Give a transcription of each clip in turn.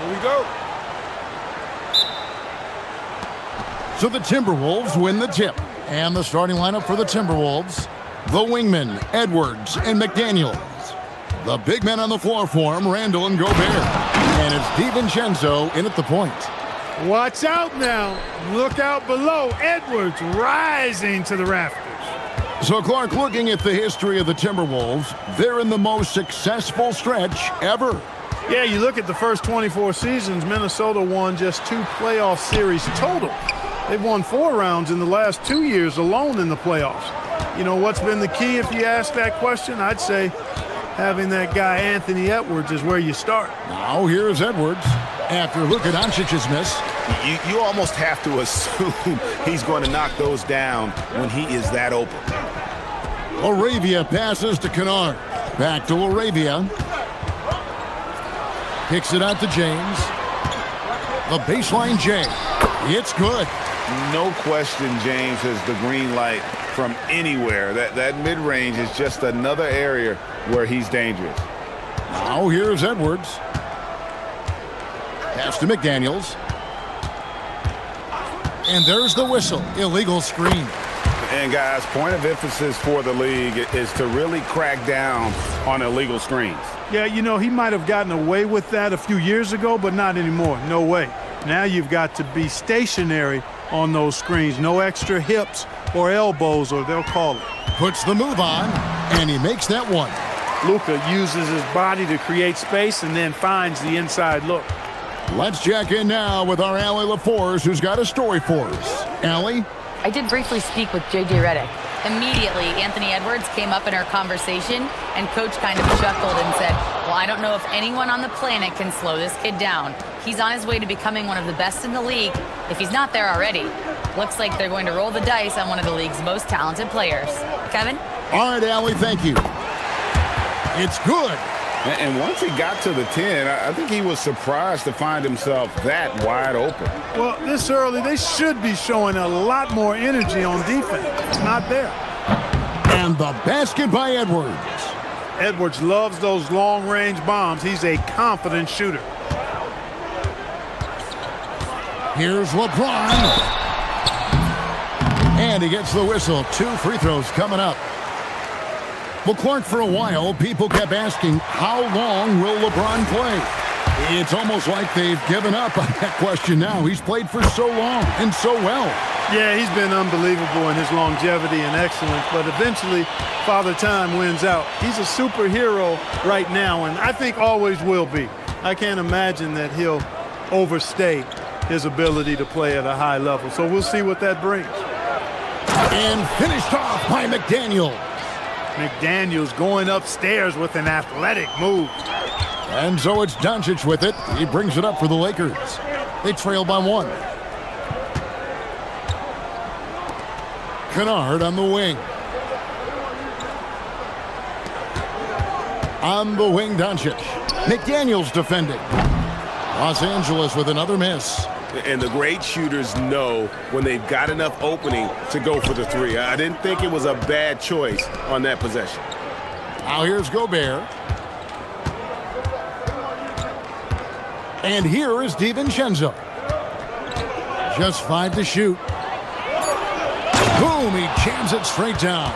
Here we go. So the Timberwolves win the tip. And the starting lineup for the Timberwolves, the wingmen, Edwards and McDaniels. The big men on the floor for him, Randall and Gobert. And it's DiVincenzo in at the point. Watch out now. Look out below. Edwards rising to the rafters. So, Clark, looking at the history of the Timberwolves, they're in the most successful stretch ever. Yeah, you look at the first 24 seasons, Minnesota won just 2 playoff series total. They've won 4 rounds in the last 2 years alone in the playoffs. You know, what's been the key if you ask that question? I'd say having that guy Anthony Edwards is where you start. Now here's Edwards after Luka Doncic's miss. You almost have to assume he's going to knock those down when he is that open. Laravia passes to Kennard. Back to Laravia. Kicks it out to James. The baseline J. It's good. No question James has the green light from anywhere. That mid-range is just another area where he's dangerous. Now here's Edwards. Pass to McDaniels. And there's the whistle. Illegal screen. And guys, point of emphasis for the league is to really crack down on illegal screens. Yeah, you know, he might have gotten away with that a few years ago, but not anymore. No way. Now you've got to be stationary on those screens. No extra hips or elbows, or they'll call it. Puts the move on, and he makes that one. Luka uses his body to create space and then finds the inside look. Let's check in now with our Allie LaForce, who's got a story for us. Allie? I did briefly speak with J.J. Redick. Immediately, Anthony Edwards came up in our conversation, and Coach kind of chuckled and said, well, I don't know if anyone on the planet can slow this kid down. He's on his way to becoming one of the best in the league, if he's not there already. Looks like they're going to roll the dice on one of the league's most talented players. Kevin? All right, Allie, thank you. It's good. And once he got to the 10, I think he was surprised to find himself that wide open. Well, this early, they should be showing a lot more energy on defense. It's not there. And the basket by Edwards. Edwards loves those long-range bombs. He's a confident shooter. Here's LeBron. And he gets the whistle. 2 free throws coming up. Well, Clark, for a while, people kept asking, how long will LeBron play? It's almost like they've given up on that question now. He's played for so long and so well. Yeah, he's been unbelievable in his longevity and excellence, but eventually Father Time wins out. He's a superhero right now, and I think always will be. I can't imagine that he'll overstay his ability to play at a high level, so we'll see what that brings. And finished off by McDaniel. McDaniels going upstairs with an athletic move. And so it's Doncic with it. He brings it up for the Lakers. They trail by 1. Kennard on the wing. On the wing, Doncic. McDaniels defending. Los Angeles with another miss. And the great shooters know when they've got enough opening to go for the 3. I didn't think it was a bad choice on that possession. Now here's Gobert. And here is DiVincenzo. Just 5 to shoot. Boom, he jams it straight down.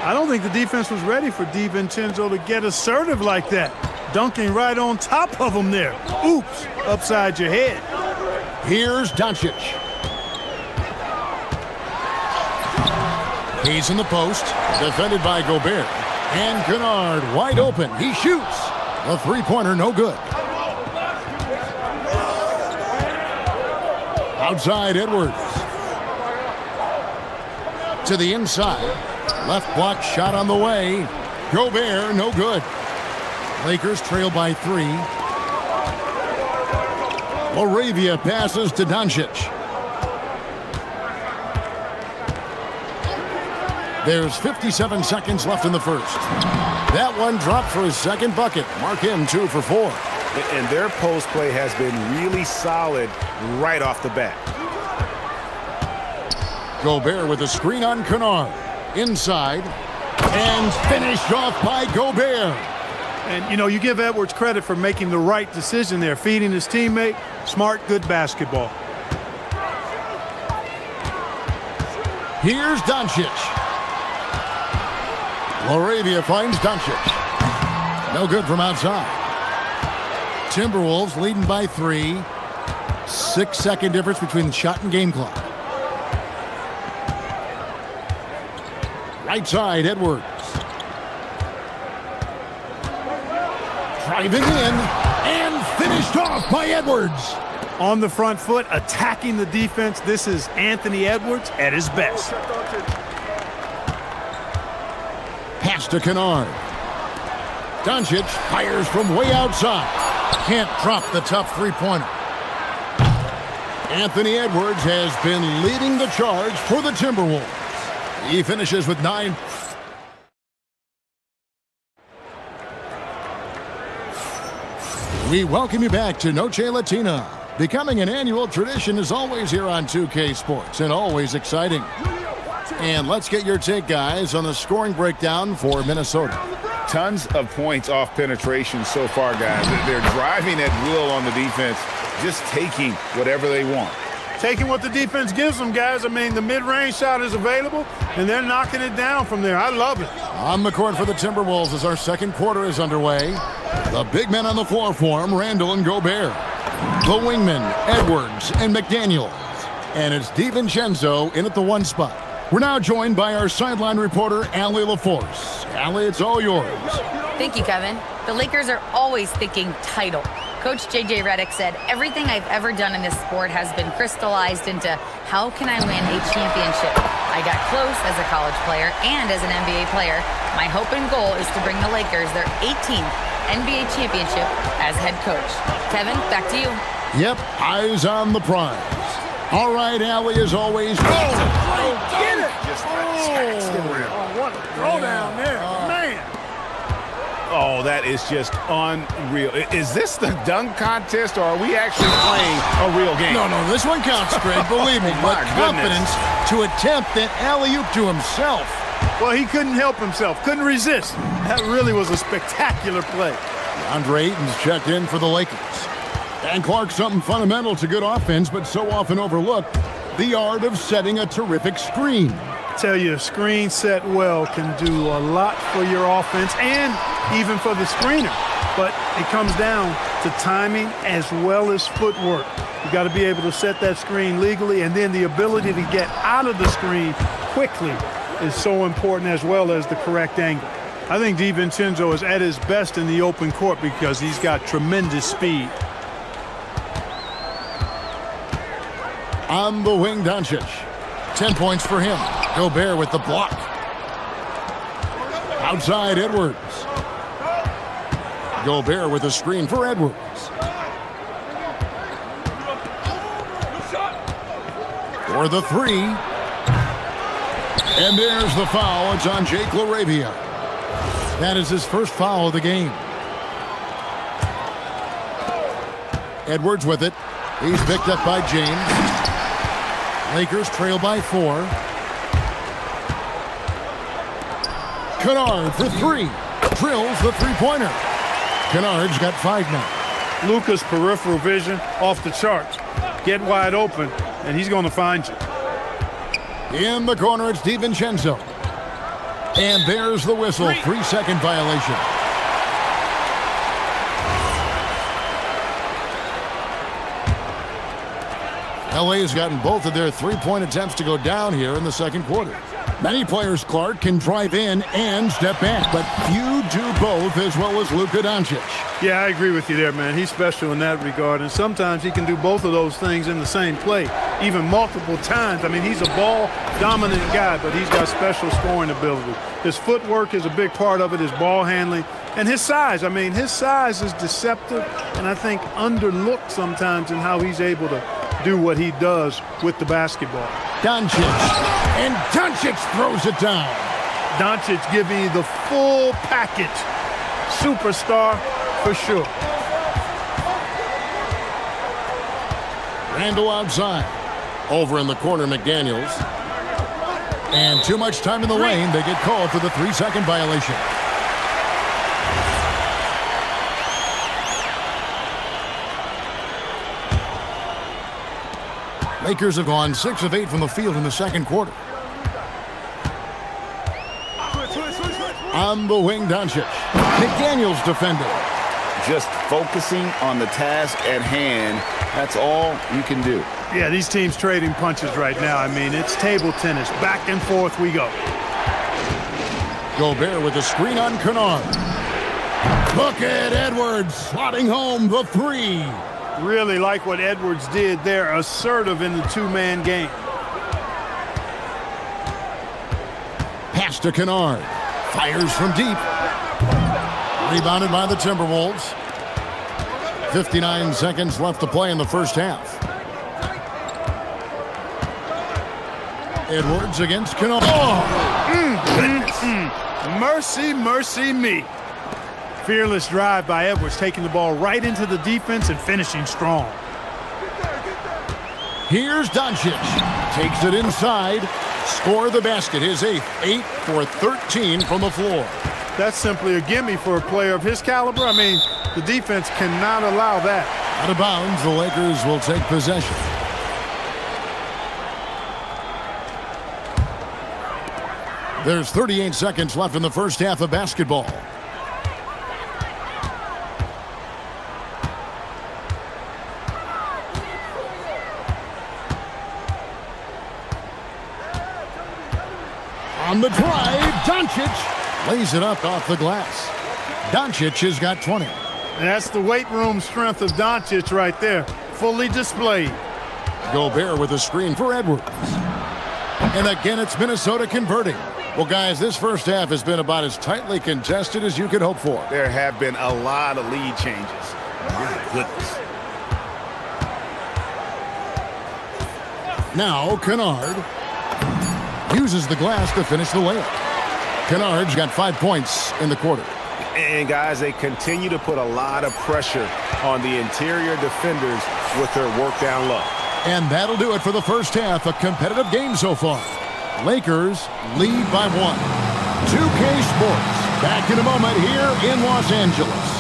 I don't think the defense was ready for DiVincenzo to get assertive like that. Dunking right on top of him there. Oops, upside your head. Here's Doncic. He's in the post, defended by Gobert. And Kennard wide open. He shoots. A 3-pointer, no good. Outside Edwards. To the inside. Left block shot on the way. Gobert, no good. Lakers trail by 3. Laravia passes to Doncic. There's 57 seconds left in the first. That one dropped for his second bucket. Mark him 2 for 4. And their post play has been really solid right off the bat. Gobert with a screen on Kennard. Inside. And finished off by Gobert. And, you know, you give Edwards credit for making the right decision there, feeding his teammate. Smart, good basketball. Here's Doncic. Laravia finds Doncic. No good from outside. Timberwolves leading by 3. 6-second difference between the shot and game clock. Right side, Edwards. Driving in and finished off by Edwards. On the front foot, attacking the defense. This is Anthony Edwards at his best. Pass to Kennard. Doncic fires from way outside. Can't drop the tough three-pointer. Anthony Edwards has been leading the charge for the Timberwolves. He finishes with 9. We welcome you back to Noche Latina. Becoming an annual tradition is always here on 2K Sports and always exciting. And let's get your take, guys, on the scoring breakdown for Minnesota. Tons of points off penetration so far, guys. They're driving at will on the defense, just taking whatever they want. Taking what the defense gives them, guys. I mean, the mid-range shot is available, and they're knocking it down from there. I love it. On the court for the Timberwolves as our second quarter is underway. The big men on the floor for him, Randall and Gobert. The wingmen, Edwards and McDaniels. And it's DiVincenzo in at the 1 spot. We're now joined by our sideline reporter, Allie LaForce. Allie, it's all yours. Thank you, Kevin. The Lakers are always thinking title. Coach J.J. Redick said, everything I've ever done in this sport has been crystallized into how can I win a championship? I got close as a college player and as an NBA player. My hope and goal is to bring the Lakers their 18th NBA championship as head coach. Kevin, back to you. Yep, eyes on the prize. All right, Allie, as always. Get it! Just attacks the rim. What a throwdown there. Man. Oh, that is just unreal. Is this the dunk contest, or are we actually playing a real game? No, this one counts, Greg, believe me. My But confidence to attempt that alley-oop to himself. Well, he couldn't help himself. Couldn't resist. That really was a spectacular play. Andre Ayton's checked in for the Lakers. And Clark, something fundamental to good offense, but so often overlooked, the art of setting a terrific screen. Tell you, a screen set well can do a lot for your offense and even for the screener. But it comes down to timing as well as footwork. You got to be able to set that screen legally, and then the ability to get out of the screen quickly is so important, as well as the correct angle. I think DiVincenzo is at his best in the open court because he's got tremendous speed. On the wing, Doncic. 10 points for him. Gobert with the block. Outside, Edwards. Gobert with a screen for Edwards. For the 3. And there's the foul. It's on Jake Laravia. That is his first foul of the game. Edwards with it. He's picked up by James. Lakers trail by 4. Kennard for 3. Drills the three-pointer. Kennard's got 5 now. Luka's peripheral vision off the charts. Get wide open, and he's going to find you. In the corner, it's DiVincenzo. And there's the whistle. 3-second violation. LA has gotten both of their three-point attempts to go down here in the second quarter. Many players, Clark, can drive in and step back, but few do both as well as Luka Doncic. Yeah, I agree with you there, man. He's special in that regard, and sometimes he can do both of those things in the same play, even multiple times. I mean, he's a ball-dominant guy, but he's got special scoring ability. His footwork is a big part of it, his ball handling, and his size. I mean, his size is deceptive, and I think underlooked sometimes in how he's able to do what he does with the basketball. Doncic, and Doncic throws it down. Doncic giving you the full package. Superstar for sure. Randall outside. Over in the corner, McDaniels. And too much time in the lane. They get called for the 3-second violation. Lakers have gone 6 of 8 from the field in the second quarter. On the wing, Doncic. McDaniels defending. Just focusing on the task at hand. That's all you can do. Yeah, these teams trading punches right now. I mean, it's table tennis. Back and forth we go. Gobert with a screen on Kennard. Look at Edwards slotting home the three. Really like what Edwards did there. Assertive in the two-man game. Pass to Kennard. Fires from deep. Rebounded by the Timberwolves. 59 seconds left to play in the first half. Edwards against Kennard. Mercy, mercy me. Fearless drive by Edwards, taking the ball right into the defense and finishing strong. Here's Doncic. Takes it inside. Score the basket. His 8th. 8 for 13 from the floor. That's simply a gimme for a player of his caliber. I mean, the defense cannot allow that. Out of bounds, the Lakers will take possession. There's 38 seconds left in the first half of basketball. On the drive, Doncic lays it up off the glass. Doncic has got 20. And that's the weight room strength of Doncic right there, fully displayed. Gobert with a screen for Edwards. And again, it's Minnesota converting. Well, guys, this first half has been about as tightly contested as you could hope for. There have been a lot of lead changes. My goodness. Now, Kennard uses the glass to finish the layup. Kennard's got 5 points in the quarter. And, guys, they continue to put a lot of pressure on the interior defenders with their work down low. And that'll do it for the first half. A competitive game so far. Lakers lead by 1. 2K Sports back in a moment here in Los Angeles.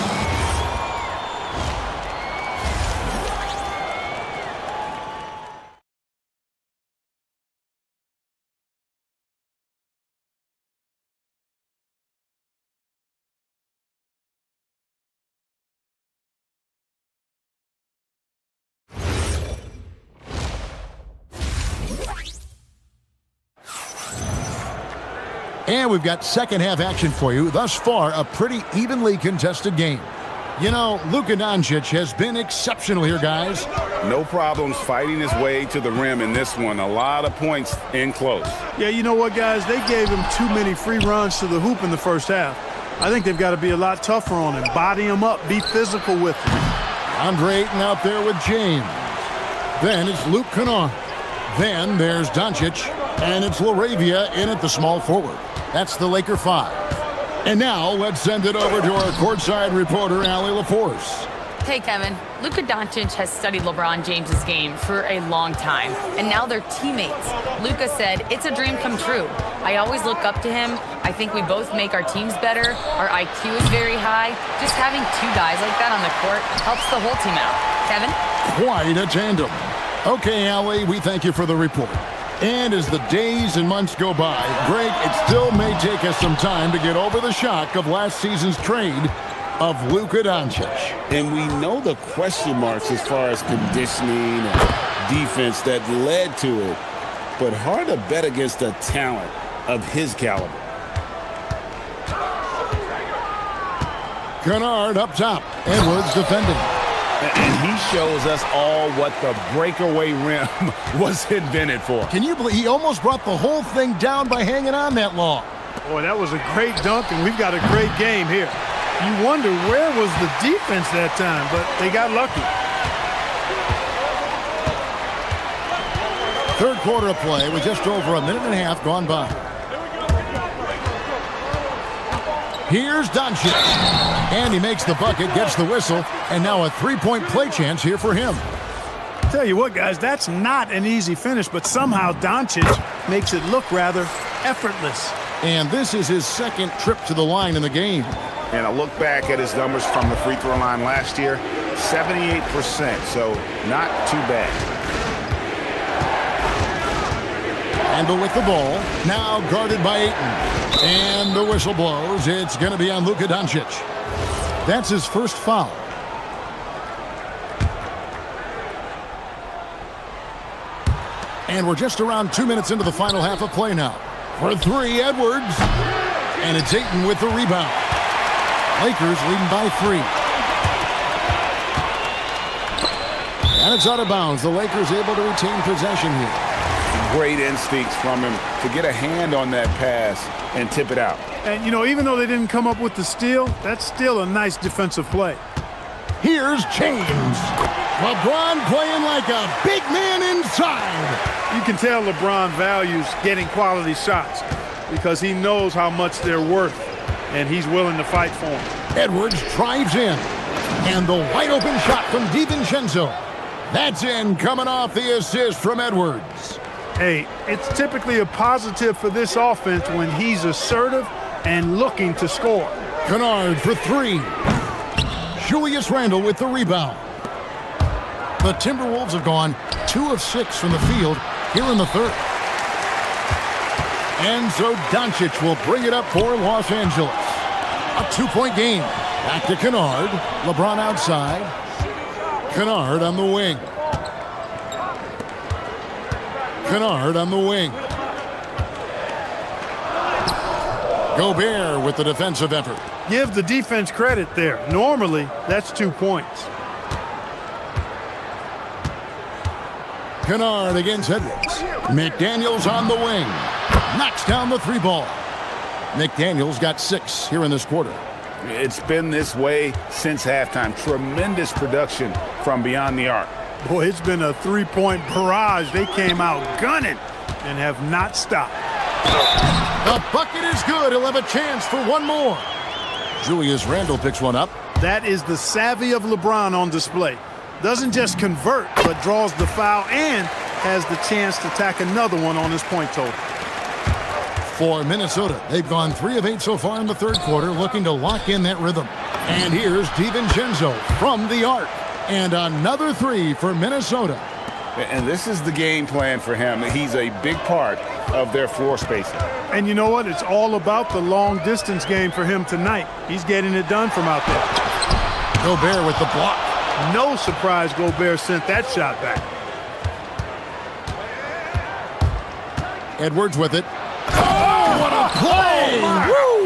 And we've got second half action for you. Thus far, a pretty evenly contested game. You know, Luka Doncic has been exceptional here, guys. No problems fighting his way to the rim in this one. A lot of points in close. Yeah, you know what, guys? They gave him too many free runs to the hoop in the first half. I think they've got to be a lot tougher on him. Body him up. Be physical with him. Andre Ayton out there with James. Then it's Luke Kennard. Then there's Doncic. And it's LaRavia in at the small forward. That's the Laker 5. And now let's send it over to our courtside reporter, Allie LaForce. Hey, Kevin. Luka Doncic has studied LeBron James's game for a long time, and now they're teammates. Luka said, "It's a dream come true. I always look up to him. I think we both make our teams better. Our IQ is very high. Just having two guys like that on the court helps the whole team out." Kevin? Quite a tandem. Okay, Allie, we thank you for the report. And as the days and months go by, Greg, it still may take us some time to get over the shock of last season's trade of Luka Doncic. And we know the question marks as far as conditioning and defense that led to it. But hard to bet against a talent of his caliber. Kennard up top. Edwards defending. And he shows us all what the breakaway rim was invented for. Can you believe he almost brought the whole thing down by hanging on that long? Boy, that was a great dunk, and we've got a great game here. You wonder where was the defense that time, but they got lucky. Third quarter of play with just over a minute and a half gone by. Here's Doncic. And he makes the bucket, gets the whistle, and now a three-point play chance here for him. Tell you what, guys, that's not an easy finish, but somehow Doncic makes it look rather effortless. And this is his second trip to the line in the game. And I look back at his numbers from the free throw line last year, 78%, so not too bad. Randall with the ball. Now guarded by Ayton. And the whistle blows. It's going to be on Luka Doncic. That's his first foul. And we're just around 2 minutes into the final half of play now. For three, Edwards. And it's Ayton with the rebound. Lakers leading by 3. And it's out of bounds. The Lakers able to retain possession here. Great instincts from him to get a hand on that pass and tip it out. And, you know, even though they didn't come up with the steal, that's still a nice defensive play. Here's James. LeBron playing like a big man inside. You can tell LeBron values getting quality shots because he knows how much they're worth, and he's willing to fight for them. Edwards drives in. And the wide open shot from DiVincenzo. That's in, coming off the assist from Edwards. Hey, it's typically a positive for this offense when he's assertive and looking to score. Kennard for 3. Julius Randle with the rebound. The Timberwolves have gone 2 of 6 from the field here in the third. And so Doncic will bring it up for Los Angeles. A 2-point game. Back to Kennard. LeBron outside. Kennard on the wing. Kennard on the wing. Gobert with the defensive effort. Give the defense credit there. Normally, that's 2 points. Kennard against Edwards. McDaniels on the wing. Knocks down the 3 ball. McDaniels got 6 here in this quarter. It's been this way since halftime. Tremendous production from beyond the arc. Boy, it's been a 3-point barrage. They came out gunning and have not stopped. The bucket is good. He'll have a chance for one more. Julius Randle picks one up. That is the savvy of LeBron on display. Doesn't just convert, but draws the foul and has the chance to tack another one on his point total. For Minnesota, they've gone 3 of 8 so far in the third quarter, looking to lock in that rhythm. And here's DiVincenzo from the arc. And another 3 for Minnesota. And this is the game plan for him. He's a big part of their floor spacing. And you know what? It's all about the long distance game for him tonight. He's getting it done from out there. Gobert with the block. No surprise Gobert sent that shot back. Edwards with it. Oh, what a play! Woo!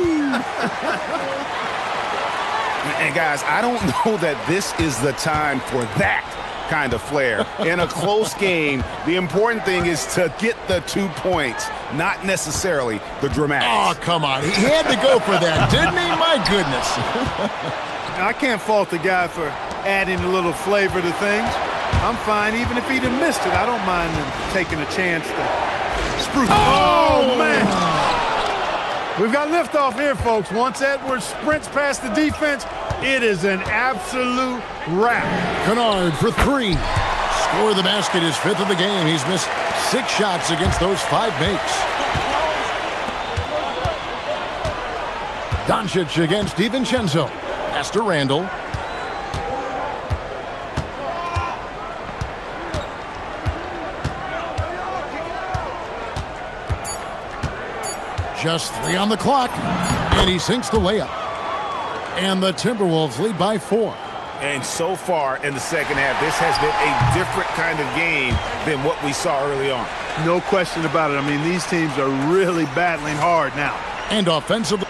And guys, I don't know that this is the time for that kind of flair. In a close game, the important thing is to get the 2 points, not necessarily the dramatics. Oh, come on. He had to go for that, didn't he? My goodness. I can't fault the guy for adding a little flavor to things. I'm fine even if he'd have missed it. I don't mind him taking a chance to spruce. Oh, man. We've got liftoff here, folks. Once Edwards sprints past the defense, it is an absolute wrap. Kennard for 3. Score the basket, his 5th of the game. He's missed 6 shots against those 5 makes. Doncic against DiVincenzo. Pass to Randle. Just 3 on the clock, and he sinks the layup. And the Timberwolves lead by 4. And so far in the second half, this has been a different kind of game than what we saw early on. No question about it. I mean, these teams are really battling hard now. And offensively,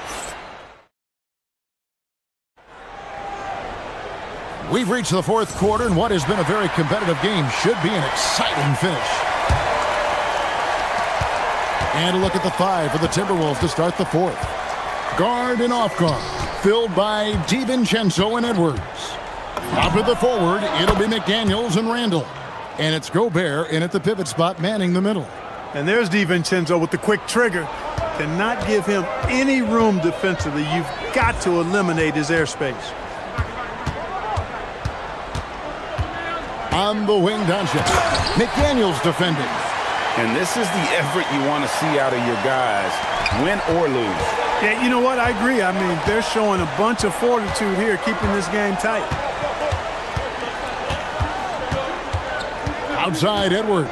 we've reached the 4th quarter, and what has been a very competitive game should be an exciting finish. And a look at the 5 for the Timberwolves to start the 4th. Guard and off guard, filled by DiVincenzo and Edwards. Top of the forward, it'll be McDaniels and Randle. And it's Gobert in at the pivot spot, manning the middle. And there's DiVincenzo with the quick trigger. Cannot give him any room defensively. You've got to eliminate his airspace. On the wing, Doncic. McDaniels defending. And this is the effort you want to see out of your guys, win or lose. Yeah, you know what? I agree. I mean, they're showing a bunch of fortitude here, keeping this game tight. Outside, Edwards.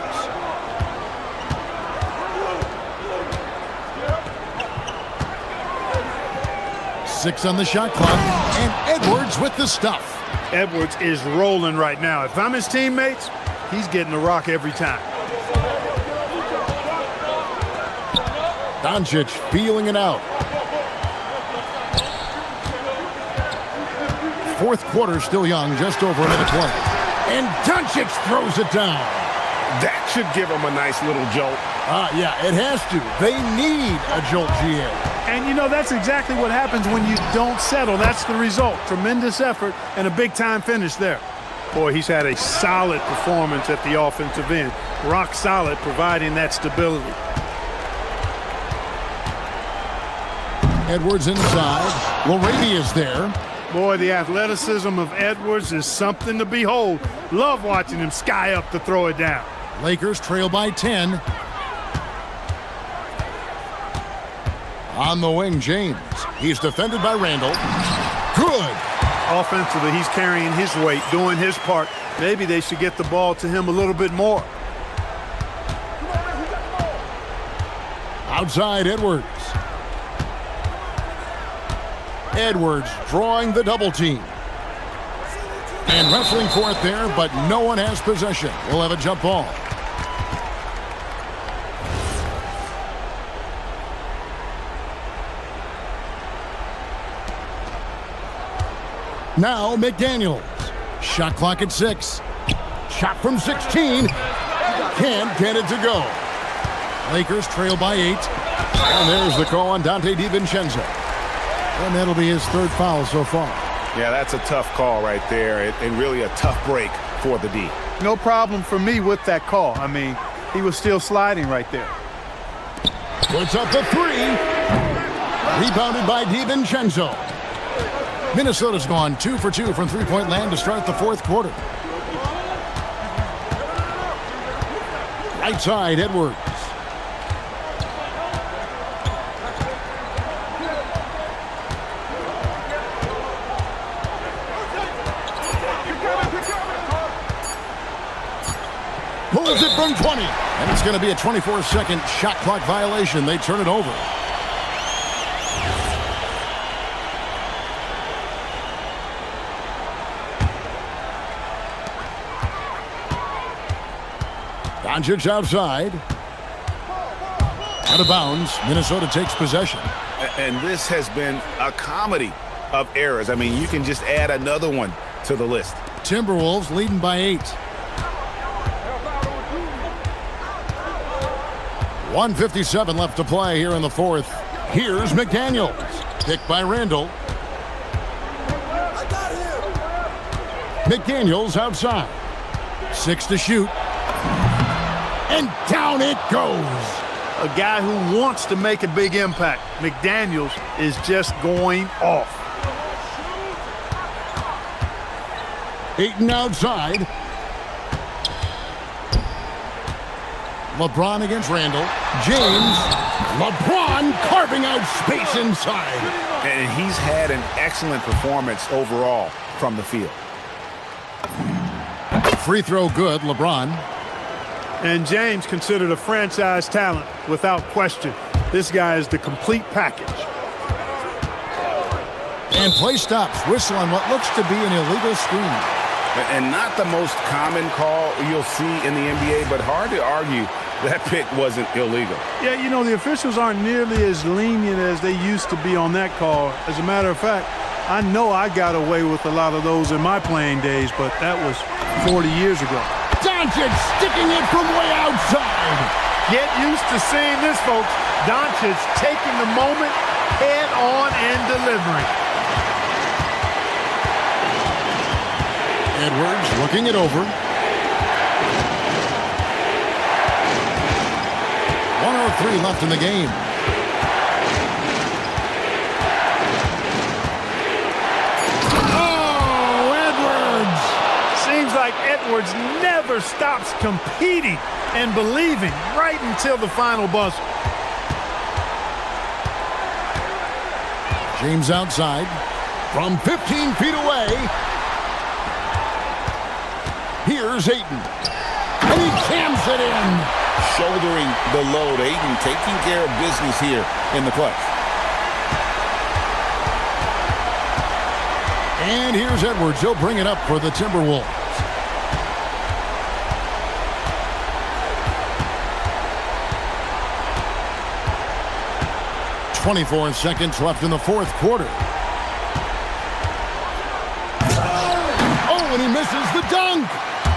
6 on the shot clock, and Edwards with the stuff. Edwards is rolling right now. If I'm his teammates, he's getting the rock every time. Doncic feeling it out. Fourth quarter still young, just over a minute 20. And Doncic throws it down. That should give him a nice little jolt. Yeah, it has to. They need a jolt, GA. And, you know, that's exactly what happens when you don't settle. That's the result. Tremendous effort and a big-time finish there. Boy, he's had a solid performance at the offensive end. Rock solid, providing that stability. Edwards inside. Lorady is there. Boy, the athleticism of Edwards is something to behold. Love watching him sky up to throw it down. Lakers trail by 10. On the wing, James. He's defended by Randall. Good. Offensively, he's carrying his weight, doing his part. Maybe they should get the ball to him a little bit more. Outside, Edwards. Edwards drawing the double team. And wrestling for it there, but no one has possession. We'll have a jump ball. Now McDaniels. Shot clock at 6. Shot from 16. Can't get it to go. Lakers trail by 8. And there's the call on Dante DiVincenzo. And that'll be his third foul so far. Yeah, that's a tough call right there, and really a tough break for the D. No problem for me with that call. I mean, he was still sliding right there. Puts up the 3. Rebounded by DiVincenzo. Minnesota's gone 2 for 2 from three-point land to start the fourth quarter. Right side, Edwards. Pulls it from 20. And it's going to be a 24-second shot clock violation. They turn it over. Doncic outside. Out of bounds. Minnesota takes possession. And this has been a comedy of errors. I mean, you can just add another one to the list. Timberwolves leading by 8. 1:57 left to play here in the fourth. Here's McDaniels. Picked by Randall. McDaniels outside. 6 to shoot. And down it goes. A guy who wants to make a big impact. McDaniels is just going off. Ayton outside. LeBron against Randall. James. LeBron carving out space inside. And he's had an excellent performance overall from the field. Free throw good, LeBron. And James considered a franchise talent without question. This guy is the complete package. And play stops. Whistle on what looks to be an illegal screen. And not the most common call you'll see in the NBA, but hard to argue that pick wasn't illegal. Yeah, you know, the officials aren't nearly as lenient as they used to be on that call. As a matter of fact, I know I got away with a lot of those in my playing days, but that was 40 years ago. Doncic sticking it from way outside. Get used to seeing this, folks. Doncic taking the moment head on and delivering. Edwards looking it over. 1:03 left in the game. Oh, Edwards! Seems like Edwards never stops competing and believing right until the final buzzer. James outside from 15 feet away. Here's Ayton. And he jams it in. Shouldering the load. Ayton taking care of business here in the clutch. And here's Edwards. He'll bring it up for the Timberwolves. "24 seconds left in the fourth quarter. Oh, and he misses the dunk.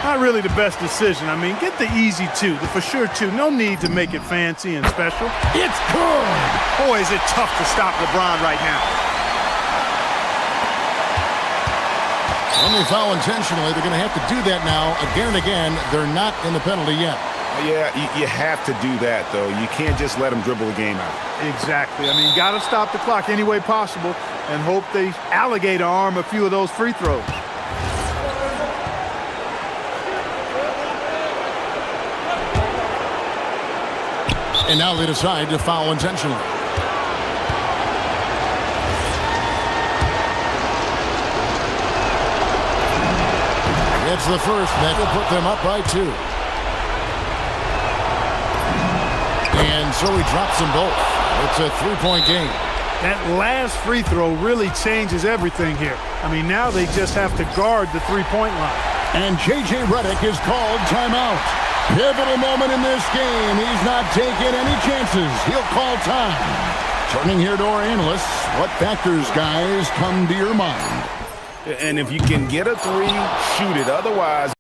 Not really the best decision. I mean, get the easy two, the for sure two. No need to make it fancy and special. It's good. Boy, is it tough to stop LeBron right now. When they foul intentionally, they're going to have to do that now again and again. They're not in the penalty yet. Yeah, you have to do that, though. You can't just let them dribble the game out. Exactly. I mean, got to stop the clock any way possible and hope they alligator arm a few of those free throws. And now they decide to foul intentionally. It's the first that will put them up by 2. And so he drops them both. It's a 3-point game. That last free throw really changes everything here. I mean, now they just have to guard the three-point line. And J.J. Redick is called timeout. Pivotal moment in this game. He's not taking any chances. He'll call time. Turning here to our analysts, what factors, guys, come to your mind? And if you can get a three, shoot it. Otherwise,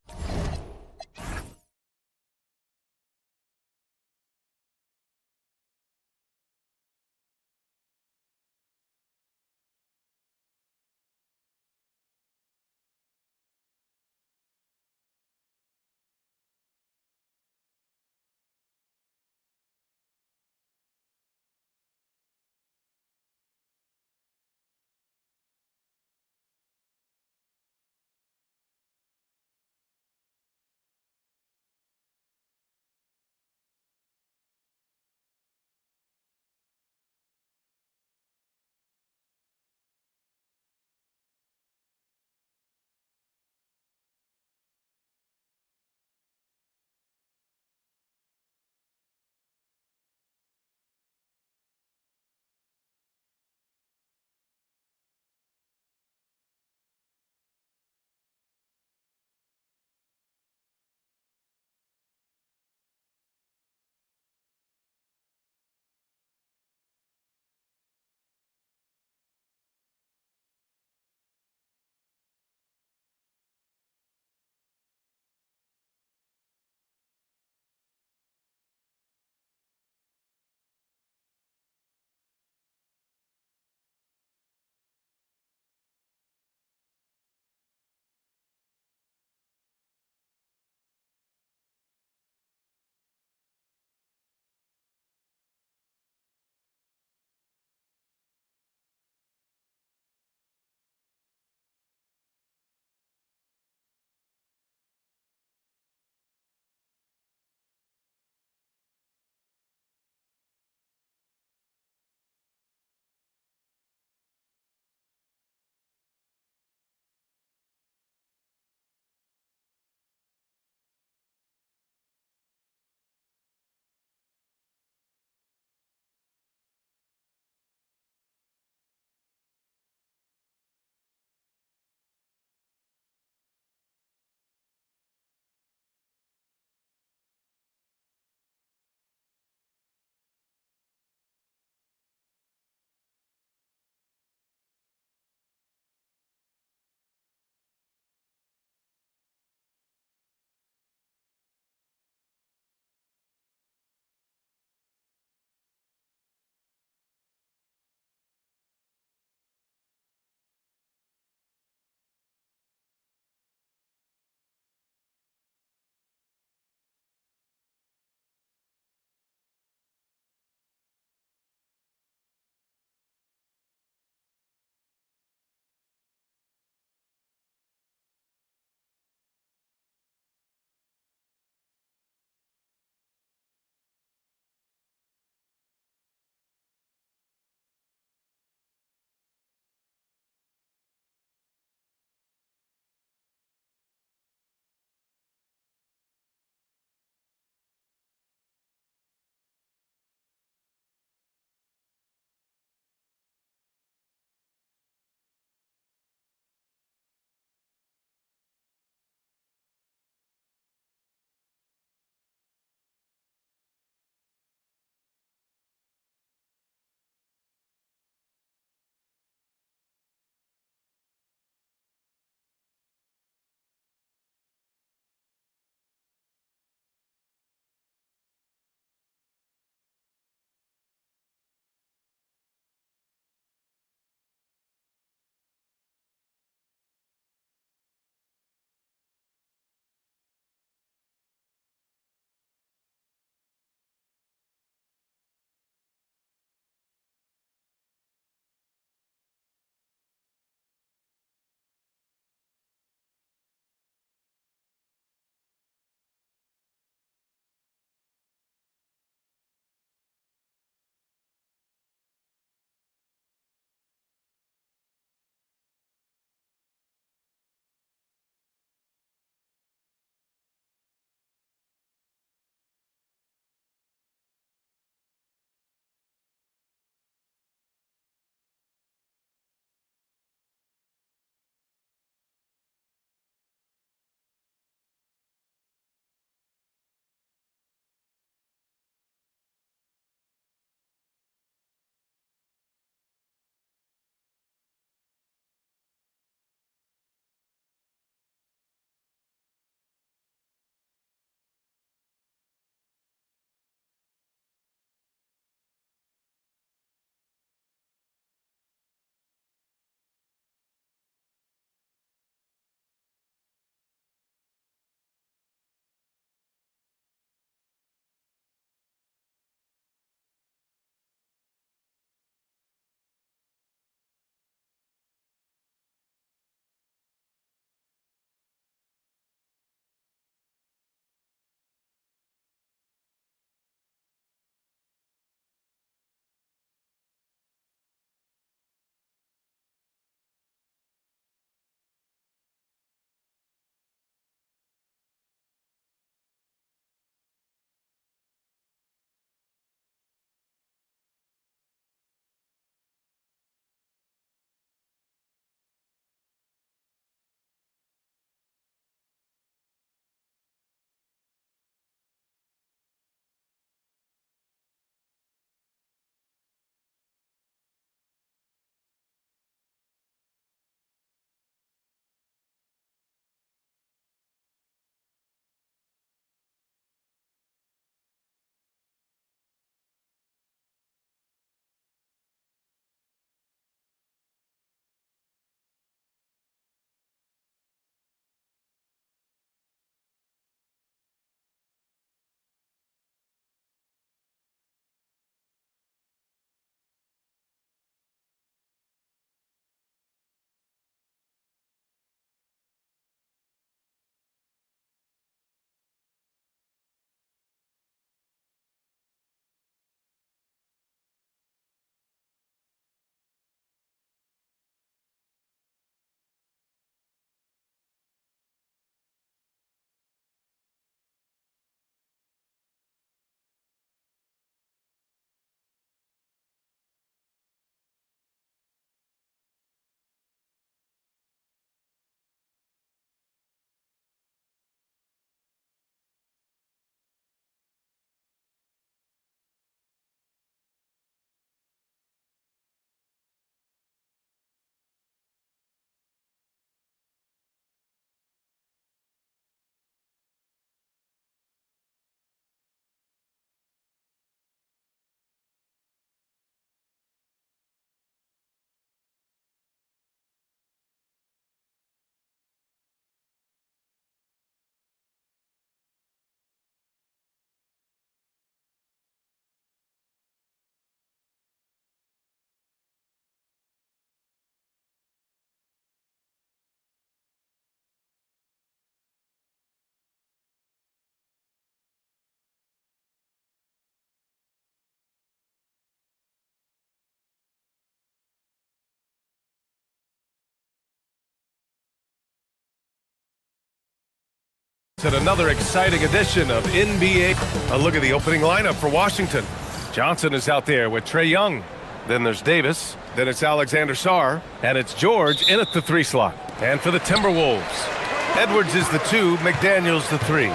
At another exciting edition of NBA. A look at the opening lineup for Washington. Johnson is out there with Trae Young. Then there's Davis. Then it's Alexander Sarr. And it's George in at the 3 slot. And for the Timberwolves, Edwards is the 2, McDaniels the 3.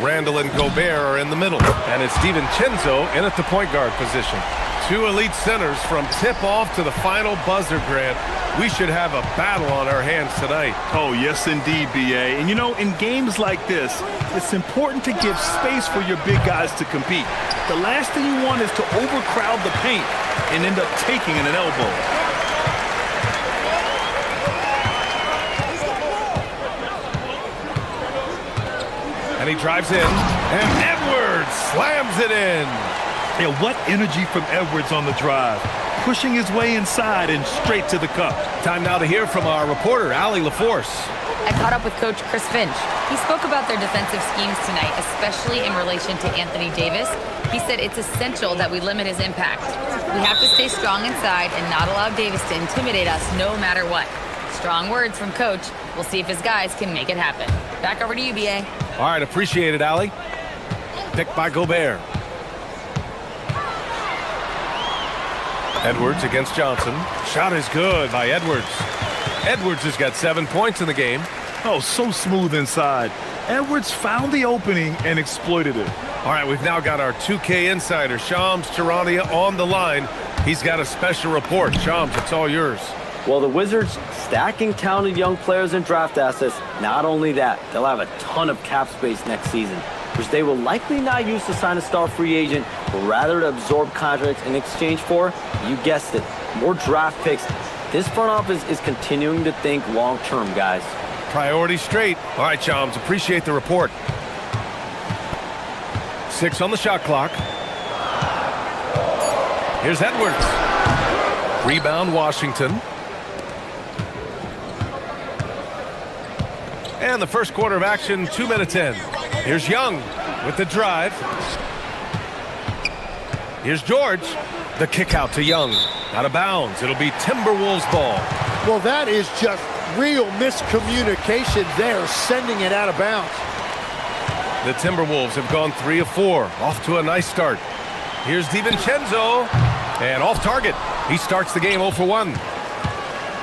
Randall and Gobert are in the middle. And it's DiVincenzo in at the point guard position. 2 elite centers from tip-off to the final buzzer, Grant. We should have a battle on our hands tonight. Oh, yes, indeed, B.A. And, you know, in games like this, it's important to give space for your big guys to compete. The last thing you want is to overcrowd the paint and end up taking an elbow. And he drives in, and Edwards slams it in. Yeah, what energy from Edwards on the drive. Pushing his way inside and straight to the cup. Time now to hear from our reporter, Allie LaForce. I caught up with Coach Chris Finch. He spoke about their defensive schemes tonight, especially in relation to Anthony Davis. He said it's essential that we limit his impact. We have to stay strong inside and not allow Davis to intimidate us no matter what. Strong words from Coach. We'll see if his guys can make it happen. Back over to you, B.A. All right, appreciate it, Allie. Picked by Gobert. Edwards against Johnson. Shot is good by Edwards. Edwards has got 7 points in the game. Oh, so smooth inside. Edwards found the opening and exploited it. All right, we've now got our 2K insider, Shams Charania, on the line. He's got a special report. Shams, it's all yours. Well, the Wizards stacking talented young players and draft assets. Not only that, they'll have a ton of cap space next season, which they will likely not use to sign a star free agent, but rather to absorb contracts in exchange for, you guessed it, more draft picks. This front office is continuing to think long-term, guys. Priority straight. All right, Shams, appreciate the report. 6 on the shot clock. Here's Edwards. Rebound, Washington. And the first quarter of action, 2 minutes in. Here's Young with the drive. Here's George. The kick out to Young. Out of bounds. It'll be Timberwolves ball. Well, that is just real miscommunication there, sending it out of bounds. The Timberwolves have gone 3 of 4. Off to a nice start. Here's DiVincenzo. And off target. He starts the game 0 for 1.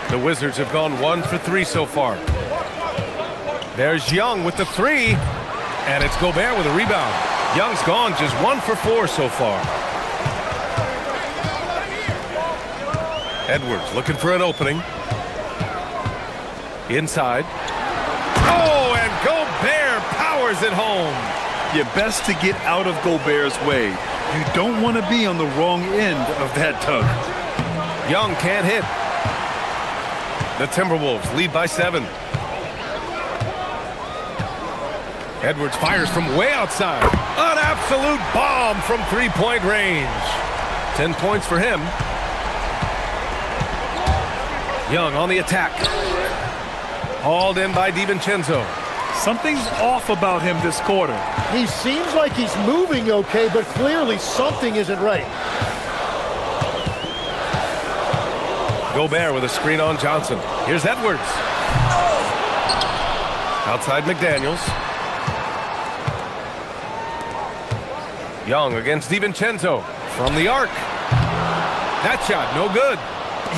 The Wizards have gone 1 for 3 so far. There's Young with the 3. And it's Gobert with a rebound. Young's gone just 1 for 4 so far. Edwards looking for an opening. Inside. Oh, and Gobert powers it home. You're best to get out of Gobert's way. You don't want to be on the wrong end of that tug. Young can't hit. The Timberwolves lead by 7. Edwards fires from way outside. An absolute bomb from 3-point range. 10 points for him. Young on the attack. Hauled in by DiVincenzo. Something's off about him this quarter. He seems like he's moving okay, but clearly something isn't right. Gobert with a screen on Johnson. Here's Edwards. Outside McDaniels. Young against DiVincenzo from the arc. That shot, no good.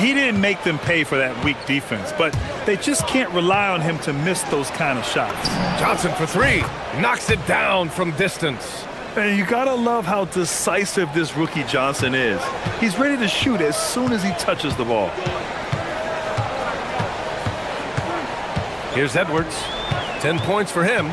He didn't make them pay for that weak defense, but they just can't rely on him to miss those kind of shots. Johnson for 3. Knocks it down from distance. And you gotta love how decisive this rookie Johnson is. He's ready to shoot as soon as he touches the ball. Here's Edwards. 10 points for him.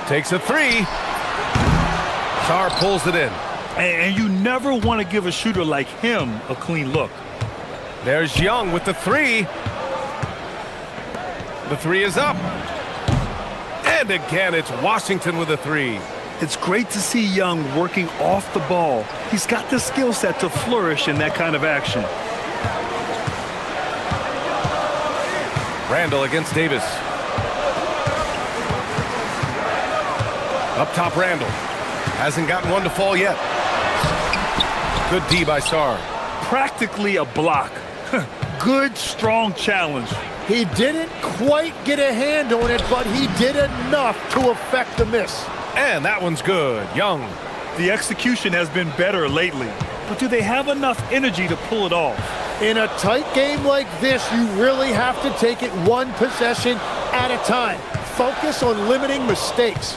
Takes a 3. Sarr pulls it in. And you never want to give a shooter like him a clean look. There's Young with the 3. The 3 is up. And again, it's Washington with a 3. It's great to see Young working off the ball. He's got the skill set to flourish in that kind of action. Randall against Davis. Up top, Randall. Hasn't gotten one to fall yet. Good D by Sar. Practically a block. Good, strong challenge. He didn't quite get a hand on it, but he did enough to affect the miss. And that one's good. Young. The execution has been better lately, but do they have enough energy to pull it off? In a tight game like this, you really have to take it one possession at a time. Focus on limiting mistakes.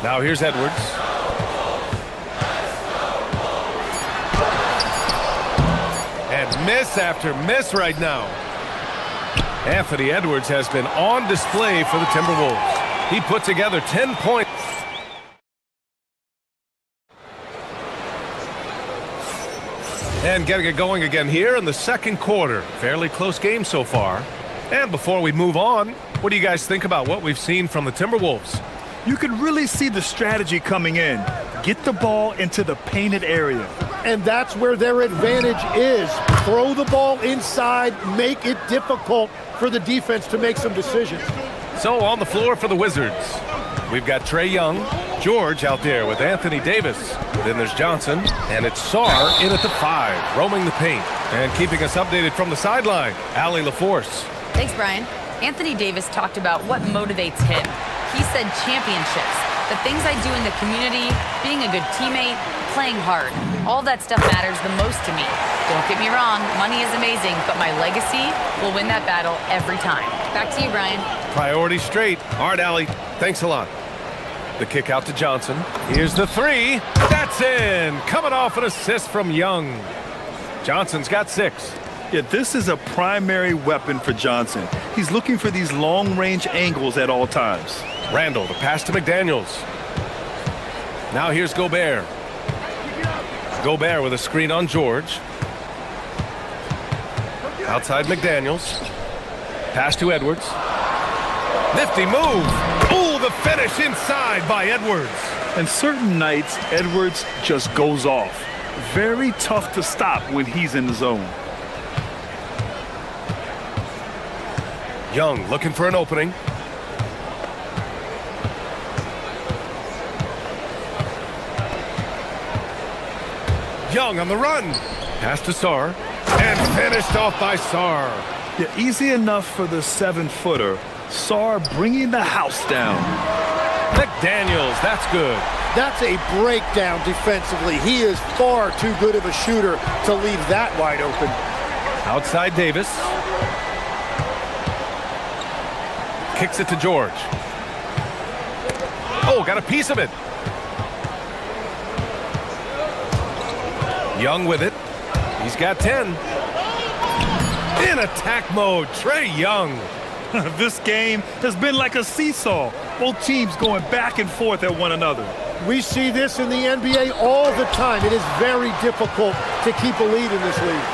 Now here's Edwards. And miss after miss right now. Anthony Edwards has been on display for the Timberwolves. He put together 10 points. And getting it going again here in the second quarter. Fairly close game so far. And before we move on, what do you guys think about what we've seen from the Timberwolves? You can really see the strategy coming in. Get the ball into the painted area. And that's where their advantage is. Throw the ball inside, make it difficult for the defense to make some decisions. So on the floor for the Wizards, we've got Trae Young, George out there with Anthony Davis. Then there's Johnson, and it's Sar in at the 5, roaming the paint. And keeping us updated from the sideline, Allie LaForce. Thanks, Brian. Anthony Davis talked about what motivates him. He said championships, the things I do in the community, being a good teammate, playing hard. All that stuff matters the most to me. Don't get me wrong, money is amazing, but my legacy will win that battle every time. Back to you, Brian. Priority straight. All right, Allie, thanks a lot. The kick out to Johnson. Here's the 3. That's in. Coming off an assist from Young. Johnson's got 6. Yeah, this is a primary weapon for Johnson. He's looking for these long-range angles at all times. Randall, the pass to McDaniels. Now here's Gobert. Gobert with a screen on George. Outside McDaniels. Pass to Edwards. Nifty move. Ooh, the finish inside by Edwards. And certain nights, Edwards just goes off. Very tough to stop when he's in the zone. Young looking for an opening. Young on the run. Pass to Sar. And finished off by Sar. Yeah, easy enough for the 7-footer. Sar bringing the house down. McDaniels, that's good. That's a breakdown defensively. He is far too good of a shooter to leave that wide open. Outside Davis. Kicks it to George. Oh, got a piece of it. Young with it. He's got 10. In attack mode, Trae Young. This game has been like a seesaw. Both teams going back and forth at one another. We see this in the NBA all the time. It is very difficult to keep a lead in this league.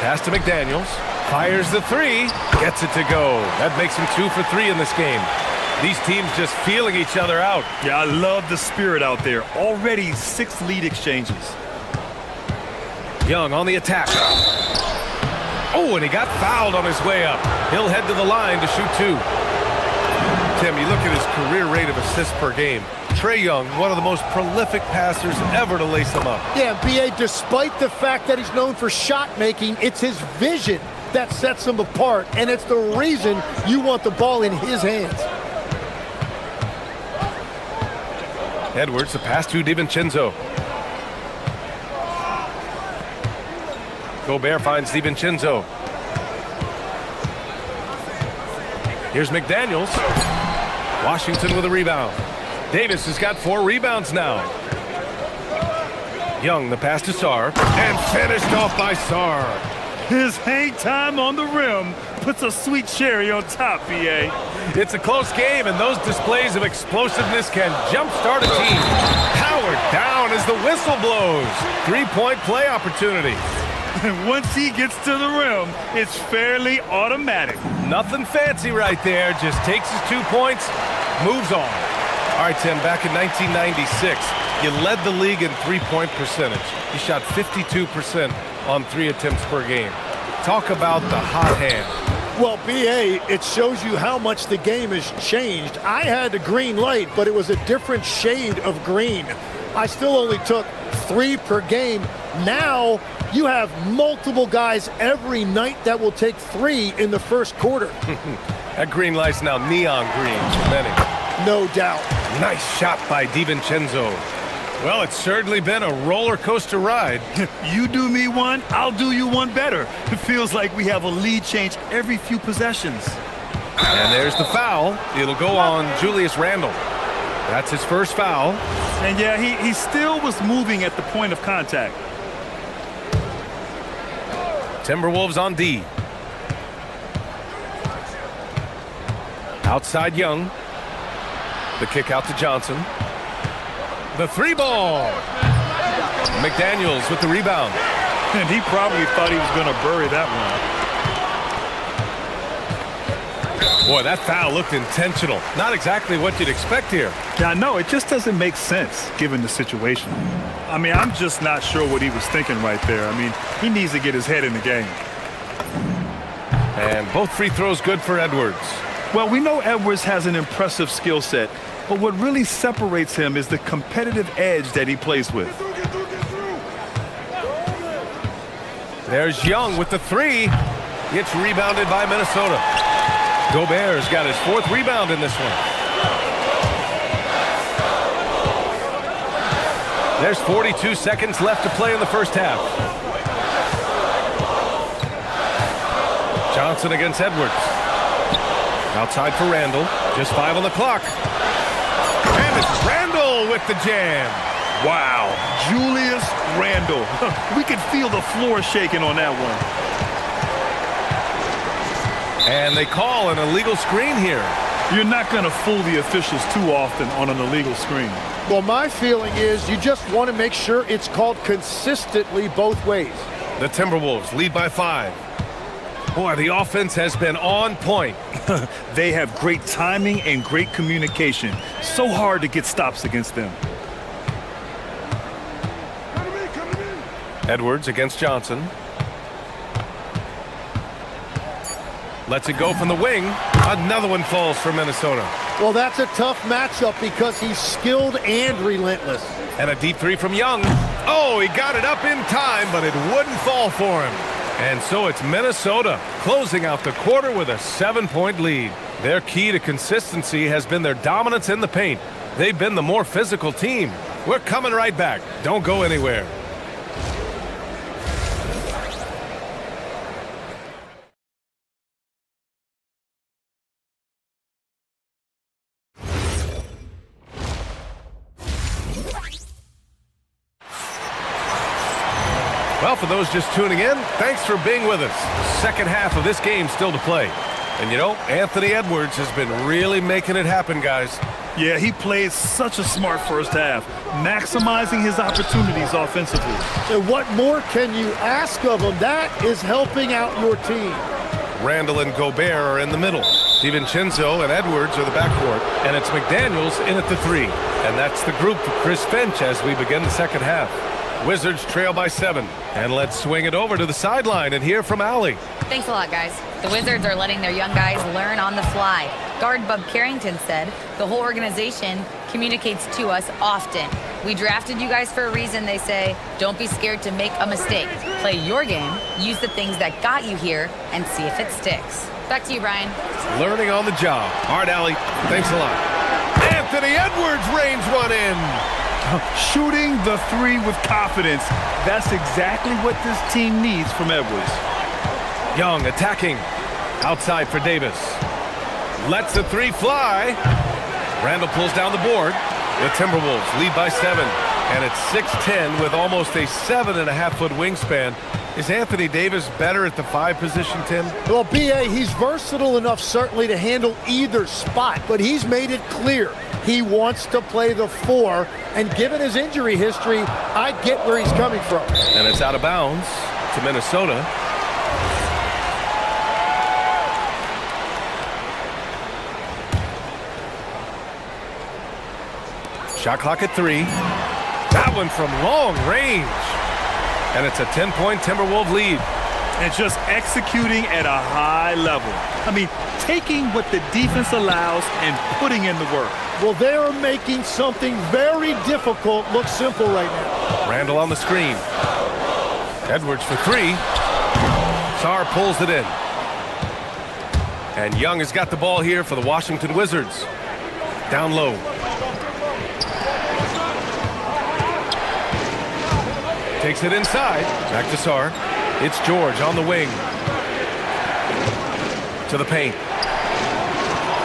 Pass to McDaniels. Fires the 3. Gets it to go. That makes him 2 for 3 in this game. These teams just feeling each other out. Yeah, I love the spirit out there. Already 6 lead exchanges. Young on the attack. Oh, and he got fouled on his way up. He'll head to the line to shoot 2. Tim, you look at his career rate of assists per game. Trae Young, one of the most prolific passers ever to lace them up. Yeah, B.A., despite the fact that he's known for shot making, it's his vision that sets him apart, and it's the reason you want the ball in his hands. Edwards, the pass to DiVincenzo. Gobert finds DiVincenzo. Here's McDaniels. Washington with a rebound. Davis has got 4 rebounds now. Young, the pass to Sar, and finished off by Sar. His hang time on the rim puts a sweet cherry on top, B.A. It's a close game, and those displays of explosiveness can jumpstart a team. Powered down as the whistle blows. 3-point play opportunity. And once he gets to the rim, it's fairly automatic. Nothing fancy right there. Just takes his 2 points, moves on. All right, Tim, back in 1996, you led the league in 3-point percentage. You shot 52% on 3 attempts per game. Talk about the hot hand. Well, BA, it shows you how much the game has changed. I had a green light, but it was a different shade of green. I still only took 3 per game. Now you have multiple guys every night that will take 3 in the first quarter. That green light's now neon green for many. No doubt. Nice shot by DiVincenzo. Well, it's certainly been a roller coaster ride. You do me one, I'll do you one better. It feels like we have a lead change every few possessions. And there's the foul. It'll go on Julius Randle. That's his first foul. And yeah, he still was moving at the point of contact. Timberwolves on D. Outside Young. The kick out to Johnson. The 3-ball. McDaniels with the rebound. And he probably thought he was going to bury that one. Boy, that foul looked intentional. Not exactly what you'd expect here. Yeah, no, it just doesn't make sense given the situation. I mean, I'm just not sure what he was thinking right there. I mean, he needs to get his head in the game. And both free throws good for Edwards. Well, we know Edwards has an impressive skill set, but what really separates him is the competitive edge that he plays with. There's Young with the 3. Gets rebounded by Minnesota. Gobert's got his 4th rebound in this one. There's 42 seconds left to play in the first half. Johnson against Edwards. Outside for Randle. Just 5 on the clock. And it's Randle with the jam. Wow, Julius Randle. We could feel the floor shaking on that one. And they call an illegal screen here. You're not going to fool the officials too often on an illegal screen. Well, my feeling is you just want to make sure it's called consistently both ways. The Timberwolves lead by 5. Boy, the offense has been on point. They have great timing and great communication. So hard to get stops against them. Edwards against Johnson. Lets it go from the wing. Another one falls for Minnesota. Well, that's a tough matchup because he's skilled and relentless. And a deep 3 from Young. Oh, he got it up in time, but it wouldn't fall for him. And so it's Minnesota closing out the quarter with a 7-point lead. Their key to consistency has been their dominance in the paint. They've been the more physical team. We're coming right back. Don't go anywhere. Well, for those just tuning in, thanks for being with us. Second half of this game still to play. And you know, Anthony Edwards has been really making it happen, guys. Yeah, he played such a smart first half, maximizing his opportunities offensively. And what more can you ask of him? That is helping out your team. Randle and Gobert are in the middle. DiVincenzo and Edwards are the backcourt. And it's McDaniels in at the 3. And that's the group for Chris Finch as we begin the second half. Wizards trail by 7. And let's swing it over to the sideline and hear from Allie. Thanks a lot, guys. The Wizards are letting their young guys learn on the fly. Guard Bub Carrington said, the whole organization communicates to us often. We drafted you guys for a reason, they say. Don't be scared to make a mistake. Play your game, use the things that got you here, and see if it sticks. Back to you, Brian. Learning on the job. All right, Allie. Thanks a lot. Anthony Edwards reigns one in. Shooting the 3 with confidence. That's exactly what this team needs from Edwards. Young attacking. Outside for Davis. Lets the 3 fly. Randle pulls down the board. The Timberwolves lead by 7. And it's 6'10" with almost a 7.5-foot wingspan. Is Anthony Davis better at the 5 position, Tim? Well, B.A., he's versatile enough certainly to handle either spot, but he's made it clear he wants to play the 4, and given his injury history, I get where he's coming from. And it's out of bounds to Minnesota. Shot clock at 3. That one from long range. And it's a 10-point Timberwolves lead. and just executing at a high level. I mean, taking what the defense allows and putting in the work. Well, they are making something very difficult look simple right now. Randall on the screen. Edwards for three. Sarr pulls it in. And Young has got the ball here for the Washington Wizards. Down low. Takes it inside. Back to Sarr. It's George on the wing. To the paint.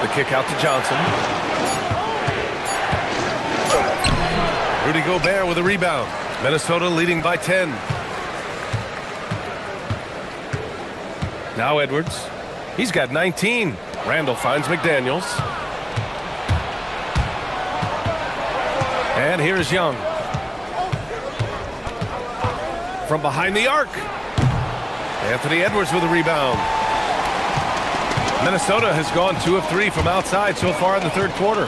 The kick out to Johnson. Rudy Gobert with a rebound. Minnesota leading by 10. Now Edwards. He's got 19. Randall finds McDaniels. And here's Young. From behind the arc. Anthony Edwards with a rebound. Minnesota has gone 2 of 3 from outside so far in the third quarter.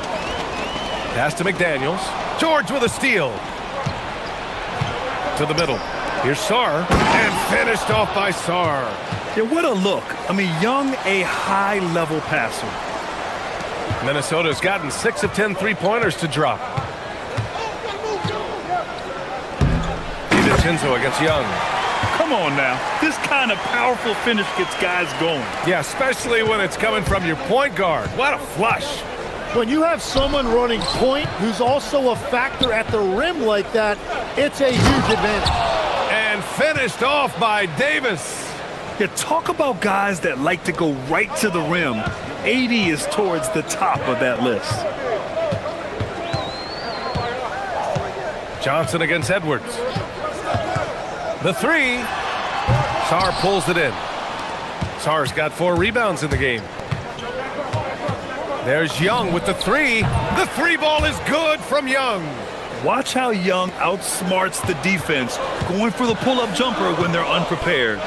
Pass to McDaniels. George with a steal. To the middle. Here's Sarr. And finished off by Sarr. Yeah, what a look. I mean, Young, a high-level passer. Minnesota's gotten 6 of 10 three-pointers to drop. DiVincenzo against Young. Come on now. This kind of powerful finish gets guys going. Yeah, especially when it's coming from your point guard. What a flush. When you have someone running point who's also a factor at the rim like that, it's a huge advantage. And finished off by Davis. Yeah, talk about guys that like to go right to the rim. 80 is towards the top of that list. Johnson against Edwards. The three. Sarr pulls it in. Sarr's got 4 rebounds in the game. There's Young with the three. The three ball is good from Young. Watch how Young outsmarts the defense, going for the pull-up jumper when they're unprepared.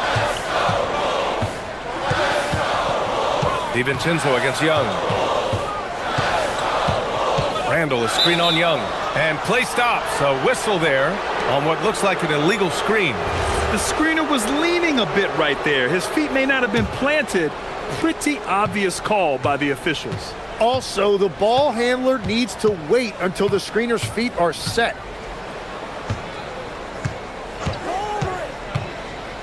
DiVincenzo against Young. Randall is screen on Young. And play stops. A whistle there on what looks like an illegal screen. The screener was leaning a bit right there. His feet may not have been planted. Pretty obvious call by the officials. Also, the ball handler needs to wait until the screener's feet are set.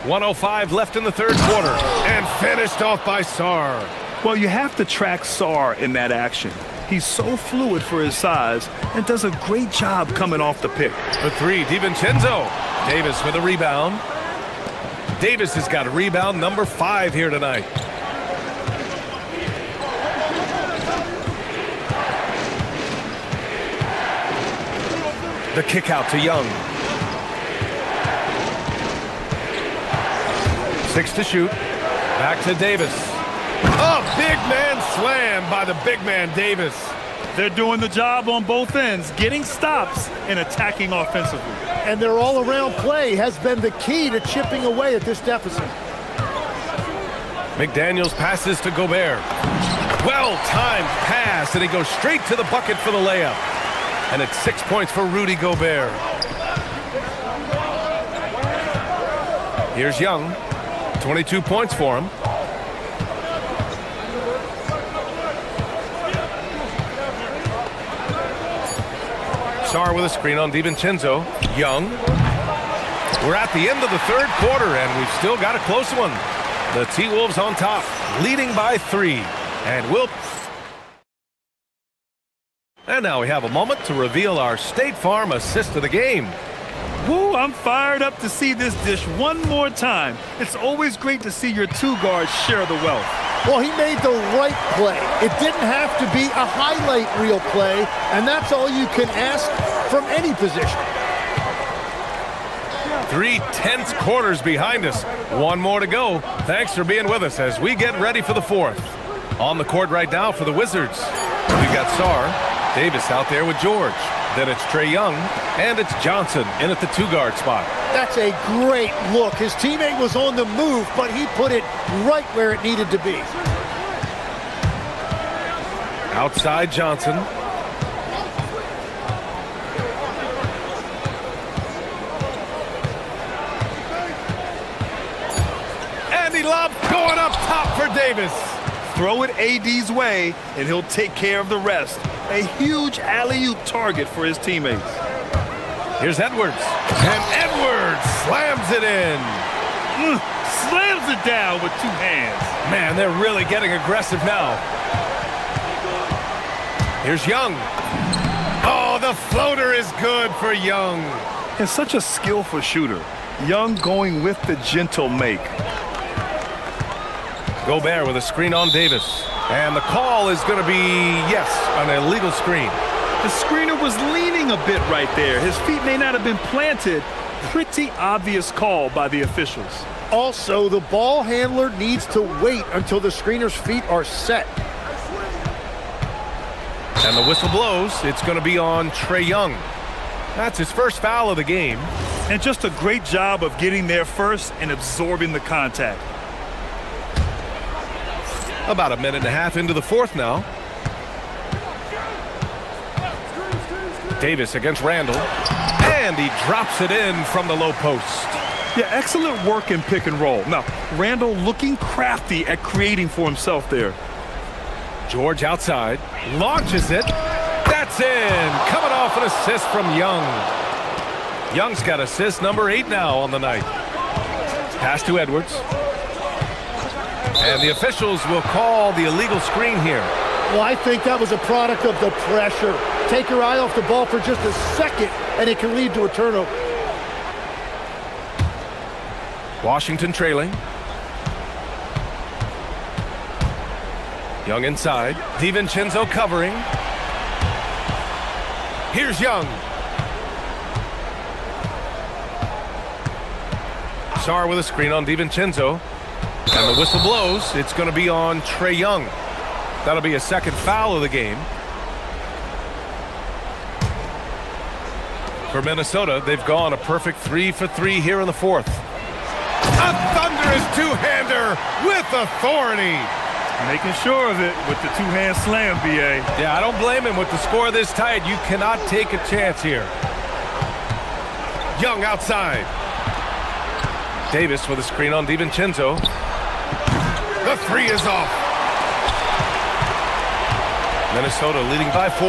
1:05 left in the third quarter. And finished off by Sarr. Well, you have to track Sarr in that action. He's so fluid for his size and does a great job coming off the pick. The three, DiVincenzo. Davis with a rebound. Davis has got rebound number 5 here tonight. The kick out to Young. 6 to shoot. Back to Davis. Oh, big man slam by the big man Davis. They're doing the job on both ends, getting stops and attacking offensively. And their all-around play has been the key to chipping away at this deficit. McDaniels passes to Gobert. Well-timed pass, and he goes straight to the bucket for the layup. And it's 6 points for Rudy Gobert. Here's Young. 22 points for him. Sarr with a screen on DiVincenzo. Young. We're at the end of the third quarter, and we've still got a close one. The T-Wolves on top, leading by 3. And now we have a moment to reveal our State Farm assist of the game. Woo, I'm fired up to see this dish one more time. It's always great to see your 2 guards share the wealth. Well, he made the right play. It didn't have to be a highlight reel play, and that's all you can ask from any position. 3 tense quarters behind us. 1 more to go. Thanks for being with us as we get ready for the 4th. On the court right now for the Wizards, we've got Sarr. Davis out there with George. Then it's Trae Young, and it's Johnson in at the 2-guard spot. That's a great look. His teammate was on the move, but he put it right where it needed to be. Outside Johnson. Handy lob going up top for Davis. Throw it AD's way, and he'll take care of the rest. A huge alley-oop target for his teammates. Here's Edwards. And Edwards slams it in. Slams it down with two hands. Man, they're really getting aggressive now. Here's Young. Oh, the floater is good for Young. And such a skillful shooter. Young going with the gentle make. Gobert with a screen on Davis. And the call is going to be, yes, an illegal screen. The screener was leaning a bit right there. His feet may not have been planted. Pretty obvious call by the officials. Also, the ball handler needs to wait until the screener's feet are set. And the whistle blows. It's going to be on Trae Young. That's his first foul of the game. And just a great job of getting there first and absorbing the contact. About a minute and a half into the fourth now. Davis against Randall. And he drops it in from the low post. Yeah, excellent work in pick and roll. Now, Randall looking crafty at creating for himself there. George outside. Launches it. That's in. Coming off an assist from Young. Young's got assist number 8 now on the night. Pass to Edwards. And the officials will call the illegal screen here. Well, I think that was a product of the pressure. Take your eye off the ball for just a second, and it can lead to a turnover. Washington trailing. Young inside. DiVincenzo covering. Here's Young. Sarr with a screen on DiVincenzo. And the whistle blows. It's going to be on Trae Young. That'll be a second foul of the game. For Minnesota, they've gone a perfect 3 for 3 here in the fourth. A thunderous two-hander with authority. Making sure of it with the two-hand slam, BA. Yeah, I don't blame him. With the score this tight, you cannot take a chance here. Young outside. Davis with a screen on DiVincenzo. The three is off. Minnesota leading by 4.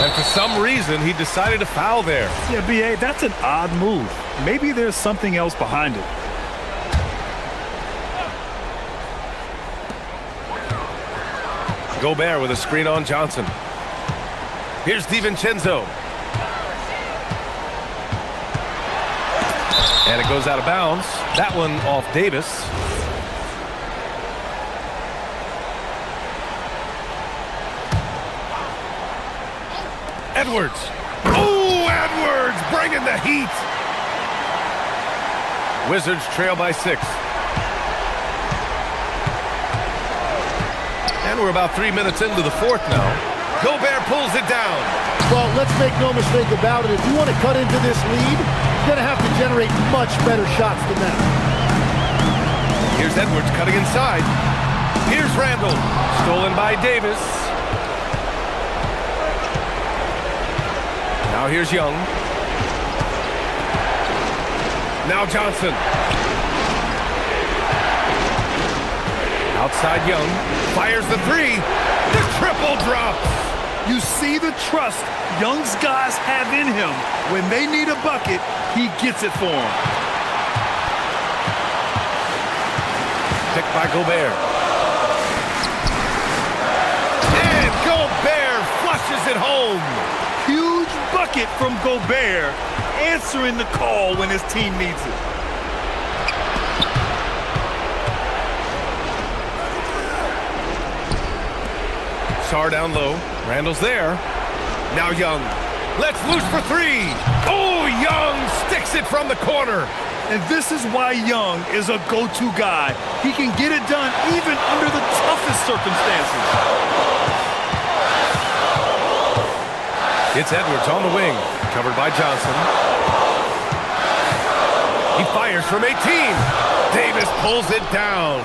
And for some reason, he decided to foul there. Yeah, BA, that's an odd move. Maybe there's something else behind it. Gobert with a screen on Johnson. Here's DiVincenzo. And it goes out of bounds. That one off Davis. Edwards. Oh, Edwards bringing the heat. Wizards trail by 6. And we're about 3 minutes into the fourth now. Gobert pulls it down. Well, let's make no mistake about it. If you want to cut into this lead, you're going to have to generate much better shots than that. Here's Edwards cutting inside. Here's Randall. Stolen by Davis. Now here's Young. Now Johnson. Outside Young. Fires the 3. The triple drops. You see the trust Young's guys have in him. When they need a bucket, he gets it for them. Picked by Gobert. And Gobert flushes it home. Huge bucket from Gobert, answering the call when his team needs it. Sarr down low. Randall's there. Now Young. Let's loose for 3. Oh, Young sticks it from the corner. And this is why Young is a go-to guy. He can get it done even under the toughest circumstances. It's Edwards on the wing. Covered by Johnson. He fires from 18. Davis pulls it down.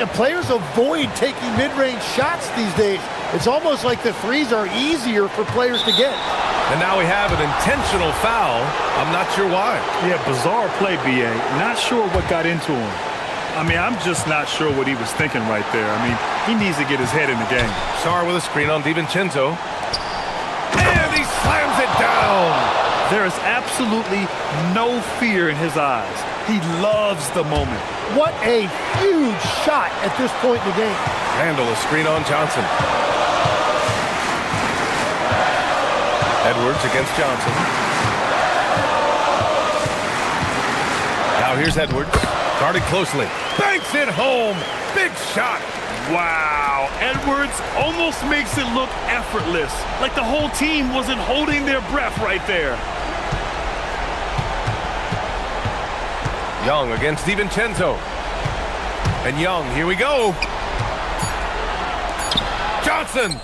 And players avoid taking mid-range shots these days. It's almost like the threes are easier for players to get. And now we have an intentional foul. I'm not sure why. Yeah, bizarre play, B.A. Not sure what got into him. I mean, I'm just not sure what he was thinking right there. I mean, he needs to get his head in the game. Sarr with a screen on DiVincenzo. And he slams it down. There is absolutely no fear in his eyes. He loves the moment. What a huge shot at this point in the game. Randall, a screen on Johnson. Edwards against Johnson. Now here's Edwards. Guarded closely. Banks it home. Big shot. Wow. Edwards almost makes it look effortless. Like the whole team wasn't holding their breath right there. Young against DiVincenzo. And Young, here we go. Johnson.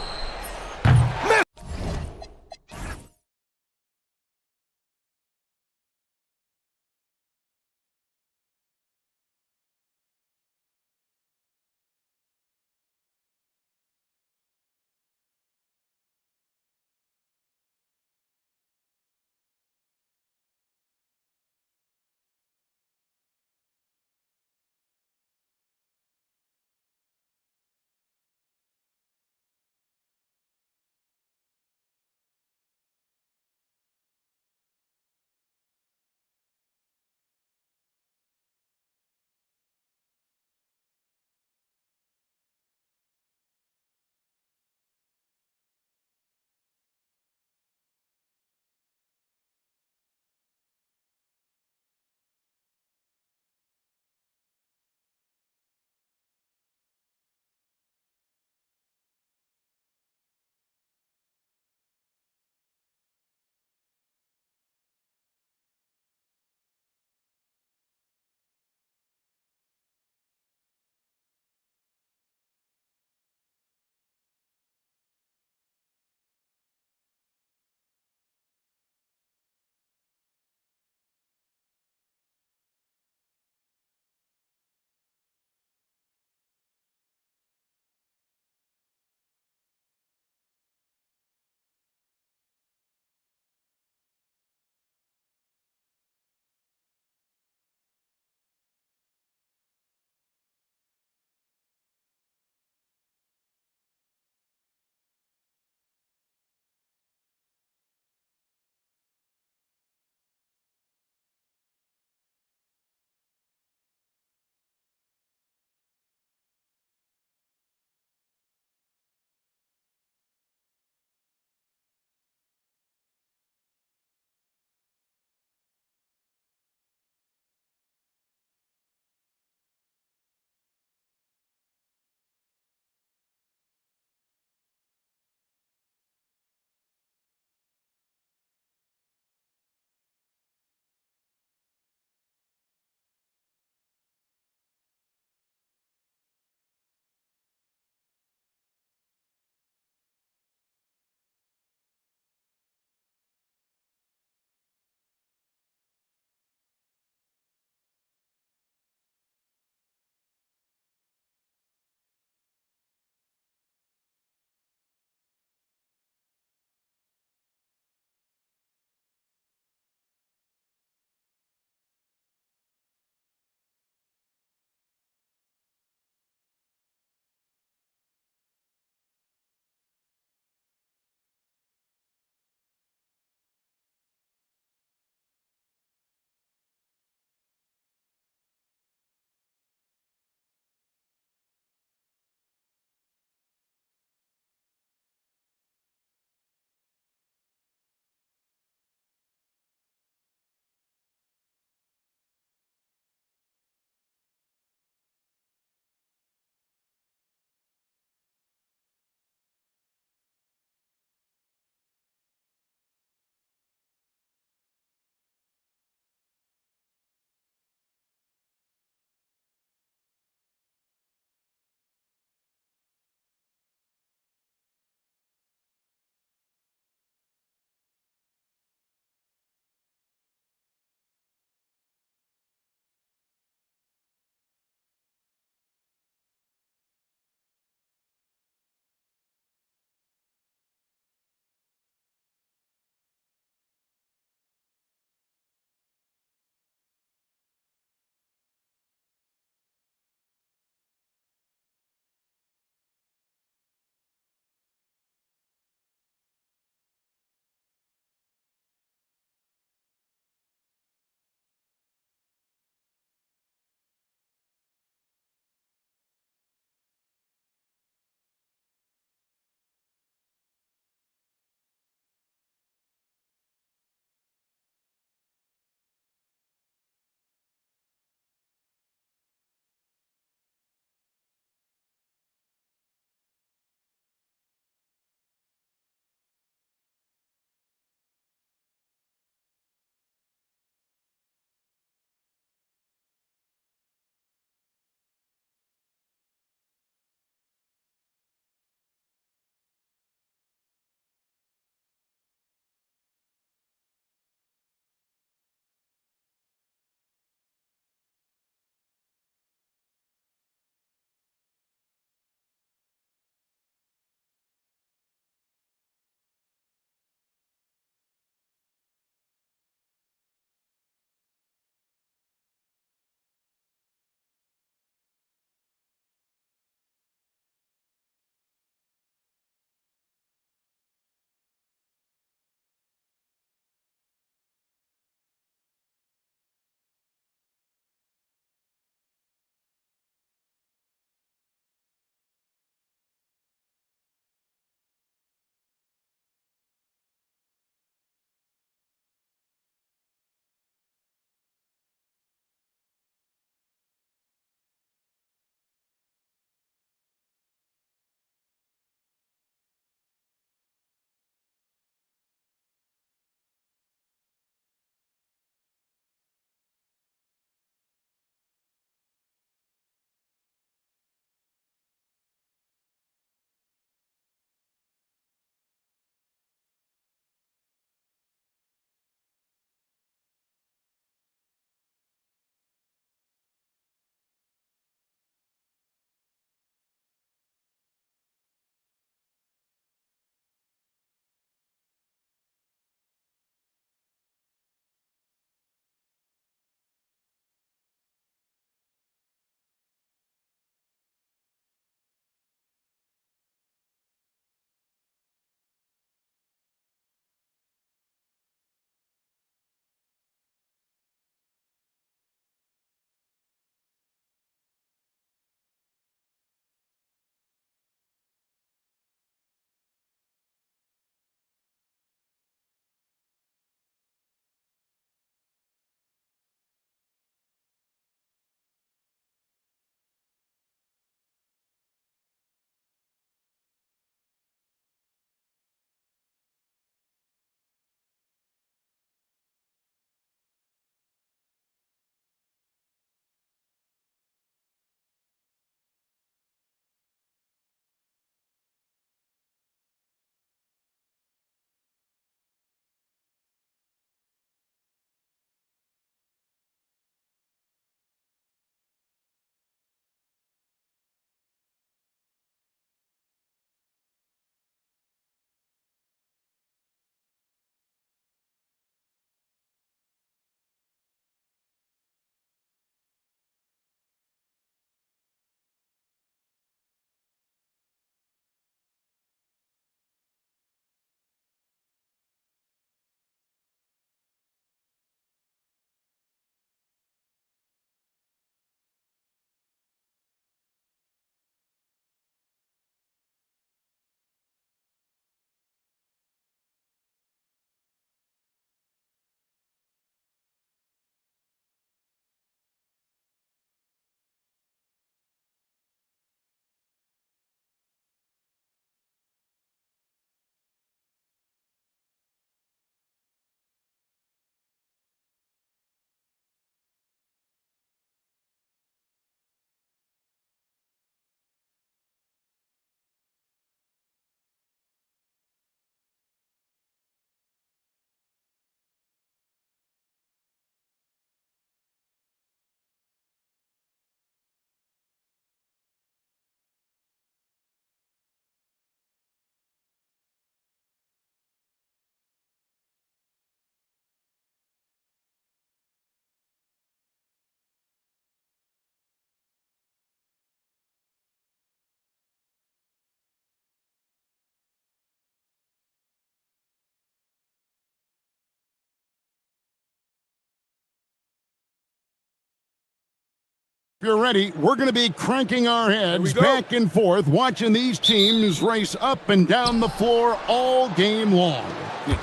you're ready, we're going to be cranking our heads back and forth, watching these teams race up and down the floor all game long.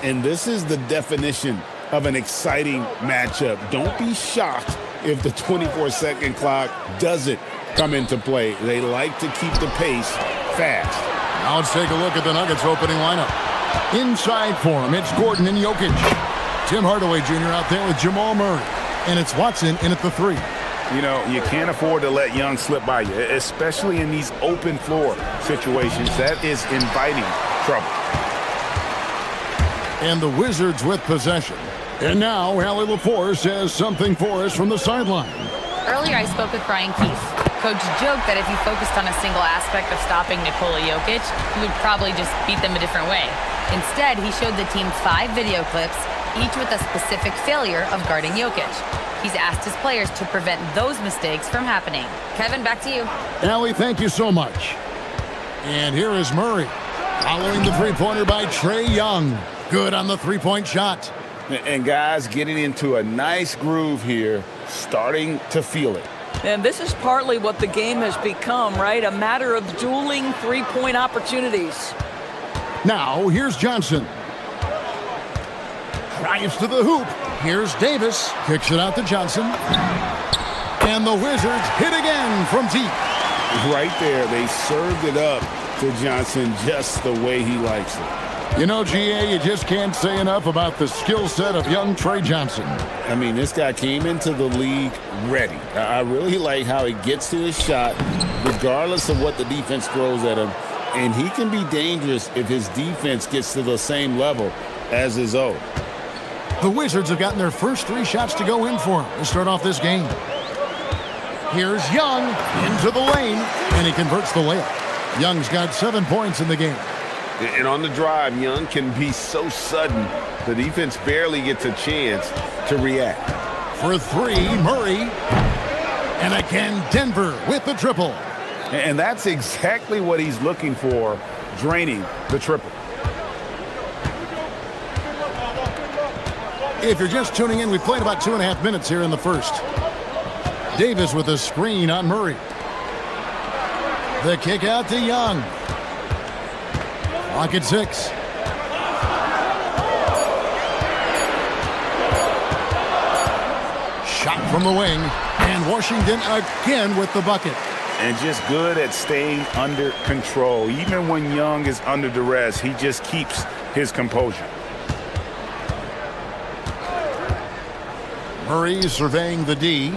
And this is the definition of an exciting matchup. Don't be shocked if the 24-second clock doesn't come into play. They like to keep the pace fast. Now let's take a look at the Nuggets opening lineup. Inside for him, it's Gordon and Jokic. Tim Hardaway Jr. out there with Jamal Murray. And it's Watson in at the 3. You know, you can't afford to let Young slip by you, especially in these open floor situations. That is inviting trouble. And the Wizards with possession. And now, Allie LaForce has something for us from the sideline. Earlier, I spoke with Brian Keefe. Coach joked that if he focused on a single aspect of stopping Nikola Jokic, he would probably just beat them a different way. Instead, he showed the team 5 video clips, each with a specific failure of guarding Jokic. He's asked his players to prevent those mistakes from happening. Kevin, back to you. Allie, thank you so much. And here is Murray, following the three-pointer by Trae Young. Good on the three-point shot. And guys getting into a nice groove here, starting to feel it. And this is partly what the game has become, right? A matter of dueling three-point opportunities. Now, here's Johnson. Drives to the hoop. Here's Davis. Kicks it out to Johnson. And the Wizards hit again from deep. Right there, they served it up to Johnson just the way he likes it. You know, GA, you just can't say enough about the skill set of young Trae Johnson. I mean, this guy came into the league ready. I really like how he gets to his shot, regardless of what the defense throws at him. And he can be dangerous if his defense gets to the same level as his own. The Wizards have gotten their first 3 shots to go in for him to start off this game. Here's Young into the lane, and he converts the layup. Young's got 7 points in the game. And on the drive, Young can be so sudden, the defense barely gets a chance to react. For 3, Murray. And again, Denver with the triple. And that's exactly what he's looking for, draining the triple. If you're just tuning in, we played about 2.5 minutes here in the first. Davis with a screen on Murray. The kick out to Young. Clock at 6. Shot from the wing. And Washington again with the bucket. And just good at staying under control. Even when Young is under duress, he just keeps his composure. Murray surveying the D.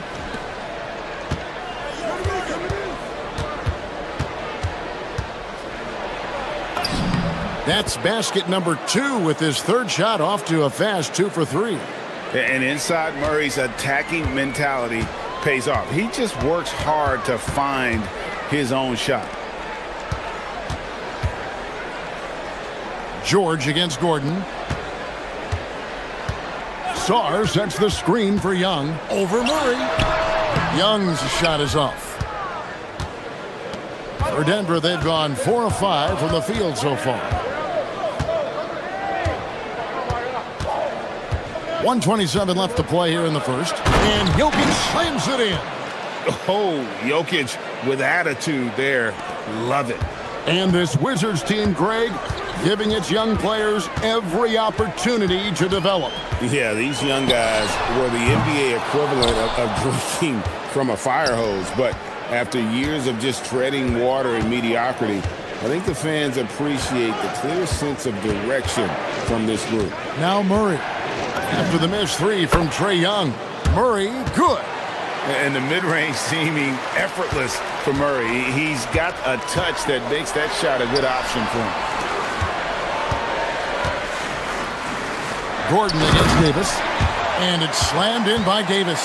That's basket number 2 with his 3rd shot off to a fast 2 for 3. And inside Murray's attacking mentality pays off. He just works hard to find his own shot. George against Gordon. Sarr sets the screen for Young. Over Murray. Young's shot is off. For Denver, they've gone 4 of 5 from the field so far. 1:27 left to play here in the first. And Jokic slams it in. Oh, Jokic with attitude there. Love it. And this Wizards team, Greg, giving its young players every opportunity to develop. Yeah, these young guys were the NBA equivalent of drinking from a fire hose. But after years of just treading water and mediocrity, I think the fans appreciate the clear sense of direction from this group. Now Murray. After the missed 3 from Trae Young. Murray, good. And the mid-range seeming effortless for Murray. He's got a touch that makes that shot a good option for him. Gordon against Davis. And it's slammed in by Davis.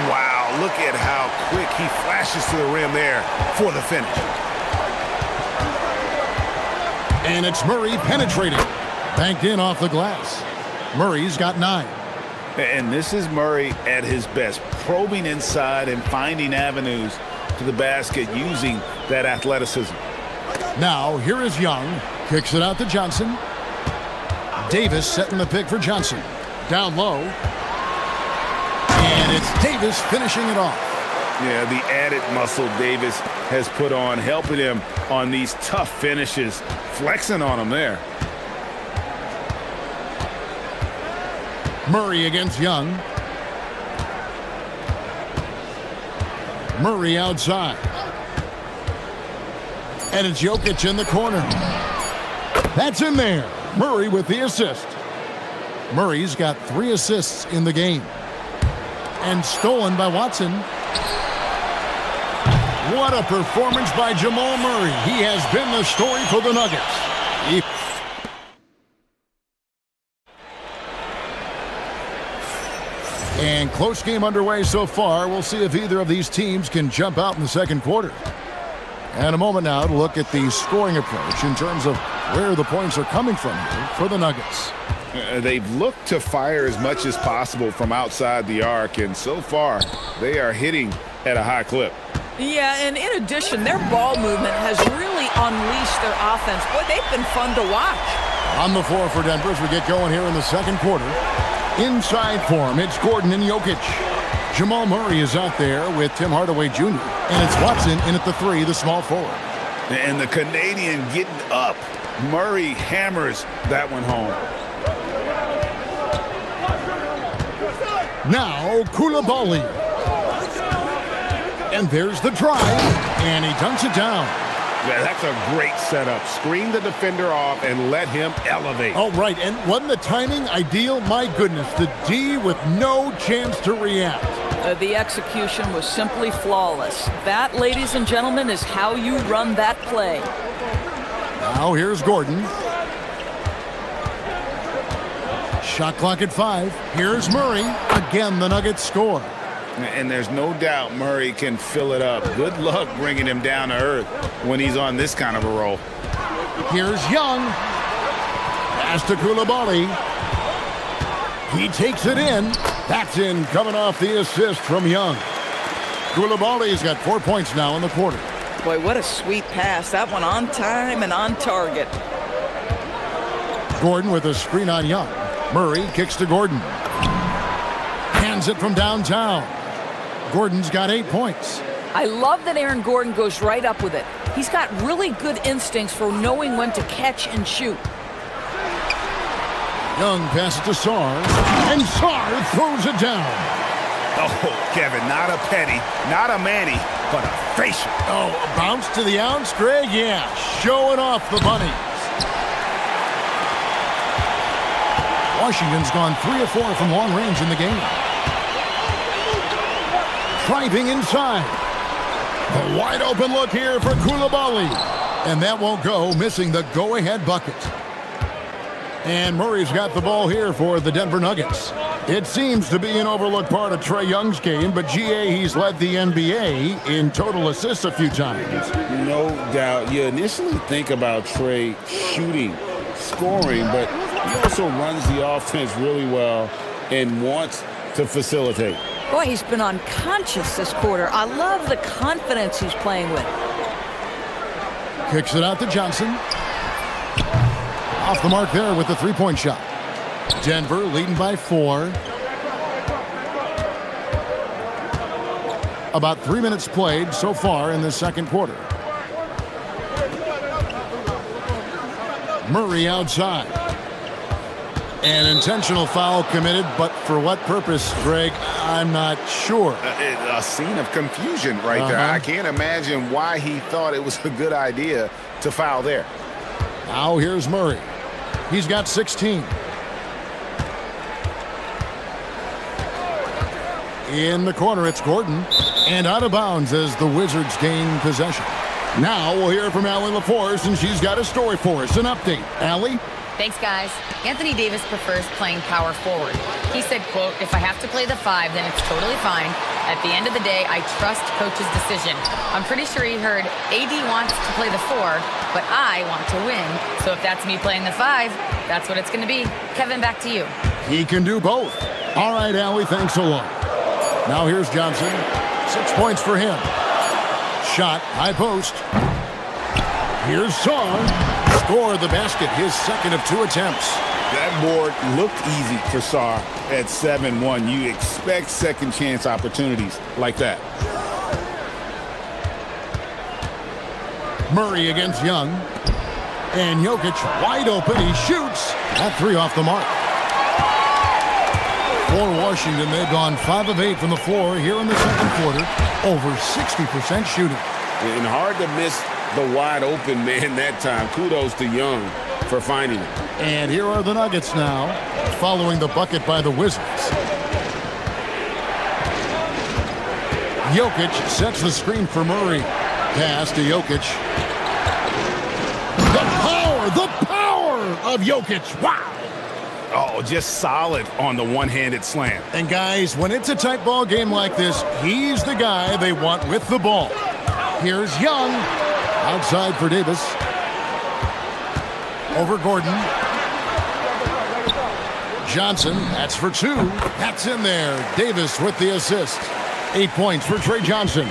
Wow, look at how quick he flashes to the rim there for the finish. And it's Murray penetrating. Banked in off the glass. Murray's got 9. And this is Murray at his best, probing inside and finding avenues to the basket using that athleticism. Now, here is Young. Kicks it out to Johnson. Davis setting the pick for Johnson. Down low. And it's Davis finishing it off. Yeah, the added muscle Davis has put on, helping him on these tough finishes, flexing on him there. Murray against Young. Murray outside. And it's Jokic in the corner. That's in there. Murray with the assist. Murray's got 3 assists in the game. And stolen by Watson. What a performance by Jamal Murray. He has been the story for the Nuggets. And close game underway so far. We'll see if either of these teams can jump out in the second quarter. And a moment now to look at the scoring approach in terms of where the points are coming from here for the Nuggets. They've looked to fire as much as possible from outside the arc, and so far they are hitting at a high clip. Yeah, and in addition, their ball movement has really unleashed their offense. Boy, they've been fun to watch. On the floor for Denver as we get going here in the second quarter. Inside for him, it's Gordon and Jokic. Jamal Murray is out there with Tim Hardaway Jr. And it's Watson in at the 3, the small forward. And the Canadian getting up. Murray hammers that one home. Now, Koulibaly. And there's the drive, and he dunks it down. Yeah, that's a great setup. Screen the defender off and let him elevate. Oh, right, and wasn't the timing ideal? My goodness, the D with no chance to react. The execution was simply flawless. That, ladies and gentlemen, is how you run that play. Now here's Gordon. Shot clock at 5. Here's Murray. Again, the Nuggets score. And there's no doubt Murray can fill it up. Good luck bringing him down to earth when he's on this kind of a roll. Here's Young. Pass to Koulibaly. He takes it in. That's in, coming off the assist from Young. Koulibaly's got 4 points now in the quarter. Boy, what a sweet pass. That one on time and on target. Gordon with a screen on Young. Murray kicks to Gordon. Hands it from downtown. Gordon's got 8 points. I love that Aaron Gordon goes right up with it. He's got really good instincts for knowing when to catch and shoot. Young passes to Sarr, and Sarr throws it down. Oh, Kevin, not a penny, not a Manny, but a facial. Oh, a bounce to the ounce, Greg? Yeah, showing off the bunnies. Washington's gone 3 of 4 from long range in the game. Driving inside. A wide open look here for Koulibaly. And that won't go, missing the go-ahead bucket. And Murray's got the ball here for the Denver Nuggets. It seems to be an overlooked part of Trae Young's game, but GA, he's led the NBA in total assists a few times. No doubt. You initially think about Trae shooting, scoring, but he also runs the offense really well and wants to facilitate. Boy, he's been unconscious this quarter. I love the confidence he's playing with. Kicks it out to Johnson. Off the mark there with the three-point shot. Denver leading by 4. About 3 minutes played so far in the second quarter. Murray outside. An intentional foul committed, but for what purpose, Greg, I'm not sure. A scene of confusion right there. I can't imagine why he thought it was a good idea to foul there. Now here's Murray. He's got 16. In the corner, it's Gordon. And out of bounds as the Wizards gain possession. Now we'll hear from Allie LaForce, and she's got a story for us. An update. Allie? Thanks, guys. Anthony Davis prefers playing power forward. He said, quote, "If I have to play the 5, then it's totally fine. At the end of the day, I trust coach's decision." I'm pretty sure he heard AD wants to play the 4, but I want to win. So if that's me playing the 5, that's what it's going to be. Kevin, back to you. He can do both. All right, Allie, thanks a lot. Now here's Johnson. 6 points for him. Shot, high post. Here's Sarr. Scored the basket, his second of 2 attempts. That board looked easy for Sarr at 7-1. You expect second chance opportunities like that. Murray against Young. And Jokic wide open. He shoots. That three off the mark. For Washington, they've gone 5 of 8 from the floor here in the second quarter. Over 60% shooting. And hard to miss the wide open man that time. Kudos to Young for finding it. And here are the Nuggets now, following the bucket by the Wizards. Jokic sets the screen for Murray. Pass to Jokic. The power of Jokic. Wow. Oh, just solid on the one-handed slam. And guys, when it's a tight ball game like this, he's the guy they want with the ball. Here's Young. Outside for Davis. Over Gordon. Johnson, that's for 2. That's in there. Davis with the assist. 8 points for Trey Johnson.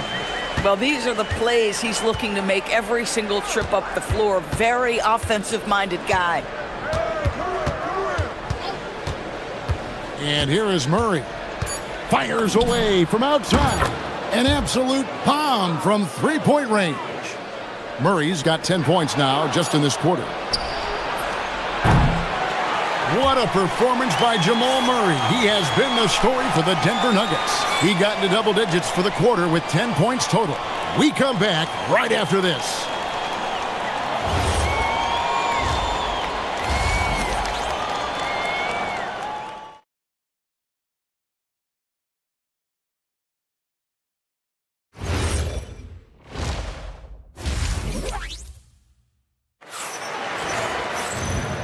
Well, these are the plays he's looking to make every single trip up the floor. Very offensive-minded guy. And here is Murray. Fires away from outside. An absolute bomb from three-point range. Murray's got 10 points now just in this quarter. What a performance by Jamal Murray. He has been the story for the Denver Nuggets. He got into double digits for the quarter with 10 points total. We come back right after this.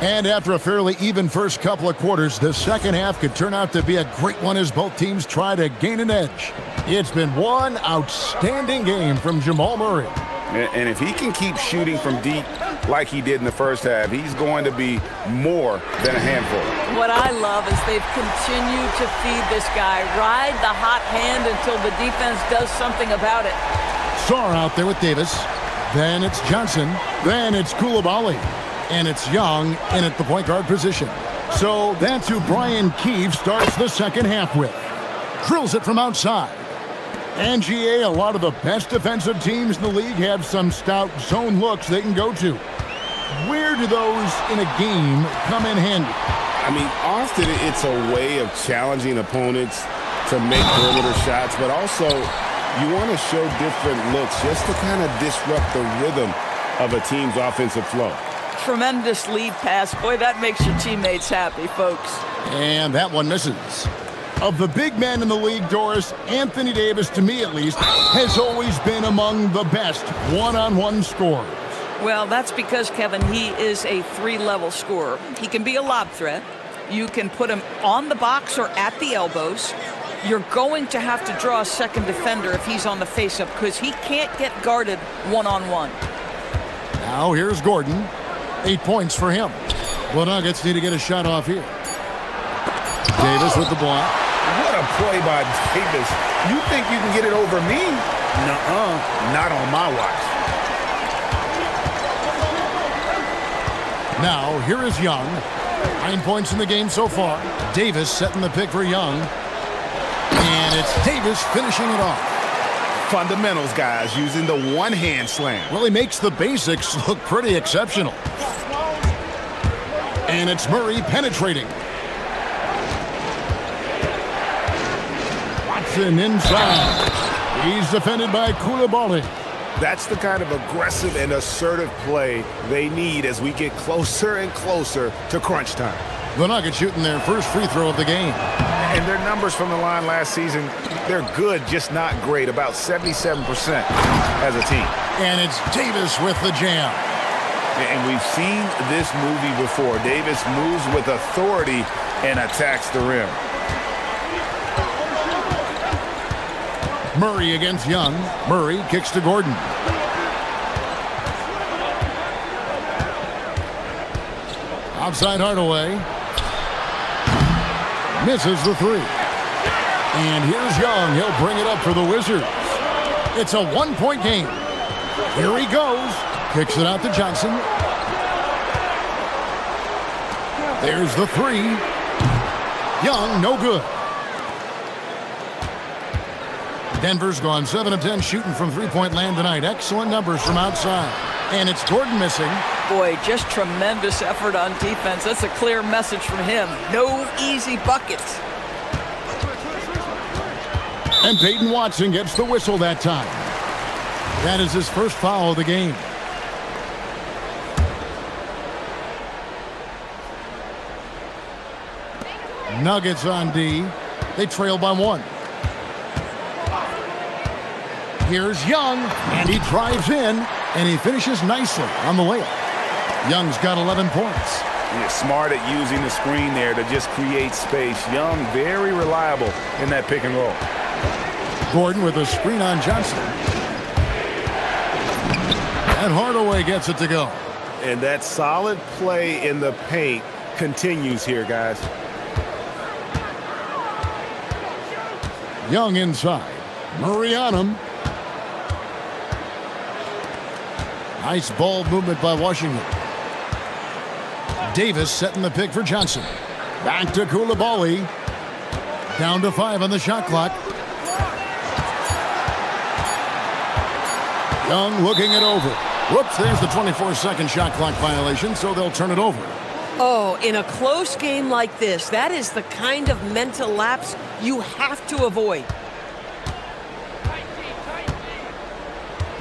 And after a fairly even first couple of quarters, the second half could turn out to be a great one as both teams try to gain an edge. It's been one outstanding game from Jamal Murray. And if he can keep shooting from deep like he did in the first half, he's going to be more than a handful. What I love is they've continued to feed this guy. Ride the hot hand until the defense does something about it. Sarr out there with Davis. Then it's Johnson. Then it's Koulibaly. And it's Young in at the point guard position. So that's who Brian Keefe starts the second half with. Drills it from outside. And GA, a lot of the best defensive teams in the league have some stout zone looks they can go to. Where do those in a game come in handy? I mean, often it's a way of challenging opponents to make perimeter shots, but also you want to show different looks just to kind of disrupt the rhythm of a team's offensive flow. Tremendous lead pass. Boy, that makes your teammates happy, folks. And that one misses. Of the big men in the league, Doris, Anthony Davis, to me at least, has always been among the best one-on-one scorers. Well, that's because, Kevin, he is a 3-level scorer. He can be a lob threat. You can put him on the box or at the elbows. You're going to have to draw a second defender if he's on the face-up because he can't get guarded one-on-one. Now here's Gordon. 8 points for him. The Nuggets need to get a shot off here. Davis with the block. What a play by Davis. You think you can get it over me? Nuh-uh. Not on my watch. Now, here is Young. 9 points in the game so far. Davis setting the pick for Young. And it's Davis finishing it off. Fundamentals, guys, using the one-hand slam. Well, he makes the basics look pretty exceptional. And it's Murray penetrating. Watson inside. He's defended by Koulibaly. That's the kind of aggressive and assertive play they need as we get closer and closer to crunch time. The Nuggets shooting their first free throw of the game. And their numbers from the line last season, they're good, just not great, about 77% as a team. And it's Davis with the jam. And we've seen this movie before. Davis moves with authority and attacks the rim. Murray against Young. Murray kicks to Gordon. Outside Hardaway. Misses the three. And here's Young. He'll bring it up for the Wizards. It's a one-point game. Here he goes. Kicks it out to Johnson. There's the three. Young, no good. Denver's gone 7 of 10 shooting from three-point land tonight. Excellent numbers from outside. And it's Gordon missing. Boy, just tremendous effort on defense. That's a clear message from him. No easy buckets. And Peyton Watson gets the whistle that time. That is his first foul of the game. Nuggets on D. They trail by 1. Here's Young, and he drives in, and he finishes nicely on the layup. Young's got 11 points. He's smart at using the screen there to just create space. Young, very reliable in that pick and roll. Gordon with a screen on Johnson. And Hardaway gets it to go. And that solid play in the paint continues here, guys. Young inside. Murray on him. Nice ball movement by Washington. Davis setting the pick for Johnson. Back to Coulibaly. Down to 5 on the shot clock. Young looking it over. Whoops, there's the 24-second shot clock violation, so they'll turn it over. Oh, in a close game like this, that is the kind of mental lapse you have to avoid.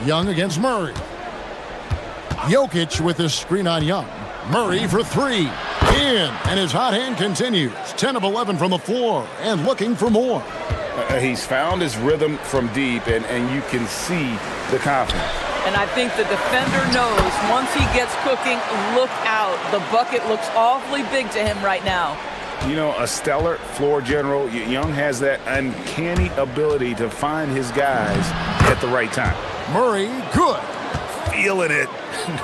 Young against Murray. Jokic with his screen on Young. Murray for 3. In, and his hot hand continues. 10 of 11 from the floor, and looking for more. He's found his rhythm from deep, and you can see the confidence. And I think the defender knows once he gets cooking, look out. The bucket looks awfully big to him right now. You know, a stellar floor general. Young has that uncanny ability to find his guys at the right time. Murray, good. Feeling it.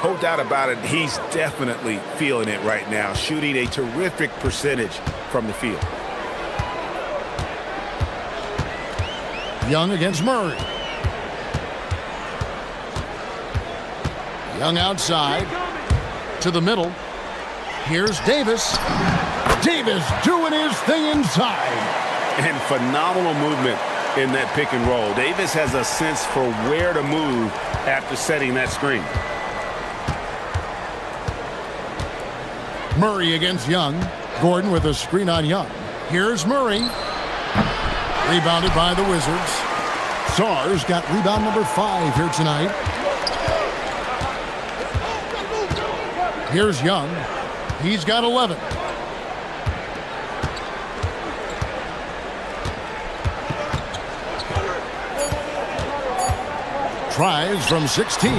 No doubt about it. He's definitely feeling it right now. Shooting a terrific percentage from the field. Young against Murray. Young outside. To the middle. Here's Davis. Davis doing his thing inside. And phenomenal movement in that pick and roll. Davis has a sense for where to move after setting that screen. Murray against Young. Gordon with a screen on Young. Here's Murray. Rebounded by the Wizards. Sarr's got rebound number 5 here tonight. Here's Young. He's got 11. Tries from 16.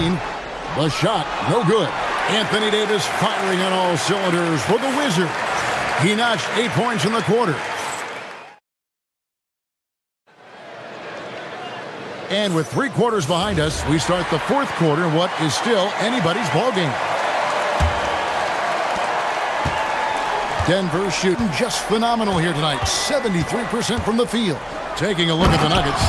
The shot, no good. Anthony Davis firing on all cylinders for the Wizards. He notched 8 points in the quarter. And with 3 quarters behind us, we start the 4th quarter in what is still anybody's ball game. Denver shooting just phenomenal here tonight. 73% from the field. Taking a look at the Nuggets.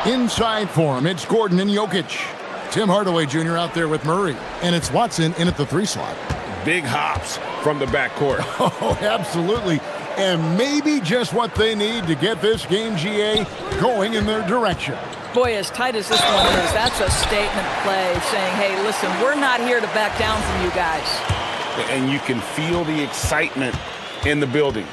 Inside for him, it's Gordon and Jokic. Tim Hardaway Jr. out there with Murray. And it's Watson in at the 3 slot. Big hops from the backcourt. Oh, absolutely. And maybe just what they need to get this game, GA, going in their direction. Boy, as tight as this one is, that's a statement play saying, hey, listen, we're not here to back down from you guys. And you can feel the excitement in the building.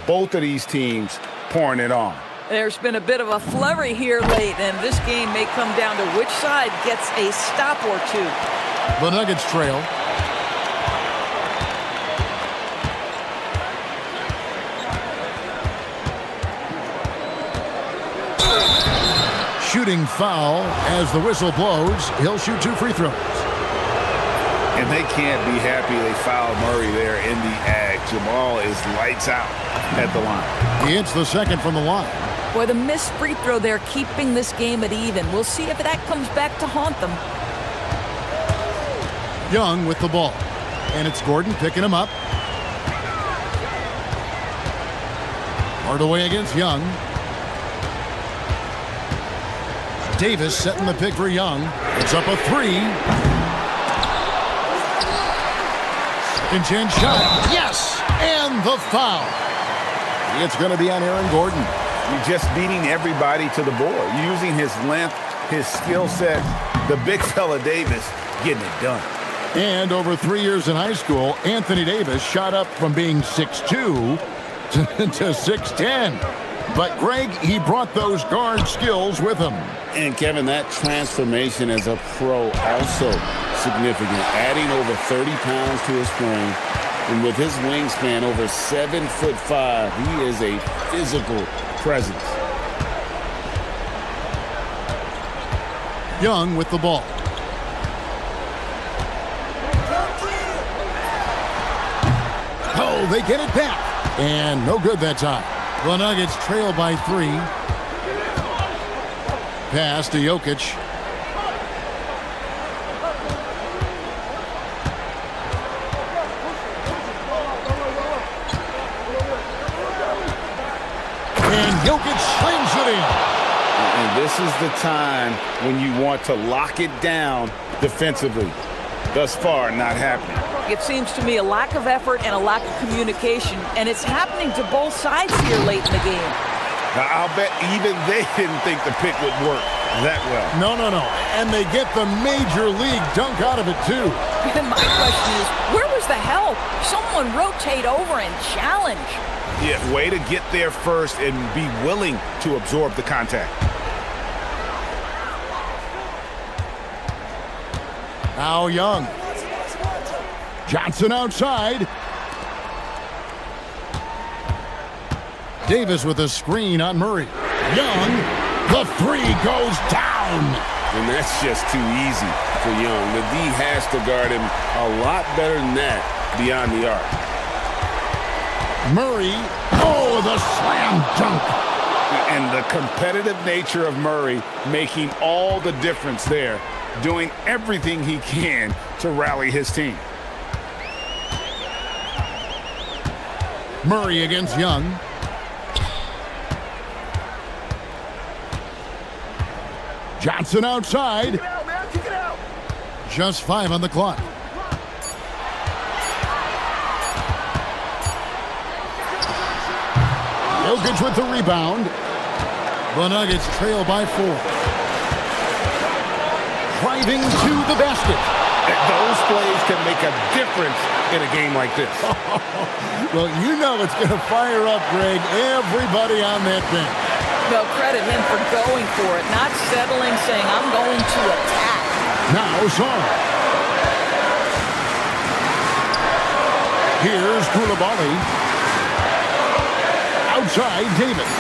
Both of these teams pouring it on. There's been a bit of a flurry here late, and this game may come down to which side gets a stop or two. The Nuggets trail. Shooting foul as the whistle blows. He'll shoot 2 free throws. And they can't be happy they fouled Murray there in the ag. Jamal is lights out at the line. He hits the second from the line. Boy, the missed free throw there keeping this game at even. We'll see if that comes back to haunt them. Young with the ball. And it's Gordon picking him up. Hardaway against Young. Davis setting the pick for Young. It's up a 3. Second chance shot. Yes! And the foul. It's going to be on Aaron Gordon. You're just beating everybody to the board. Using his length, his skill set. The big fella Davis getting it done. And over 3 years in high school, Anthony Davis shot up from being 6'2" to 6'10". But Greg, he brought those guard skills with him. And Kevin, that transformation as a pro also significant, adding over 30 pounds to his frame. And with his wingspan over 7'5", he is a physical presence. Young with the ball. Oh, they get it back. And no good that time. The Nuggets trail by 3. Pass to Jokic. And Jokic slings it in. And this is the time when you want to lock it down defensively. Thus far, not happening. It seems to me a lack of effort and a lack of communication, and it's happening to both sides here late in the game. Now, I'll bet even they didn't think the pick would work that well. No. And they get the major league dunk out of it, too. And my question is, where was the help? Someone rotate over and challenge. Yeah, way to get there first and be willing to absorb the contact. Now Young. Johnson outside. Davis with a screen on Murray. Young, the three goes down. And that's just too easy for Young. The D has to guard him a lot better than that beyond the arc. Murray, oh, the slam dunk. And the competitive nature of Murray making all the difference there, doing everything he can to rally his team. Murray against Young. Johnson outside. Kick it out, man. Kick it out. Just 5 on the clock. Jokic with the rebound. The Nuggets trail by 4. Driving to the basket. Those plays can make a difference in a game like this. Well, you know it's going to fire up, Greg, everybody on that bench. Well, credit him for going for it, not settling, saying, I'm going to attack. Now Zon. Here's Koulibaly. Outside, Davis.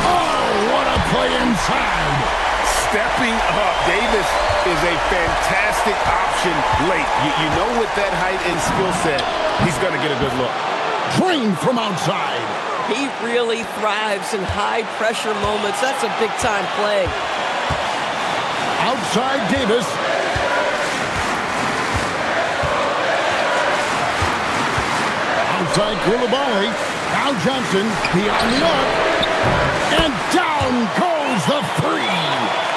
Oh, what a play inside. Stepping up, Davis is a fantastic option late. You know with that height and skill set, he's going to get a good look. Drained from outside. He really thrives in high-pressure moments. That's a big-time play. Outside, Davis. Outside, Koulibaly. Now Johnson, beyond the arc. And down goes the three.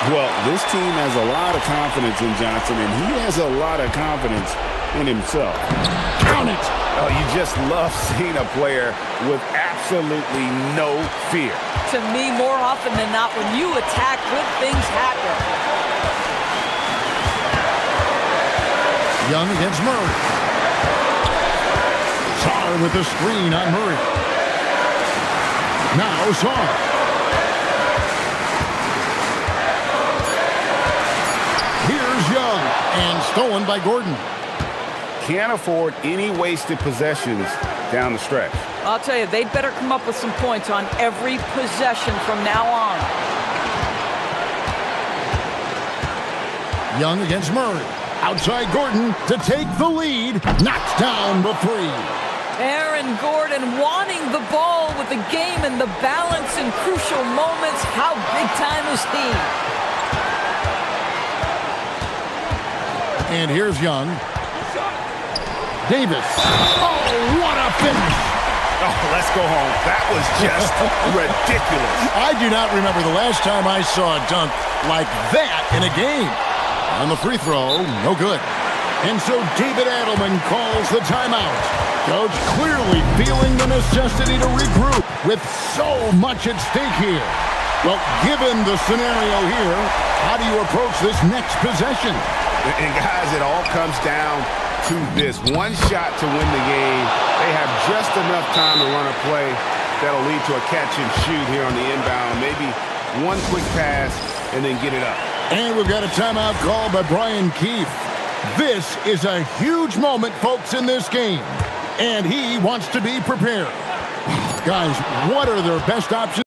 Well, this team has a lot of confidence in Johnson, and he has a lot of confidence in himself. Count it. Oh, you just love seeing a player with absolutely no fear. To me, more often than not, when you attack, good things happen. Young against Murray. Sarr with the screen on Murray. Now Sarr. Here's Young, and stolen by Gordon. Can't afford any wasted possessions down the stretch. I'll tell you, they'd better come up with some points on every possession from now on. Young against Murray. Outside Gordon to take the lead. Knocks down the three. Aaron Gordon wanting the ball with the game and the balance in crucial moments. How big time is he? And here's Young. Davis. Oh, what a finish. Oh, let's go home. That was just ridiculous. I do not remember the last time I saw a dunk like that in a game. On the free throw, no good. And so David Adelman calls the timeout. Coach clearly feeling the necessity to regroup with so much at stake here. Well, given the scenario here, how How do you approach this next possession? And guys, it all comes down to this. One shot to win the game. They have just enough time to run a play that'll lead to a catch and shoot here on the inbound. Maybe one quick pass and then get it up. And we've got a timeout called by Brian Keefe. This is a huge moment, folks, in this game. And he wants to be prepared. Guys, what are their best options?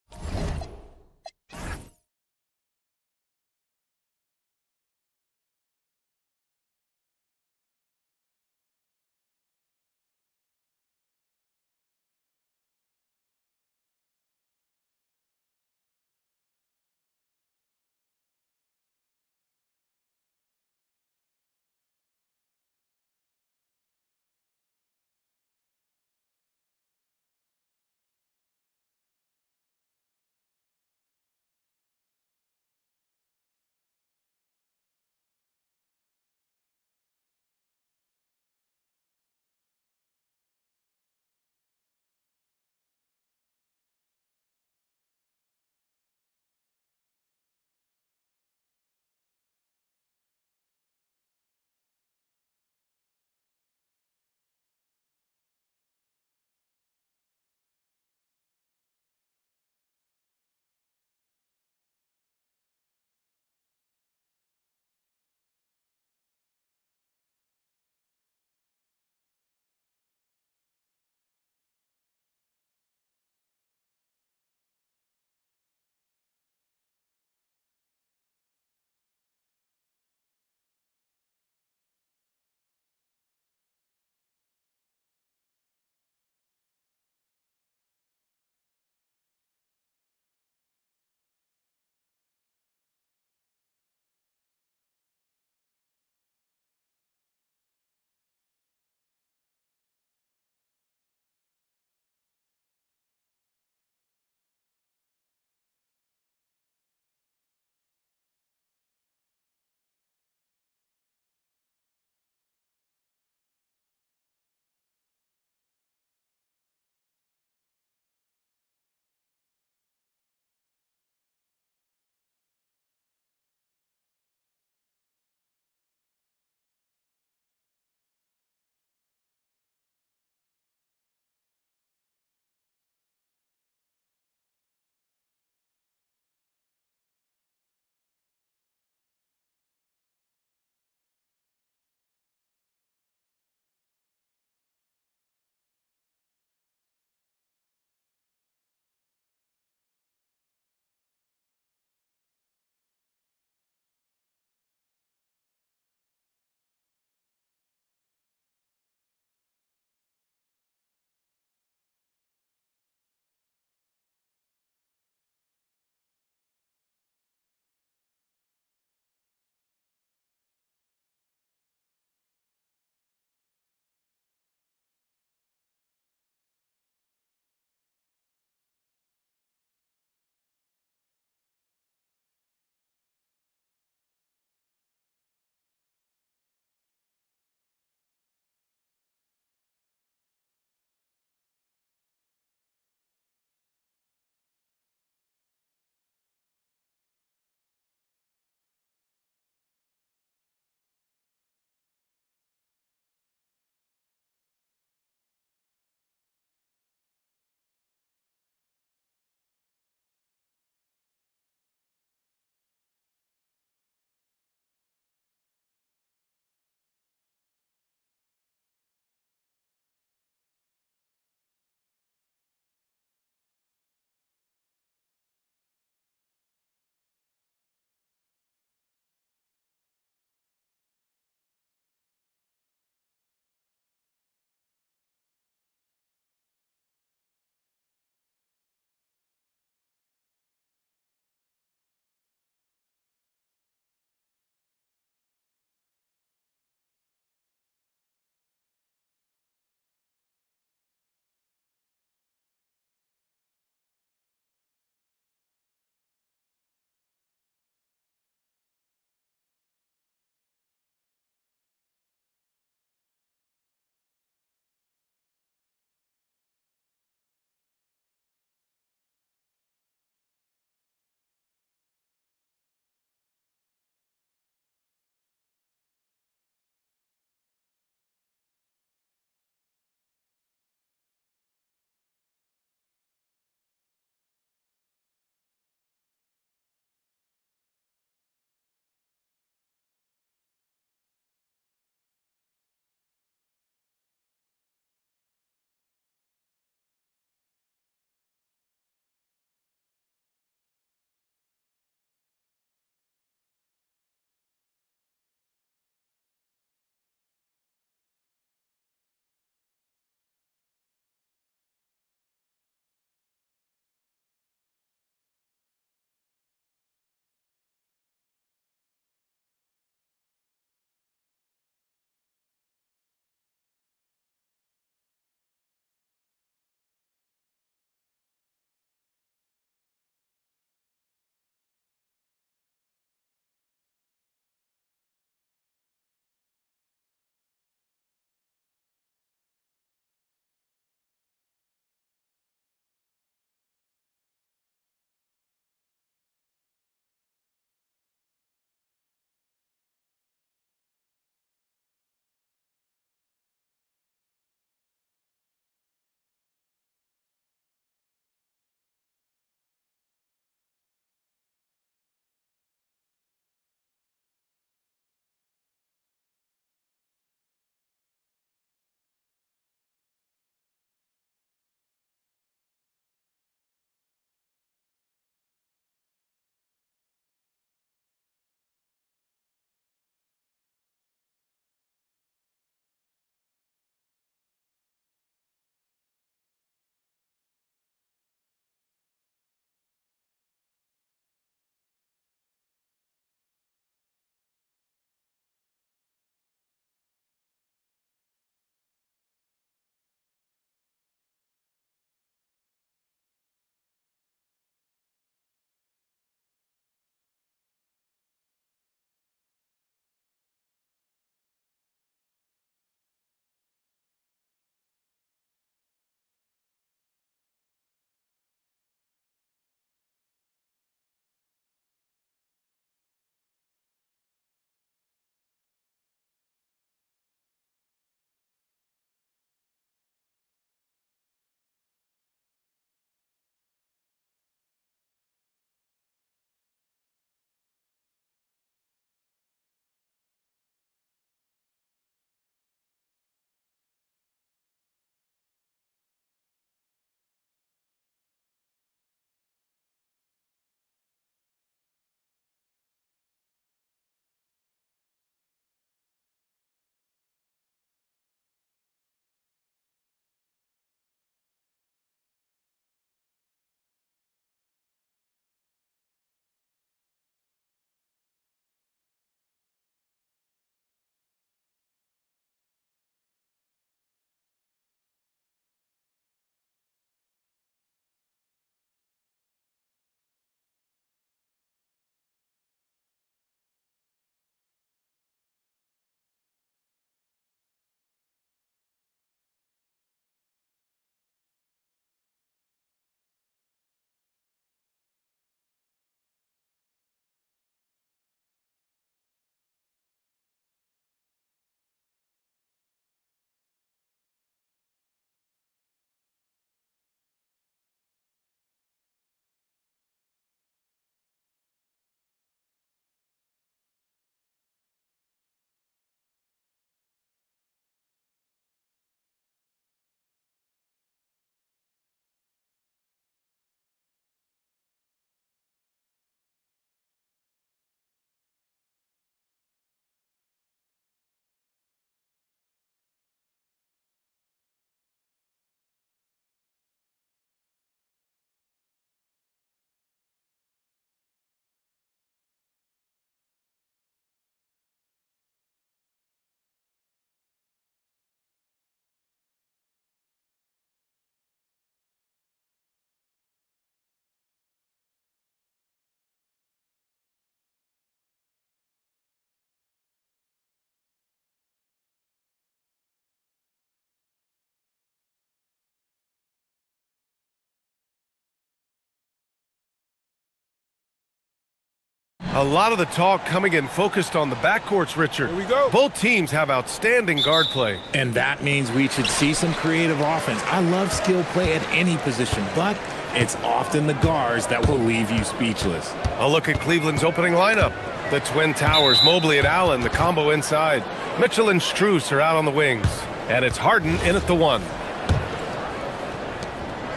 A lot of the talk coming in focused on the backcourts, Richard. Here we go. Both teams have outstanding guard play. And that means we should see some creative offense. I love skill play at any position, but it's often the guards that will leave you speechless. A look at Cleveland's opening lineup. The Twin Towers, Mobley and Allen, the combo inside. Mitchell and Strus are out on the wings. And it's Harden in at the 1.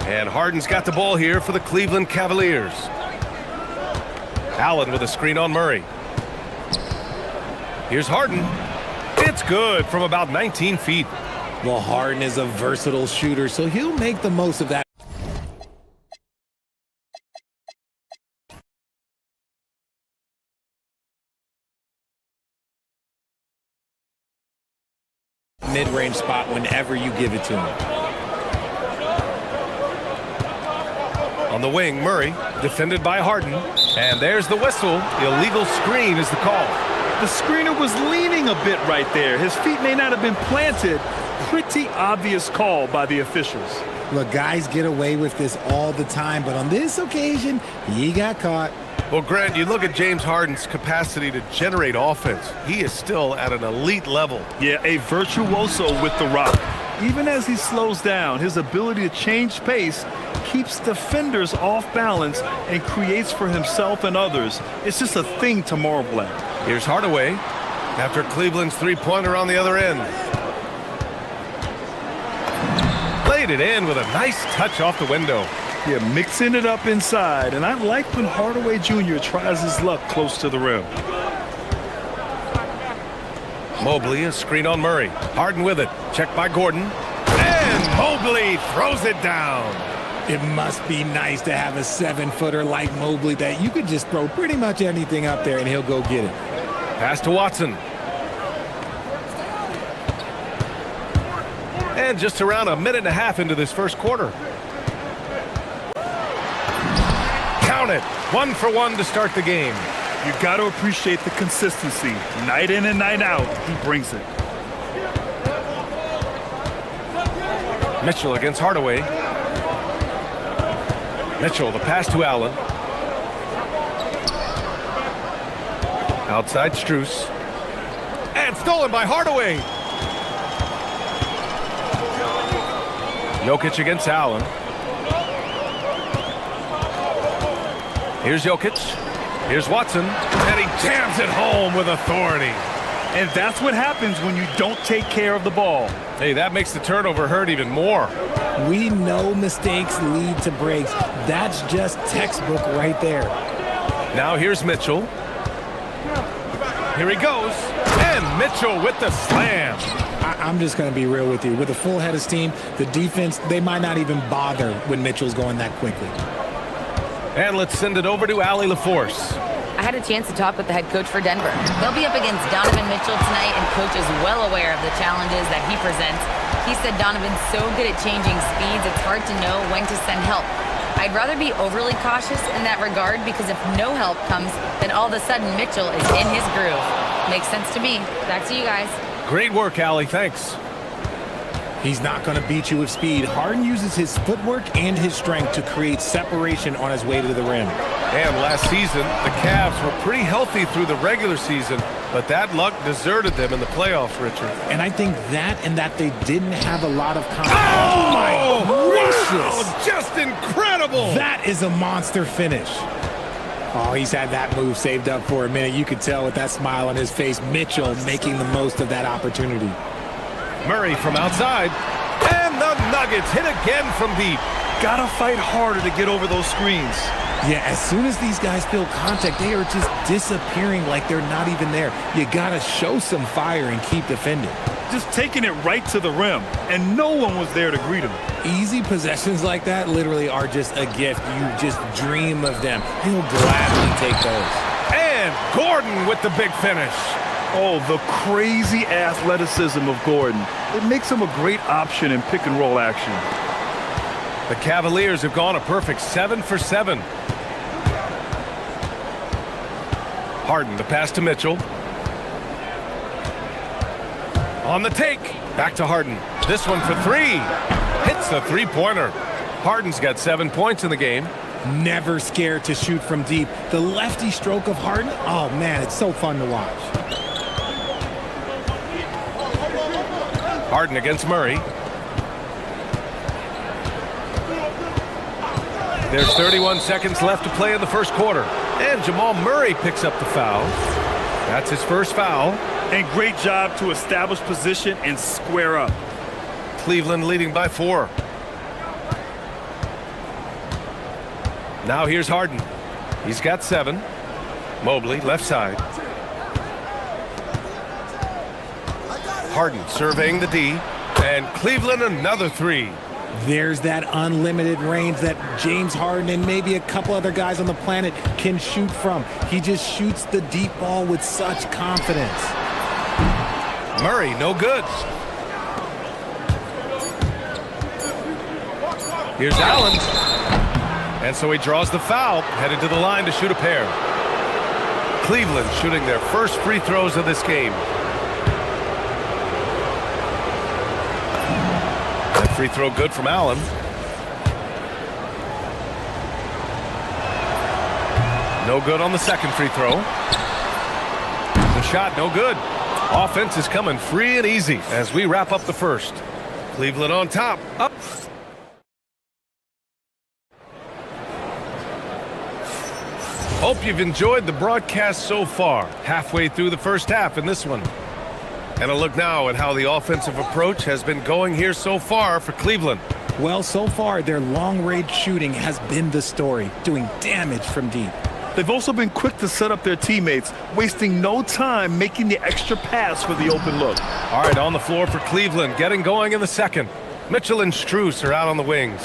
And Harden's got the ball here for the Cleveland Cavaliers. Allen with a screen on Murray. Here's Harden. It's good from about 19 feet. Well, Harden is a versatile shooter, so he'll make the most of that. Mid-range spot whenever you give it to him. On the wing, Murray, defended by Harden. And there's the whistle. Illegal screen is the call. The screener was leaning a bit right there. His feet may not have been planted. Pretty obvious call by the officials. Look, guys get away with this all the time, but on this occasion, he got caught. Well, Grant, you look at James Harden's capacity to generate offense. He is still at an elite level. Yeah, a virtuoso with the rock. Even as he slows down, his ability to change pace keeps defenders off balance and creates for himself and others. It's just a thing to marvel at. Here's Hardaway after Cleveland's three-pointer on the other end. Laid it in with a nice touch off the window. Yeah, mixing it up inside, and I like when Hardaway Jr. tries his luck close to the rim. Mobley, a screen on Murray. Harden with it. Checked by Gordon. And Mobley throws it down. It must be nice to have a 7-footer like Mobley that you could just throw pretty much anything up there and he'll go get it. Pass to Watson. And just around a minute and a half into this first quarter. Count it. 1 for 1 to start the game. You got to appreciate the consistency. Night in and night out, he brings it. Mitchell against Hardaway. Mitchell, the pass to Allen. Outside Strus. And stolen by Hardaway. Jokic against Allen. Here's Jokic. Here's Watson. And he jams it home with authority. And that's what happens when you don't take care of the ball. Hey, that makes the turnover hurt even more. We know mistakes lead to breaks. That's just textbook right there. Now here's Mitchell. Here he goes. And Mitchell with the slam. I'm just going to be real with you. With a full head of steam, the defense, they might not even bother when Mitchell's going that quickly. And let's send it over to Allie LaForce. I had a chance to talk with the head coach for Denver. They'll be up against Donovan Mitchell tonight, and coach is well aware of the challenges that he presents. He said Donovan's so good at changing speeds, it's hard to know when to send help. I'd rather be overly cautious in that regard because if no help comes, then all of a sudden Mitchell is in his groove. Makes sense to me. Back to you guys. Great work, Allie. Thanks. He's not going to beat you with speed. Harden uses his footwork and his strength to create separation on his way to the rim. And last season, the Cavs were pretty healthy through the regular season, but that luck deserted them in the playoffs, Richard. And I think that and that they didn't have a lot of confidence. Oh, my gracious! Wow, just incredible! That is a monster finish. Oh, he's had that move saved up for a minute. You could tell with that smile on his face, Mitchell making the most of that opportunity. Murray from outside, and the Nuggets hit again from deep. Gotta fight harder to get over those screens. Yeah, as soon as these guys feel contact, they are just disappearing like they're not even there. You gotta show some fire and keep defending. Just taking it right to the rim, and no one was there to greet him. Easy possessions like that literally are just a gift. You just dream of them. He'll gladly take those. And Gordon with the big finish. Oh, the crazy athleticism of Gordon. It makes him a great option in pick-and-roll action. The Cavaliers have gone a perfect 7 for 7. Harden, the pass to Mitchell. On the take. Back to Harden. This one for 3. Hits the three-pointer. Harden's got 7 points in the game. Never scared to shoot from deep. The lefty stroke of Harden, oh man, it's so fun to watch. Harden against Murray. There's 31 seconds left to play in the first quarter. And Jamal Murray picks up the foul. That's his first foul. And great job to establish position and square up. Cleveland leading by 4. Now here's Harden. He's got 7. Mobley, left side. Harden surveying the D. And Cleveland another 3. There's that unlimited range that James Harden and maybe a couple other guys on the planet can shoot from. He just shoots the deep ball with such confidence. Murray, no good. Here's Allen. And so he draws the foul, headed to the line to shoot a pair. Cleveland shooting their first free throws of this game. That free throw good from Allen. No good on the second free throw. The shot no good. Offense is coming free and easy as we wrap up the first. Cleveland on top. Up. Hope you've enjoyed the broadcast so far. Halfway through the first half in this one. And a look now at how the offensive approach has been going here so far for Cleveland. Well, so far, their long-range shooting has been the story, doing damage from deep. They've also been quick to set up their teammates, wasting no time making the extra pass for the open look. All right, on the floor for Cleveland, getting going in the second. Mitchell and Strus are out on the wings.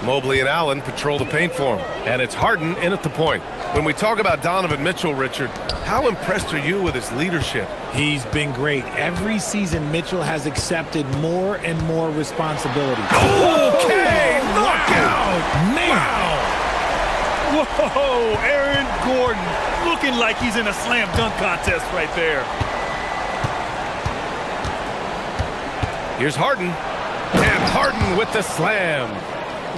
Mobley and Allen patrol the paint for him. And it's Harden in at the point. When we talk about Donovan Mitchell, Richard, how impressed are you with his leadership? He's been great. Every season, Mitchell has accepted more and more responsibility. Okay, knockout! Man! Wow! Whoa, Aaron Gordon looking like he's in a slam dunk contest right there. Here's Harden. And Harden with the slam.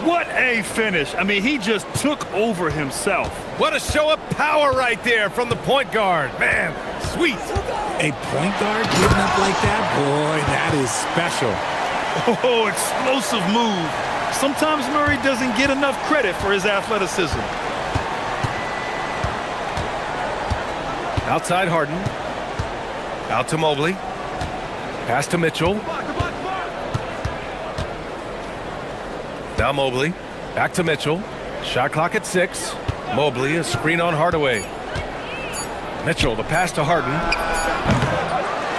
What a finish. I mean, he just took over himself. What a show of power right there from the point guard. Man, sweet. A point guard giving up like that? Boy, that is special. Oh, explosive move. Sometimes Murray doesn't get enough credit for his athleticism. Outside Harden. Out to Mobley. Pass to Mitchell. Now Mobley. Back to Mitchell. Shot clock at 6. Mobley, a screen on Hardaway. Mitchell, the pass to Harden.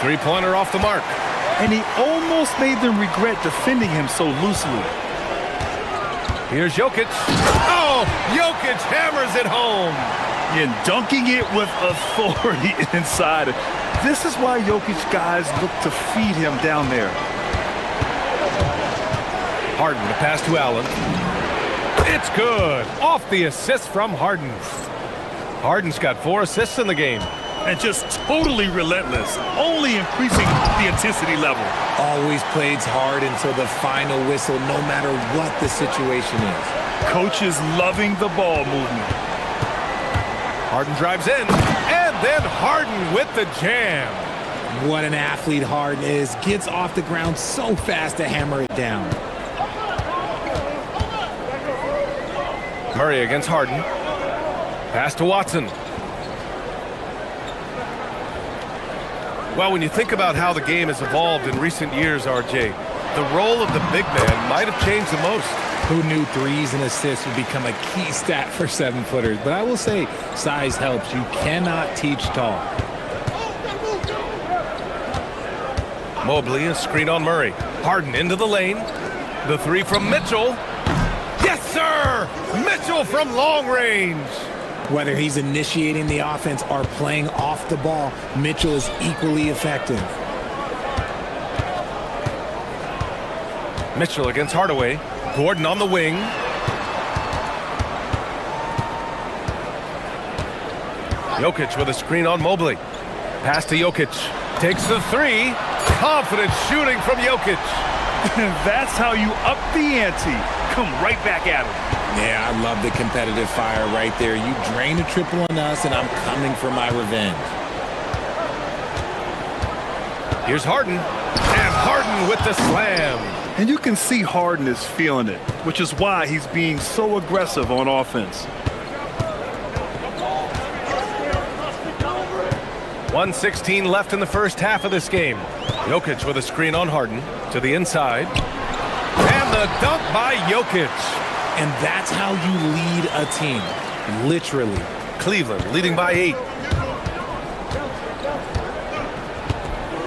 Three-pointer off the mark. And he almost made them regret defending him so loosely. Here's Jokic. Oh, Jokic hammers it home. And dunking it with authority inside. This is why Jokic guys look to feed him down there. Harden, the pass to Allen. It's good. Off the assist from Harden. Harden's got 4 assists in the game. And just totally relentless, only increasing the intensity level. Always plays hard until the final whistle, no matter what the situation is. Coaches loving the ball movement. Harden drives in, and then Harden with the jam. What an athlete Harden is. Gets off the ground so fast to hammer it down. Murray against Harden. Pass to Watson. Well, when you think about how the game has evolved in recent years, RJ, the role of the big man might have changed the most. Who knew threes and assists would become a key stat for 7-footers? But I will say, size helps. You cannot teach tall. Mobley, a screen on Murray. Harden into the lane. The 3 from Mitchell. Yes, sir! Mitchell from long range. Whether he's initiating the offense or playing off the ball, Mitchell is equally effective. Mitchell against Hardaway. Gordon on the wing. Jokic with a screen on Mobley. Pass to Jokic. Takes the 3. Confident shooting from Jokic. That's how you up the ante. Come right back at him. Yeah, I love the competitive fire right there. You drain a triple on us, and I'm coming for my revenge. Here's Harden. And Harden with the slam. And you can see Harden is feeling it, which is why he's being so aggressive on offense. 1:16 left in the first half of this game. Jokic with a screen on Harden to the inside. And the dunk by Jokic. And that's how you lead a team, literally. Cleveland leading by 8.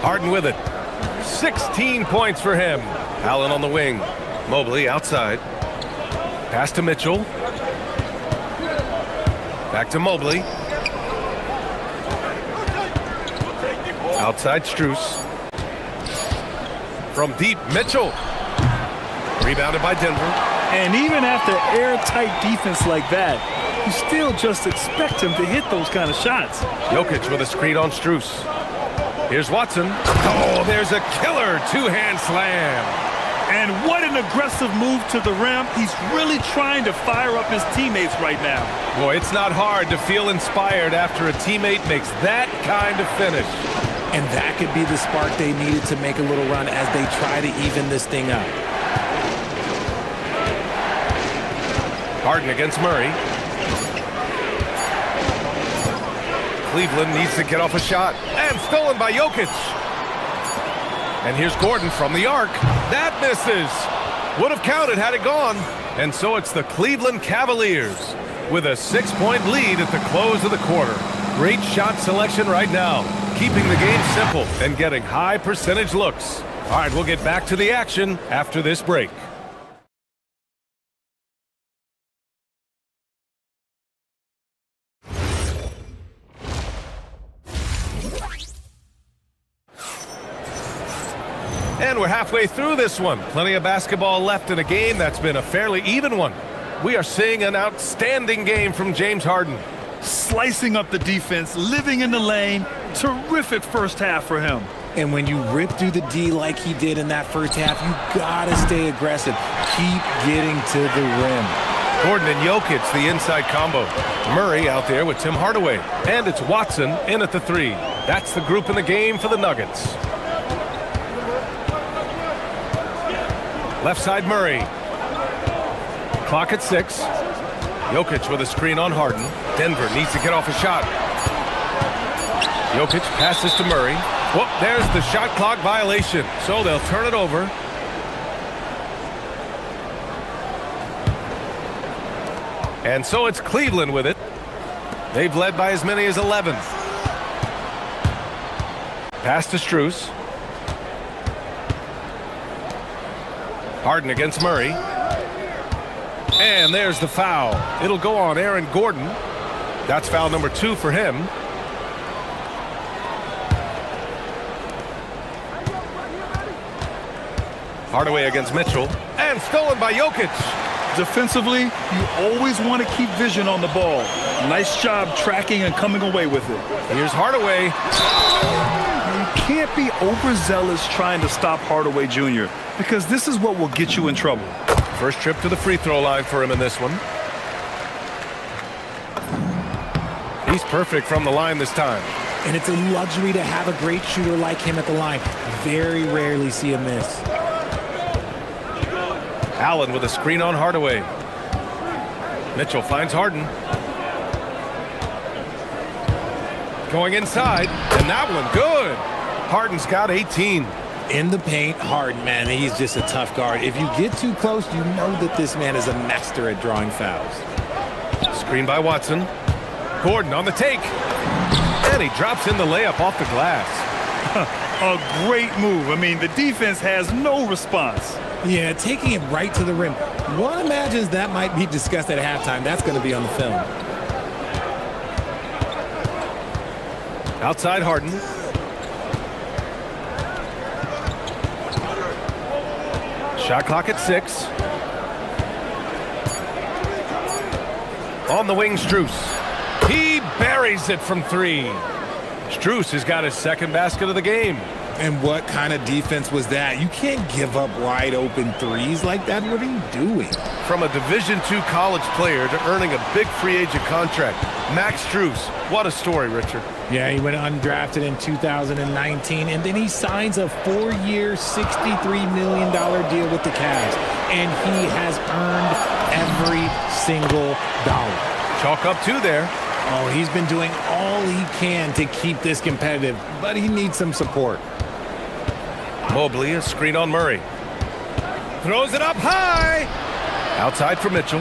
Harden with it. 16 points for him. Allen on the wing. Mobley outside. Pass to Mitchell. Back to Mobley. Outside Strus. From deep, Mitchell. Rebounded by Denver. And even after airtight defense like that, you still just expect him to hit those kind of shots. Jokic with a screen on Strus. Here's Watson. Oh, there's a killer two-hand slam. And what an aggressive move to the rim. He's really trying to fire up his teammates right now. Boy, it's not hard to feel inspired after a teammate makes that kind of finish. And that could be the spark they needed to make a little run as they try to even this thing up. Harden against Murray. Cleveland needs to get off a shot. And stolen by Jokic. And here's Gordon from the arc. That misses. Would have counted had it gone. And so it's the Cleveland Cavaliers with a 6-point lead at the close of the quarter. Great shot selection right now. Keeping the game simple and getting high percentage looks. All right, we'll get back to the action after this break. And we're halfway through this one. Plenty of basketball left in a game that's been a fairly even one. We are seeing an outstanding game from James Harden. Slicing up the defense, living in the lane. Terrific first half for him. And when you rip through the D like he did in that first half, you gotta stay aggressive. Keep getting to the rim. Gordon and Jokic, the inside combo. Murray out there with Tim Hardaway. And it's Watson in at the 3. That's the group in the game for the Nuggets. Left side Murray. Clock at 6. Jokic with a screen on Harden. Denver needs to get off a shot. Jokic passes to Murray. Whoop, there's the shot clock violation. So they'll turn it over. And so it's Cleveland with it. They've led by as many as 11. Pass to Strus. Harden against Murray. And there's the foul. It'll go on Aaron Gordon. That's foul number 2 for him. Hardaway against Mitchell. And stolen by Jokic. Defensively, you always want to keep vision on the ball. Nice job tracking and coming away with it. Here's Hardaway. You can't be overzealous trying to stop Hardaway Jr. because this is what will get you in trouble. First trip to the free throw line for him in this one. He's perfect from the line this time. And it's a luxury to have a great shooter like him at the line. Very rarely see a miss. Allen with a screen on Hardaway. Mitchell finds Harden. Going inside, and that one good. Harden's got 18. In the paint, Harden, man, he's just a tough guard. If you get too close, you know that this man is a master at drawing fouls. Screen by Watson. Gordon on the take. And he drops in the layup off the glass. A great move. I mean, the defense has no response. Yeah, taking it right to the rim. One imagines that might be discussed at halftime. That's going to be on the film. Outside Harden. Shot clock at 6. On the wing, Strus. He buries it from 3. Strus has got his second basket of the game. And what kind of defense was that? You can't give up wide open threes like that. What are you doing? From a Division II college player to earning a big free agent contract, Max Strus. What a story, Richard. Yeah, he went undrafted in 2019, and then he signs a 4-year, $63 million deal with the Cavs. And he has earned every single dollar. Chalk up 2 there. Oh, he's been doing all he can to keep this competitive, but he needs some support. Mobley, a screen on Murray. Throws it up high. Outside for Mitchell.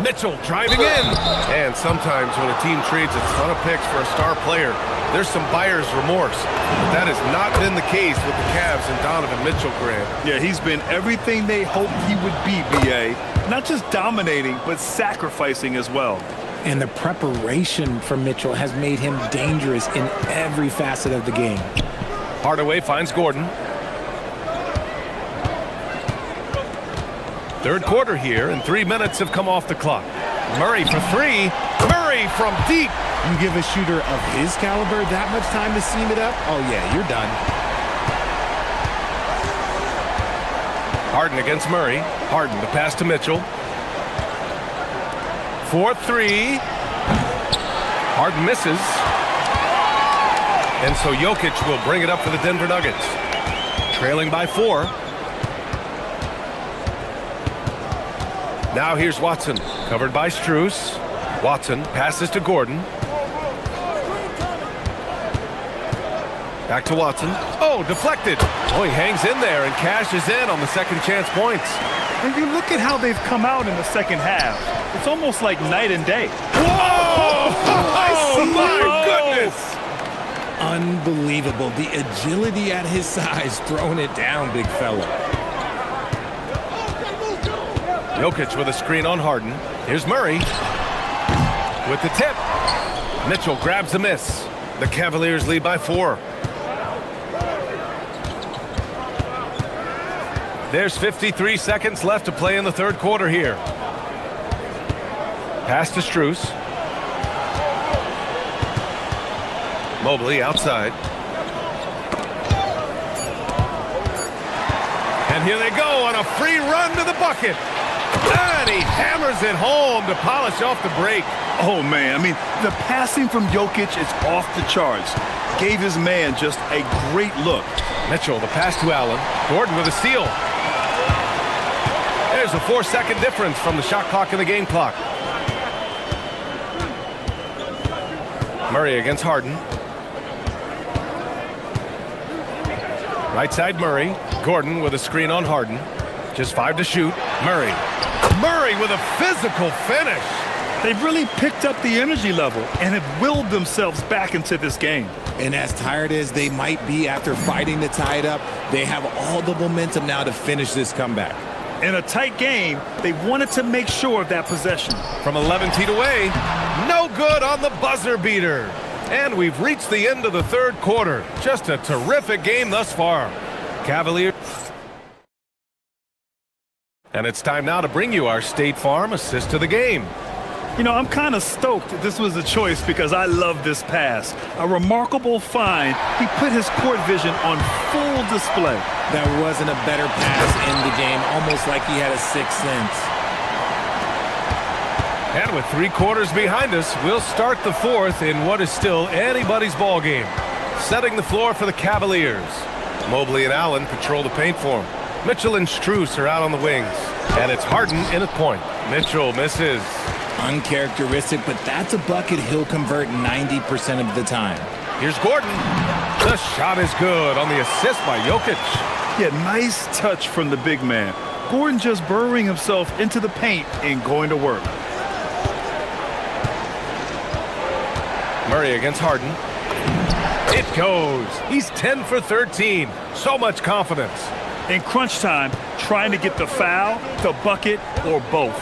Mitchell driving in. And sometimes when a team trades a ton of picks for a star player, there's some buyer's remorse. But that has not been the case with the Cavs and Donovan Mitchell, Grant. Yeah, he's been everything they hoped he would be, B.A. Not just dominating, but sacrificing as well. And the preparation for Mitchell has made him dangerous in every facet of the game. Hardaway finds Gordon. Third quarter here, and 3 minutes have come off the clock. Murray for 3. Murray from deep. You give a shooter of his caliber that much time to seam it up? Oh, yeah, you're done. Harden against Murray. Harden, the pass to Mitchell. 4-3. Harden misses. And so Jokic will bring it up for the Denver Nuggets. Trailing by 4. Now here's Watson, covered by Strus. Watson passes to Gordon. Back to Watson. Oh, deflected. Oh, he hangs in there and cashes in on the second chance points. And you look at how they've come out in the second half. It's almost like night and day. Whoa! Oh, my goodness! Unbelievable. The agility at his size, throwing it down, big fella. Jokic with a screen on Harden. Here's Murray with the tip. Mitchell grabs a miss. The Cavaliers lead by 4. There's 53 seconds left to play in the third quarter here. Pass to Strus. Mobley outside. And here they go on a free run to the bucket. And he hammers it home to polish off the break. Oh, man. I mean, the passing from Jokic is off the charts. Gave his man just a great look. Mitchell, the pass to Allen. Gordon with a steal. There's a 4-second difference from the shot clock and the game clock. Murray against Harden. Right side Murray. Gordon with a screen on Harden. Just 5 to shoot. Murray. Murray with a physical finish. They've really picked up the energy level and have willed themselves back into this game. And as tired as they might be after fighting to tie it up, they have all the momentum now to finish this comeback. In a tight game, they wanted to make sure of that possession. From 11 feet away, no good on the buzzer beater. And we've reached the end of the third quarter. Just a terrific game thus far. Cavaliers. And it's time now to bring you our State Farm assist to the game. You know, I'm kind of stoked that this was a choice because I love this pass. A remarkable find. He put his court vision on full display. That wasn't a better pass in the game, almost like he had a sixth sense. And with 3 quarters behind us, we'll start the fourth in what is still anybody's ball game. Setting the floor for the Cavaliers. Mobley and Allen patrol the paint for him. Mitchell and Strus are out on the wings. And it's Harden in at point. Mitchell misses. Uncharacteristic, but that's a bucket he'll convert 90% of the time. Here's Gordon. The shot is good on the assist by Jokic. Yeah, nice touch from the big man. Gordon just burrowing himself into the paint and going to work. Murray against Harden. It goes. He's 10 for 13. So much confidence. In crunch time, trying to get the foul, the bucket, or both.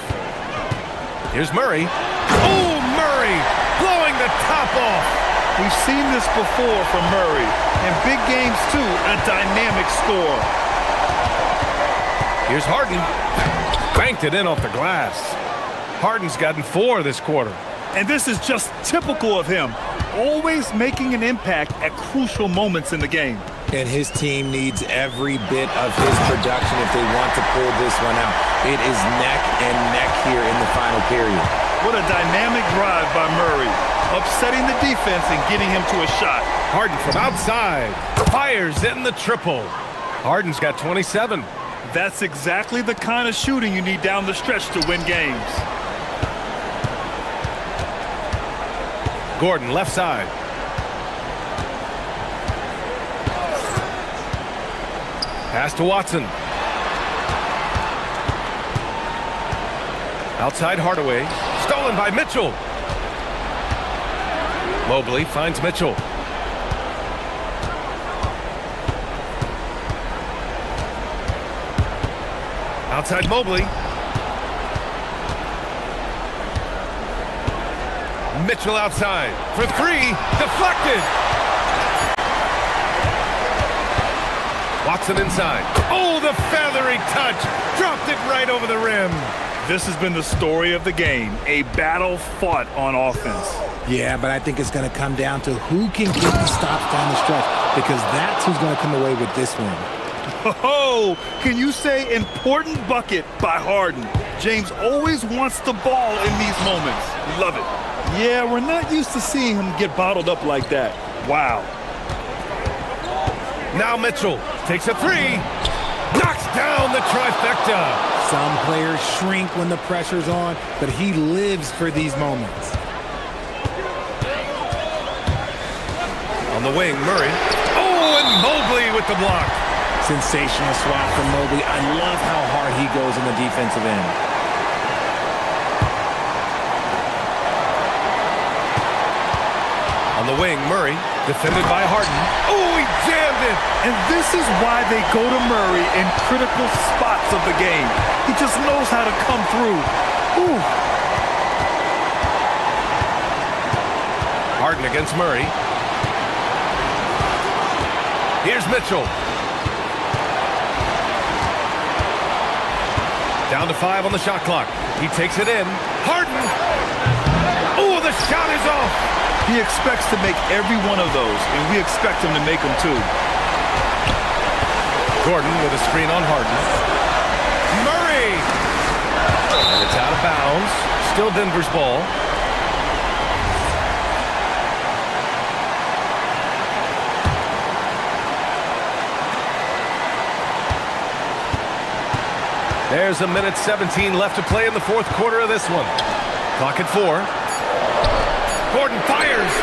Here's Murray. Oh, Murray blowing the top off. We've seen this before from Murray. In big games, too, a dynamic score. Here's Harden. Banked it in off the glass. Harden's gotten 4 this quarter. And this is just typical of him. always making an impact at crucial moments in the game. And his team needs every bit of his production if they want to pull this one out. It is neck and neck here in the final period. What a dynamic drive by Murray, upsetting the defense and getting him to a shot. Harden from outside. Fires in the triple. Harden's got 27. That's exactly the kind of shooting you need down the stretch to win games. Gordon, left side. Pass to Watson. Outside Hardaway. Stolen by Mitchell. Mobley finds Mitchell. Outside Mobley. Mitchell outside for three. Deflected. Watson inside. Oh, the feathery touch. Dropped it right over the rim. This has been the story of the game, a battle fought on offense. Yeah, but I think it's going to come down to who can get the stops down the stretch, because that's who's going to come away with this one. Oh, can you say important bucket by Harden? James always wants the ball in these moments. Love it. Yeah, we're not used to seeing him get bottled up like that. Wow. Now Mitchell takes a three. Knocks down the trifecta. Some players shrink when the pressure's on, but he lives for these moments. On the wing, Murray. Oh, and Mobley with the block. Sensational swat from Mobley. I love how hard he goes on the defensive end. On the wing, Murray, defended by Harden. Oh, he jammed it! And this is why they go to Murray in critical spots of the game. He just knows how to come through. Ooh. Harden against Murray. Here's Mitchell. Down to 5 on the shot clock. He takes it in. Harden! Oh, the shot is off! He expects to make every one of those, and we expect him to make them too. Gordon with a screen on Harden. Murray! And it's out of bounds. Still Denver's ball. There's a minute 17 left to play in the fourth quarter of this one. Clock at 4. Gordon fires.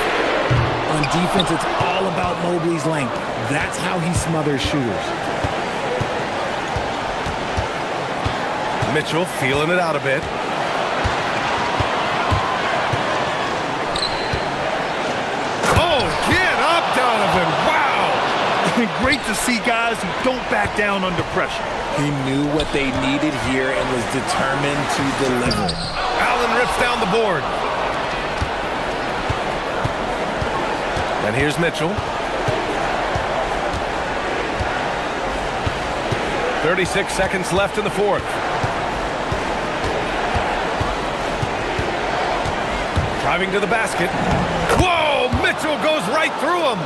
On defense, it's all about Mobley's length. That's how he smothers shooters. Mitchell feeling it out a bit. Oh, get up, Donovan. Wow. Great to see guys who don't back down under pressure. He knew what they needed here and was determined to deliver. Allen rips down the board. And here's Mitchell. 36 seconds left in the fourth. Driving to the basket. Whoa! Mitchell goes right through him.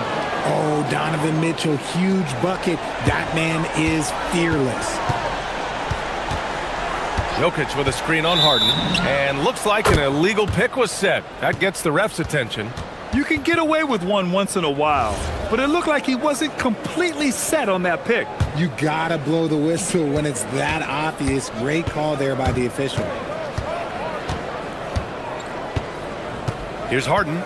Oh, Donovan Mitchell, huge bucket. That man is fearless. Jokic with a screen on Harden. And looks like an illegal pick was set. That gets the ref's attention. You can get away with one once in a while, but it looked like he wasn't completely set on that pick. You gotta blow the whistle when it's that obvious. Great call there by the official. Here's Harden.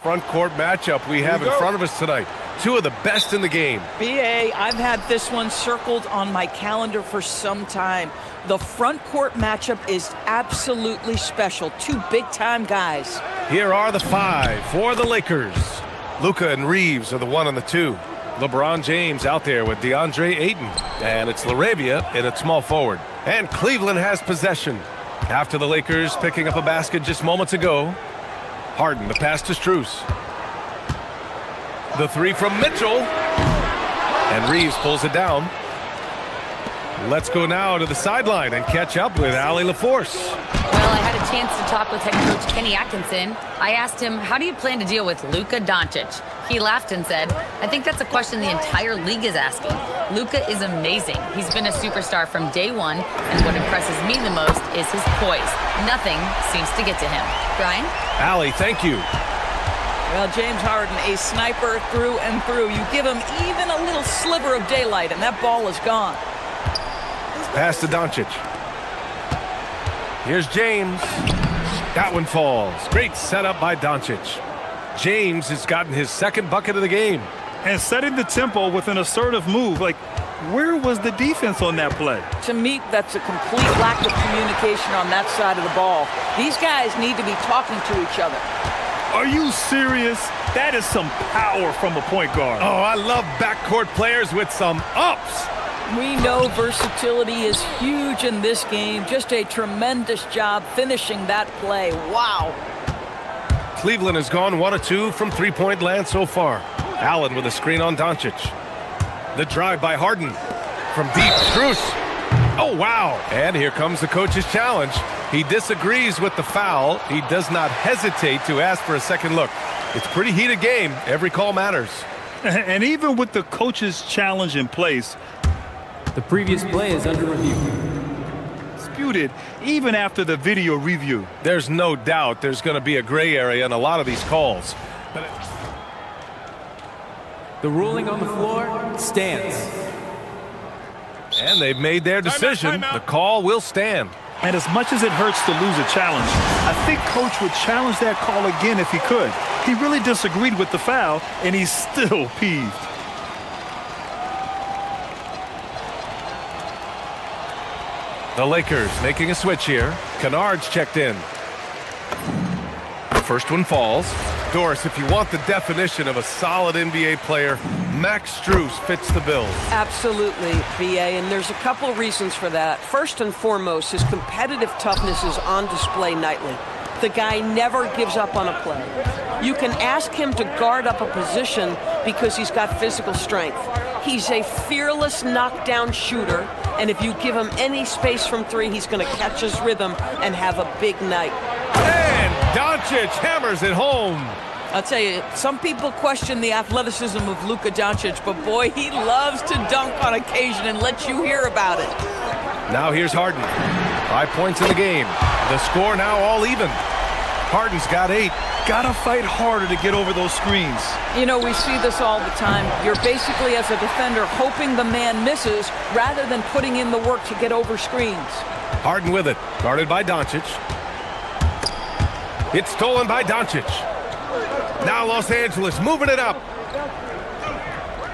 Front court matchup we have in front of us tonight. Two of the best in the game. BA, I've had this one circled on my calendar for some time. The front court matchup is absolutely special. Two big-time guys. Here are the five for the Lakers. Luka and Reeves are the 1 and the 2. LeBron James out there with DeAndre Ayton. And it's LaRavia in at small forward. And Cleveland has possession. After the Lakers picking up a basket just moments ago. Harden, the pass to Strus. The 3 from Mitchell. And Reeves pulls it down. Let's go now to the sideline and catch up with Allie LaForce. Well, I had a chance to talk with head coach Kenny Atkinson. I asked him, how do you plan to deal with Luka Doncic? He laughed and said, I think that's a question the entire league is asking. Luka is amazing. He's been a superstar from day one, and what impresses me the most is his poise. Nothing seems to get to him. Brian? Allie, thank you. Well, James Harden, a sniper through and through. You give him even a little sliver of daylight, and that ball is gone. Pass to Doncic. Here's James. That one falls. Great setup by Doncic. James has gotten his second bucket of the game. And setting the tempo with an assertive move. Like, where was the defense on that play? To me, that's a complete lack of communication on that side of the ball. These guys need to be talking to each other. Are you serious? That is some power from a point guard. Oh, I love backcourt players with some ups. We know versatility is huge in this game. Just a tremendous job finishing that play. Wow. Cleveland has gone 1 of 2 from three-point land so far. Allen with a screen on Doncic. The drive by Harden. From deep, Strus. Oh, wow. And here comes the coach's challenge. He disagrees with the foul. He does not hesitate to ask for a second look. It's a pretty heated game. Every call matters. And even with the coach's challenge in place, the previous play is under review. Disputed even after the video review. There's no doubt there's going to be a gray area in a lot of these calls. But the ruling on the floor stands. And they've made their decision. The call will stand. And as much as it hurts to lose a challenge, I think Coach would challenge that call again if he could. He really disagreed with the foul, and he's still peeved. The Lakers making a switch here. Kennard's checked in. The first one falls. Doris, if you want the definition of a solid NBA player, Max Strus fits the bill. Absolutely, BA, and there's a couple reasons for that. First and foremost, his competitive toughness is on display nightly. The guy never gives up on a play. You can ask him to guard up a position because he's got physical strength. He's a fearless knockdown shooter, and if you give him any space from three, he's going to catch his rhythm and have a big night. And Doncic hammers it home. I'll tell you, some people question the athleticism of Luka Doncic, but boy, he loves to dunk on occasion and let you hear about it. Now here's Harden. 5 points in the game. The score now all even. Harden's got 8. Gotta fight harder to get over those screens. You know, we see this all the time. You're basically, as a defender, hoping the man misses rather than putting in the work to get over screens. Harden with it. Guarded by Doncic. It's stolen by Doncic. Now Los Angeles moving it up.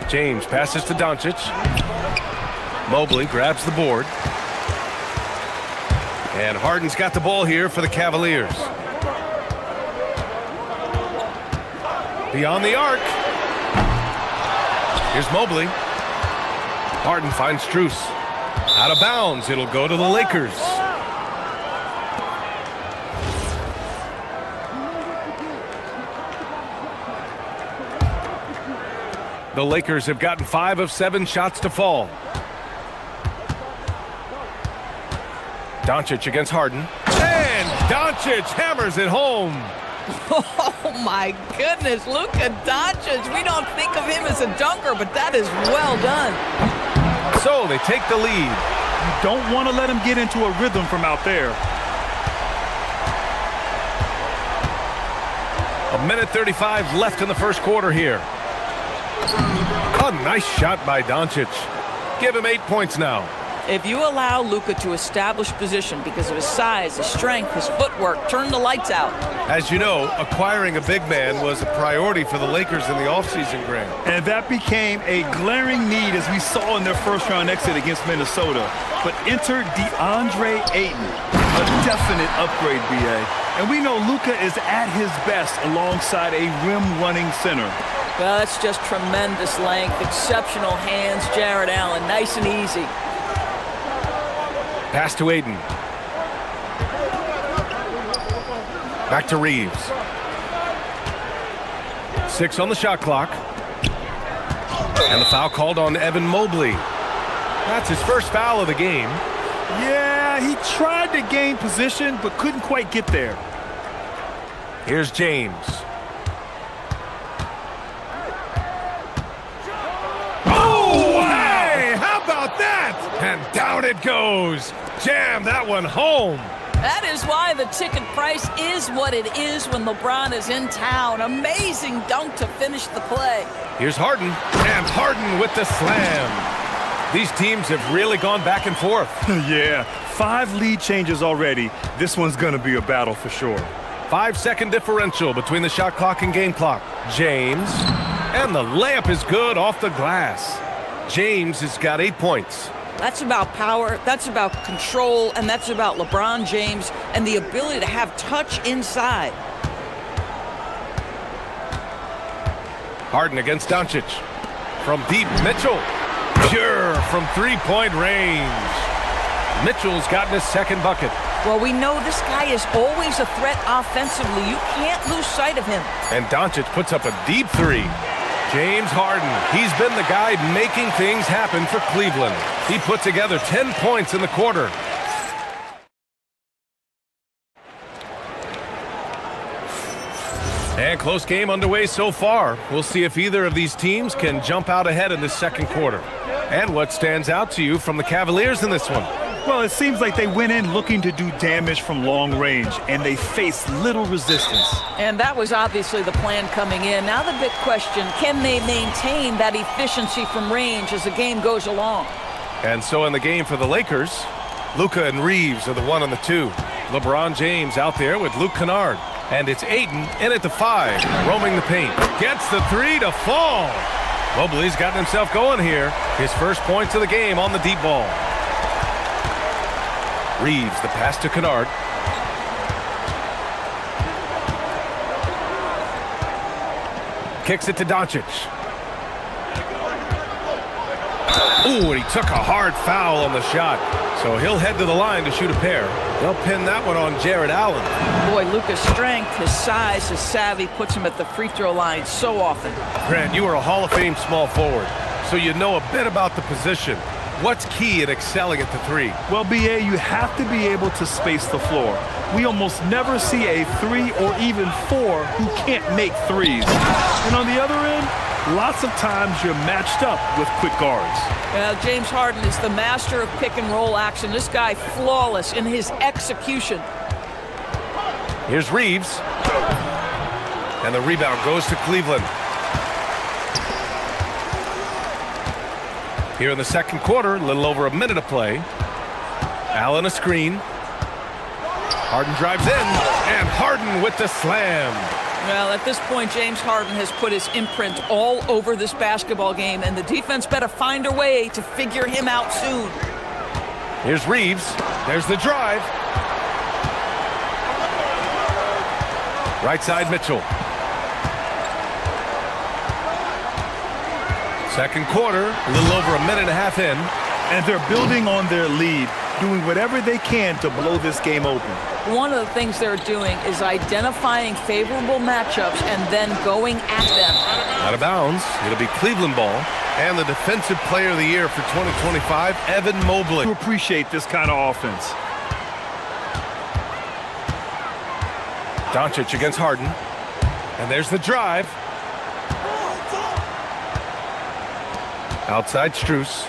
James passes to Doncic. Mobley grabs the board. And Harden's got the ball here for the Cavaliers. Beyond the arc. Here's Mobley. Harden finds Strus. Out of bounds. It'll go to the Lakers. The Lakers have gotten 5 of 7 shots to fall. Doncic against Harden. And Doncic hammers it home. Oh, my goodness. Luka Doncic. We don't think of him as a dunker, but that is well done. So they take the lead. You don't want to let him get into a rhythm from out there. 1:35 left in the first quarter here. A nice shot by Doncic. Give him 8 points now. If you allow Luka to establish position because of his size, his strength, his footwork, turn the lights out. As you know, acquiring a big man was a priority for the Lakers in the offseason, Grant. And that became a glaring need as we saw in their first-round exit against Minnesota. But enter DeAndre Ayton, a definite upgrade, B.A. And we know Luka is at his best alongside a rim-running center. Well, that's just tremendous length, exceptional hands, Jared Allen, nice and easy. Pass to Ayton. Back to Reeves. 6 on the shot clock. And the foul called on Evan Mobley. That's his first foul of the game. Yeah, he tried to gain position, but couldn't quite get there. Here's James. Oh, hey! How about that? And down it goes. Jam that one home. That is why the ticket price is what it is when LeBron is in town. Amazing dunk to finish the play. Here's Harden, and Harden with the slam. These teams have really gone back and forth. Yeah, 5 lead changes already. This one's going to be a battle for sure. 5-second differential between the shot clock and game clock. James, and the layup is good off the glass. James has got 8 points. That's about power, that's about control, and that's about LeBron James and the ability to have touch inside. Harden against Doncic. From deep, Mitchell. Pure from three-point range. Mitchell's gotten his second bucket. Well, we know this guy is always a threat offensively. You can't lose sight of him. And Doncic puts up a deep three. James Harden, he's been the guy making things happen for Cleveland. He put together 10 points in the quarter. And close game underway so far. We'll see if either of these teams can jump out ahead in the second quarter. And what stands out to you from the Cavaliers in this one? Well, it seems like they went in looking to do damage from long range, and they faced little resistance. And that was obviously the plan coming in. Now the big question, can they maintain that efficiency from range as the game goes along? And so in the game for the Lakers, Luka and Reeves are the 1 and the 2. LeBron James out there with Luke Kennard. And it's Ayton in at the 5, roaming the paint. Gets the 3 to fall. Mobley's gotten himself going here. His first points of the game on the deep ball. Reeves, the pass to Kennard. Kicks it to Doncic. Ooh, and he took a hard foul on the shot. So he'll head to the line to shoot a pair. They'll pin that one on Jared Allen. Boy, Luka's strength, his size, his savvy puts him at the free throw line so often. Grant, you are a Hall of Fame small forward, so you know a bit about the position. What's key in excelling at the 3? Well, B.A., you have to be able to space the floor. We almost never see a 3 or even 4 who can't make threes. And on the other end, lots of times you're matched up with quick guards. James Harden is the master of pick and roll action. This guy flawless in his execution. Here's Reeves. And the rebound goes to Cleveland. Here in the second quarter, a little over a minute of play. Allen a screen. Harden drives in, and Harden with the slam. Well, at this point, James Harden has put his imprint all over this basketball game, and the defense better find a way to figure him out soon. Here's Reeves. There's the drive. Right side, Mitchell. Second quarter, a little over a minute and a half in. And they're building on their lead, doing whatever they can to blow this game open. One of the things they're doing is identifying favorable matchups and then going at them. Out of bounds. It'll be Cleveland ball. And the Defensive Player of the Year for 2025, Evan Mobley. You appreciate this kind of offense. Doncic against Harden. And there's the drive. Outside Strus.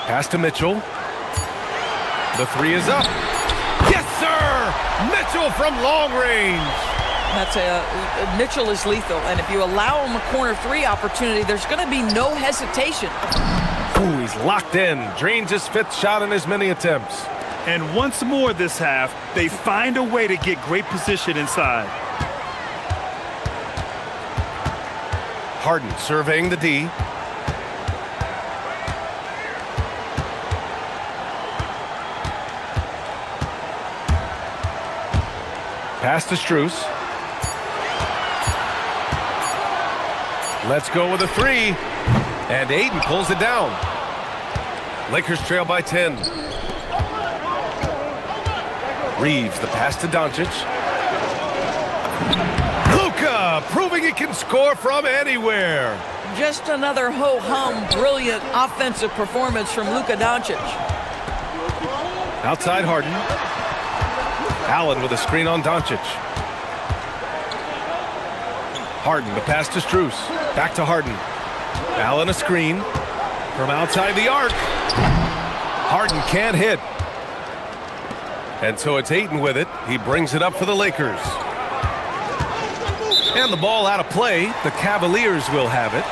Pass to Mitchell. The 3 is up. Yes, sir! Mitchell from long range. Mitchell is lethal, and if you allow him a corner three opportunity, there's going to be no hesitation. Ooh, he's locked in. Drains his 5th shot in as many attempts. And once more this half, they find a way to get great position inside. Harden surveying the D. Pass to Strus. Let's go with a 3. And Ayton pulls it down. Lakers trail by 10. Reeves, the pass to Doncic. Luka, proving he can score from anywhere. Just another ho-hum, brilliant offensive performance from Luka Doncic. Outside Harden. Allen with a screen on Doncic. Harden, the pass to Strus. Back to Harden. Allen a screen from outside the arc. Harden can't hit. And so it's Ayton with it. He brings it up for the Lakers. And the ball out of play. The Cavaliers will have it.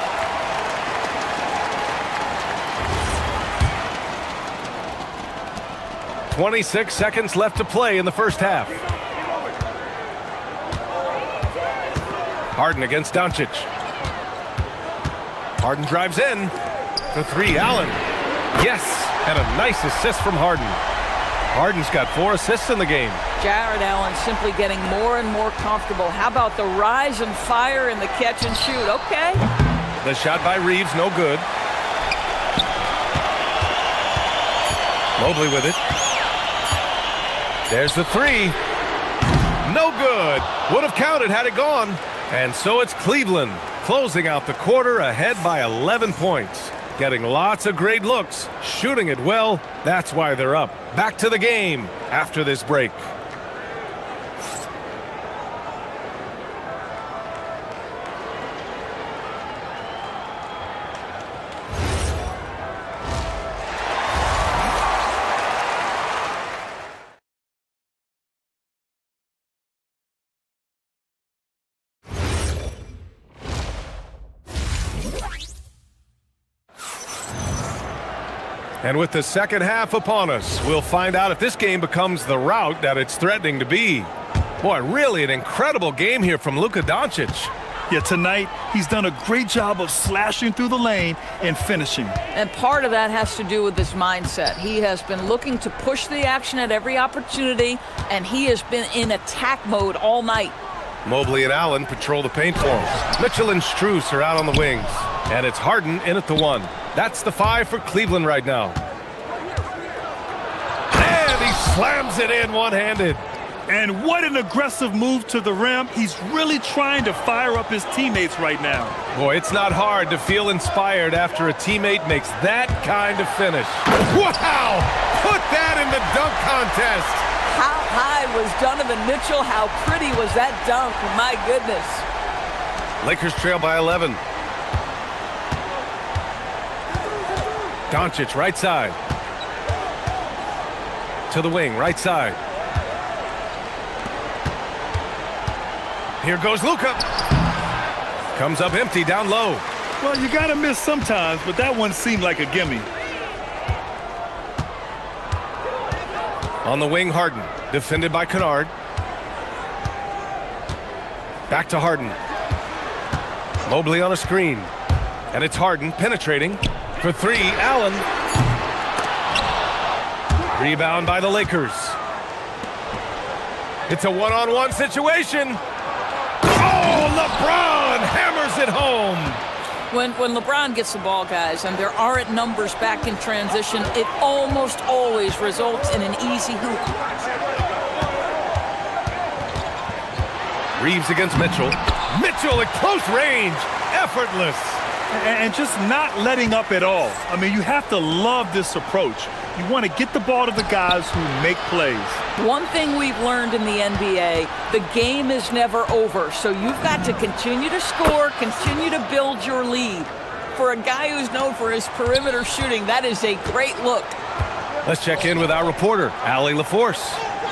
.26 seconds left to play in the first half. Harden against Doncic. Harden drives in. For 3, Allen. Yes, and a nice assist from Harden. Harden's got 4 assists in the game. Jared Allen simply getting more and more comfortable. How about the rise and fire and the catch and shoot? Okay. The shot by Reeves, no good. Mobley with it. There's the 3. No good. Would have counted had it gone. And so it's Cleveland closing out the quarter ahead by 11 points. Getting lots of great looks, shooting it well. That's why they're up. Back to the game after this break. And with the second half upon us, we'll find out if this game becomes the rout that it's threatening to be. Boy, really an incredible game here from Luka Doncic. Yeah, tonight he's done a great job of slashing through the lane and finishing. And part of that has to do with his mindset. He has been looking to push the action at every opportunity, and he has been in attack mode all night. Mobley and Allen patrol the paint for him. Mitchell and Strus are out on the wings. And it's Harden in at the 1. That's the 5 for Cleveland right now. And he slams it in one-handed. And what an aggressive move to the rim. He's really trying to fire up his teammates right now. Boy, it's not hard to feel inspired after a teammate makes that kind of finish. Wow! Put that in the dunk contest. How high was Donovan Mitchell? How pretty was that dunk? My goodness. Lakers trail by 11. Doncic, right side. To the wing, right side. Here goes Luka. Comes up empty, down low. Well, you got to miss sometimes, but that one seemed like a gimme. On the wing, Harden. Defended by Kennard. Back to Harden. Mobley on a screen. And it's Harden penetrating. For 3, Allen. Rebound by the Lakers. It's a one-on-one situation. Oh, LeBron hammers it home. When LeBron gets the ball, guys, and there aren't numbers back in transition, it almost always results in an easy hoop. Reeves against Mitchell. Mitchell at close range. Effortless. And just not letting up at all. I mean, you have to love this approach. You want to get the ball to the guys who make plays. One thing we've learned in the NBA, the game is never over. So you've got to continue to score, continue to build your lead. For a guy who's known for his perimeter shooting, that is a great look. Let's check in with our reporter, Allie LaForce.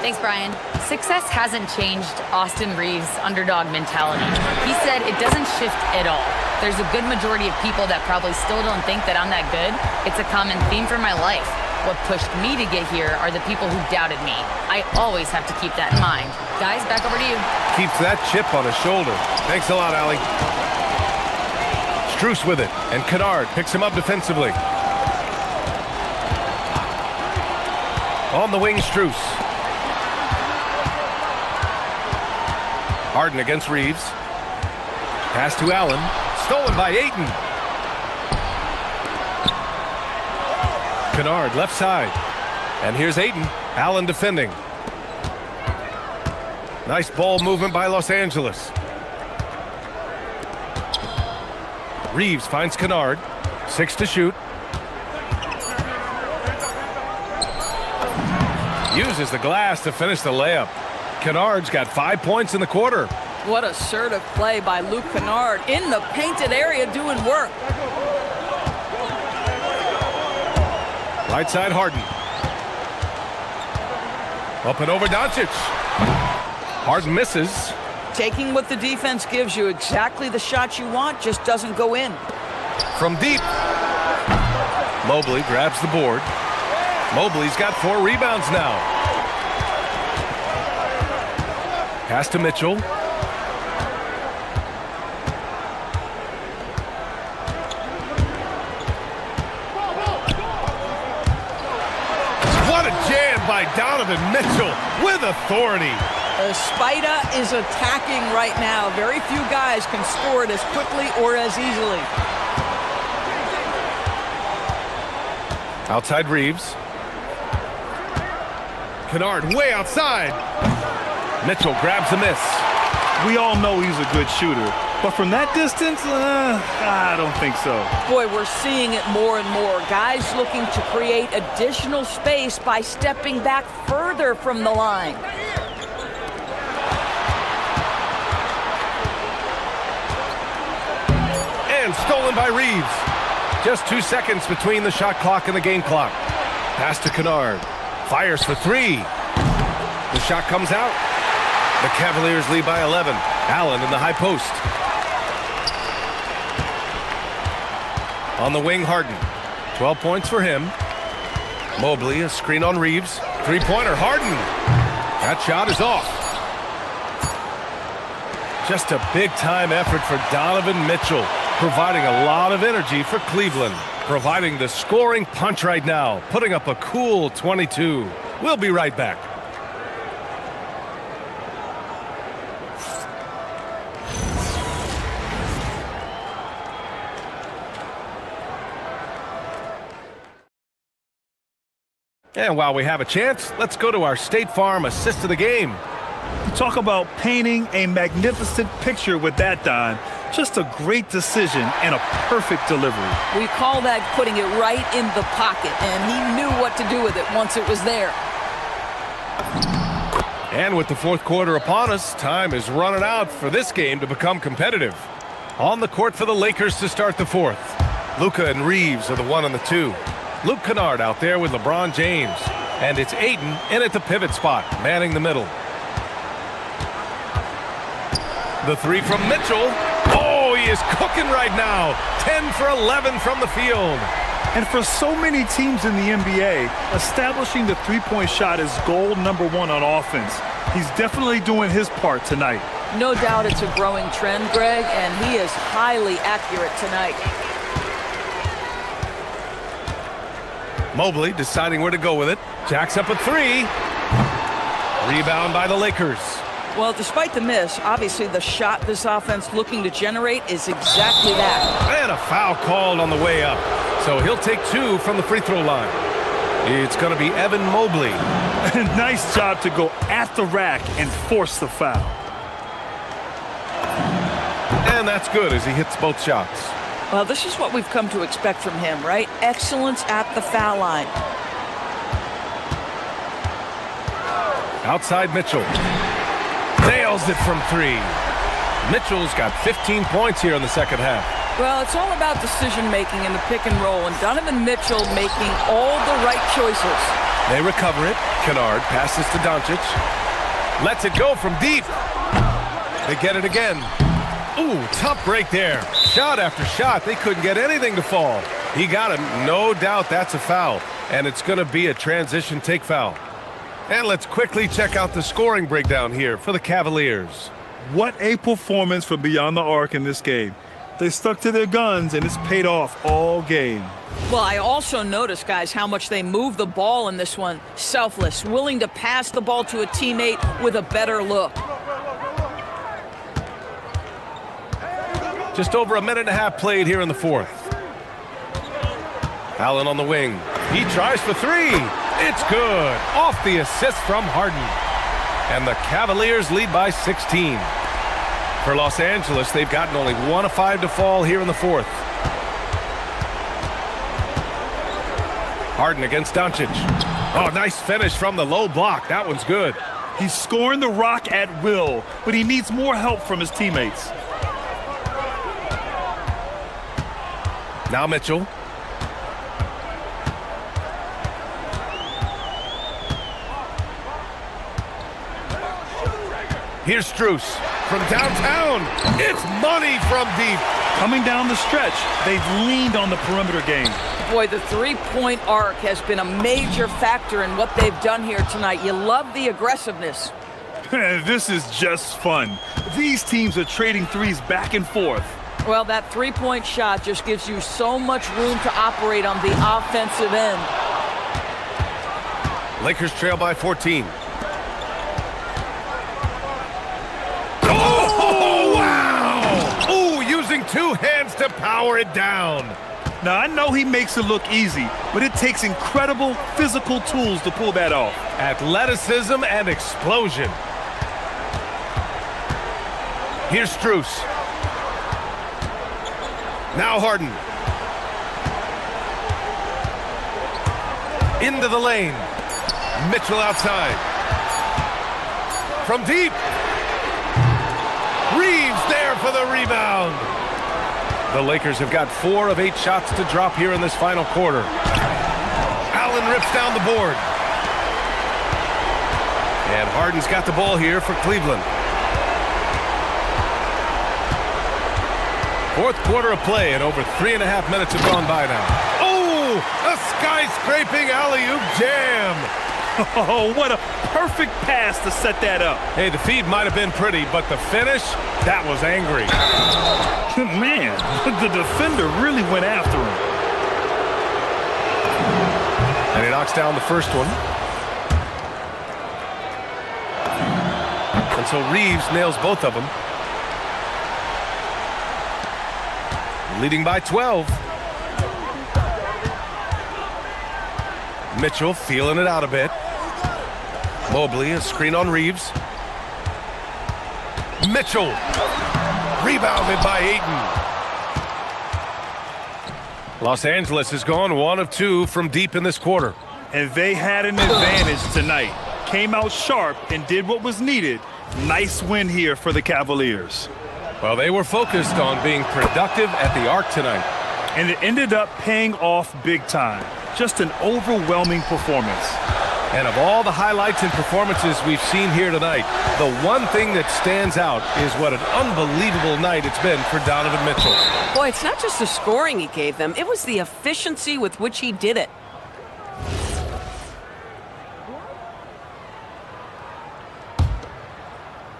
Thanks, Brian. Success hasn't changed Austin Reeves' underdog mentality. He said it doesn't shift at all. There's a good majority of people that probably still don't think that I'm that good. It's a common theme for my life. What pushed me to get here are the people who doubted me. I always have to keep that in mind. Guys, back over to you. Keeps that chip on his shoulder. Thanks a lot, Allie. Struess with it, and Kennard picks him up defensively. On the wing, Struess. Harden against Reeves. Pass to Allen. Stolen by Ayton. Kennard left side. And here's Ayton. Allen defending. Nice ball movement by Los Angeles. Reeves finds Kennard. 6 to shoot. Uses the glass to finish the layup. Kennard's got 5 points in the quarter. What assertive play by Luke Kennard in the painted area doing work. Right side, Harden. Up and over Doncic. Harden misses. Taking what the defense gives you, exactly the shot you want, just doesn't go in. From deep. Mobley grabs the board. Mobley's got 4 rebounds now. Pass to Mitchell. What a jam by Donovan Mitchell with authority. Spida is attacking right now. Very few guys can score it as quickly or as easily. Outside Reeves. Kennard way outside. Mitchell grabs the miss. We all know he's a good shooter, but from that distance, I don't think so. Boy, we're seeing it more and more. Guys looking to create additional space by stepping back further from the line. And stolen by Reeves. Just 2 seconds between the shot clock and the game clock. Pass to Kennard. Fires for 3. The shot comes out. The Cavaliers lead by 11. Allen in the high post. On the wing, Harden. 12 points for him. Mobley, a screen on Reeves. 3-pointer, Harden. That shot is off. Just a big-time effort for Donovan Mitchell, providing a lot of energy for Cleveland. Providing the scoring punch right now, putting up a cool 22. We'll be right back. And while we have a chance, let's go to our State Farm assist of the game. Talk about painting a magnificent picture with that dime. Just a great decision and a perfect delivery. We call that putting it right in the pocket, and he knew what to do with it once it was there. And with the fourth quarter upon us, time is running out for this game to become competitive. On the court for the Lakers to start the fourth. Luka and Reeves are the 1 and the 2. Luke Kennard out there with LeBron James. And it's Ayton in at the pivot spot, manning the middle. The 3 from Mitchell. Oh, he is cooking right now. 10 for 11 from the field. And for so many teams in the NBA, establishing the three-point shot is goal number 1 on offense. He's definitely doing his part tonight. No doubt it's a growing trend, Greg, and he is highly accurate tonight. Mobley deciding where to go with it. Jacks up a 3. Rebound by the Lakers. Well, despite the miss, obviously the shot this offense looking to generate is exactly that. And a foul called on the way up. So he'll take 2 from the free throw line. It's going to be Evan Mobley. Nice job to go at the rack and force the foul. And that's good as he hits both shots. Well, this is what we've come to expect from him, right? Excellence at the foul line. Outside Mitchell. Nails it from 3. Mitchell's got 15 points here in the second half. Well, it's all about decision-making in the pick and roll, and Donovan Mitchell making all the right choices. They recover it. Kennard passes to Doncic. Lets it go from deep. They get it again. Ooh, tough break there. Shot after shot. They couldn't get anything to fall. He got him. No doubt that's a foul. And it's going to be a transition take foul. And let's quickly check out the scoring breakdown here for the Cavaliers. What a performance from beyond the arc in this game. They stuck to their guns, and it's paid off all game. Well, I also noticed, guys, how much they move the ball in this one. Selfless, willing to pass the ball to a teammate with a better look. Just over a minute and a half played here in the fourth. Allen on the wing. He tries for three. It's good. Off the assist from Harden. And the Cavaliers lead by 16. For Los Angeles, they've gotten only 1 of 5 to fall here in the fourth. Harden against Doncic. Oh, nice finish from the low block. That one's good. He's scoring the rock at will, but he needs more help from his teammates. Now Mitchell. Here's Strus from downtown. It's money from deep. Coming down the stretch, they've leaned on the perimeter game. Boy, the three-point arc has been a major factor in what they've done here tonight. You love the aggressiveness. This is just fun. These teams are trading threes back and forth. Well, that three-point shot just gives you so much room to operate on the offensive end. Lakers trail by 14. Two hands to power it down. Now, I know he makes it look easy, but it takes incredible physical tools to pull that off. Athleticism and explosion. Here's Strus. Now Harden. Into the lane. Mitchell outside. From deep. Reeves there for the rebound. The Lakers have got 4 of 8 shots to drop here in this final quarter. Allen rips down the board. And Harden's got the ball here for Cleveland. Fourth quarter of play, and over 3.5 minutes have gone by now. Oh, a skyscraping alley-oop jam. Oh, what a perfect pass to set that up. Hey, the feed might have been pretty, but the finish, that was angry. Man, the defender really went after him. And he knocks down the first one. And so Reeves nails both of them. Leading by 12. Mitchell feeling it out a bit. Mobley, a screen on Reeves. Mitchell. Rebounded by Ayton. Los Angeles has gone 1 of 2 from deep in this quarter. And they had an advantage tonight. Came out sharp and did what was needed. Nice win here for the Cavaliers. Well, they were focused on being productive at the arc tonight. And it ended up paying off big time. Just an overwhelming performance. And of all the highlights and performances we've seen here tonight, the one thing that stands out is what an unbelievable night it's been for Donovan Mitchell. Boy, it's not just the scoring he gave them. It was the efficiency with which he did it.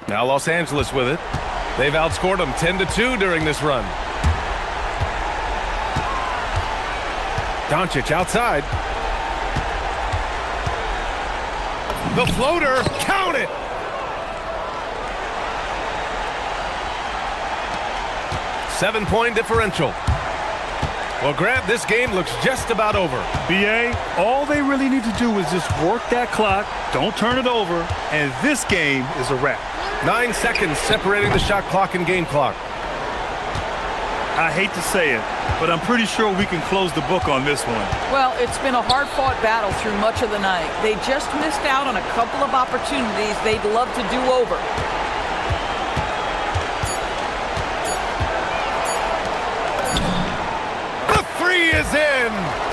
Now Los Angeles with it. They've outscored them 10-2 during this run. Doncic outside. The floater, count it! Seven-point differential. Well, Grant, this game looks just about over. BA, all they really need to do is just work that clock, don't turn it over, and this game is a wrap. 9 seconds separating the shot clock and game clock. I hate to say it, but I'm pretty sure we can close the book on this one. Well, it's been a hard-fought battle through much of the night. They just missed out on a couple of opportunities they'd love to do over. is in.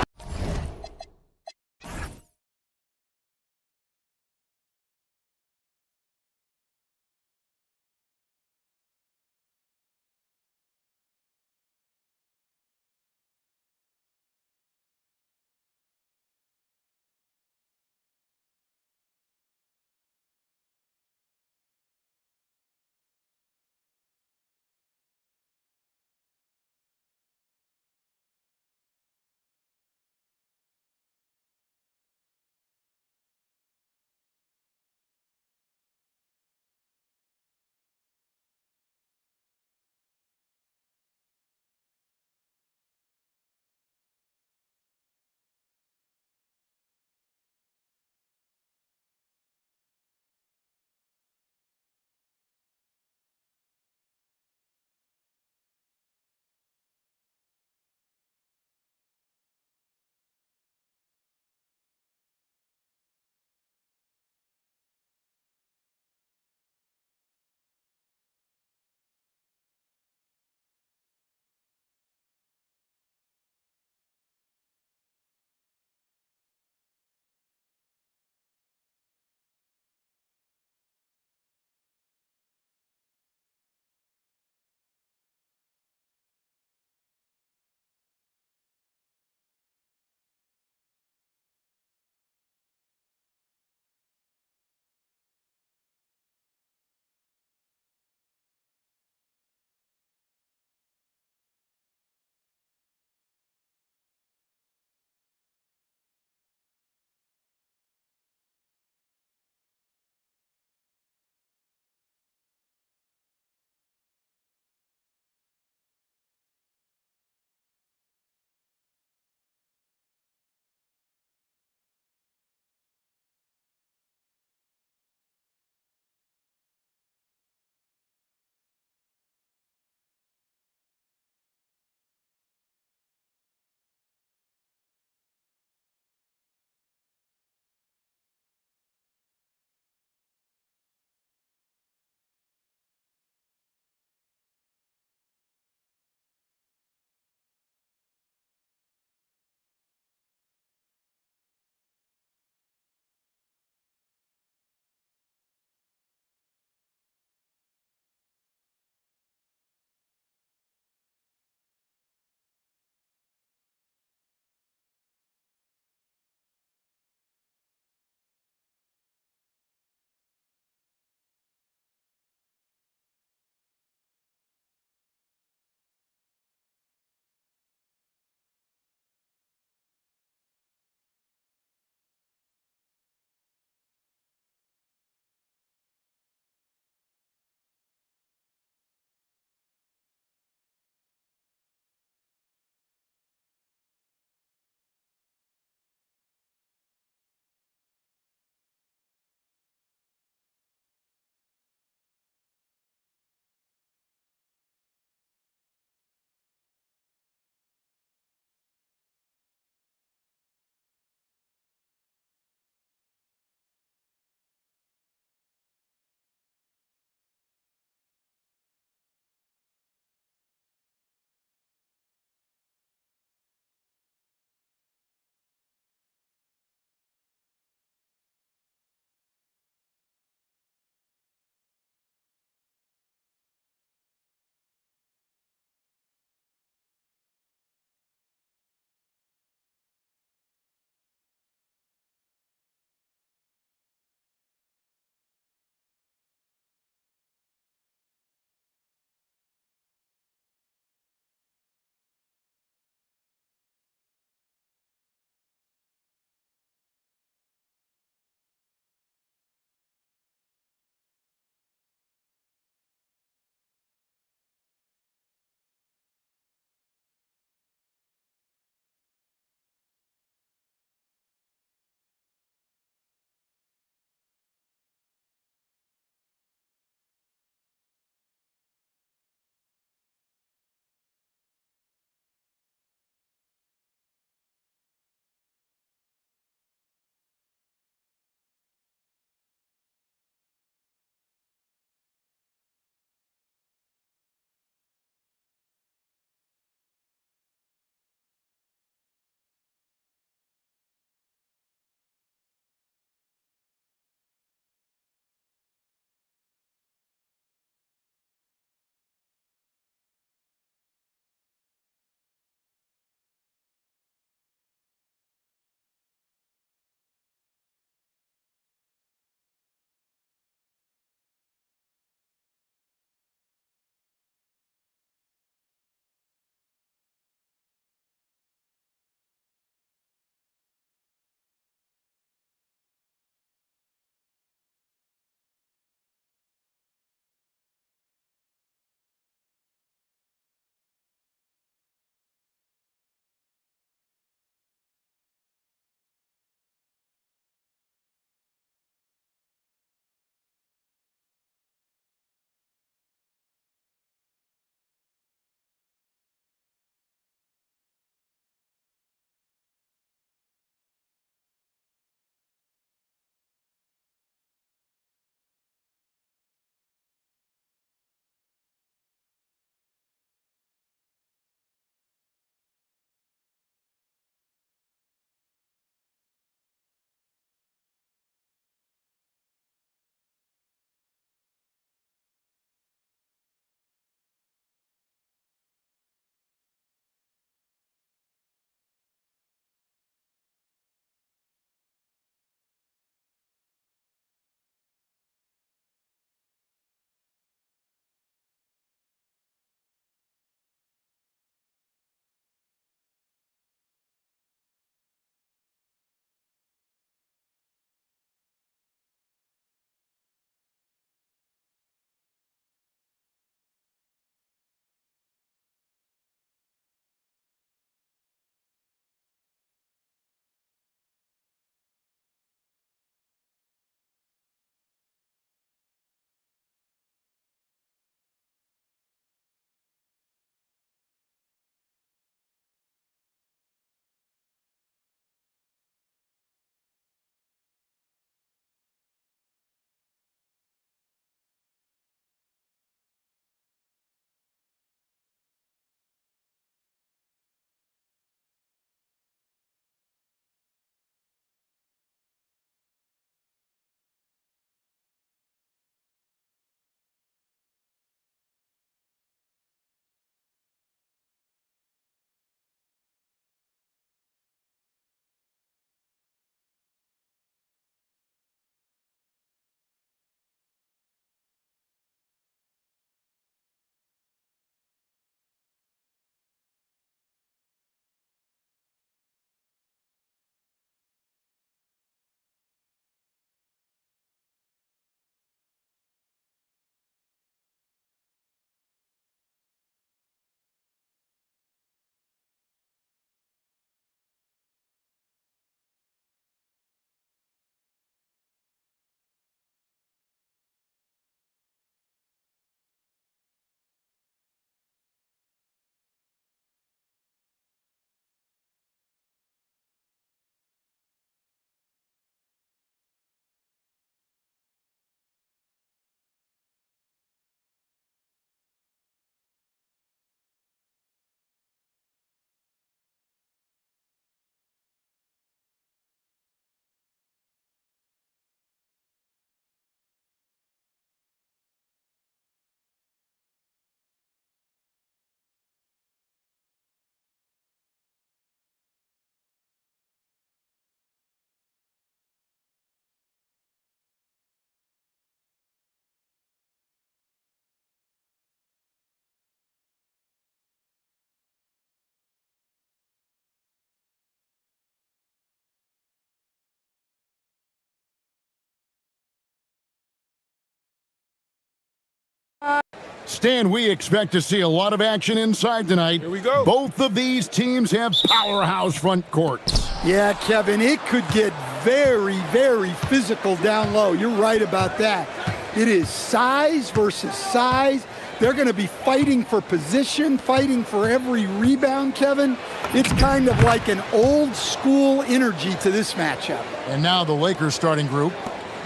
Stan, we expect to see a lot of action inside tonight. Here we go. Both of these teams have powerhouse front courts. Yeah, Kevin, it could get very, very physical down low. You're right about that. It is size versus size. They're going to be fighting for position, fighting for every rebound, Kevin. It's kind of like an old school energy to this matchup. And now the Lakers starting group.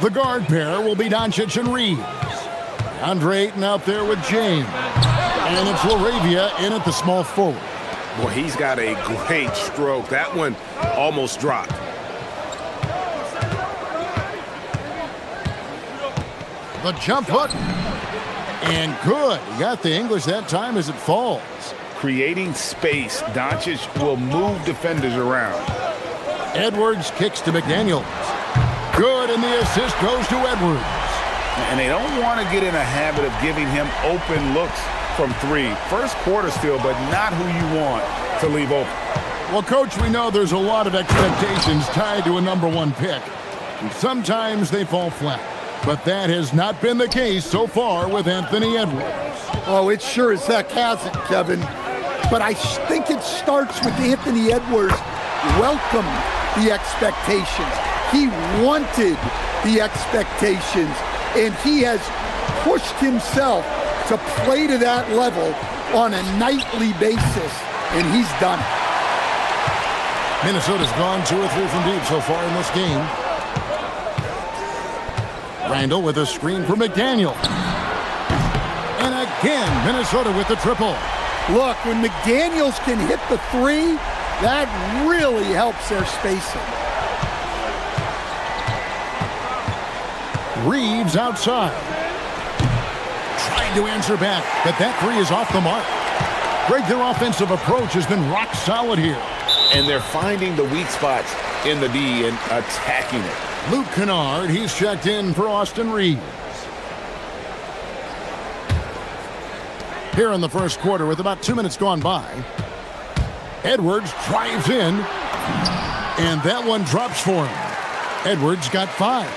The guard pair will be Doncic and Reeves. Andre Ayton out there with James. And it's Laravia in at the small forward. Boy, he's got a great stroke. That one almost dropped. The jump hook. And good. He got the English that time as it falls. Creating space, Doncic will move defenders around. Edwards kicks to McDaniels. Good, and the assist goes to Edwards. And they don't want to get in a habit of giving him open looks from three. First quarter still, but not who you want to leave open. Well, Coach, we know there's a lot of expectations tied to a #1 pick. And sometimes they fall flat. But that has not been the case so far with Anthony Edwards. Oh, it sure as heck hasn't, Kevin. But I think it starts with Anthony Edwards welcomed the expectations. He wanted the expectations. And he has pushed himself to play to that level on a nightly basis. And he's done it. Minnesota's gone 2 or 3 from deep so far in this game. Randall with a screen for McDaniel. And again, Minnesota with the triple. Look, when McDaniels can hit the three, that really helps their spacing. Reeves outside. Trying to answer back, but that three is off the mark. Greg, their offensive approach has been rock solid here. And they're finding the weak spots in the D and attacking it. Luke Kennard, he's checked in for Austin Reeves. Here in the first quarter with about 2 minutes gone by. Edwards drives in, and that one drops for him. Edwards got 5.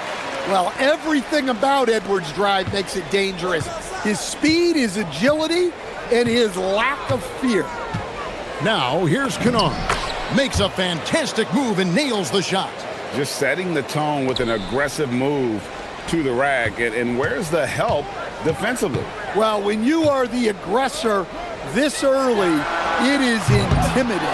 Well, everything about Edwards' drive makes it dangerous. His speed, his agility, and his lack of fear. Now, here's Kennard. Makes a fantastic move and nails the shot. Just setting the tone with an aggressive move to the rack. And where's the help defensively? Well, when you are the aggressor this early, it is intimidating.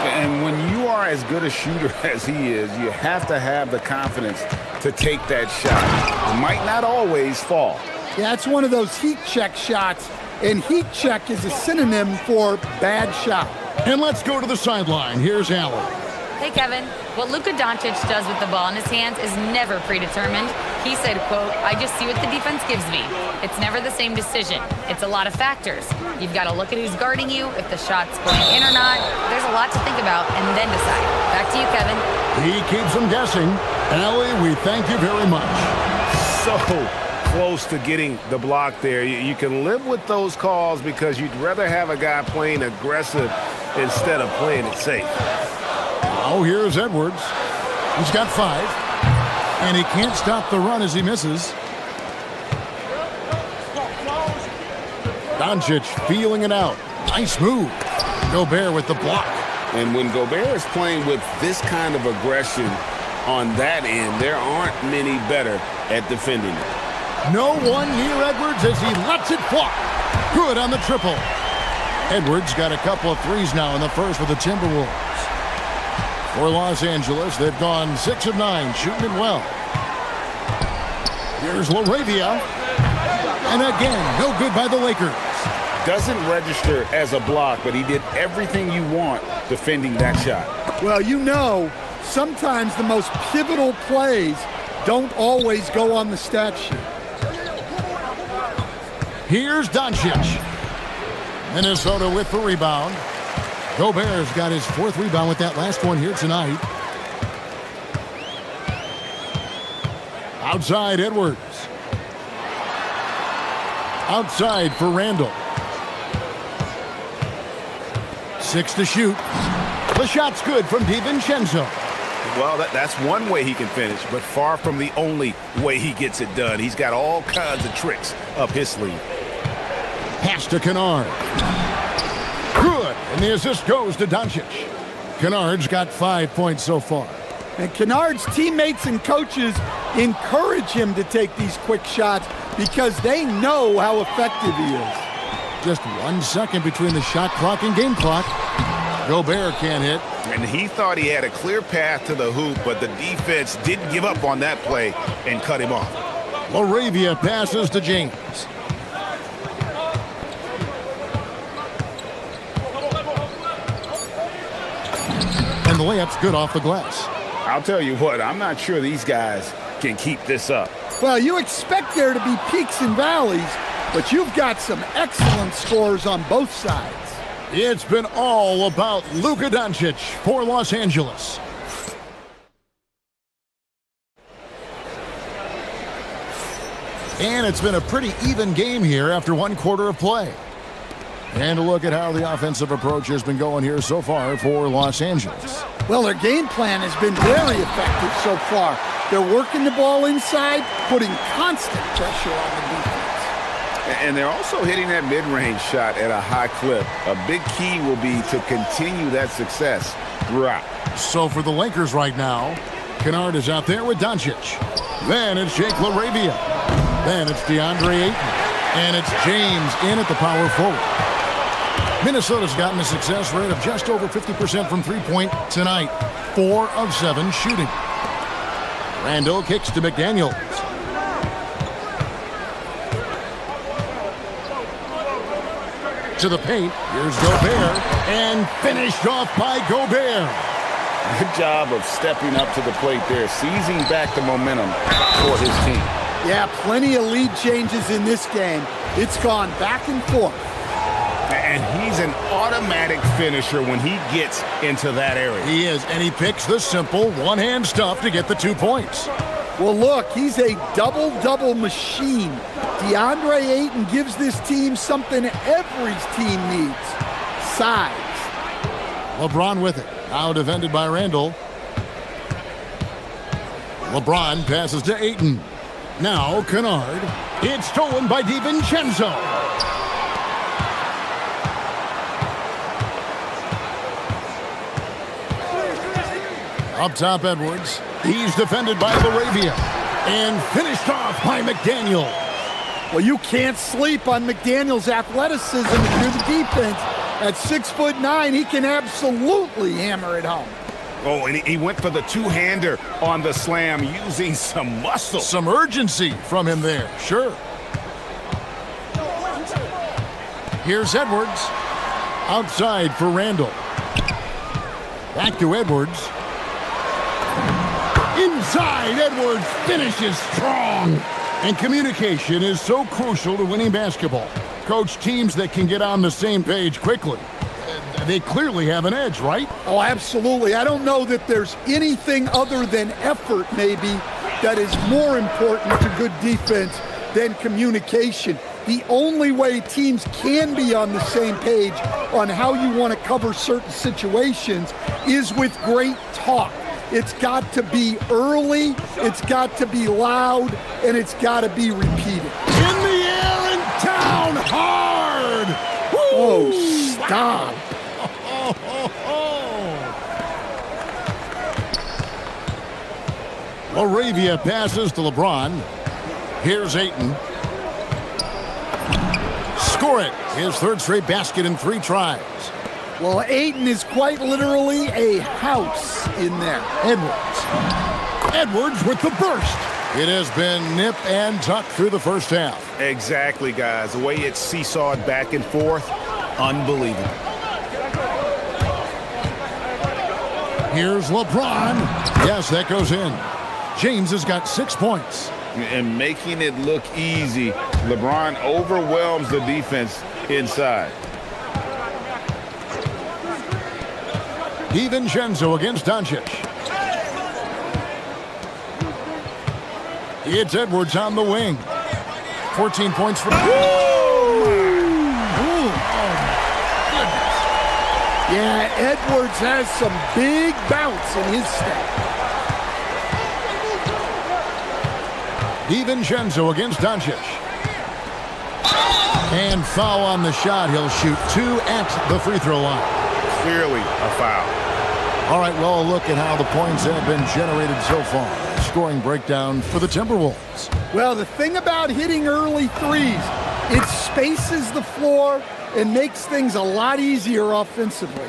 And when you are as good a shooter as he is, you have to have the confidence to take that shot. It might not always fall. Yeah, it's one of those heat check shots, and heat check is a synonym for bad shot. And let's go to the sideline. Here's Allen. Hey, Kevin. What Luka Doncic does with the ball in his hands is never predetermined. He said, quote, "I just see what the defense gives me. It's never the same decision. It's a lot of factors. You've got to look at who's guarding you, if the shot's going in or not. There's a lot to think about and then decide." Back to you, Kevin. He keeps them guessing. Allie, we thank you very much. So close to getting the block there. You can live with those calls because you'd rather have a guy playing aggressive instead of playing it safe. Now here's Edwards. He's got 5. And he can't stop the run as he misses. Doncic feeling it out. Nice move. Gobert with the block. And when Gobert is playing with this kind of aggression on that end, there aren't many better at defending it. No one near Edwards as he lets it fly. Good on the triple. Edwards got a couple of threes now in the first with the Timberwolves. For Los Angeles, they've gone 6 of 9, shooting it well. Here's Laravia. And again, no good by the Lakers. Doesn't register as a block, but he did everything you want defending that shot. Well, you know, sometimes the most pivotal plays don't always go on the stat sheet. Here's Doncic. Minnesota with the rebound. Gobert's got his 4th rebound with that last one here tonight. Outside Edwards. Outside for Randall. 6 to shoot. The shot's good from DiVincenzo. Well, that's one way he can finish, but far from the only way he gets it done. He's got all kinds of tricks up his sleeve. Pass to Kennard. Good. And the assist goes to Doncic. Kennard's got 5 points so far. And Kennard's teammates and coaches encourage him to take these quick shots because they know how effective he is. Just 1 second between the shot clock and game clock. Gobert can't hit. And he thought he had a clear path to the hoop, but the defense didn't give up on that play and cut him off. Laravia passes to James. And the layup's good off the glass. I'll tell you what, I'm not sure these guys can keep this up. Well, you expect there to be peaks and valleys, but you've got some excellent scores on both sides. It's been all about Luka Doncic for Los Angeles. And it's been a pretty even game here after 1 quarter of play. And a look at how the offensive approach has been going here so far for Los Angeles. Well, their game plan has been very effective so far. They're working the ball inside, putting constant pressure on the defense. And they're also hitting that mid-range shot at a high clip. A big key will be to continue that success throughout. So for the Lakers right now, Kennard is out there with Doncic. Then it's Jake LaRavia. Then it's DeAndre Ayton. And it's James in at the power forward. Minnesota's gotten a success rate of just over 50% from three-point tonight. 4 of 7 shooting. Randall kicks to McDaniels. To the paint. Here's Gobert. And finished off by Gobert. Good job of stepping up to the plate there, seizing back the momentum for his team. Yeah, plenty of lead changes in this game. It's gone back and forth. And he's an automatic finisher when he gets into that area. He is, and he picks the simple one-hand stuff to get the 2 points. Well, look, he's a double-double machine. DeAndre Ayton gives this team something every team needs. Size. LeBron with it. Now defended by Randall. LeBron passes to Ayton. Now Kennard. It's stolen by DiVincenzo. Up top, Edwards. He's defended by LaRavia. And finished off by McDaniel. Well, you can't sleep on McDaniel's athleticism if you're the defense. At 6'9", he can absolutely hammer it home. Oh, and he went for the two-hander on the slam using some muscle. Some urgency from him there, sure. Here's Edwards. Outside for Randall. Back to Edwards. Inside, Edwards finishes strong. And communication is so crucial to winning basketball. Coach, teams that can get on the same page quickly, they clearly have an edge, right? Oh, absolutely. I don't know that there's anything other than effort, maybe, that is more important to good defense than communication. The only way teams can be on the same page on how you want to cover certain situations is with great talk. It's got to be early, it's got to be loud, and it's got to be repeated. In the air and down hard! Woo! Oh, stop. LaRavia passes to LeBron. Here's Ayton. Score it. His third straight basket in 3 tries. Well, Ayton is quite literally a house in there. Edwards with the burst. It has been nip and tuck through the first half. Exactly, guys. The way it's seesawed back and forth, unbelievable. Here's LeBron. Yes, that goes in. James has got 6 points. And making it look easy, LeBron overwhelms the defense inside. DiVincenzo against Doncic. It's Edwards on the wing. 14 points for... Yeah, Edwards has some big bounce in his step. DiVincenzo against Doncic. And foul on the shot. He'll shoot 2 at the free throw line. Clearly a foul. All right, well, a look at how the points have been generated so far. Scoring breakdown for the Timberwolves. Well, the thing about hitting early threes, it spaces the floor and makes things a lot easier offensively.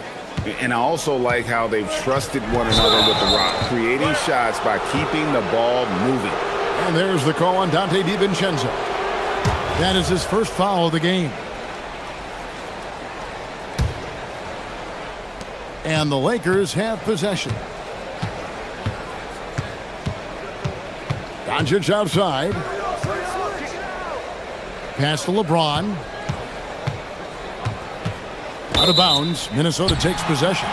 And I also like how they've trusted one another with the rock, creating shots by keeping the ball moving. And there's the call on Dante DiVincenzo. That is his first foul of the game. And the Lakers have possession. Doncic outside. Pass to LeBron. Out of bounds. Minnesota takes possession.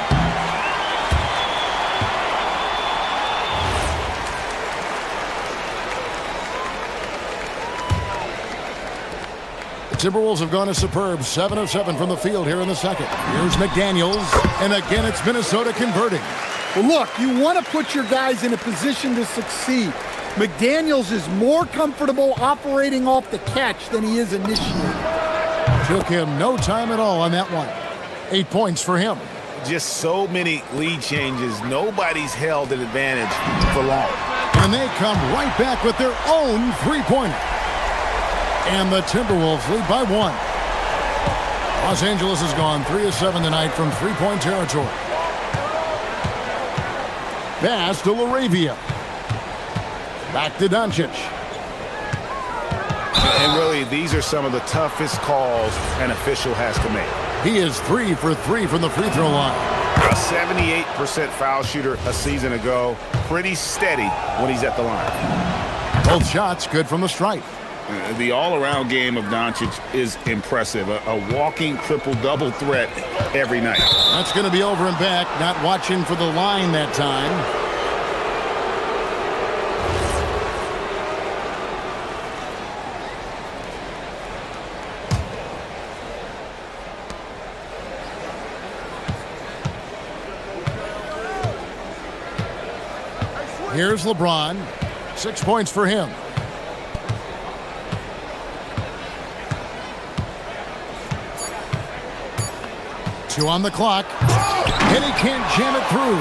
The Timberwolves have gone a superb 7 of 7 from the field here in the second. Here's McDaniels, and again it's Minnesota converting. Well, look, you want to put your guys in a position to succeed. McDaniels is more comfortable operating off the catch than he is initiating. Took him no time at all on that one. 8 points for him. Just so many lead changes. Nobody's held an advantage for long. And they come right back with their own three-pointer. And the Timberwolves lead by 1. Los Angeles has gone 3 of 7 tonight from three-point territory. Pass to LaRavia. Back to Doncic. And really, these are some of the toughest calls an official has to make. He is 3 for 3 from the free throw line. A 78% foul shooter a season ago. Pretty steady when he's at the line. Both shots good from the stripe. The all-around game of Doncic is impressive. A walking triple-double threat every night. That's going to be over and back. Not watching for the line that time. Here's LeBron. 6 points for him. Two on the clock, and he can't jam it through.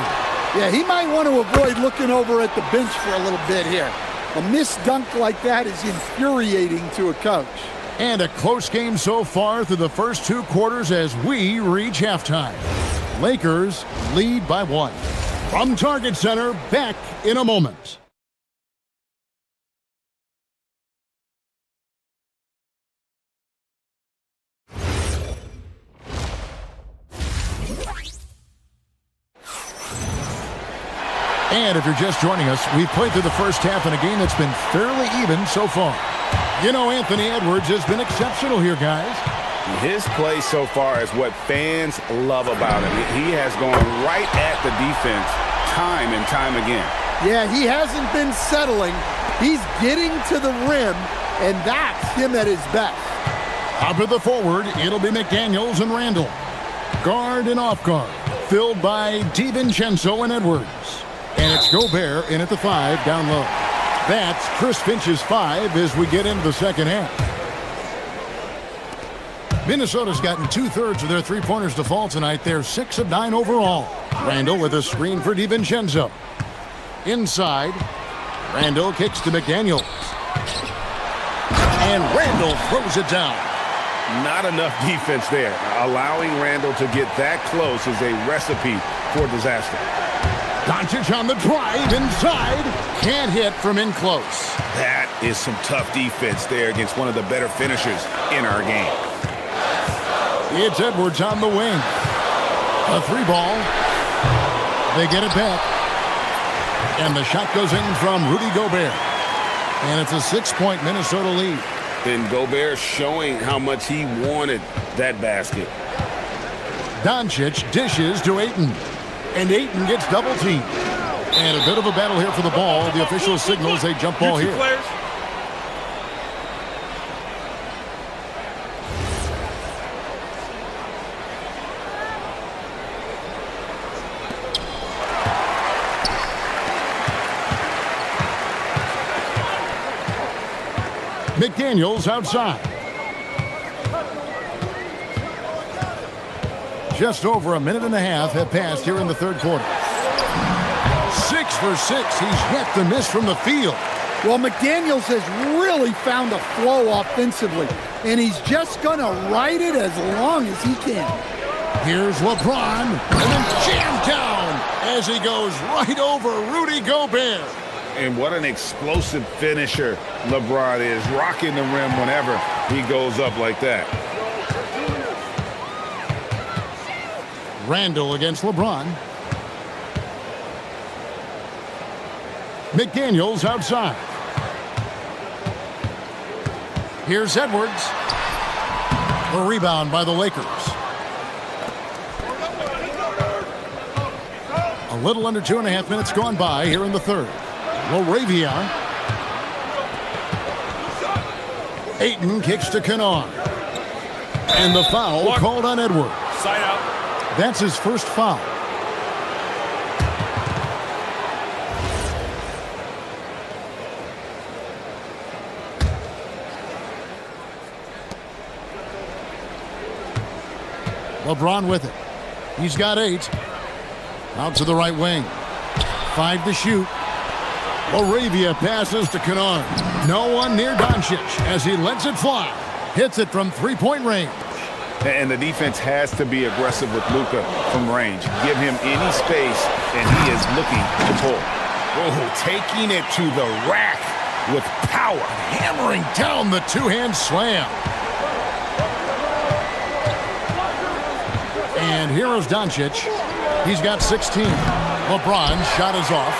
Yeah, he might want to avoid looking over at the bench for a little bit here. A missed dunk like that is infuriating to a coach. And a close game so far through the first 2 quarters as we reach halftime. Lakers lead by 1. From Target Center, back in a moment. And if you're just joining us, we've played through the first half in a game that's been fairly even so far. You know, Anthony Edwards has been exceptional here, guys. His play so far is what fans love about him. He has gone right at the defense time and time again. Yeah, he hasn't been settling. He's getting to the rim, and that's him at his best. Up at the forward, it'll be McDaniels and Randall. Guard and off guard, filled by DiVincenzo and Edwards. And it's Gobert in at the 5, down low. That's Chris Finch's 5 as we get into the second half. Minnesota's gotten 2/3 of their three-pointers to fall tonight. They're 6 of 9 overall. Randall with a screen for DiVincenzo. Inside, Randall kicks to McDaniels. And Randall throws it down. Not enough defense there. Allowing Randall to get that close is a recipe for disaster. Doncic on the drive inside. Can't hit from in close. That is some tough defense there against one of the better finishers in our game. It's Edwards on the wing. A 3-ball. They get it back. And the shot goes in from Rudy Gobert. And it's a 6-point Minnesota lead. And Gobert showing how much he wanted that basket. Doncic dishes to Ayton. And Ayton gets double-teamed. And a bit of a battle here for the ball. The official signals a jump ball here. McDaniels outside. Just over a minute and a half have passed here in the third quarter. 6 for 6. He's yet to miss from the field. Well, McDaniels has really found a flow offensively, and he's just going to ride it as long as he can. Here's LeBron, and then jammed down as he goes right over Rudy Gobert. And what an explosive finisher LeBron is, rocking the rim whenever he goes up like that. Randall against LeBron. McDaniels outside. Here's Edwards. A rebound by the Lakers. A little under 2.5 minutes gone by here in the third. Laravia. Ayton kicks to Kennard. And the foul called on Edwards. Side out. That's his first foul. LeBron with it. He's got 8. Out to the right wing. 5 to shoot. Laravia passes to Kennard. No one near Doncic as he lets it fly. Hits it from three-point range. And the defense has to be aggressive with Luka from range. Give him any space, and he is looking to pull. Oh, taking it to the rack with power. Hammering down the two-hand slam. And here is Doncic. He's got 16. LeBron's shot is off.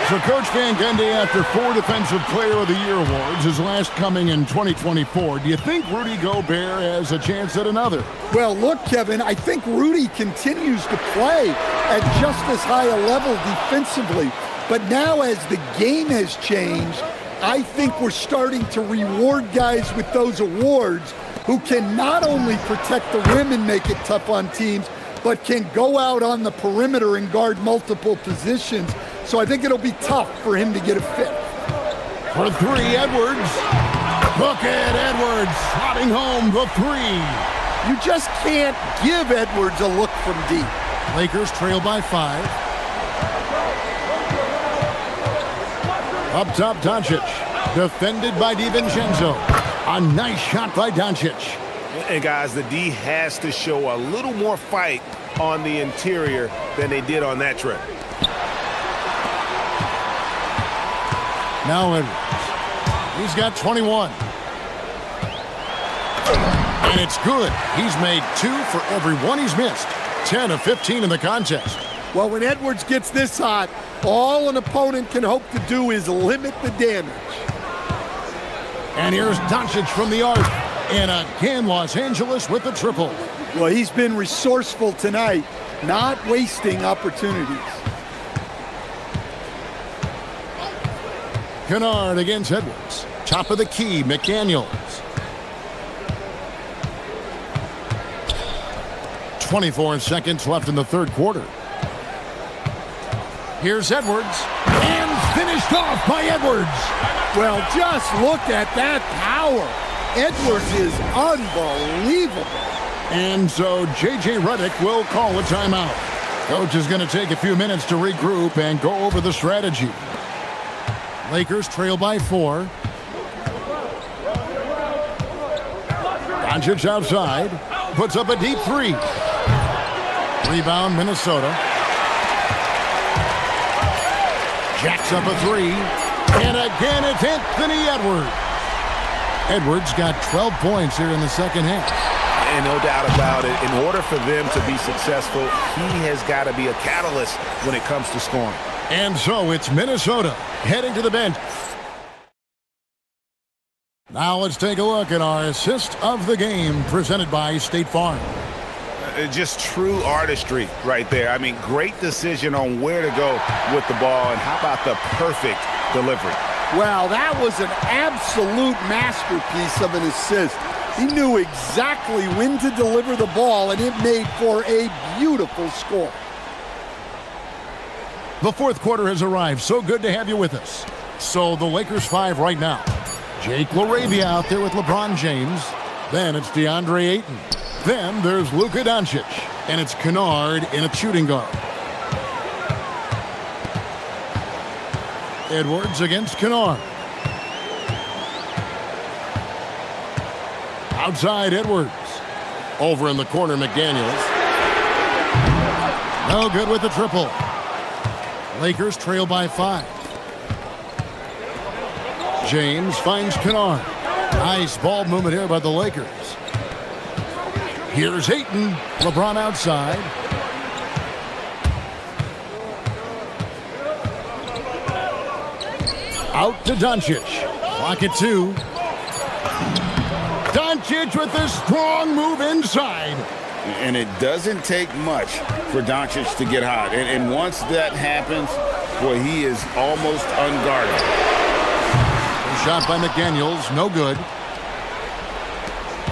So Coach Van Gundy, after 4 Defensive Player of the Year awards, his last coming in 2024, do you think Rudy Gobert has a chance at another? Well, look, Kevin, I think Rudy continues to play at just as high a level defensively. But now as the game has changed, I think we're starting to reward guys with those awards who can not only protect the rim and make it tough on teams, but can go out on the perimeter and guard multiple positions. So I think it'll be tough for him to get a 5th. For 3, Edwards. Look at Edwards slotting home the 3. You just can't give Edwards a look from deep. Lakers trail by 5. Up top, Doncic. Defended by DiVincenzo. A nice shot by Doncic. And guys, the D has to show a little more fight on the interior than they did on that trip. Now Edwards. He's got 21. And it's good. He's made 2 for every 1 he's missed. 10 of 15 in the contest. Well, when Edwards gets this hot, all an opponent can hope to do is limit the damage. And here's Doncic from the arc. And again, Los Angeles with the triple. Well, he's been resourceful tonight, not wasting opportunities. Kennard against Edwards. Top of the key, McDaniels. 24 seconds left in the third quarter. Here's Edwards. And finished off by Edwards. Well, just look at that power. Edwards is unbelievable. And so J.J. Redick will call a timeout. Coach is going to take a few minutes to regroup and go over the strategy. Lakers trail by 4. Doncic outside. Puts up a deep 3. Rebound, Minnesota. Jacks up a 3. And again, it's Anthony Edwards. Edwards got 12 points here in the second half. And no doubt about it, in order for them to be successful, he has got to be a catalyst when it comes to scoring. And so it's Minnesota heading to the bench. Now let's take a look at our assist of the game presented by State Farm. Just true artistry right there. I mean, great decision on where to go with the ball, and how about the perfect delivery? Wow, that was an absolute masterpiece of an assist. He knew exactly when to deliver the ball, and it made for a beautiful score. The fourth quarter has arrived. So good to have you with us. So the Lakers 5 right now. Jake Laravia out there with LeBron James. Then it's DeAndre Ayton. Then there's Luka Doncic. And it's Kennard in a shooting guard. Edwards against Kennard. Outside Edwards. Over in the corner, McDaniels. No good with the triple. Lakers trail by 5. James finds Kennard. Nice ball movement here by the Lakers. Here's Ayton. LeBron outside. Out to Doncic. Clock at 2. Doncic with a strong move inside. And it doesn't take much for Doncic to get hot. And once that happens, boy, he is almost unguarded. Shot by McDaniels, no good.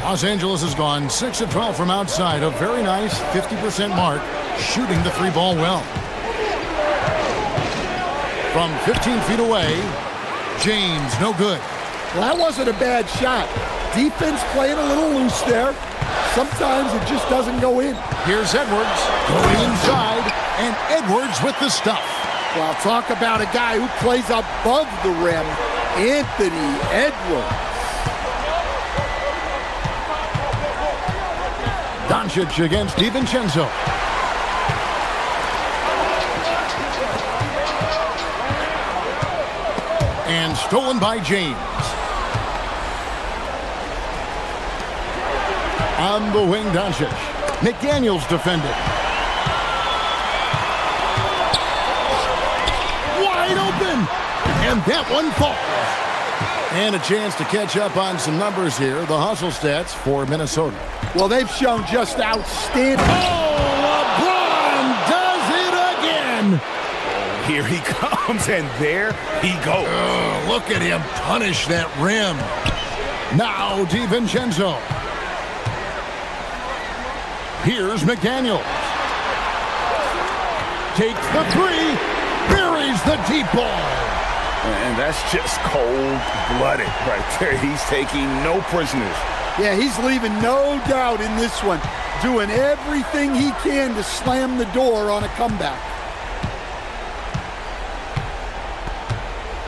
Los Angeles has gone 6 of 12 from outside. A very nice 50% mark, shooting the 3-ball well. From 15 feet away, James, no good. Well, that wasn't a bad shot. Defense playing a little loose there. Sometimes it just doesn't go in. Here's Edwards going inside, and Edwards with the stuff. Well, talk about a guy who plays above the rim, Anthony Edwards. Doncic against DiVincenzo. And stolen by James. On the wing, Doncic. McDaniels defended. Wide open. And that one falls. And a chance to catch up on some numbers here. The hustle stats for Minnesota. Well, they've shown just outstanding. Oh, LeBron does it again. Here he comes, and there he goes. Oh, look at him punish that rim. Now DiVincenzo. Here's McDaniels. Takes the 3. Buries the deep ball. And that's just cold-blooded right there. He's taking no prisoners. Yeah, he's leaving no doubt in this one. Doing everything he can to slam the door on a comeback.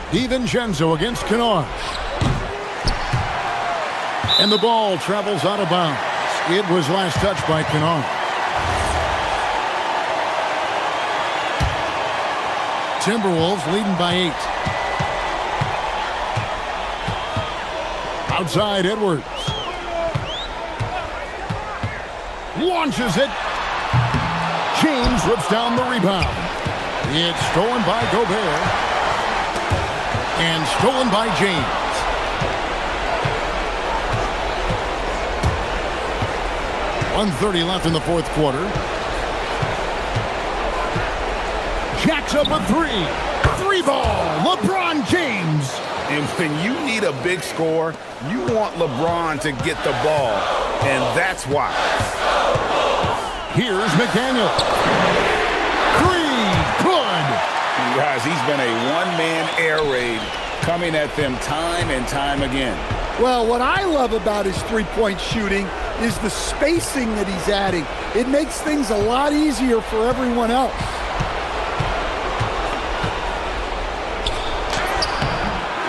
DiVincenzo against Kennard. And the ball travels out of bounds. It was last touched by Kennard. Timberwolves leading by 8. Outside Edwards. Launches it. James rips down the rebound. It's stolen by Gobert. And stolen by James. .130 left in the fourth quarter. Jacks up a 3. 3-ball. LeBron James. And when you need a big score, you want LeBron to get the ball. And that's why. Here's McDaniels. 3. Good. And guys, he's been a one-man air raid coming at them time and time again. Well, what I love about his three-point shooting is the spacing that he's adding. It makes things a lot easier for everyone else.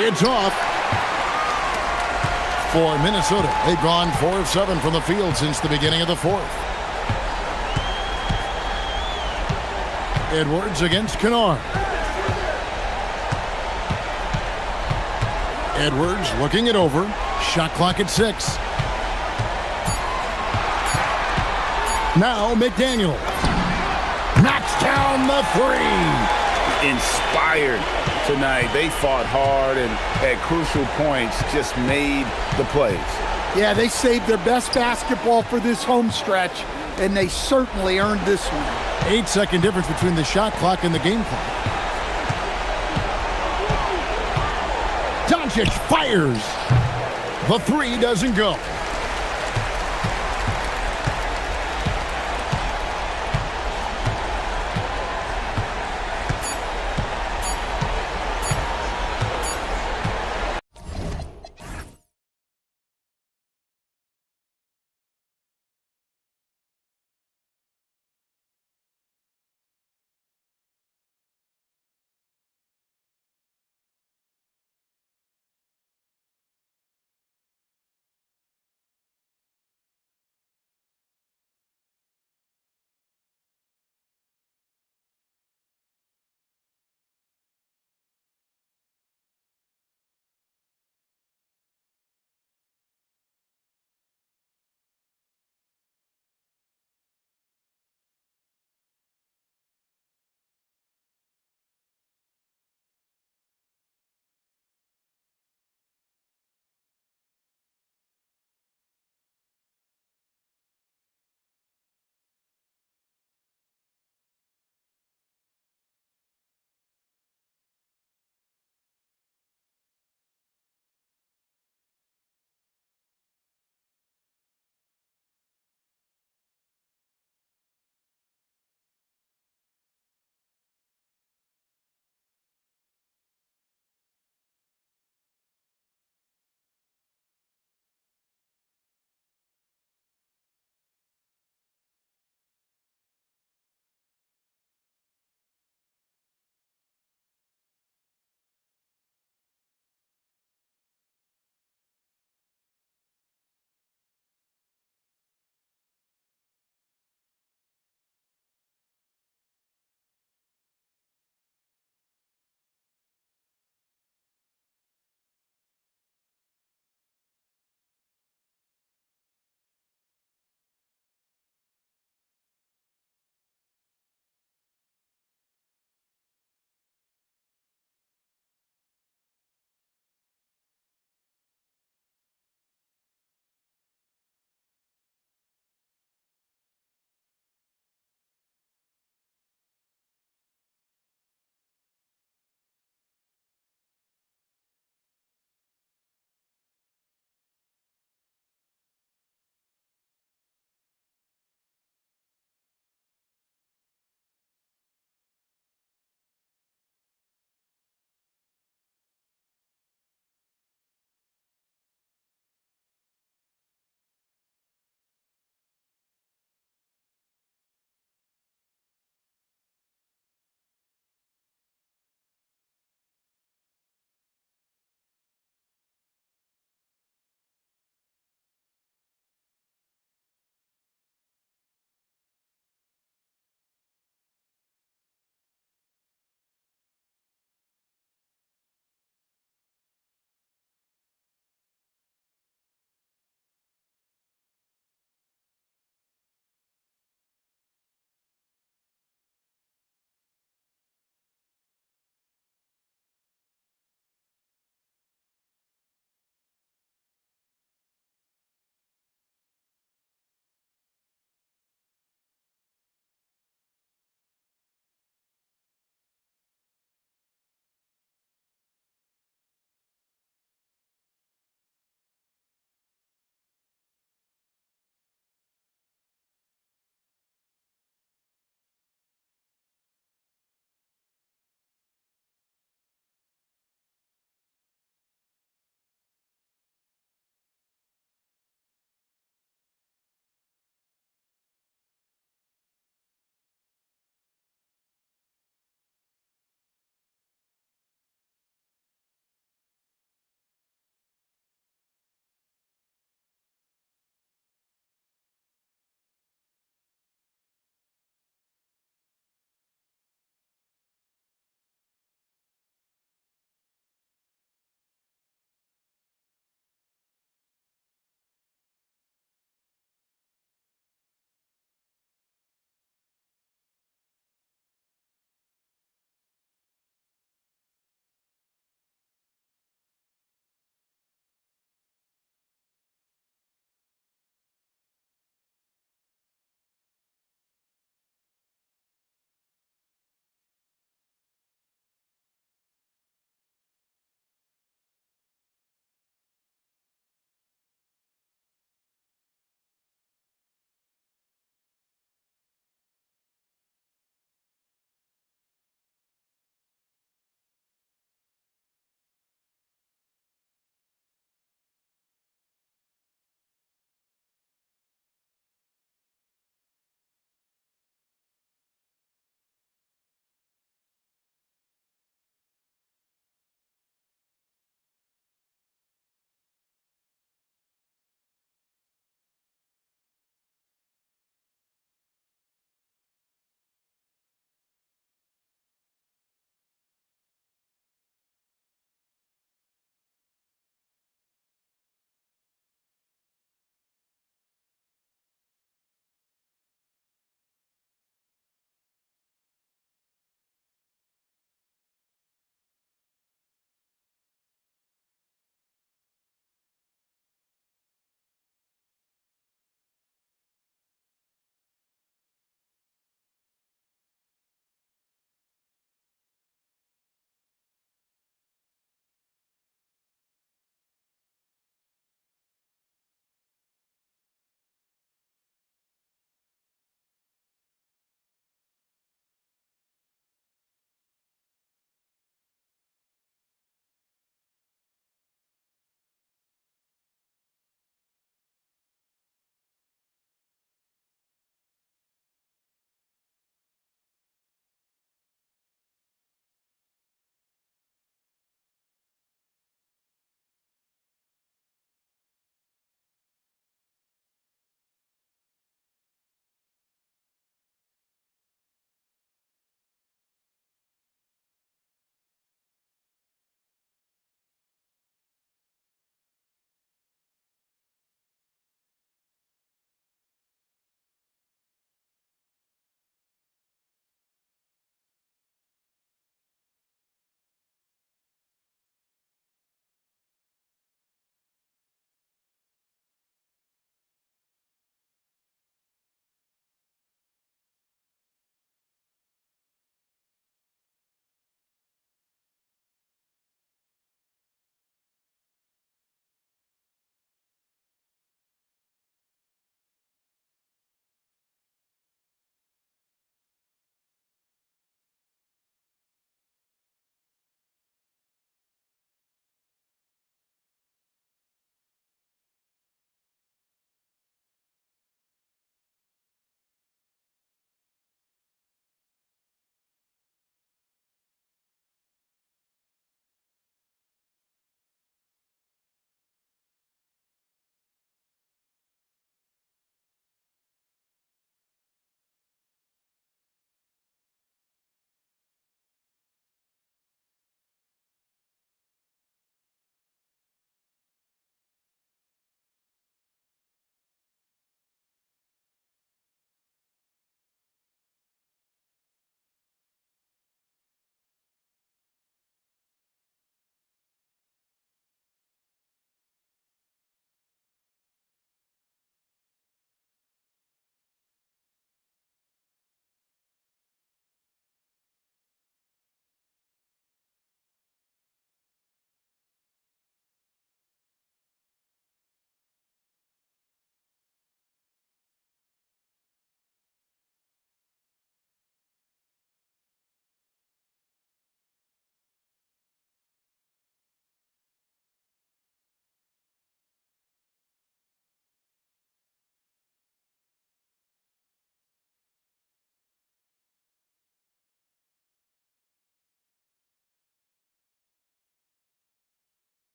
It's off for Minnesota. They've gone 4 of 7 from the field since the beginning of the fourth. Edwards against Kennard. Edwards looking it over. Shot clock at 6. Now McDaniel knocks down the 3. Inspired tonight. They fought hard and at crucial points just made the plays. Yeah, they saved their best basketball for this home stretch, and they certainly earned this one. 8-second difference between the shot clock and the game clock. Doncic fires. The 3 doesn't go.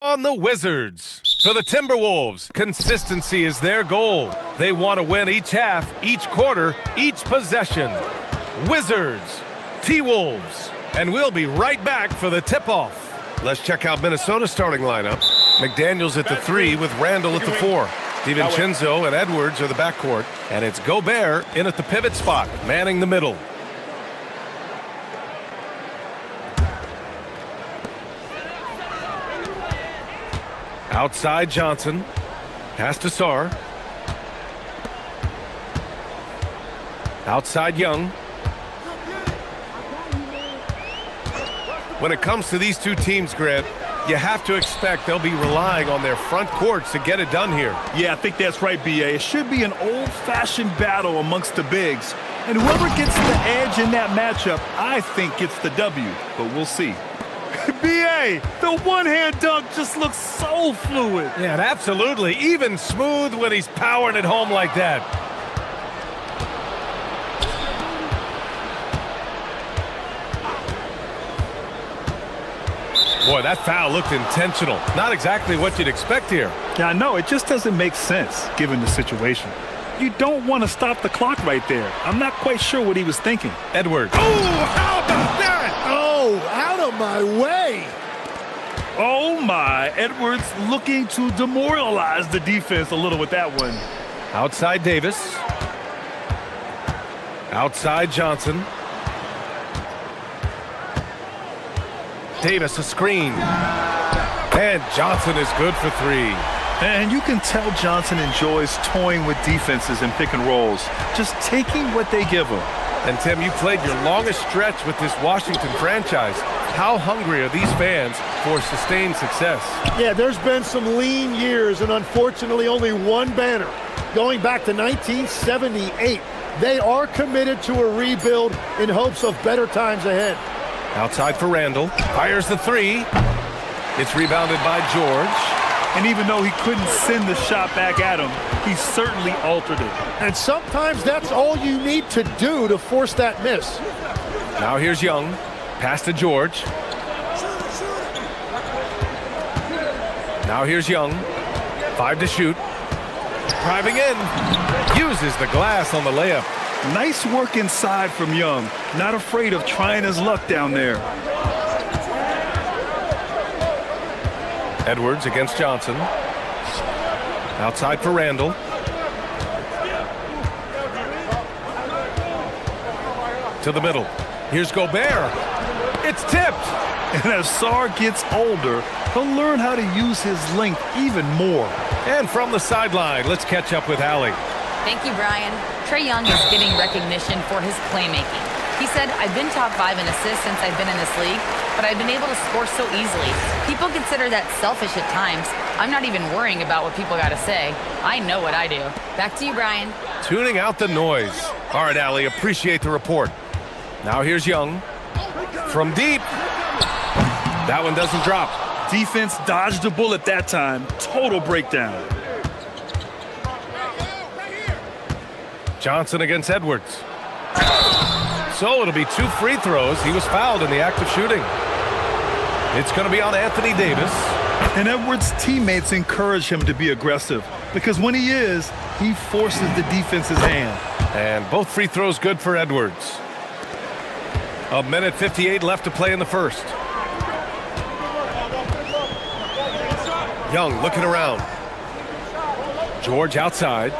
on the Wizards. For the Timberwolves, consistency is their goal. They want to win each half, each quarter, each possession. Wizards, T-Wolves. And we'll be right back for the tip-off. Let's check out Minnesota's starting lineup. McDaniels at the 3 with Randall at the 4. DiVincenzo and Edwards are the backcourt. And it's Gobert in at the pivot spot, manning the middle. Outside Johnson. Pass to Sarr. Outside Young. When it comes to these two teams, Grant, you have to expect they'll be relying on their front courts to get it done here. Yeah, I think that's right, B.A. It should be an old-fashioned battle amongst the bigs. And whoever gets the edge in that matchup, I think gets the W. But we'll see. B.A., the one-hand dunk just looks so fluid. Yeah, absolutely. Even smooth when he's powering it home like that. Boy, that foul looked intentional. Not exactly what you'd expect here. Yeah, I know. It just doesn't make sense, given the situation. You don't want to stop the clock right there. I'm not quite sure what he was thinking. Edwards. Oh, how about that? Oh, out of my way. Oh, my. Edwards looking to demoralize the defense a little with that one. Outside Davis. Outside Johnson. Davis a screen. And Johnson is good for 3. And you can tell Johnson enjoys toying with defenses and pick and rolls, just taking what they give him. And Tim, you played your longest stretch with this Washington franchise. How hungry are these fans for sustained success? Yeah, there's been some lean years and unfortunately only one banner. Going back to 1978, they are committed to a rebuild in hopes of better times ahead. Outside for Randall. Fires the 3. It's rebounded by George. And even though he couldn't send the shot back at him, he certainly altered it. And sometimes that's all you need to do to force that miss. Now here's Young. Pass to George. Now here's Young. 5 to shoot. Driving in. Uses the glass on the layup. Nice work inside from Young. Not afraid of trying his luck down there. Edwards against Johnson. Outside for Randall. To the middle. Here's Gobert. It's tipped. And as Sarr gets older, he'll learn how to use his length even more. And from the sideline, let's catch up with Allie. Thank you, Brian. Trae Young is getting recognition for his playmaking. He said, I've been top 5 in assists since I've been in this league, but I've been able to score so easily. People consider that selfish at times. I'm not even worrying about what people got to say. I know what I do. Back to you, Brian. Tuning out the noise. All right, Allie, appreciate the report. Now here's Young. From deep. That one doesn't drop. Defense dodged a bullet that time. Total breakdown. Johnson against Edwards. So it'll be 2 free throws. He was fouled in the act of shooting. It's going to be on Anthony Davis. And Edwards' teammates encourage him to be aggressive because when he is, he forces the defense's hand. And both free throws good for Edwards. 1:58 left to play in the first. Young looking around. George outside.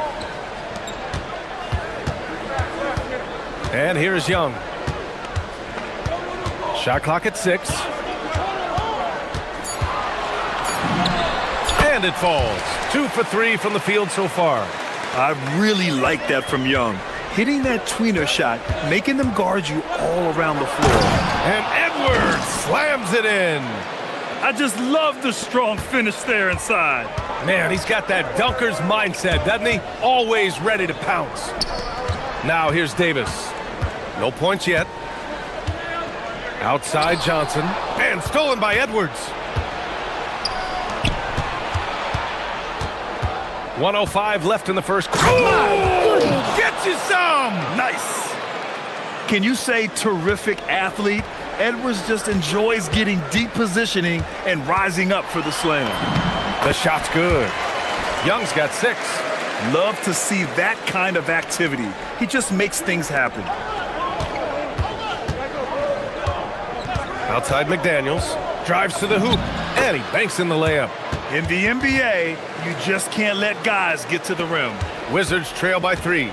And here's Young. Shot clock at 6. And it falls. 2 for 3 from the field so far. I really like that from Young. Hitting that tweener shot, making them guard you all around the floor. And Edwards slams it in. I just love the strong finish there inside. Man, he's got that dunker's mindset, doesn't he? Always ready to pounce. Now here's Davis. No points yet. Outside Johnson. And stolen by Edwards. 1:05 left in the first quarter. Get you some! Nice. Can you say terrific athlete? Edwards just enjoys getting deep positioning and rising up for the slam. The shot's good. Young's got 6. Love to see that kind of activity. He just makes things happen. Outside McDaniels, drives to the hoop, and he banks in the layup. In the NBA, you just can't let guys get to the rim. Wizards trail by 3.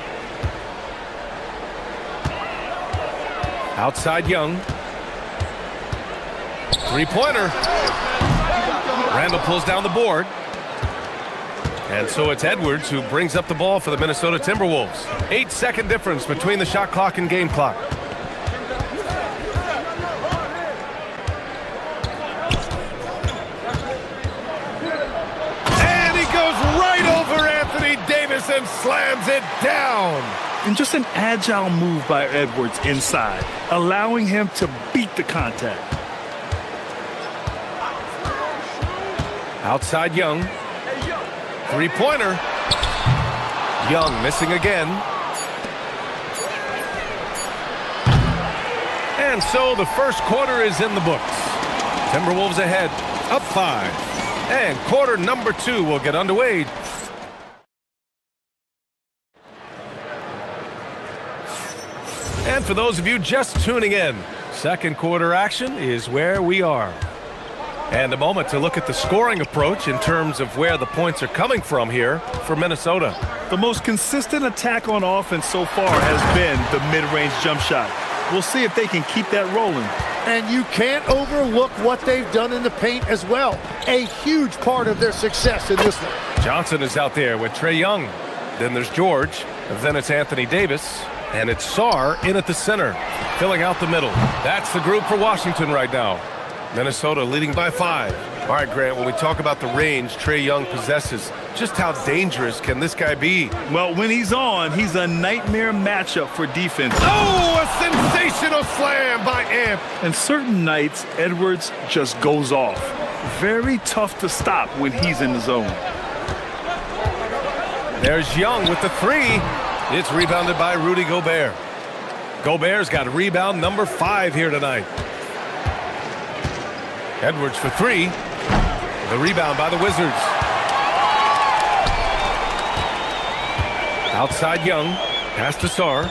Outside Young. Three-pointer. Randall pulls down the board. And so it's Edwards who brings up the ball for the Minnesota Timberwolves. 8-second difference between the shot clock and game clock. And he goes right over Anthony Davis and slams it down. And just an agile move by Edwards inside, allowing him to beat the contact. Outside Young. Three-pointer. Young missing again. And so the first quarter is in the books. Timberwolves ahead, up 5. And quarter number 2 will get underway. And for those of you just tuning in, second quarter action is where we are. And a moment to look at the scoring approach in terms of where the points are coming from here for Minnesota. The most consistent attack on offense so far has been the mid-range jump shot. We'll see if they can keep that rolling. And you can't overlook what they've done in the paint as well. A huge part of their success in this one. Johnson is out there with Trae Young. Then there's George. Then it's Anthony Davis. And it's Sarr in at the center, filling out the middle. That's the group for Washington right now. Minnesota leading by 5. All right, Grant, when we talk about the range Trae Young possesses, just how dangerous can this guy be? Well, when he's on, he's a nightmare matchup for defense. Oh, a sensational slam by Amp. And certain nights, Edwards just goes off. Very tough to stop when he's in the zone. There's Young with the 3. It's rebounded by Rudy Gobert. Gobert's got rebound number 5 here tonight. Edwards for 3. The rebound by the Wizards. Outside Young. Pass to Sarr.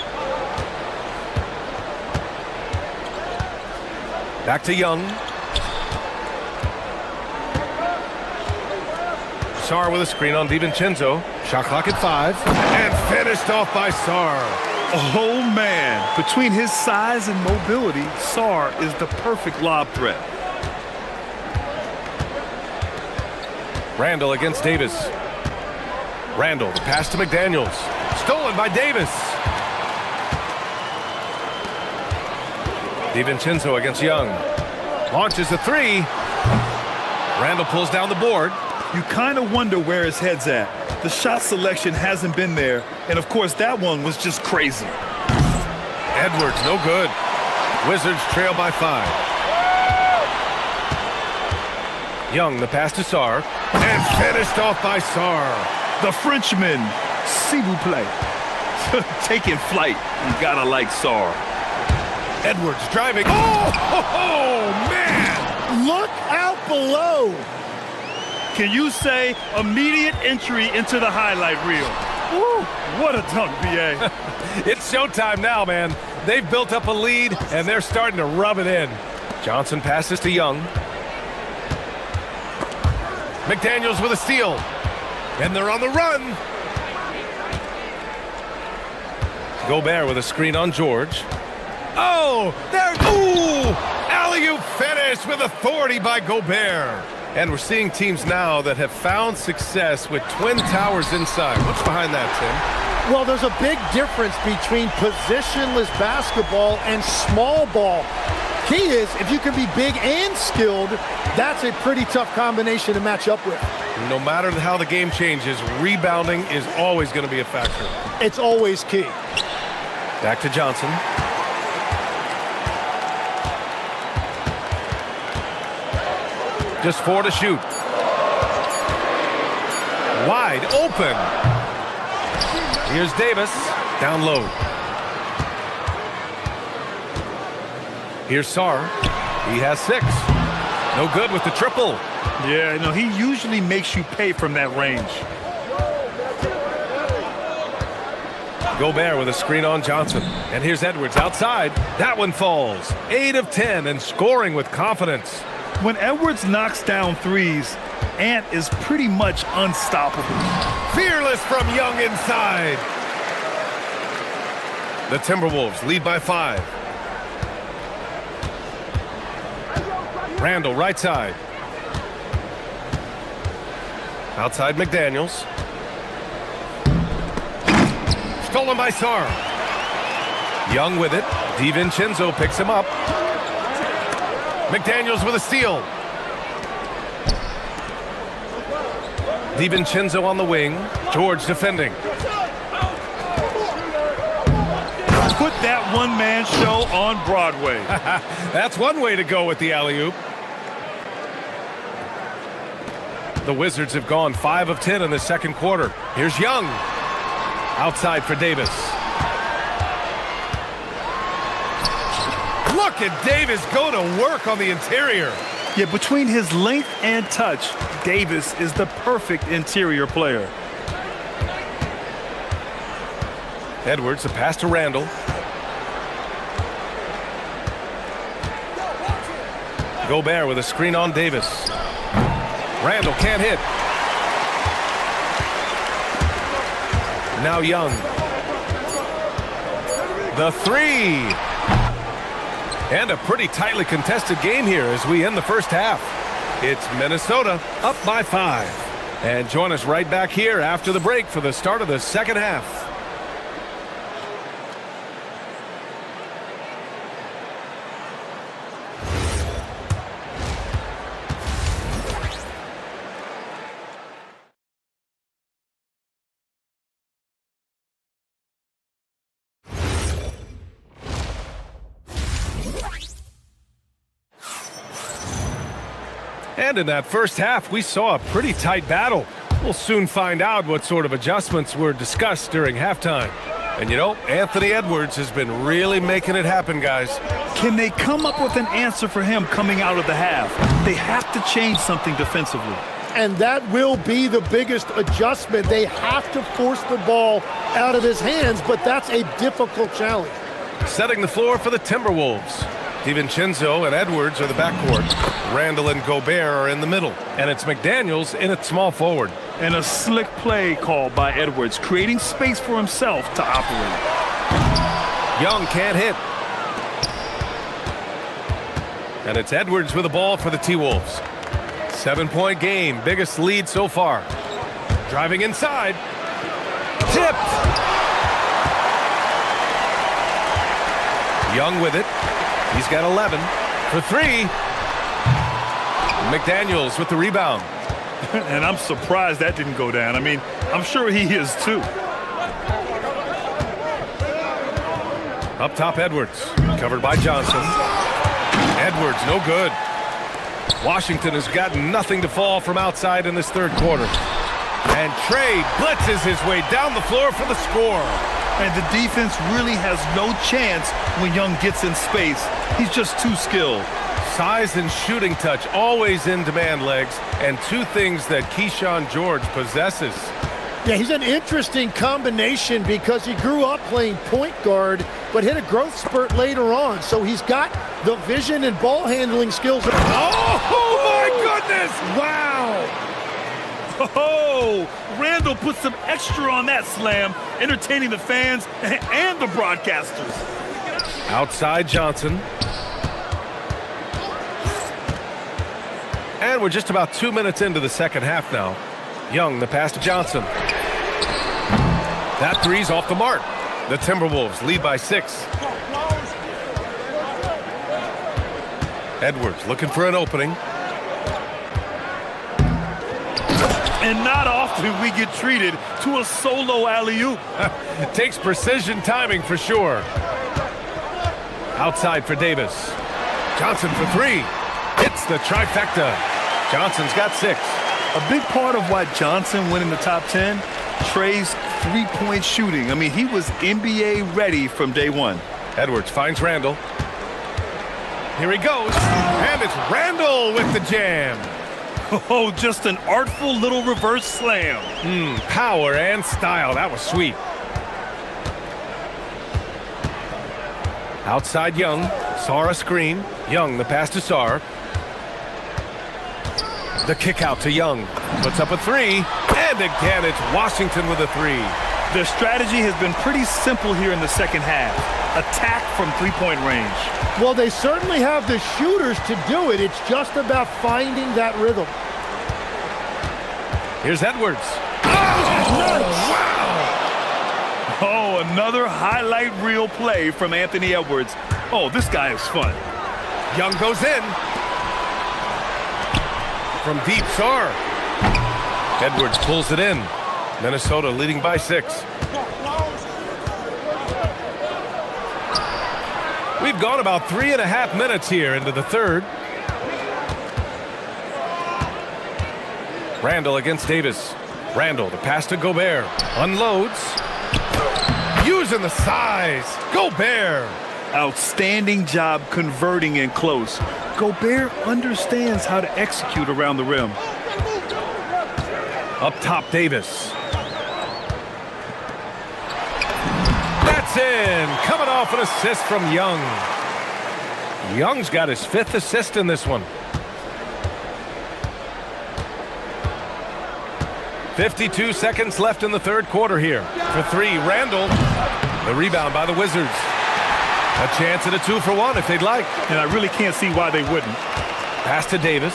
Back to Young. Sarr with a screen on DiVincenzo. Shot clock at 5. And finished off by Sarr. Oh, man. Between his size and mobility, Sarr is the perfect lob threat. Randall against Davis. Randall, the pass to McDaniels. Stolen by Davis. DiVincenzo against Young. Launches a 3. Randall pulls down the board. You kind of wonder where his head's at. The shot selection hasn't been there. And, of course, that one was just crazy. Edwards, no good. Wizards trail by 5. Young, the pass to Sarr. And finished off by Sarr. The Frenchman, s'il vous plaît. Taking flight. You gotta like Sarr. Edwards driving. Oh, man! Look out below. Can you say immediate entry into the highlight reel? Woo, what a dunk, B.A. It's showtime now, man. They've built up a lead, and they're starting to rub it in. Johnson passes to Young. McDaniels with a steal. And they're on the run. Gobert with a screen on George. Oh, there. Ooh! Alley-oop finish with authority by Gobert. And we're seeing teams now that have found success with twin towers inside. What's behind that, Tim? Well, there's a big difference between positionless basketball and small ball. Key is, if you can be big and skilled, that's a pretty tough combination to match up with. No matter how the game changes, rebounding is always going to be a factor. It's always key. Back to Johnson. Just 4 to shoot. Wide open. Here's Davis. Down low. Here's Sarr. He has 6. No good with the triple. Yeah, no, he usually makes you pay from that range. Gobert with a screen on Johnson. And here's Edwards outside. That one falls. 8 of 10 and scoring with confidence. When Edwards knocks down threes, Ant is pretty much unstoppable. Fearless from Young inside. The Timberwolves lead by 5. Randall right side. Outside McDaniels. Stolen by Sarr. Young with it. DiVincenzo picks him up. McDaniels with a steal. DiVincenzo on the wing. George defending. Put that one-man show on Broadway. That's one way to go with the alley-oop. The Wizards have gone 5 of 10 in the second quarter. Here's Young. Outside for Davis. Look at Davis go to work on the interior. Yeah, between his length and touch, Davis is the perfect interior player. Edwards, a pass to Randall. Gobert with a screen on Davis. Randall can't hit. Now Young. The 3. And a pretty tightly contested game here as we end the first half. It's Minnesota up by 5. And join us right back here after the break for the start of the second half. And in that first half, we saw a pretty tight battle. We'll soon find out what sort of adjustments were discussed during halftime. And you know, Anthony Edwards has been really making it happen, guys. Can they come up with an answer for him coming out of the half? They have to change something defensively. And that will be the biggest adjustment. They have to force the ball out of his hands, but that's a difficult challenge. Setting the floor for the Timberwolves. DiVincenzo and Edwards are the backcourt. Randall and Gobert are in the middle. And it's McDaniels in at small forward. And a slick play called by Edwards, creating space for himself to operate. Young can't hit. And it's Edwards with the ball for the T-Wolves. 7-point game, biggest lead so far. Driving inside. Tipped. Young with it. He's got 11 for 3. McDaniels with the rebound. And I'm surprised that didn't go down. I mean, I'm sure he is too. Up top, Edwards. Covered by Johnson. Edwards, no good. Washington has got nothing to fall from outside in this third quarter. And Trey blitzes his way down the floor for the score. And the defense really has no chance when Young gets in space. He's just too skilled. Size and shooting touch always in demand, legs, and 2 things that Keyshawn George possesses. Yeah, he's an interesting combination because he grew up playing point guard, but hit a growth spurt later on. So he's got the vision and ball handling skills. Oh my goodness! Wow! Oh, Randall put some extra on that slam, entertaining the fans and the broadcasters. Outside Johnson. And we're just about 2 minutes into the second half now. Young, the pass to Johnson. That 3's off the mark. The Timberwolves lead by 6. Edwards looking for an opening. And not often we get treated to a solo alley-oop. Takes precision timing for sure. Outside for Davis. Johnson for 3. Hits the trifecta. Johnson's got 6. A big part of why Johnson went in the top 10, Trey's three-point shooting. I mean, he was NBA ready from day one. Edwards finds Randall. Here he goes. And it's Randall with the jam. Oh, just an artful little reverse slam. Power and style. That was sweet. Outside Young. Sarr a screen. Young, the pass to Sarr. The kick out to Young. Puts up a three. And again, it's Washington with a three. Their strategy has been pretty simple here in the second half. Attack from three-point range. Well, they certainly have the shooters to do it. It's just about finding that rhythm. Here's Edwards. Oh, another highlight reel play from Anthony Edwards. Oh, this guy is fun. Young goes in. From deep, Sarr. Edwards pulls it in. Minnesota leading by 6. We've gone about 3.5 minutes here into the third. Randall against Davis. Randall, the pass to Gobert. Unloads. Using the size. Gobert. Outstanding job converting in close. Gobert understands how to execute around the rim. Up top, Davis. That's in. Coming off an assist from Young. Young's got his 5th assist in this one. 52 seconds left in the third quarter here. For 3, Randall. The rebound by the Wizards. A chance at a 2-for-1 if they'd like. And I really can't see why they wouldn't. Pass to Davis.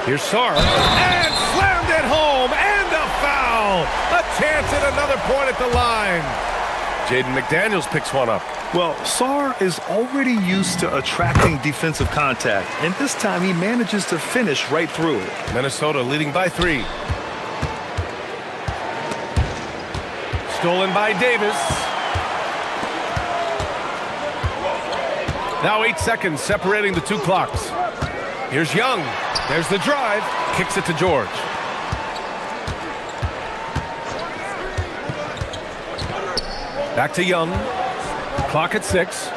Here's Sarr. And slammed it home. And a foul. A chance at another point at the line. Jaden McDaniels picks one up. Well, Sarr is already used to attracting defensive contact, and this time he manages to finish right through it. Minnesota leading by 3. Stolen by Davis. Now 8 seconds separating the 2 clocks. Here's Young. There's the drive. Kicks it to George. Back to Young. Clock at 6.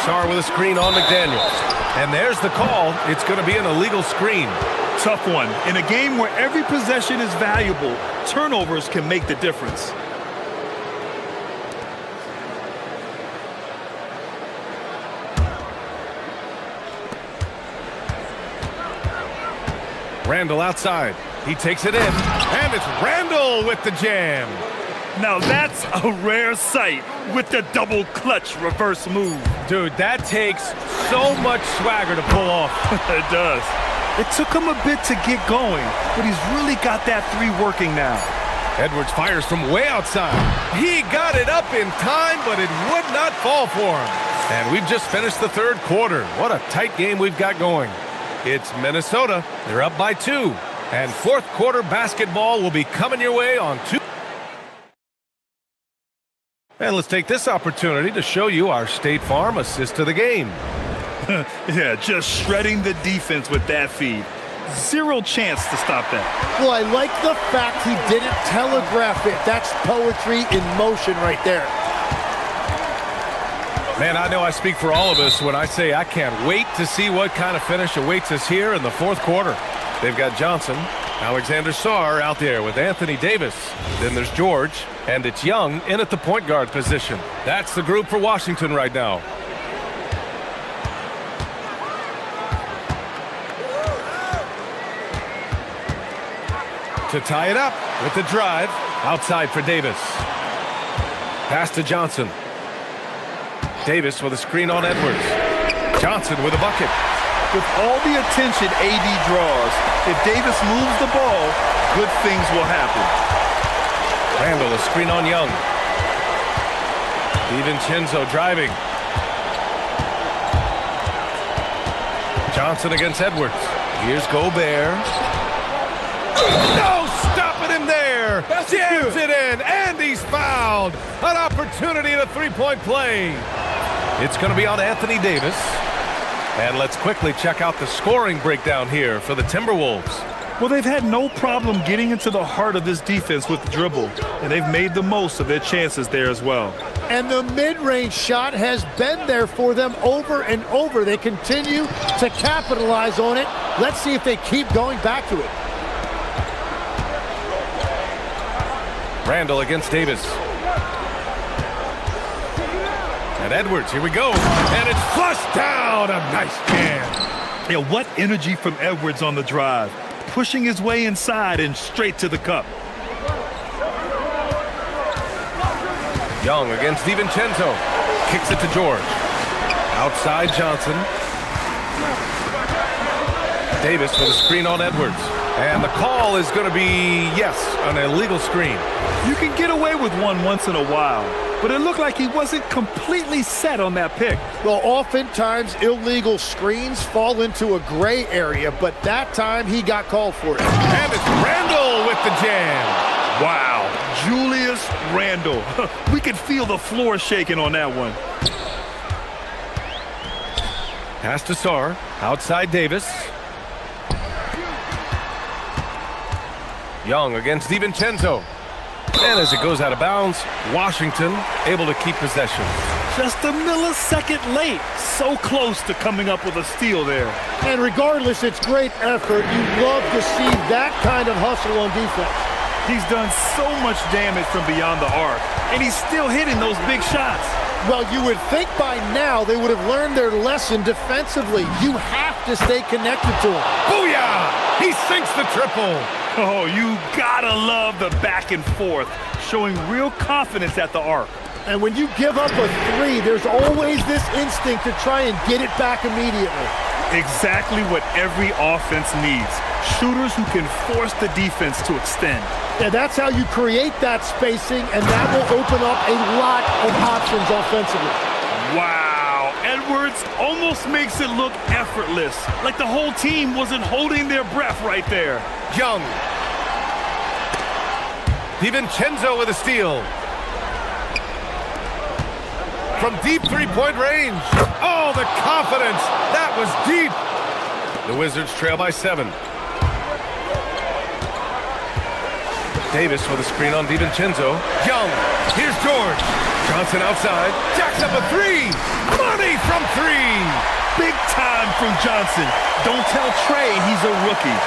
Sarr with a screen on McDaniels. And there's the call. It's going to be an illegal screen. Tough one. In a game where every possession is valuable, turnovers can make the difference. Randall outside. He takes it in. And it's Randall with the jam. Now that's a rare sight with the double clutch reverse move. Dude, that takes so much swagger to pull off. It does. It took him a bit to get going, but he's really got that 3 working now. Edwards fires from way outside. He got it up in time, but it would not fall for him. And we've just finished the third quarter. What a tight game we've got going. It's Minnesota. They're up by 2. And fourth quarter basketball will be coming your way on 2. And let's take this opportunity to show you our State Farm assist of the game. Yeah, just shredding the defense with that feed. Zero chance to stop that. Well, I like the fact he didn't telegraph it. That's poetry in motion right there. Man, I know I speak for all of us when I say I can't wait to see what kind of finish awaits us here in the fourth quarter. They've got Johnson, Alexander Sarr out there with Anthony Davis. Then there's George, and it's Young in at the point guard position. That's the group for Washington right now. To tie it up with the drive, outside for Davis. Pass to Johnson. Davis with a screen on Edwards. Johnson with a bucket. With all the attention AD draws, if Davis moves the ball, good things will happen. Randall, a screen on Young. DiVincenzo driving. Johnson against Edwards. Here's Gobert. No stopping him there. Jams it in, and he's fouled. An opportunity at a three-point play. It's going to be on Anthony Davis. And let's quickly check out the scoring breakdown here for the Timberwolves. Well, they've had no problem getting into the heart of this defense with the dribble, and they've made the most of their chances there as well. And the mid-range shot has been there for them over and over. They continue to capitalize on it. Let's see if they keep going back to it. Randall against Davis. And Edwards, here we go. And it's flushed down. A nice jam. Yeah, what energy from Edwards on the drive. Pushing his way inside and straight to the cup. Young against DiVincenzo. Kicks it to George. Outside Johnson. Davis with a screen on Edwards. And the call is going to be, yes, an illegal screen. You can get away with one once in a while, but it looked like he wasn't completely set on that pick. Well, oftentimes illegal screens fall into a gray area, but that time he got called for it. And it's Randall with the jam. Wow, Julius Randall. We could feel the floor shaking on that one. Pass to Sarr. Outside Davis. Young against DiVincenzo. And as it goes out of bounds, Washington able to keep possession. Just a millisecond late. So close to coming up with a steal there. And regardless, it's great effort. You love to see that kind of hustle on defense. He's done so much damage from beyond the arc, and he's still hitting those big shots. Well, you would think by now they would have learned their lesson defensively. You have to stay connected to him. Booyah! He sinks the triple. Oh, you gotta love the back and forth, showing real confidence at the arc. And when you give up a three, there's always this instinct to try and get it back immediately. Exactly what every offense needs. Shooters who can force the defense to extend. Yeah, that's how you create that spacing, and that will open up a lot of options offensively. Wow, Edwards almost makes it look effortless, like the whole team wasn't holding their breath right there. Young. DiVincenzo with a steal. From deep three-point range. Oh, the confidence. That was deep. The Wizards trail by 7. Davis with a screen on DiVincenzo. Young. Here's George. Johnson outside. Jacks up a three. Money from 3. Big time from Johnson. Don't tell Trey he's a rookie.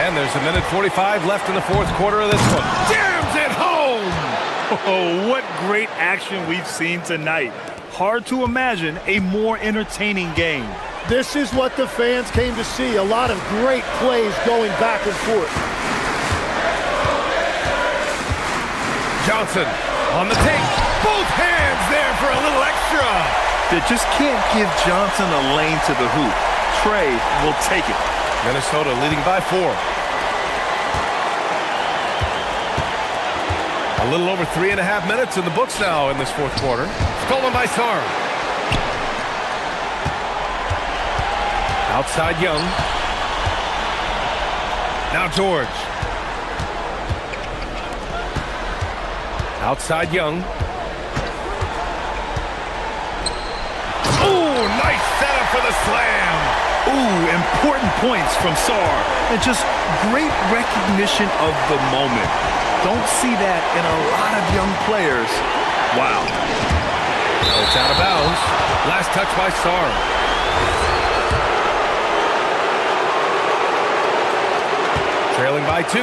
And there's a minute 45 left in the fourth quarter of this one. Jams it home! Oh, what great action we've seen tonight. Hard to imagine a more entertaining game. This is what the fans came to see. A lot of great plays going back and forth. Johnson on the take. Both hands there for a little extra. They just can't give Johnson a lane to the hoop. Trey will take it. Minnesota leading by 4. A little over 3.5 minutes in the books now in this fourth quarter. Stolen by Sarr. Outside Young. Now George. Outside Young. Ooh, nice setup for the slam. Ooh, important points from Sarr. And just great recognition of the moment. Don't see that in a lot of young players. Wow. It's out of bounds. Last touch by Sarr. Trailing by 2.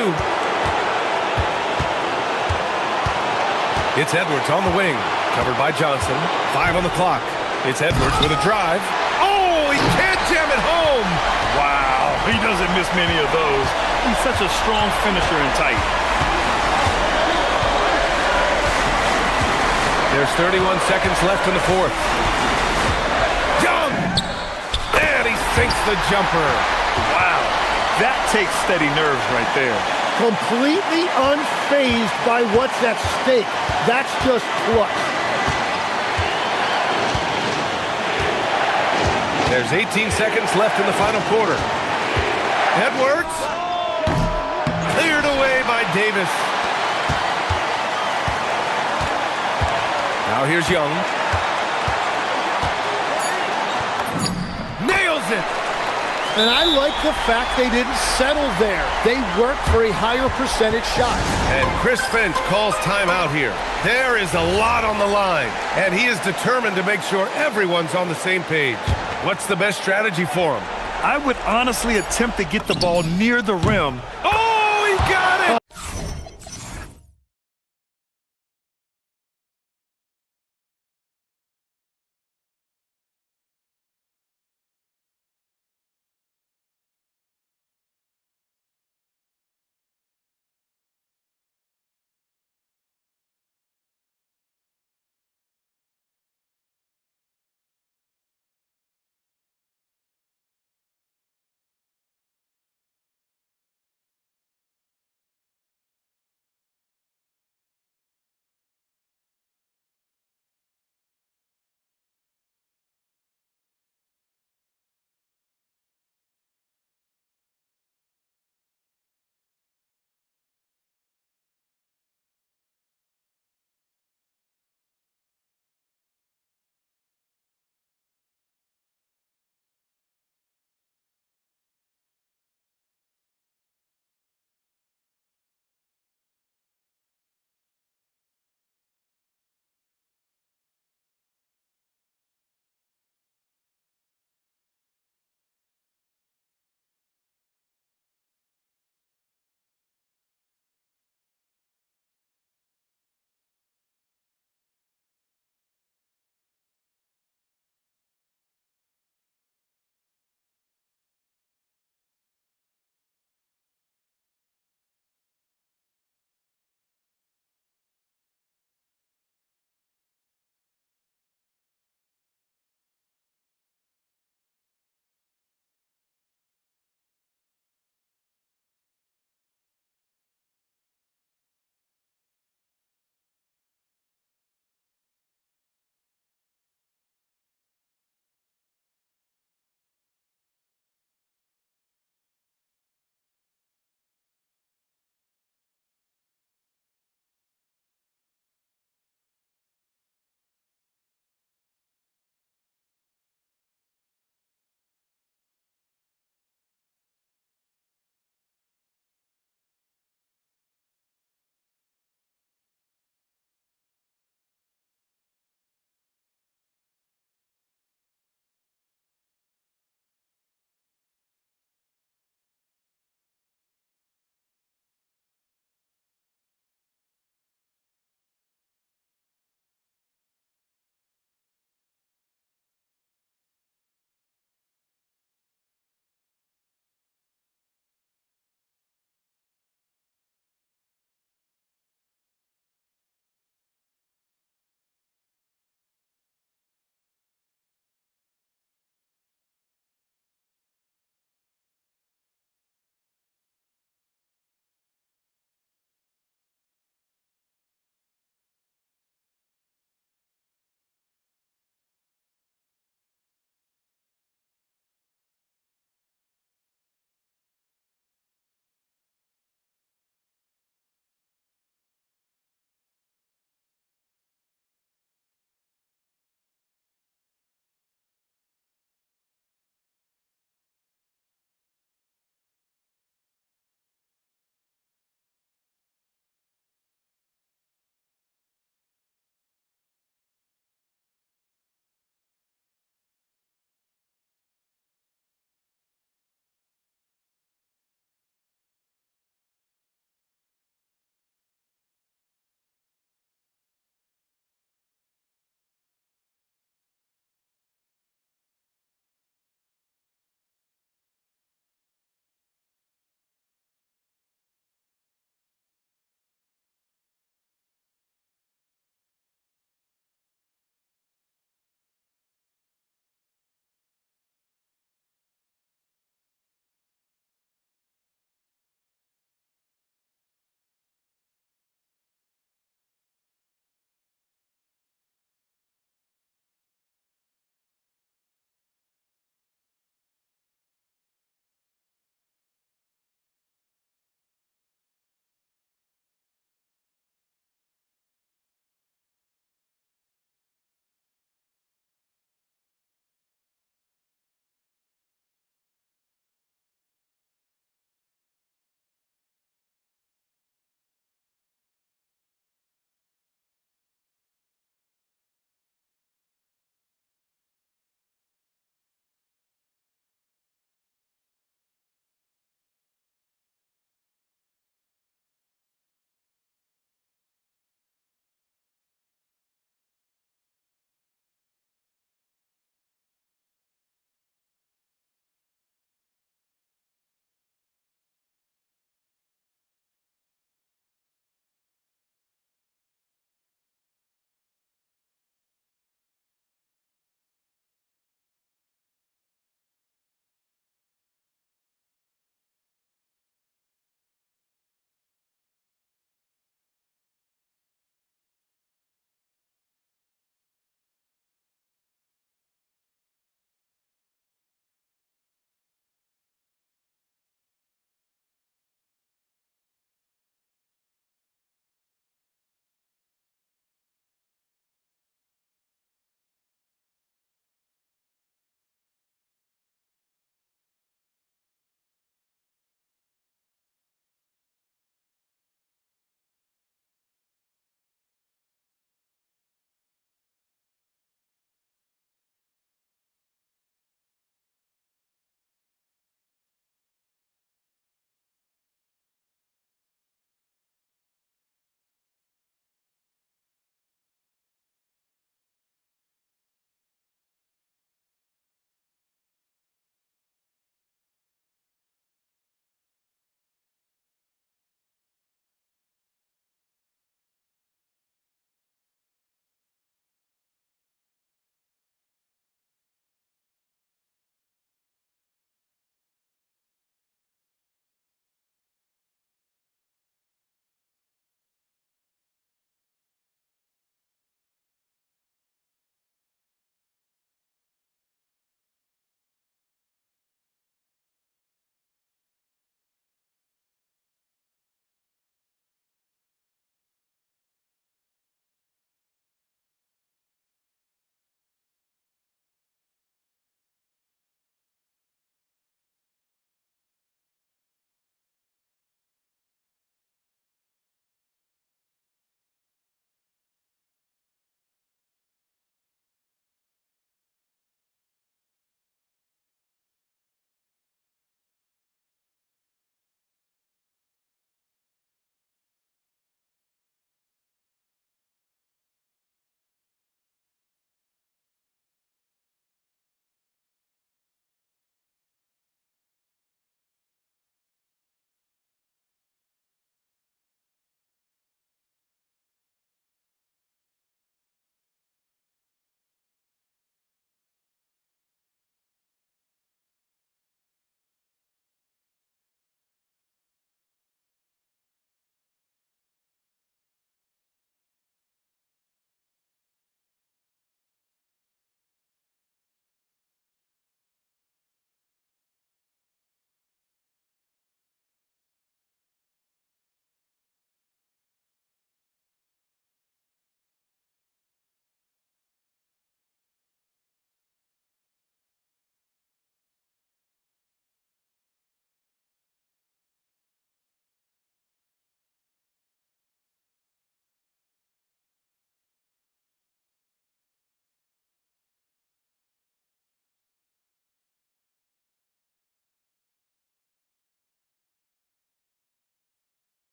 It's Edwards on the wing. Covered by Johnson. 5 on the clock. It's Edwards with a drive. Oh, he can't jam it home. Wow, he doesn't miss many of those. He's such a strong finisher in tight. There's 31 seconds left in the fourth. Young! And he sinks the jumper. Wow, that takes steady nerves right there. Completely unfazed by what's at stake. That's just clutch. There's 18 seconds left in the final quarter. Edwards. Cleared away by Davis. Now here's Young. Nails it. And I like the fact they didn't settle there. They worked for a higher percentage shot. And Chris Finch calls timeout here. There is a lot on the line, and he is determined to make sure everyone's on the same page. What's the best strategy for him? I would honestly attempt to get the ball near the rim. Oh, he got it!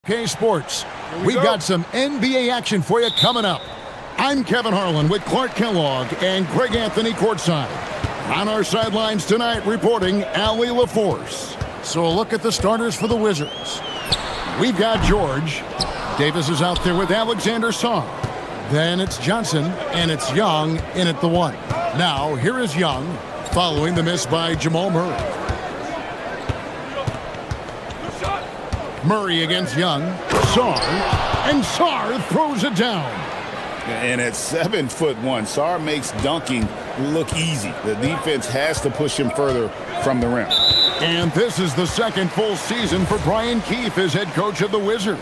Okay, sports. We've got some NBA action for you coming up. I'm Kevin Harlan with Clark Kellogg and Greg Anthony courtside. On our sidelines tonight, reporting Allie LaForce. So a look at the starters for the Wizards. We've got George. Davis is out there with Alexander Sarr. Then it's Johnson, and it's Young in at the 1. Now, here is Young, following the miss by Jamal Murray. Murray against Young. Sarr, and Sarr throws it down. And at 7'1", Sarr makes dunking look easy. The defense has to push him further from the rim. And this is the second full season for Brian Keefe as head coach of the Wizards.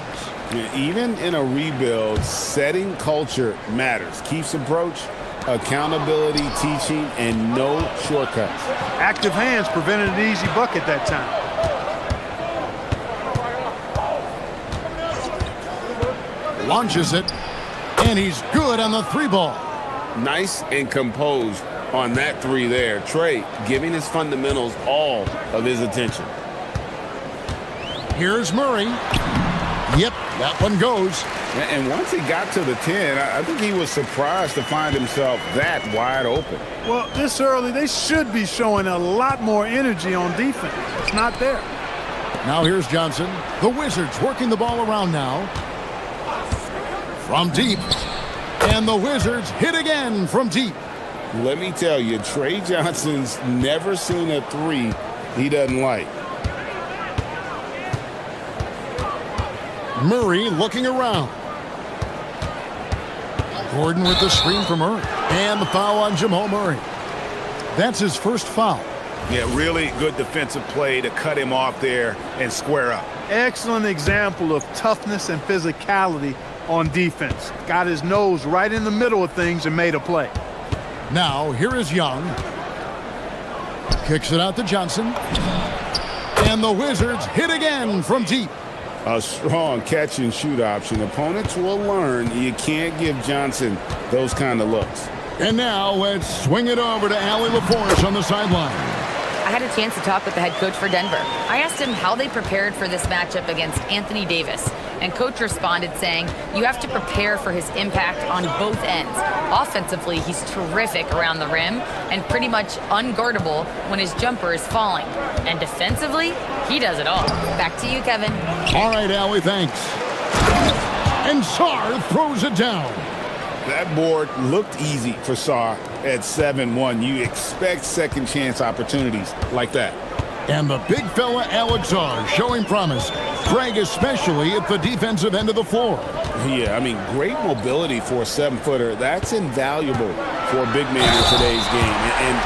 Even in a rebuild, setting culture matters. Keefe's approach, accountability, teaching, and no shortcuts. Active hands prevented an easy bucket that time. Launches it, and he's good on the 3-ball. Nice and composed on that 3 there. Trey giving his fundamentals all of his attention. Here's Murray. Yep, that one goes. And once he got to the 10, I think he was surprised to find himself that wide open. Well, this early, they should be showing a lot more energy on defense. It's not there. Now here's Johnson. The Wizards working the ball around now. From deep. And the Wizards hit again from deep. Let me tell you, Trey Johnson's never seen a 3 he doesn't like. Murray looking around. Gordon with the screen from Murray. And the foul on Jamal Murray. That's his first foul. Yeah, really good defensive play to cut him off there and square up. Excellent example of toughness and physicality on defense. Got his nose right in the middle of things and made a play. Now, here is Young. Kicks it out to Johnson. And the Wizards hit again from deep. A strong catch and shoot option. Opponents will learn you can't give Johnson those kind of looks. And now let's swing it over to Allie LaForce on the sideline. I had a chance to talk with the head coach for Denver. I asked him how they prepared for this matchup against Anthony Davis. And coach responded saying, you have to prepare for his impact on both ends. Offensively, he's terrific around the rim and pretty much unguardable when his jumper is falling. And defensively, he does it all. Back to you, Kevin. All right, Allie, thanks. And Sarr throws it down. That board looked easy for Sarr at 7'1". You expect second chance opportunities like that. And the big fella Alex Sarr showing promise. Greg, especially at the defensive end of the floor. Yeah, I mean, great mobility for a 7-footer. That's invaluable for a big man in today's game, and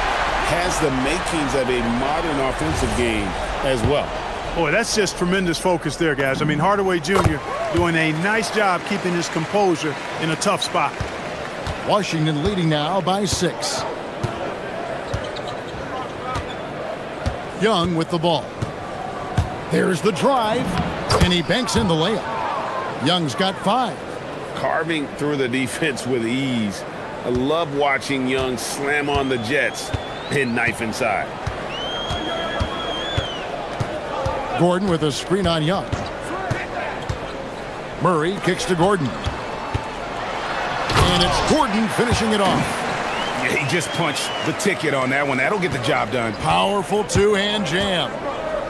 has the makings of a modern offensive game as well. Boy, that's just tremendous focus there, guys. I mean, Hardaway Jr. doing a nice job keeping his composure in a tough spot. Washington leading now by 6. Young with the ball. There's the drive, and he banks in the layup. Young's got 5. Carving through the defense with ease. I love watching Young slam on the Jets and knife inside. Gordon with a screen on Young. Murray kicks to Gordon. And it's Gordon finishing it off. Yeah, he just punched the ticket on that one. That'll get the job done. Powerful 2-hand jam.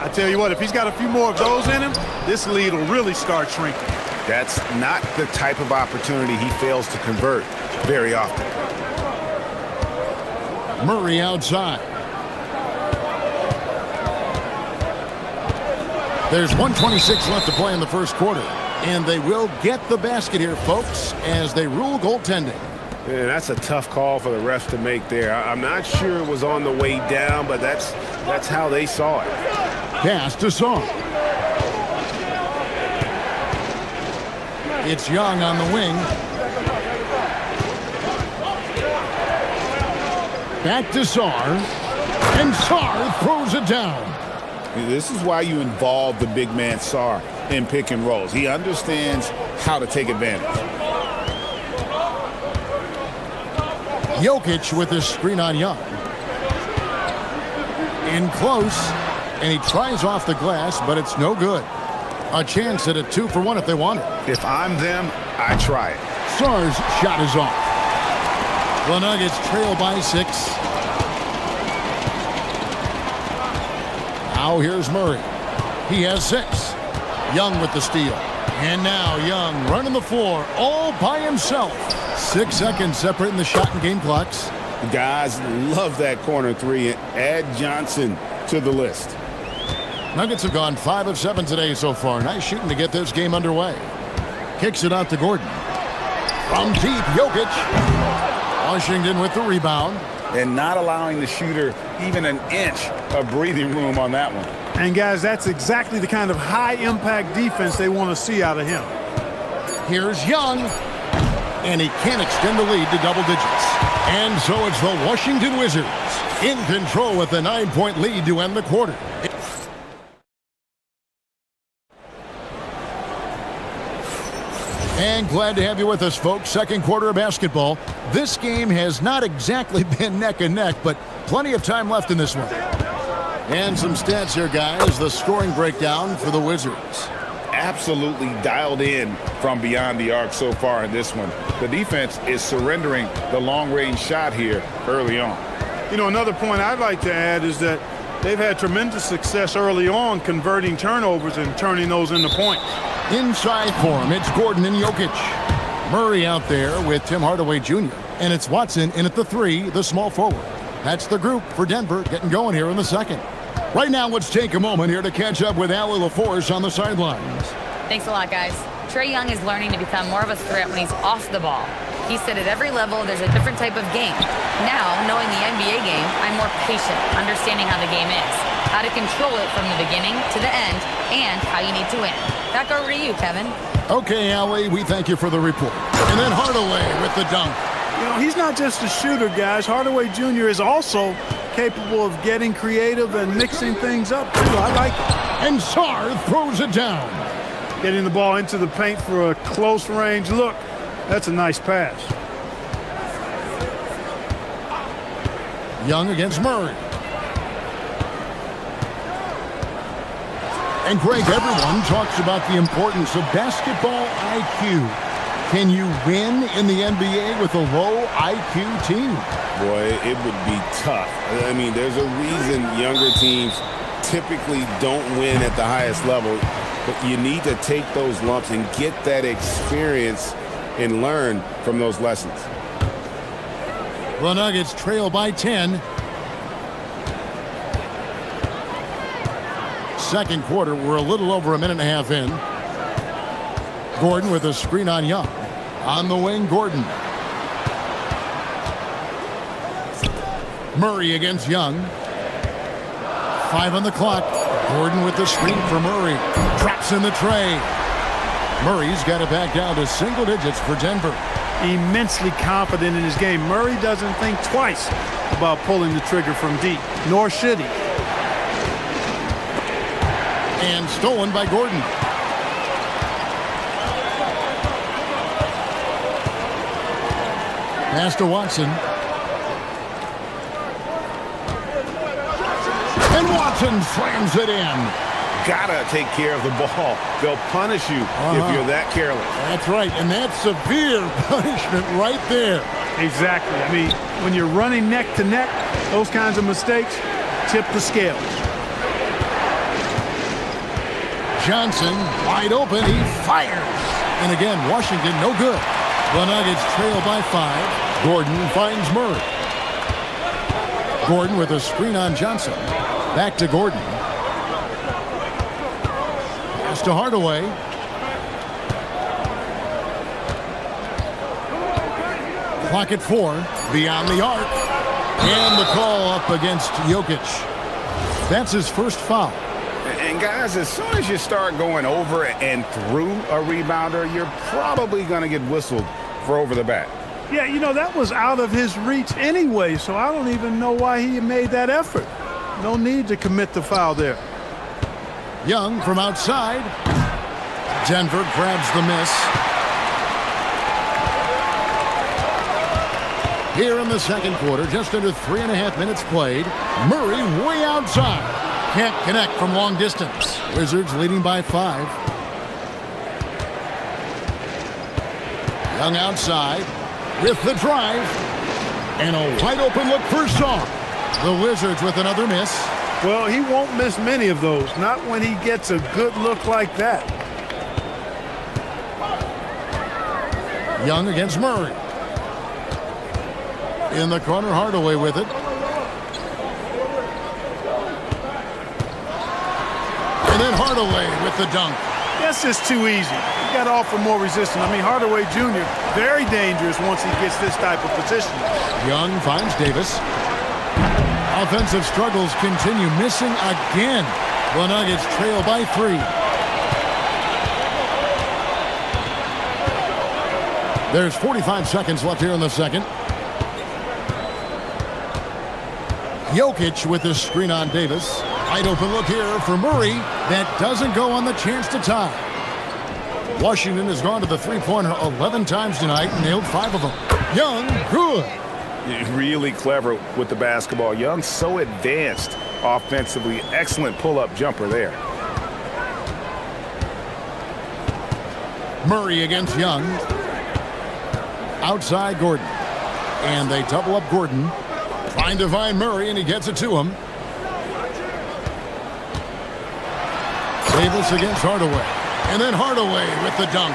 I tell you what, if he's got a few more of those in him, this lead will really start shrinking. That's not the type of opportunity he fails to convert very often. Murray outside. There's 1:26 left to play in the first quarter. And they will get the basket here, folks, as they rule goaltending. Yeah, that's a tough call for the refs to make there. I'm not sure it was on the way down, but that's how they saw it. Pass to Sarr. It's Young on the wing. Back to Sarr. And Sarr throws it down. This is why you involve the big man Sarr in pick and rolls. He understands how to take advantage. Jokic with his screen on Young. In close, and he tries off the glass, but it's no good. A chance at a 2-for-1 if they want it. If I'm them, I try it. Sar's shot is off. The Nuggets trail by 6. Now here's Murray. He has 6. Young with the steal. And now Young running the floor all by himself. 6 seconds separating the shot and game clocks. Guys love that corner three. Add Johnson to the list. Nuggets have gone 5 of 7 today so far. Nice shooting to get this game underway. Kicks it out to Gordon. From deep, Jokic. Washington with the rebound. And not allowing the shooter even an inch of breathing room on that one. And guys, that's exactly the kind of high-impact defense they want to see out of him. Here's Young. And he can't extend the lead to double digits. And so it's the Washington Wizards in control with a 9-point lead to end the quarter. And glad to have you with us, folks. Second quarter of basketball. This game has not exactly been neck and neck, but plenty of time left in this one. And some stats here, guys. The scoring breakdown for the Wizards. Absolutely dialed in from beyond the arc so far in this one. The defense is surrendering the long-range shot here early on. You know, another point I'd like to add is that they've had tremendous success early on converting turnovers and turning those into points. Inside for him, it's Gordon and Jokic. Murray out there with Tim Hardaway Jr. And it's Watson in at the 3, the small forward. That's the group for Denver getting going here in the second. Right now, let's take a moment here to catch up with Allie LaForce on the sidelines. Thanks a lot, guys. Trae Young is learning to become more of a threat when he's off the ball. He said at every level there's a different type of game. Now, knowing the NBA game, I'm more patient, understanding how the game is, how to control it from the beginning to the end, and how you need to win. Back over to you, Kevin. Okay, Allie, we thank you for the report. And then Hardaway with the dunk. You know, he's not just a shooter, guys. Hardaway Jr. is also capable of getting creative and mixing things up, too. I like it. And Sar throws it down. Getting the ball into the paint for a close range look. That's a nice pass. Young against Murray. And Greg, everyone talks about the importance of basketball IQ. Can you win in the NBA with a low IQ team? Boy, it would be tough. I mean, there's a reason younger teams typically don't win at the highest level. But you need to take those lumps and get that experience and learn from those lessons. The Nuggets trail by 10. Second quarter, we're a little over a minute and a half in. Gordon with a screen on Young. On the wing, Gordon. Murray against Young. 5 on the clock. Gordon with the screen for Murray. Drops in the tray. Murray's got it back down to single digits for Denver. Immensely confident in his game. Murray doesn't think twice about pulling the trigger from deep, nor should he. And stolen by Gordon. Pass to Watson. And Watson slams it in. Gotta take care of the ball. They'll punish you if you're that careless. That's right, and that's severe punishment right there. Exactly. I mean, when you're running neck to neck, those kinds of mistakes tip the scales. Johnson, wide open, he fires. And again, Washington, no good. The Nuggets trail by 5. Gordon finds Murray. Gordon with a screen on Johnson. Back to Gordon. Pass to Hardaway. Clock at 4. Beyond the arc. And the call up against Jokic. That's his first foul. And guys, as soon as you start going over and through a rebounder, you're probably going to get whistled for over the back. Yeah, you know, that was out of his reach anyway, so I don't even know why he made that effort. No need to commit the foul there. Young from outside. Denver grabs the miss. Here in the second quarter, just under 3.5 minutes played. Murray way outside. Can't connect from long distance. Wizards leading by 5. Young outside with the drive. And a wide open look for Shaw. The Wizards with another miss. Well, he won't miss many of those. Not when he gets a good look like that. Young against Murray. In the corner, Hardaway with it. And then Hardaway with the dunk. That's just too easy. You got to offer more resistance. I mean, Hardaway Jr., very dangerous once he gets this type of position. Young finds Davis. Offensive struggles continue, missing again. The Nuggets trail by 3. There's 45 seconds left here in the second. Jokic with the screen on Davis. Wide open look here for Murray. That doesn't go on the chance to tie. Washington has gone to the three-pointer 11 times tonight and nailed 5 of them. Young, good. Really clever with the basketball. Young, so advanced offensively. Excellent pull-up jumper there. Murray against Young. Outside Gordon. And they double up Gordon. Trying to find Murray, and he gets it to him. Davis against Hardaway. And then Hardaway with the dunk.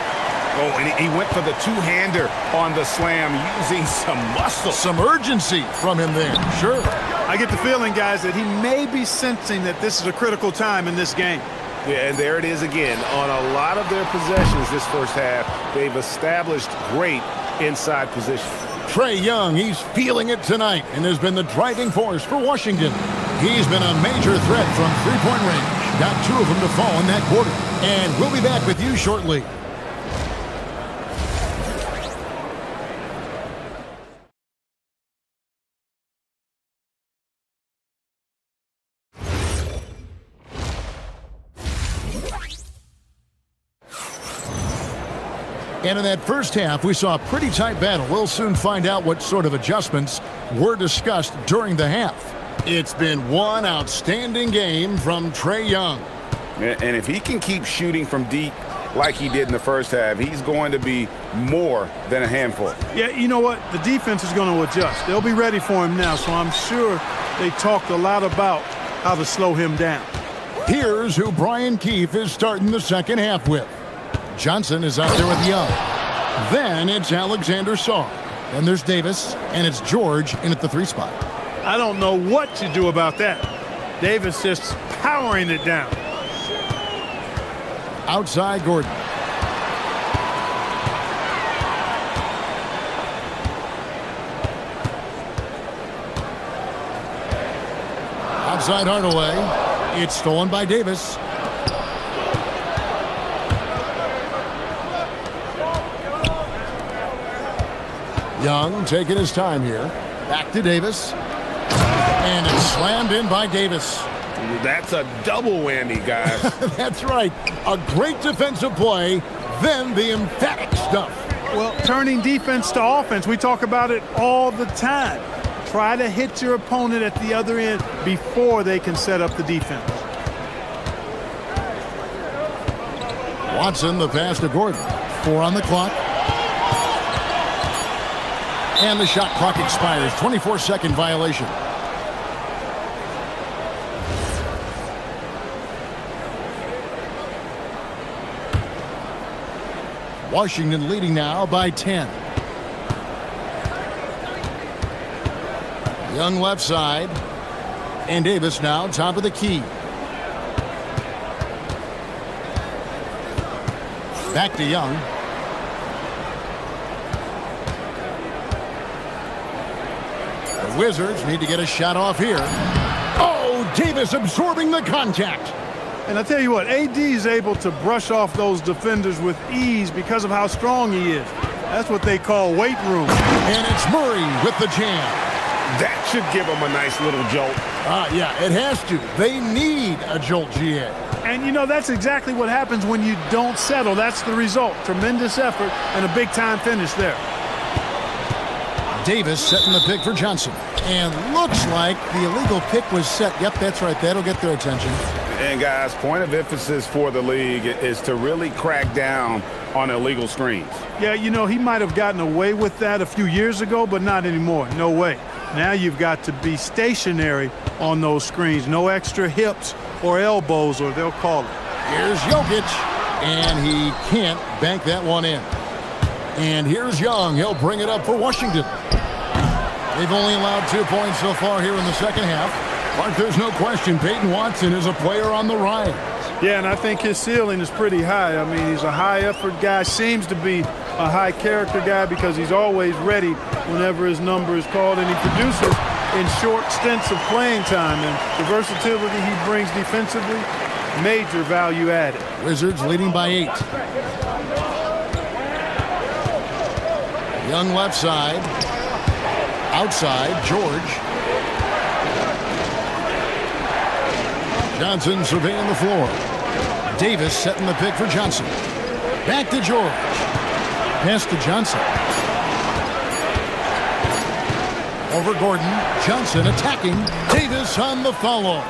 Oh, and he went for the two-hander on the slam, using some muscle. Some urgency from him there. Sure. I get the feeling, guys, that he may be sensing that this is a critical time in this game. Yeah, and there it is again. On a lot of their possessions this first half, they've established great inside position. Trae Young, he's feeling it tonight and has been the driving force for Washington. He's been a major threat from three-point range. Got 2 of them to fall in that quarter. And we'll be back with you shortly. And in that first half, we saw a pretty tight battle. We'll soon find out what sort of adjustments were discussed during the half. It's been one outstanding game from Trae Young. And if he can keep shooting from deep like he did in the first half, he's going to be more than a handful. Yeah, you know what? The defense is going to adjust. They'll be ready for him now, so I'm sure they talked a lot about how to slow him down. Here's who Brian Keefe is starting the second half with. Johnson is out there with Young. Then it's Alexander Sarr. Then there's Davis, and it's George in at the 3 spot. I don't know what to do about that. Davis just powering it down. Outside Gordon. Outside Hardaway. It's stolen by Davis. Young taking his time here. Back to Davis. And it's slammed in by Davis. That's a double whammy, guys. That's right. A great defensive play, then the emphatic stuff. Well, turning defense to offense, we talk about it all the time. Try to hit your opponent at the other end before they can set up the defense. Watson, the pass to Gordon. 4 on the clock. And the shot clock expires. 24-second violation. Washington leading now by 10. Young left side. And Davis now top of the key. Back to Young. The Wizards need to get a shot off here. Oh, Davis absorbing the contact. And I tell you what, AD is able to brush off those defenders with ease because of how strong he is. That's what they call weight room. And it's Murray with the jam. That should give them a nice little jolt. Yeah, it has to. They need a jolt, GA. And, you know, that's exactly what happens when you don't settle. That's the result. Tremendous effort and a big-time finish there. Davis setting the pick for Johnson. And looks like the illegal pick was set. Yep, that's right. That'll get their attention. And guys, point of emphasis for the league is to really crack down on illegal screens. Yeah, you know, he might have gotten away with that a few years ago, but not anymore. No way. Now you've got to be stationary on those screens. No extra hips or elbows, or they'll call it. Here's Jokic, and he can't bank that one in. And here's Young. He'll bring it up for Washington. They've only allowed 2 points so far here in the second half. But there's no question Peyton Watson is a player on the rise. Yeah, and I think his ceiling is pretty high. I mean, he's a high-effort guy, seems to be a high-character guy because he's always ready whenever his number is called, and he produces in short stints of playing time. And the versatility he brings defensively, major value added. Wizards leading by 8. Young left side. Outside, George. Johnson surveying the floor. Davis setting the pick for Johnson. Back to George. Pass to Johnson. Over Gordon. Johnson attacking. Davis on the follow.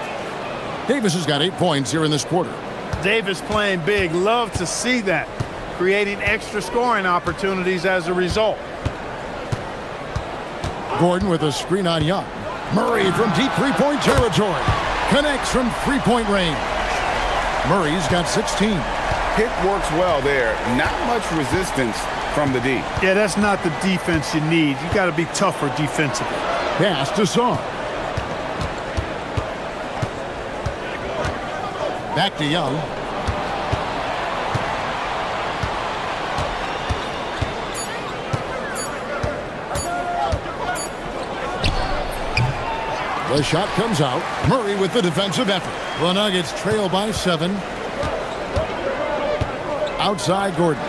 Davis has got 8 points here in this quarter. Davis playing big. Love to see that. Creating extra scoring opportunities as a result. Gordon with a screen on Young. Murray from deep three-point territory. Connects from three-point range. Murray's got 16. Pick works well there. Not much resistance from the D. Yeah, that's not the defense you need. You got to be tougher defensively. Pass to Song. Back to Young. The shot comes out. Murray with the defensive effort. The Nuggets trail by 7. Outside Gordon.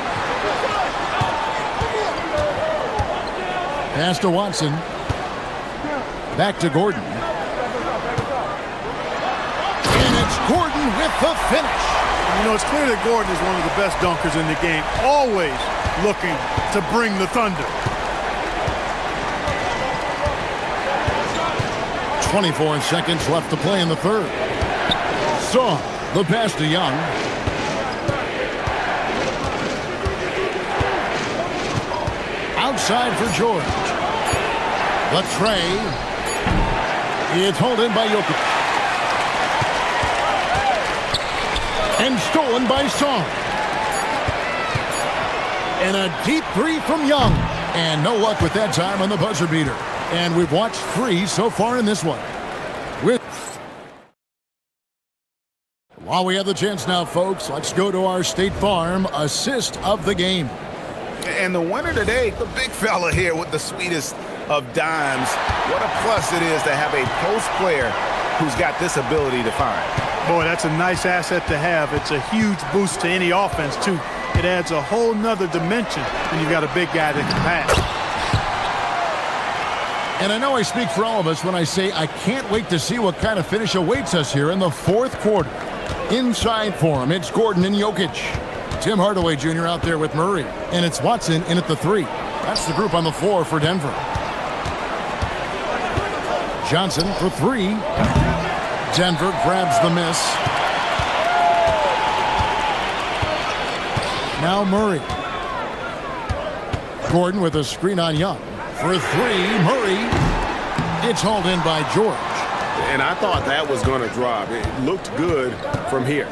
Pass to Watson. Back to Gordon. And it's Gordon with the finish. You know, it's clear that Gordon is one of the best dunkers in the game. Always looking to bring the thunder. 24 seconds left to play in the third. Song, the pass to Young. Outside for George. The tray. It's hauled in by Jokic. And stolen by Song. And a deep three from Young. And no luck with that time on the buzzer beater. And we've watched 3 so far in this one. While we have the chance now, folks, let's go to our State Farm assist of the game. And the winner today, the big fella here with the sweetest of dimes. What a plus it is to have a post player who's got this ability to find. Boy, that's a nice asset to have. It's a huge boost to any offense, too. It adds a whole nother dimension when you've got a big guy that can pass. And I know I speak for all of us when I say I can't wait to see what kind of finish awaits us here in the fourth quarter. Inside for him, it's Gordon and Jokic. Tim Hardaway Jr. out there with Murray. And it's Watson in at the 3. That's the group on the floor for Denver. Johnson for 3. Denver grabs the miss. Now Murray. Gordon with a screen on Young. For 3, Murray. It's hauled in by George. And I thought that was going to drop. It looked good from here.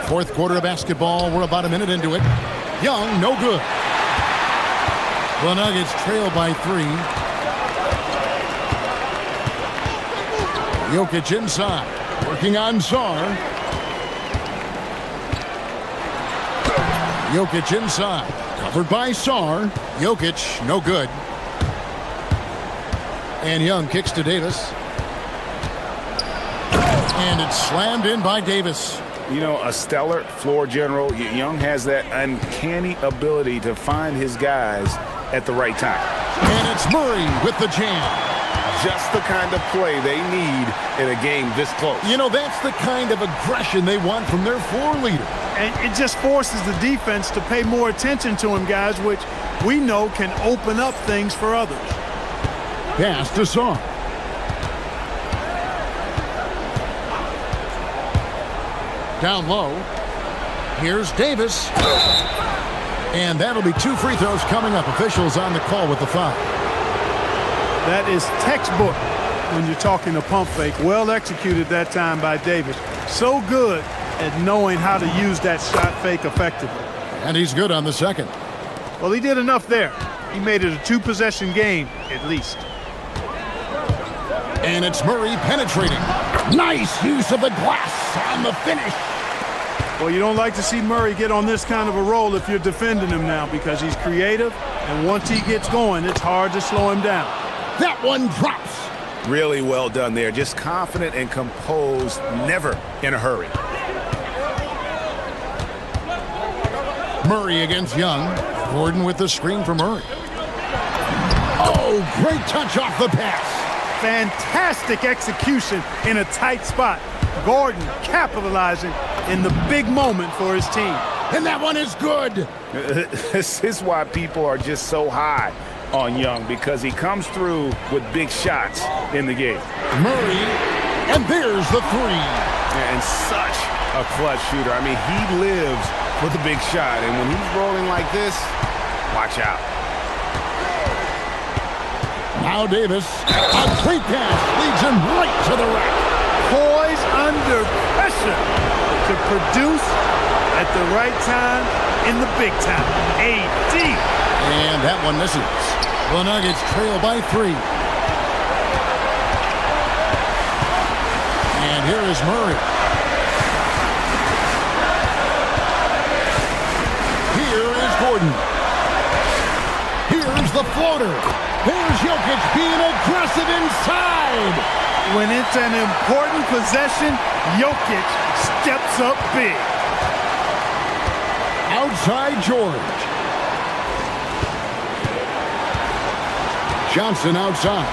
Fourth quarter of basketball. We're about a minute into it. Young, no good. The Nuggets trail by 3. Jokic inside. Working on Sar. Jokic inside. Covered by Sar. Jokic, no good. And Young kicks to Davis. And it's slammed in by Davis. You know, a stellar floor general. Young has that uncanny ability to find his guys at the right time. And it's Murray with the jam. Just the kind of play they need in a game this close. You know, that's the kind of aggression they want from their floor leader. And it just forces the defense to pay more attention to him, guys, which we know can open up things for others. Pass to Song. Down low. Here's Davis. And that'll be 2 free throws coming up. Officials on the call with the foul. That is textbook when you're talking a pump fake. Well executed that time by Davis. So good at knowing how to use that shot fake effectively. And he's good on the second. Well, he did enough there. He made it a 2-possession game, at least. And it's Murray penetrating. Nice use of the glass on the finish. Well, you don't like to see Murray get on this kind of a roll if you're defending him now, because he's creative, and once he gets going, it's hard to slow him down. That one drops. Really well done there. Just confident and composed, never in a hurry. Murray against Young. Gordon with the screen for Murray. Oh, great touch off the pass. Fantastic execution in a tight spot. Gordon capitalizing in the big moment for his team. And that one is good. This is why people are just so high on Young, because he comes through with big shots in the game. Murray, and there's the 3. And such a clutch shooter. I mean, he lives for the big shot, and when he's rolling like this, watch out. Now Davis, a great pass leads him right to the rack. Poised under pressure to produce at the right time in the big time. AD. And that one misses. The Nuggets trail by 3. And here is Murray. Here is Gordon. Here's the floater. Here's Jokic being aggressive inside. When it's an important possession, Jokic steps up big. Outside George. Johnson outside.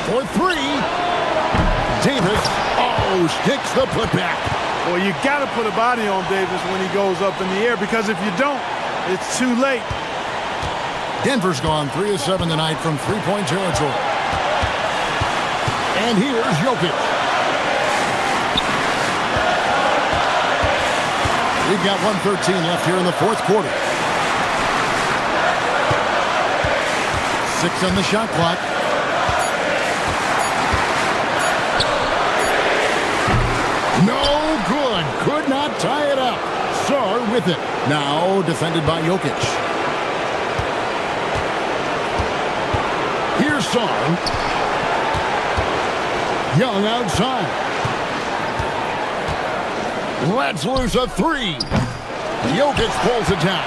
For 3. Davis, sticks the putback. Well, you got to put a body on Davis when he goes up in the air, because if you don't, it's too late. Denver's gone 3 of 7 tonight from 3-point territory. And here's Jokic. We've got 1:13 left here in the 4th quarter. 6 on the shot clock. No good. Could not tie it up. Sar with it. Now defended by Jokic. Here's Sar. Young outside. Let's lose a 3. Jokic pulls it down.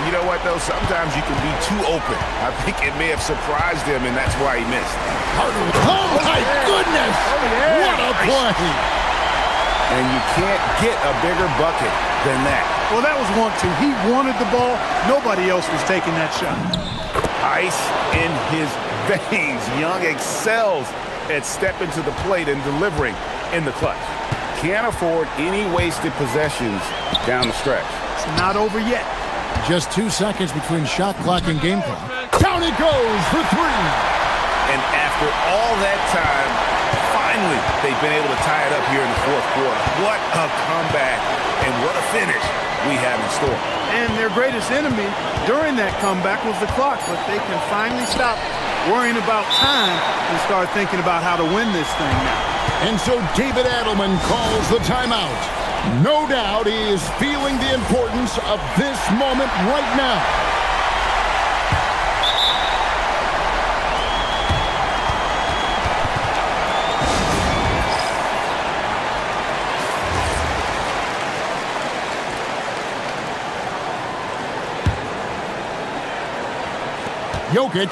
You know what, though? Sometimes you can be too open. I think it may have surprised him, and that's why he missed. Oh, my goodness! What a play! And you can't get a bigger bucket than that. Well, that was 1-2. He wanted the ball. Nobody else was taking that shot. Ice in his veins. Young excels at stepping to the plate and delivering in the clutch. Can't afford any wasted possessions down the stretch. It's not over yet. Just 2 seconds between shot clock and game clock. Down it goes for 3. And after all that time, finally, they've been able to tie it up here in the 4th quarter. What a comeback and what a finish we have in store. And their greatest enemy during that comeback was the clock, but they can finally stop worrying about time and start thinking about how to win this thing now. And so David Adelman calls the timeout. No doubt he is feeling the importance of this moment right now. Jokic.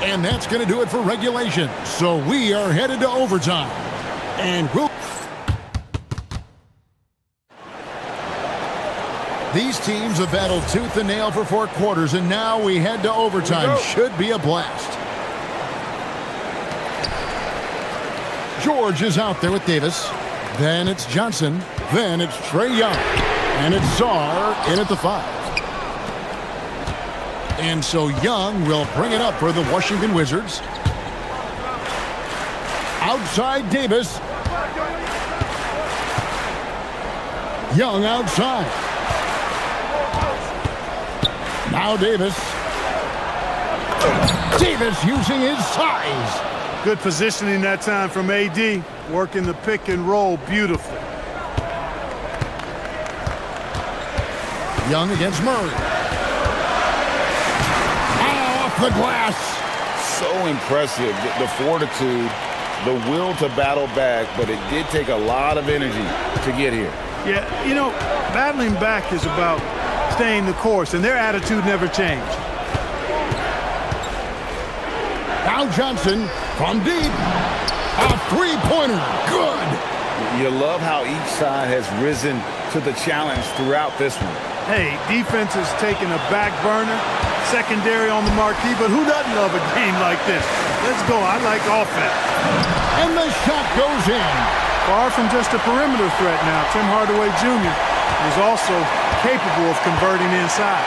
And that's going to do it for regulation. So we are headed to overtime. And these teams have battled tooth and nail for 4 quarters, and now we head to overtime. Should be a blast. George is out there with Davis. Then it's Johnson. Then it's Trae Young. And it's Sar in at the 5. And so Young will bring it up for the Washington Wizards. Outside Davis. Young outside. Now Davis. Davis using his size. Good positioning that time from AD. Working the pick and roll beautifully. Young against Murray. Off the glass. So impressive, the fortitude, the will to battle back, but it did take a lot of energy to get here. Yeah, you know, battling back is about staying the course, and their attitude never changed. Now Johnson from deep. A three-pointer. Good. You love how each side has risen to the challenge throughout this one. Hey, defense is taking a back burner, secondary on the marquee, but who doesn't love a game like this? Let's go. I like offense. And the shot goes in. Far from just a perimeter threat now. Tim Hardaway Jr. is also capable of converting inside.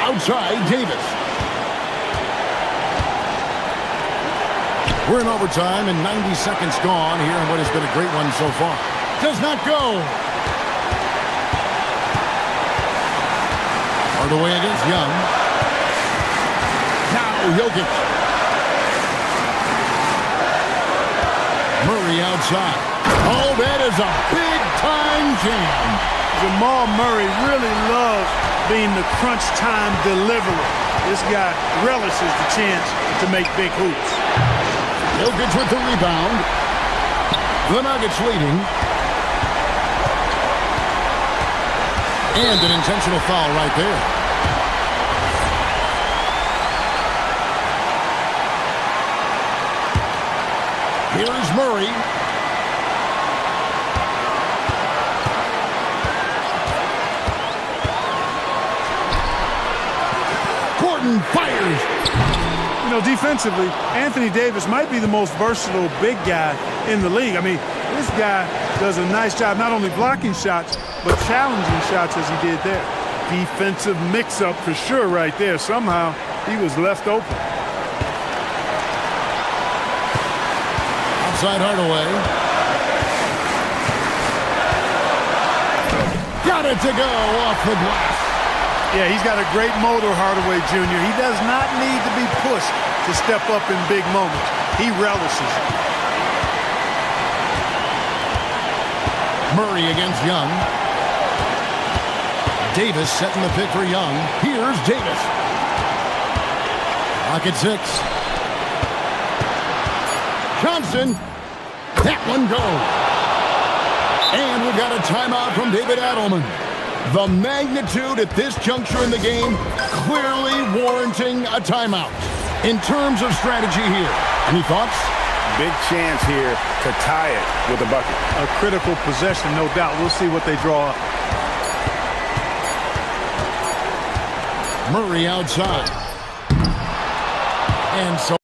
Outside, Davis. We're in overtime and 90 seconds gone here in what has been a great one so far. Does not go. Hardaway against Young. Now Jokic. Murray outside. Oh, that is a big-time jam. Jamal Murray really loves being the crunch time deliverer. This guy relishes the chance to make big hoops. Jokic with the rebound. The Nuggets leading. And an intentional foul right there. Here is Murray. Gordon fires. You know, defensively, Anthony Davis might be the most versatile big guy in the league. I mean, this guy does a nice job not only blocking shots, but challenging shots as he did there. Defensive mix-up for sure right there. Somehow, he was left open. Outside Hardaway. Got it to go off the glass. Yeah, he's got a great motor, Hardaway Jr. He does not need to be pushed to step up in big moments. He relishes it. Murray against Young. Davis setting the pick for Young. Here's Davis. Rocket 6. Johnson. That one goes. And we've got a timeout from David Adelman. The magnitude at this juncture in the game clearly warranting a timeout. In terms of strategy here, any thoughts? Big chance here to tie it with a bucket. A critical possession, no doubt. We'll see what they draw up. Murray outside. And so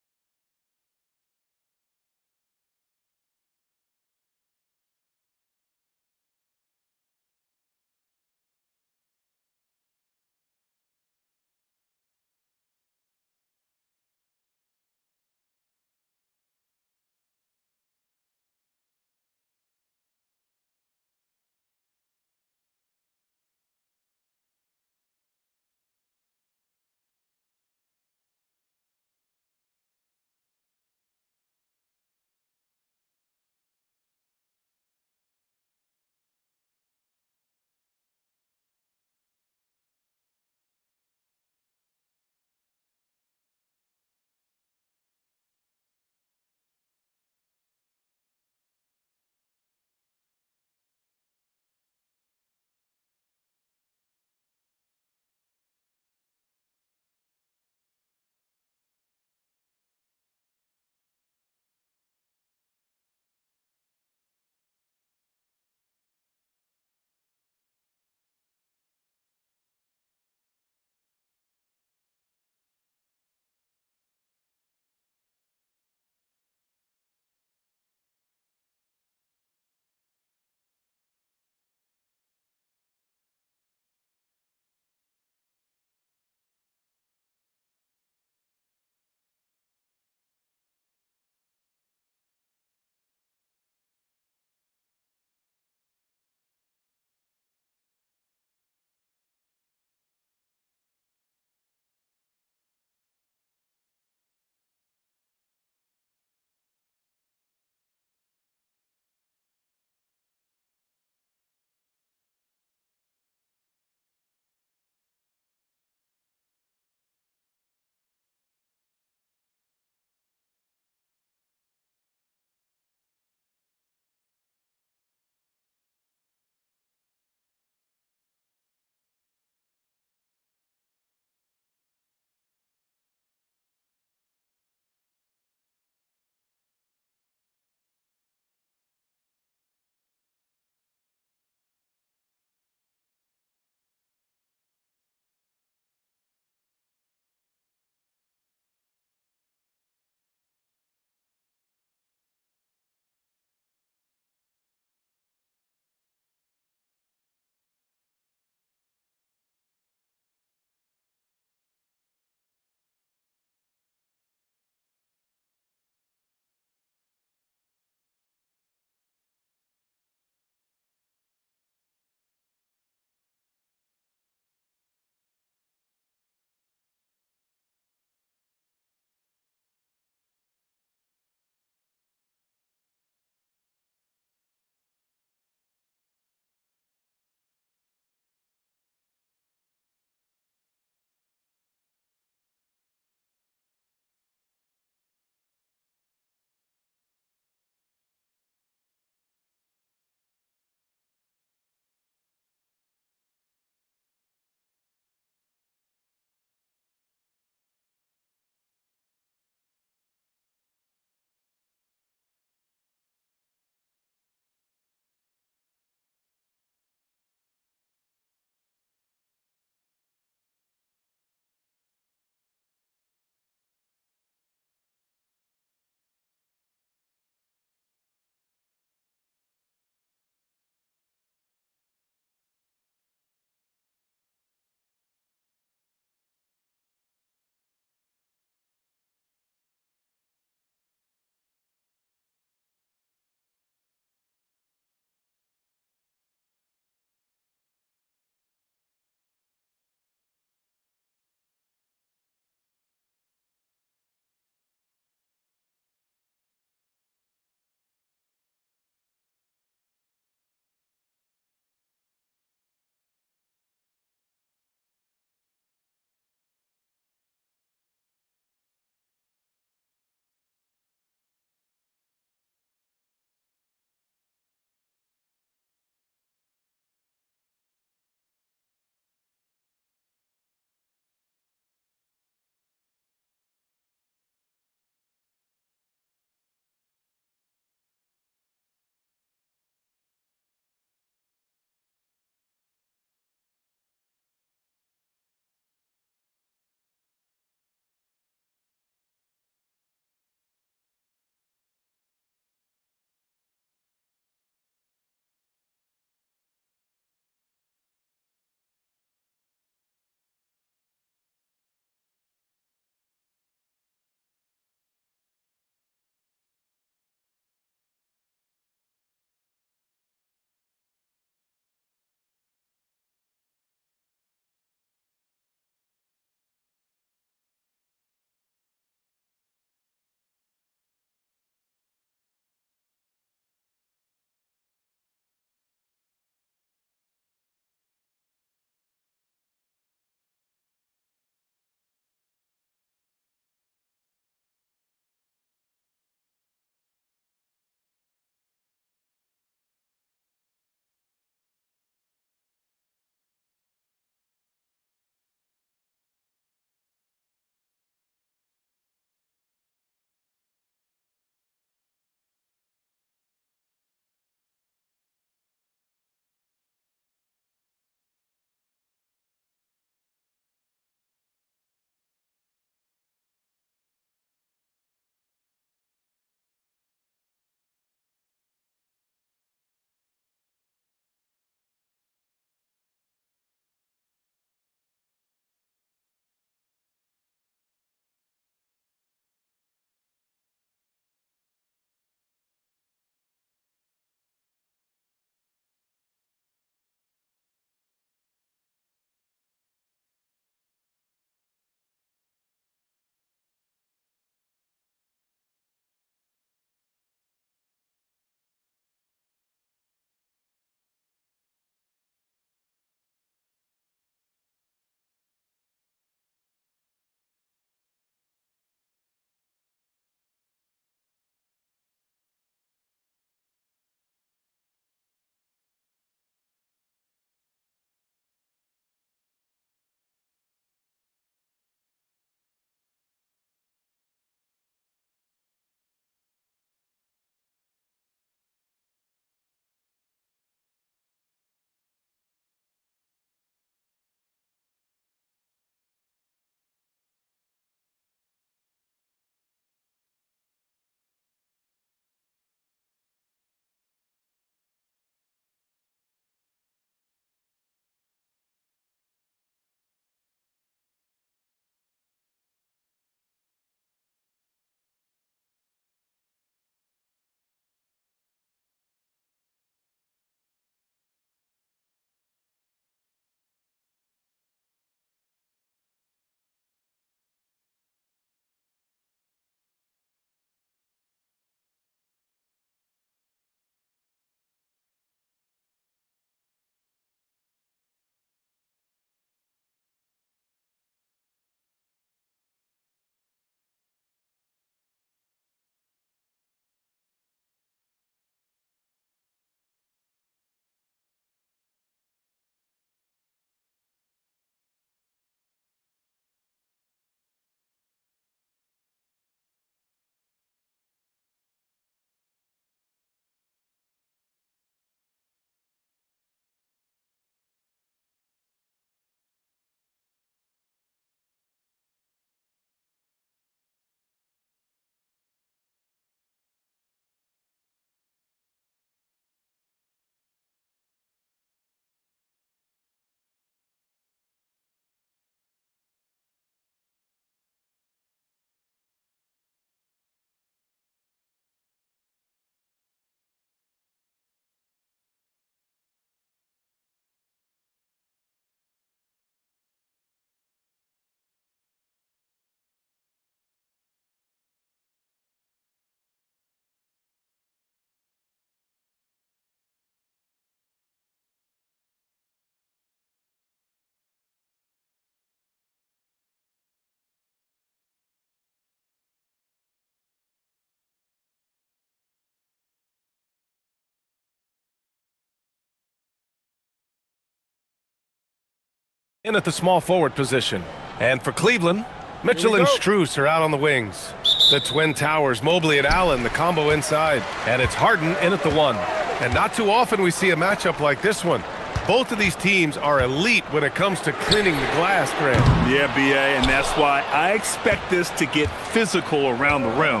In at the small forward position. And for Cleveland, Mitchell and Strus are out on the wings. The Twin Towers, Mobley and Allen, the combo inside. And it's Harden in at the 1. And not too often we see a matchup like this one. Both of these teams are elite when it comes to cleaning the glass, Grant. Yeah, B.A., and that's why I expect this to get physical around the rim,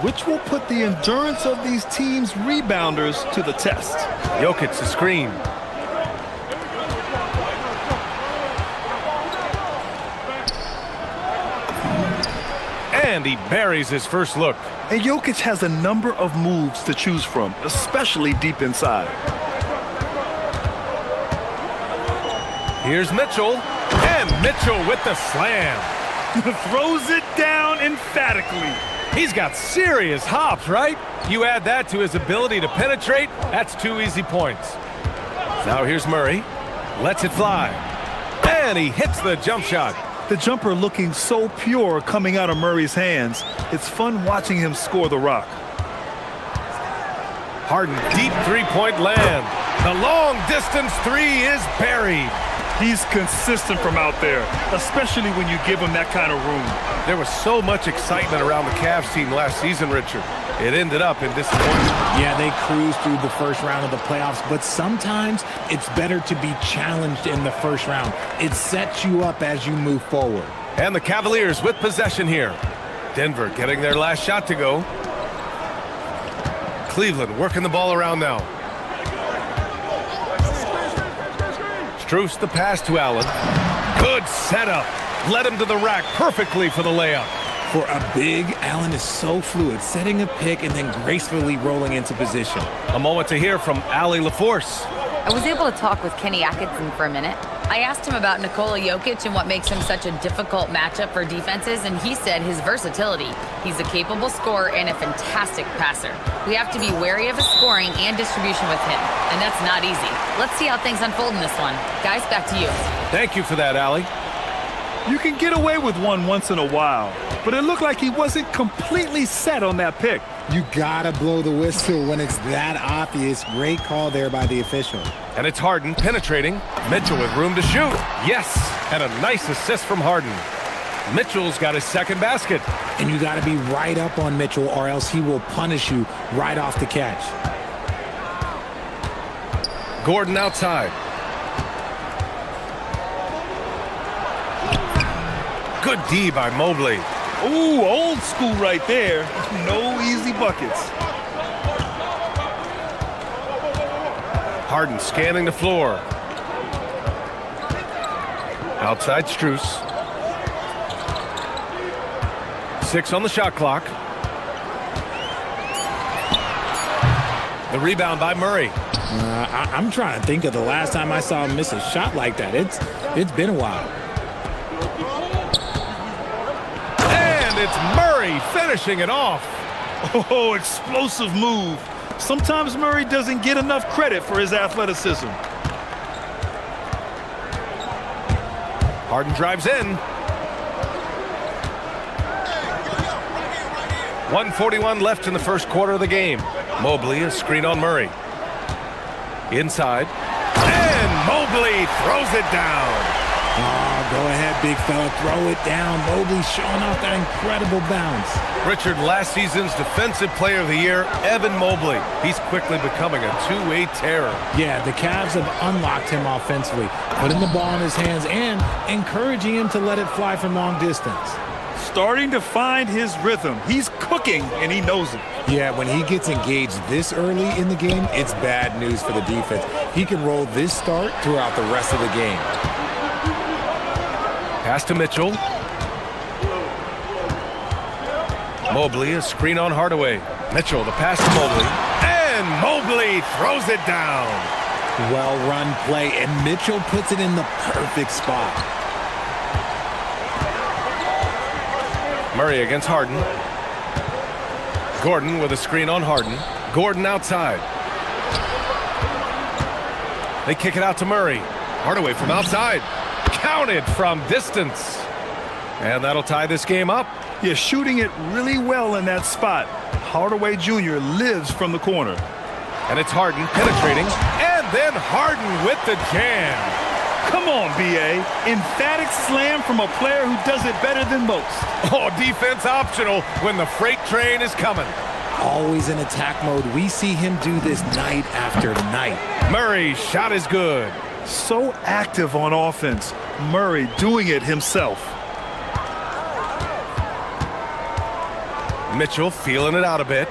which will put the endurance of these teams' rebounders to the test. Jokic, the screen. And he buries his first look. And Jokic has a number of moves to choose from, especially deep inside. Here's Mitchell. And Mitchell with the slam. Throws it down emphatically. He's got serious hops, right? You add that to his ability to penetrate, that's 2 easy points. Now here's Murray. Lets it fly. And he hits the jump shot. The jumper looking so pure coming out of Murray's hands. It's fun watching him score the rock. Harden, deep three-point land. The long-distance 3 is buried. He's consistent from out there, especially when you give him that kind of room. There was so much excitement around the Cavs team last season, Richard. It ended up in disappointment. Yeah, they cruised through the first round of the playoffs, but sometimes it's better to be challenged in the first round. It sets you up as you move forward. And the Cavaliers with possession here. Denver getting their last shot to go. Cleveland working the ball around now. Strus the pass to Allen. Good setup. Led him to the rack perfectly for the layup. For a big, Allen is so fluid, setting a pick and then gracefully rolling into position. A moment to hear from Allie LaForce. I was able to talk with Kenny Atkinson for a minute. I asked him about Nikola Jokic and what makes him such a difficult matchup for defenses, and he said his versatility. He's a capable scorer and a fantastic passer. We have to be wary of his scoring and distribution with him, and that's not easy. Let's see how things unfold in this one. Guys, back to you. Thank you for that, Allie. You can get away with one once in a while, but it looked like he wasn't completely set on that pick. You gotta blow the whistle when it's that obvious. Great call there by the official. And it's Harden penetrating. Mitchell with room to shoot. Yes, and a nice assist from Harden. Mitchell's got his second basket. And you gotta be right up on Mitchell or else he will punish you right off the catch. Gordon outside. Good D by Mobley. Ooh, old school right there. No easy buckets. Harden scanning the floor. Outside Strus. 6 on the shot clock. The rebound by Murray. I'm trying to think of the last time I saw him miss a shot like that. It's been a while. It's Murray finishing it off. Oh, explosive move. Sometimes Murray doesn't get enough credit for his athleticism. Harden drives in. 1:41 left in the first quarter of the game. Mobley, a screen on Murray. Inside. And Mobley throws it down. Oh, go ahead, big fella. Throw it down. Mobley showing off that incredible bounce. Richard, last season's Defensive Player of the Year, Evan Mobley. He's quickly becoming a two-way terror. Yeah, the Cavs have unlocked him offensively, putting the ball in his hands and encouraging him to let it fly from long distance. Starting to find his rhythm. He's cooking, and he knows it. Yeah, when he gets engaged this early in the game, it's bad news for the defense. He can roll this start throughout the rest of the game. Pass to Mitchell. Mobley, a screen on Hardaway. Mitchell, the pass to Mobley. And Mobley throws it down. Well-run play, and Mitchell puts it in the perfect spot. Murray against Harden. Gordon with a screen on Harden. Gordon outside. They kick it out to Murray. Hardaway from outside. Counted from distance. And that'll tie this game up. Yeah, shooting it really well in that spot. Hardaway Jr. lives from the corner. And it's Harden penetrating. And then Harden with the jam. Come on, B.A. Emphatic slam from a player who does it better than most. Oh, defense optional when the freight train is coming. Always in attack mode. We see him do this night after night. Murray's shot is good. So active on offense. Murray doing it himself. Mitchell feeling it out a bit.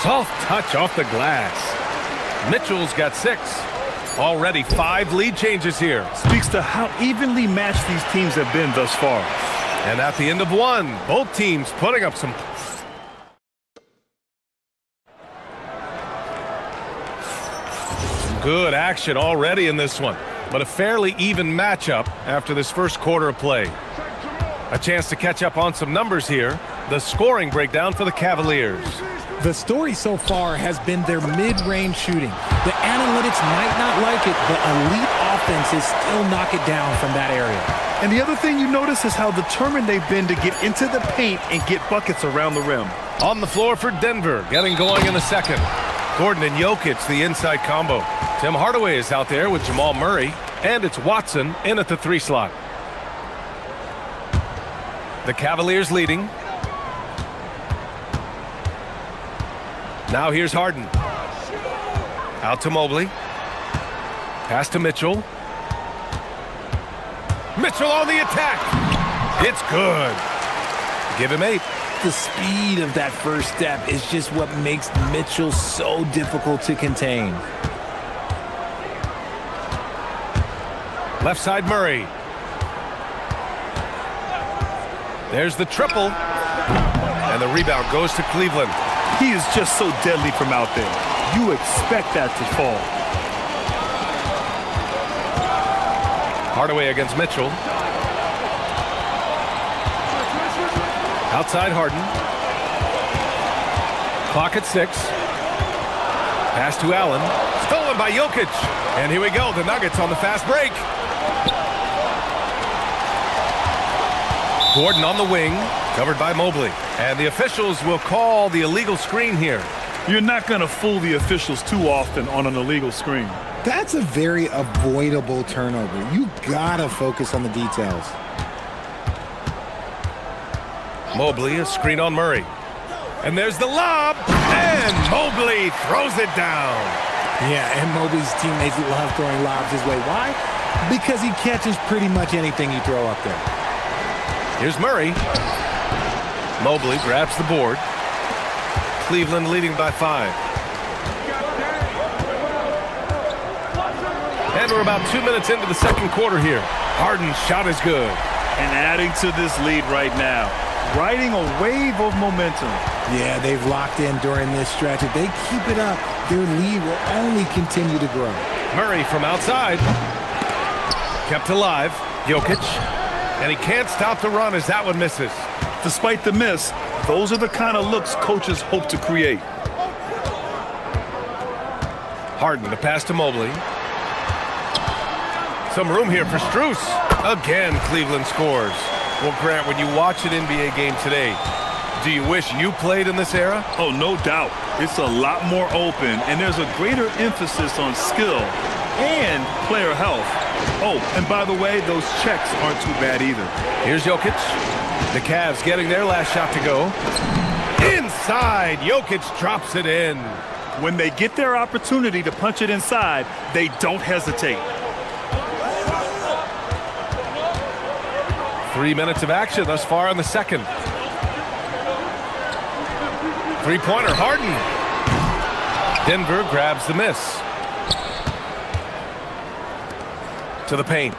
Soft touch off the glass. Mitchell's got 6. Already 5 lead changes here. Speaks to how evenly matched these teams have been thus far. And at the end of 1, both teams putting up some good action already in this one, but a fairly even matchup after this first quarter of play. A chance to catch up on some numbers here. The scoring breakdown for the Cavaliers. The story so far has been their mid-range shooting. The analytics might not like it, but elite offenses still knock it down from that area. And the other thing you notice is how determined they've been to get into the paint and get buckets around the rim. On the floor for Denver, getting going in the second. Gordon and Jokic, the inside combo. Tim Hardaway is out there with Jamal Murray, and it's Watson in at the 3 slot. The Cavaliers leading. Now here's Harden. Out to Mobley. Pass to Mitchell. Mitchell on the attack. It's good. Give him 8. The speed of that first step is just what makes Mitchell so difficult to contain. Left side Murray. There's the triple. And the rebound goes to Cleveland. He is just so deadly from out there. You expect that to fall. Hardaway against Mitchell. Outside Harden. Clock at 6. Pass to Allen. Stolen by Jokic. And here we go. The Nuggets on the fast break. Gordon on the wing. Covered by Mobley. And the officials will call the illegal screen here. You're not going to fool the officials too often on an illegal screen. That's a very avoidable turnover. You gotta focus on the details. Mobley, a screen on Murray. And there's the lob. And Mobley throws it down. Yeah, and Mobley's teammates love throwing lobs his way. Why? Because he catches pretty much anything you throw up there. Here's Murray. Mobley grabs the board. Cleveland leading by 5. And we're about 2 minutes into the second quarter here. Harden's shot is good. And adding to this lead right now. Riding a wave of momentum. Yeah, they've locked in during this stretch. If they keep it up, their lead will only continue to grow. Murray from outside. Kept alive. Jokic. And he can't stop the run as that one misses. Despite the miss, those are the kind of looks coaches hope to create. Harden, the pass to Mobley. Some room here for Strus. Again, Cleveland scores. Well, Grant, when you watch an NBA game today, do you wish you played in this era? Oh, no doubt. It's a lot more open, and there's a greater emphasis on skill and player health. Oh, and by the way, those checks aren't too bad either. Here's Jokic. The Cavs getting their last shot to go. Inside, Jokic drops it in. When they get their opportunity to punch it inside, they don't hesitate. 3 minutes of action thus far in the second. Three-pointer, Harden. Denver grabs the miss. To the paint.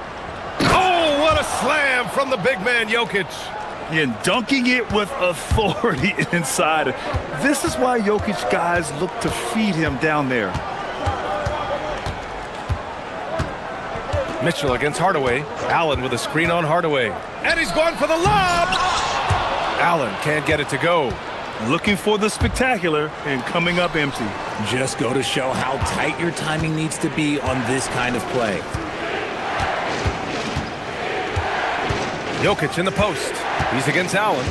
Oh, what a slam from the big man, Jokic. And dunking it with authority inside. This is why Jokic guys look to feed him down there. Mitchell against Hardaway. Allen with a screen on Hardaway. And he's going for the lob. Allen can't get it to go. Looking for the spectacular and coming up empty. Just go to show how tight your timing needs to be on this kind of play. Jokic in the post. He's against Allen.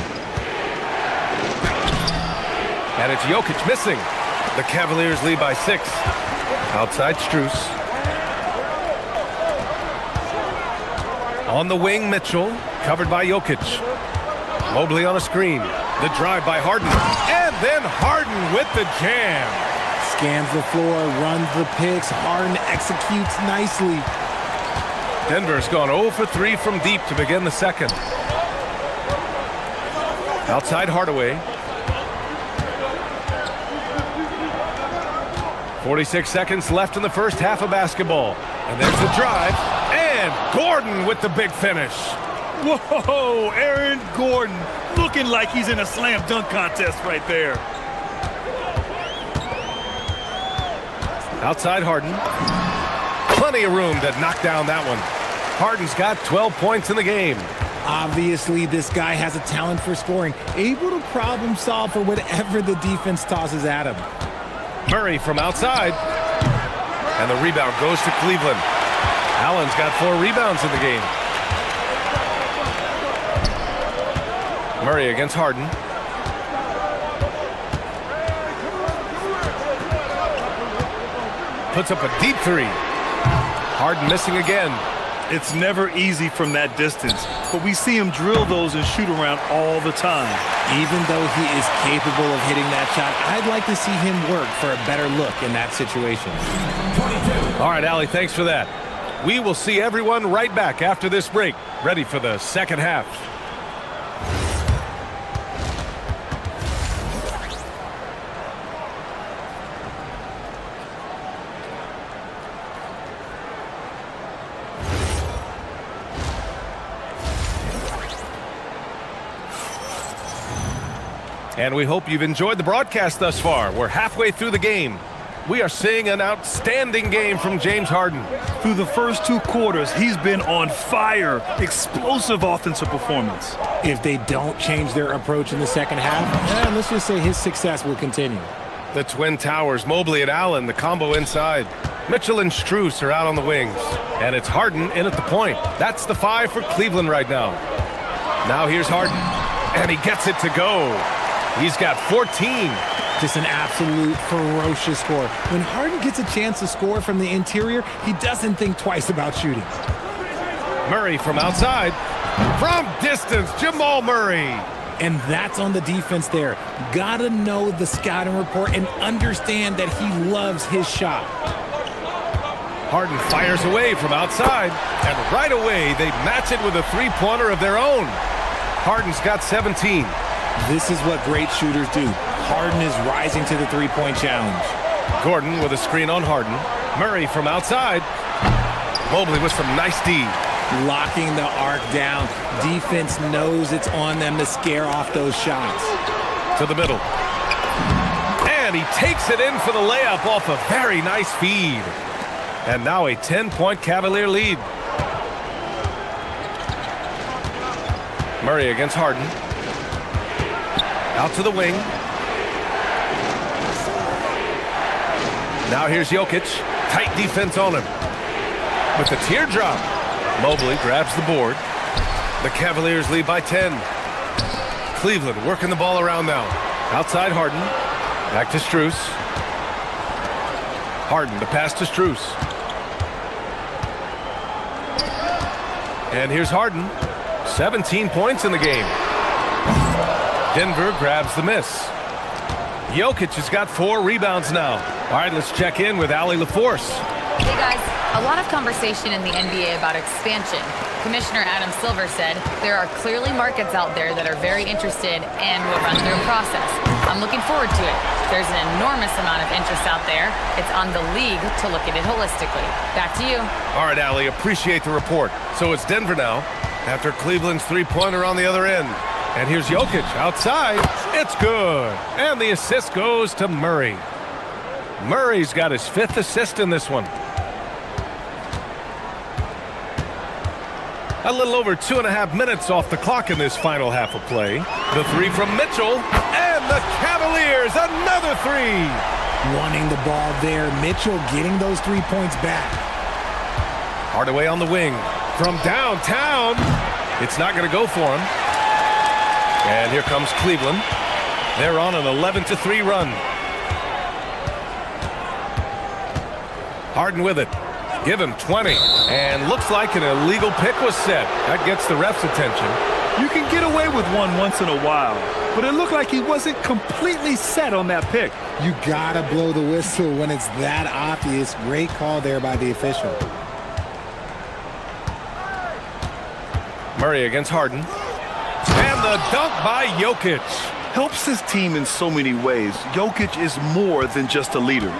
And it's Jokic missing. The Cavaliers lead by 6. Outside Strus. On the wing, Mitchell. Covered by Jokic. Mobley on a screen. The drive by Harden. And then Harden with the jam. Scans the floor, runs the picks. Harden executes nicely. Denver's gone 0 for 3 from deep to begin the second. Outside Hardaway. 46 seconds left in the first half of basketball. And there's the drive. And Gordon with the big finish. Whoa, Aaron Gordon looking like he's in a slam dunk contest right there. Outside Harden. Plenty of room to knock down that one. Harden's got 12 points in the game. Obviously, this guy has a talent for scoring, able to problem solve for whatever the defense tosses at him. Murray from outside. And the rebound goes to Cleveland. Allen's got 4 rebounds in the game. Murray against Harden. Puts up a deep 3. Harden missing again. It's never easy from that distance, but we see him drill those and shoot around all the time. Even though he is capable of hitting that shot, I'd like to see him work for a better look in that situation. All right, Allie, thanks for that. We will see everyone right back after this break, ready for the second half. And we hope you've enjoyed the broadcast thus far. We're halfway through the game. We are seeing an outstanding game from James Harden. Through the first 2 quarters, he's been on fire. Explosive offensive performance. If they don't change their approach in the second half, let's just say his success will continue. The Twin Towers, Mobley and Allen, the combo inside. Mitchell and Strus are out on the wings. And it's Harden in at the point. That's the 5 for Cleveland right now. Now here's Harden. And he gets it to go. He's got 14. Just an absolute ferocious score. When Harden gets a chance to score from the interior, he doesn't think twice about shooting. Murray from outside. From distance, Jamal Murray. And that's on the defense there. Gotta know the scouting report and understand that he loves his shot. Harden fires away from outside. And right away, they match it with a 3-pointer of their own. Harden's got 17. This is what great shooters do. Harden is rising to the 3-point challenge. Gordon with a screen on Harden. Murray from outside. Mobley with some nice D. Locking the arc down. Defense knows it's on them to scare off those shots. To the middle. And he takes it in for the layup off a very nice feed. And now a 10-point Cavalier lead. Murray against Harden. Out to the wing. Now here's Jokic. Tight defense on him. With the teardrop. Mobley grabs the board. The Cavaliers lead by 10. Cleveland working the ball around now. Outside Harden. Back to Strus. Harden, the pass to Strus. And here's Harden. 17 points in the game. Denver grabs the miss. Jokic has got 4 rebounds now. All right, let's check in with Allie LaForce. Hey guys, a lot of conversation in the NBA about expansion. Commissioner Adam Silver said there are clearly markets out there that are very interested and will run through a process. I'm looking forward to it. There's an enormous amount of interest out there. It's on the league to look at it holistically. Back to you. All right, Allie, appreciate the report. So it's Denver now, after Cleveland's 3-pointer on the other end. And here's Jokic outside. It's good. And the assist goes to Murray. Murray's got his 5th assist in this one. A little over 2.5 minutes off the clock in this final half of play. The 3 from Mitchell. And the Cavaliers, another 3. Wanting the ball there. Mitchell getting those 3 points back. Hardaway on the wing. From downtown. It's not going to go for him. And here comes Cleveland. They're on an 11-3 run. Harden with it. Give him 20. And looks like an illegal pick was set. That gets the ref's attention. You can get away with one once in a while, but it looked like he wasn't completely set on that pick. You gotta blow the whistle when it's that obvious. Great call there by the official. Murray against Harden. And the dunk by Jokic. Helps his team in so many ways. Jokic is more than just a leader.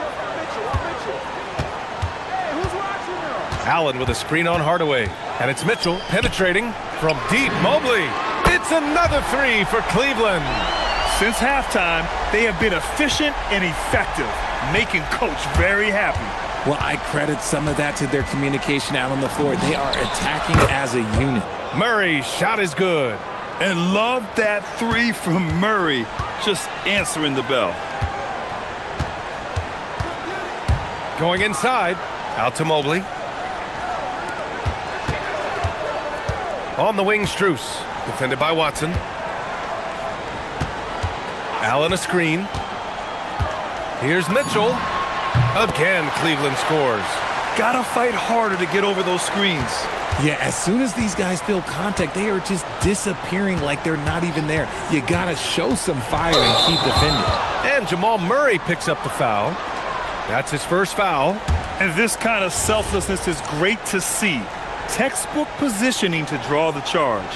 Allen with a screen on Hardaway. And it's Mitchell penetrating from deep. Mobley. It's another three for Cleveland. Since halftime, they have been efficient and effective, making Coach very happy. Well, I credit some of that to their communication out on the floor. They are attacking as a unit. Murray's shot is good. And love that three from Murray, just answering the bell. Going inside, out to Mobley. On the wing, Strus, defended by Watson. Allen a screen. Here's Mitchell. Again, Cleveland scores. Gotta fight harder to get over those screens. Yeah, as soon as these guys feel contact, they are just disappearing like they're not even there. You gotta show some fire and keep defending. And Jamal Murray picks up the foul. That's his first foul. And this kind of selflessness is great to see. Textbook positioning to draw the charge.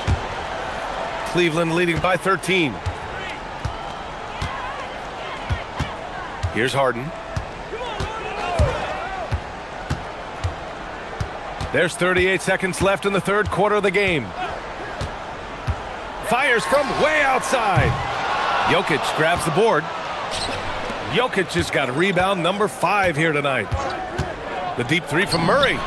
Cleveland leading by 13. Here's Harden. There's 38 seconds left in the third quarter of the game. Fires from way outside. Jokic grabs the board. Jokic has got rebound number 5 here tonight. The deep three from Murray.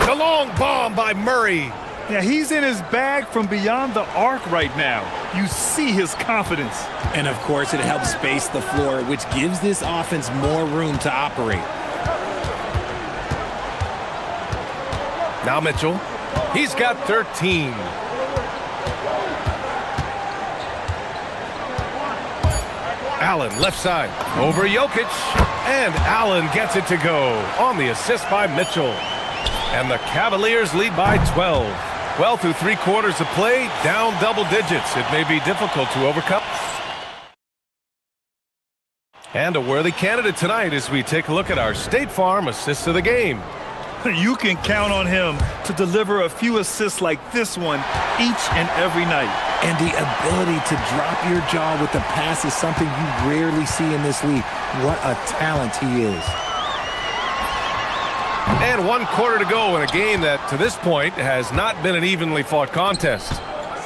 The long bomb by Murray. Yeah, he's in his bag from beyond the arc right now. You see his confidence. And of course, it helps space the floor, which gives this offense more room to operate. Now Mitchell. He's got 13. Allen left side over Jokic. And Allen gets it to go on the assist by Mitchell. And the Cavaliers lead by 12. Well, through 3 quarters of play, down double digits. It may be difficult to overcome. And a worthy candidate tonight as we take a look at our State Farm assists of the game. You can count on him to deliver a few assists like this one each and every night. And the ability to drop your jaw with the pass is something you rarely see in this league. What a talent he is. And 1 quarter to go in a game that, to this point, has not been an evenly fought contest.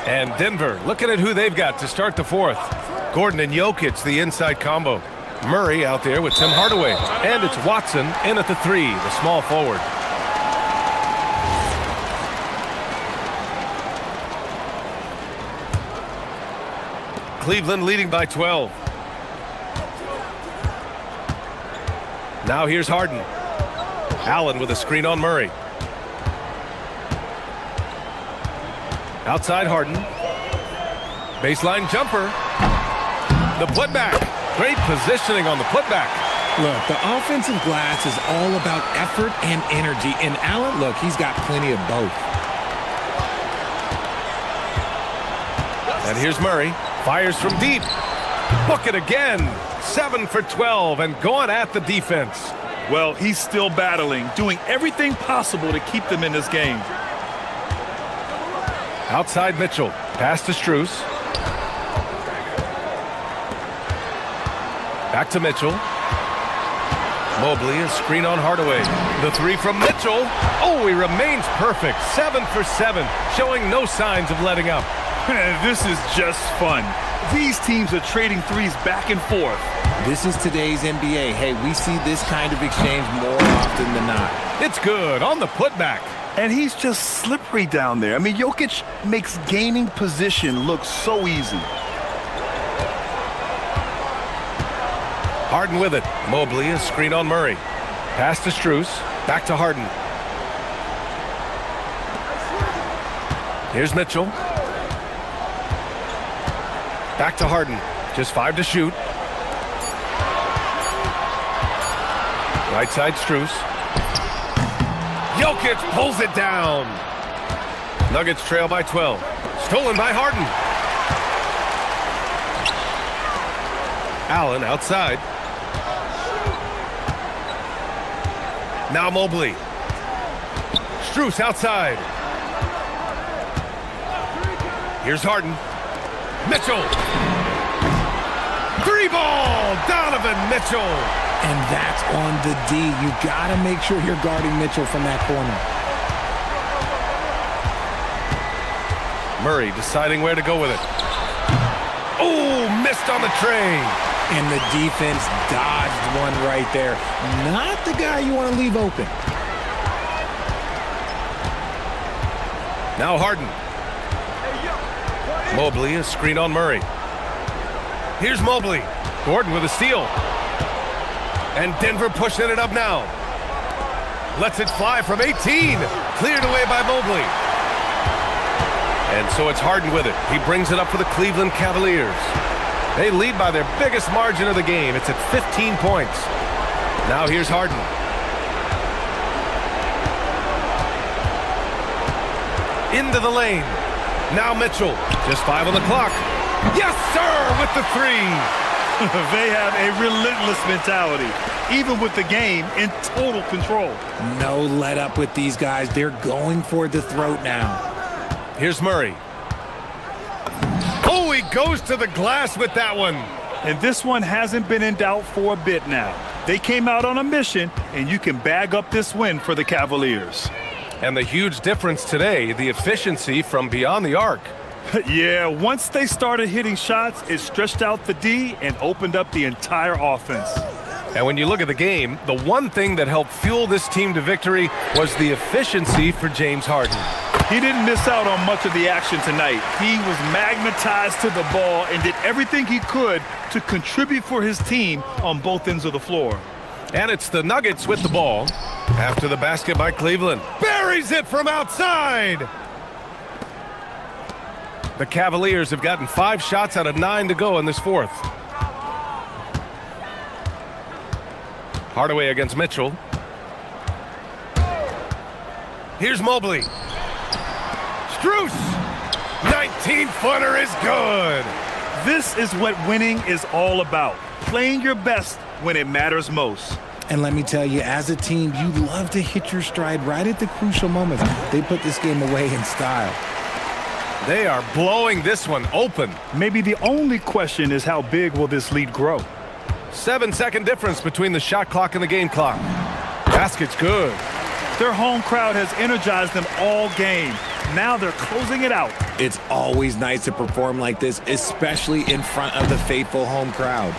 And Denver looking at who they've got to start the fourth. Gordon and Jokic, the inside combo. Murray out there with Tim Hardaway. And it's Watson in at the 3, the small forward. Cleveland leading by 12. Now here's Harden. Allen with a screen on Murray. Outside Harden. Baseline jumper. The putback. Great positioning on the putback. Look, the offensive glass is all about effort and energy. And Allen, look, he's got plenty of both. And here's Murray. Fires from deep. Book it again. 7 for 12 and going at the defense. Well, he's still battling, doing everything possible to keep them in this game. Outside Mitchell. Pass to Strus. Back to Mitchell. Mobley, a screen on Hardaway. The 3 from Mitchell. Oh, he remains perfect. 7 for 7, showing no signs of letting up. This is just fun. These teams are trading threes back and forth. This is today's NBA. Hey, we see this kind of exchange more often than not. It's good on the putback. And he's just slippery down there. I mean, Jokic makes gaining position look so easy. Harden with it. Mobley, a screen on Murray. Pass to Strus. Back to Harden. Here's Mitchell. Back to Harden. Just 5 to shoot. Right side, Strus. Jokic pulls it down. Nuggets trail by 12. Stolen by Harden. Allen outside. Now Mobley. Strus outside. Here's Harden. Mitchell. 3-ball. Donovan Mitchell. And that's on the D. You got to make sure you're guarding Mitchell from that corner. Murray deciding where to go with it. Oh, missed on the tray. And the defense dodged one right there. Not the guy you want to leave open. Now Harden. Mobley, a screen on Murray. Here's Mobley. Gordon with a steal. And Denver pushing it up now. Lets it fly from 18. Cleared away by Mobley. And so it's Harden with it. He brings it up for the Cleveland Cavaliers. They lead by their biggest margin of the game. It's at 15 points. Now here's Harden. Into the lane. Now Mitchell. Just 5 on the clock. Yes, sir, with the 3. They have a relentless mentality, even with the game in total control. No let up with these guys. They're going for the throat now. Here's Murray. Oh, he goes to the glass with that one. And this one hasn't been in doubt for a bit now. They came out on a mission, and you can bag up this win for the Cavaliers. And the huge difference today, the efficiency from beyond the arc. Yeah, once they started hitting shots, it stretched out the D and opened up the entire offense. And when you look at the game, the one thing that helped fuel this team to victory was the efficiency for James Harden. He didn't miss out on much of the action tonight. He was magnetized to the ball and did everything he could to contribute for his team on both ends of the floor. And it's the Nuggets with the ball. After the basket by Cleveland. Buries it from outside! The Cavaliers have gotten 5 shots out of 9 to go in this fourth. Hardaway against Mitchell. Here's Mobley. Strus! 19-footer is good! This is what winning is all about. Playing your best when it matters most. And let me tell you, as a team, you love to hit your stride right at the crucial moments. They put this game away in style. They are blowing this one open. Maybe the only question is how big will this lead grow? 7-second difference between the shot clock and the game clock. Basket's good. Their home crowd has energized them all game. Now they're closing it out. It's always nice to perform like this, especially in front of the faithful home crowd.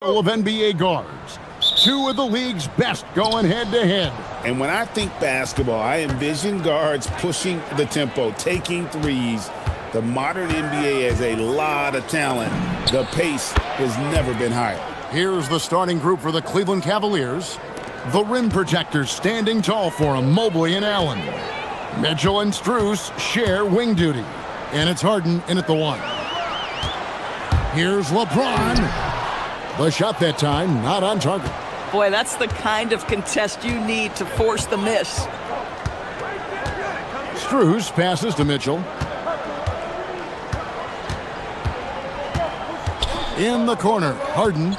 of NBA guards. Two of the league's best going head-to-head. And when I think basketball, I envision guards pushing the tempo, taking threes. The modern NBA has a lot of talent. The pace has never been higher. Here's the starting group for the Cleveland Cavaliers. The rim protectors standing tall for him, Mobley and Allen. Mitchell and Strus share wing duty. And it's Harden in at the one. Here's LeBron. The shot that time, not on target. Boy, that's the kind of contest you need to force the miss. Strus passes to Mitchell. In the corner, Harden.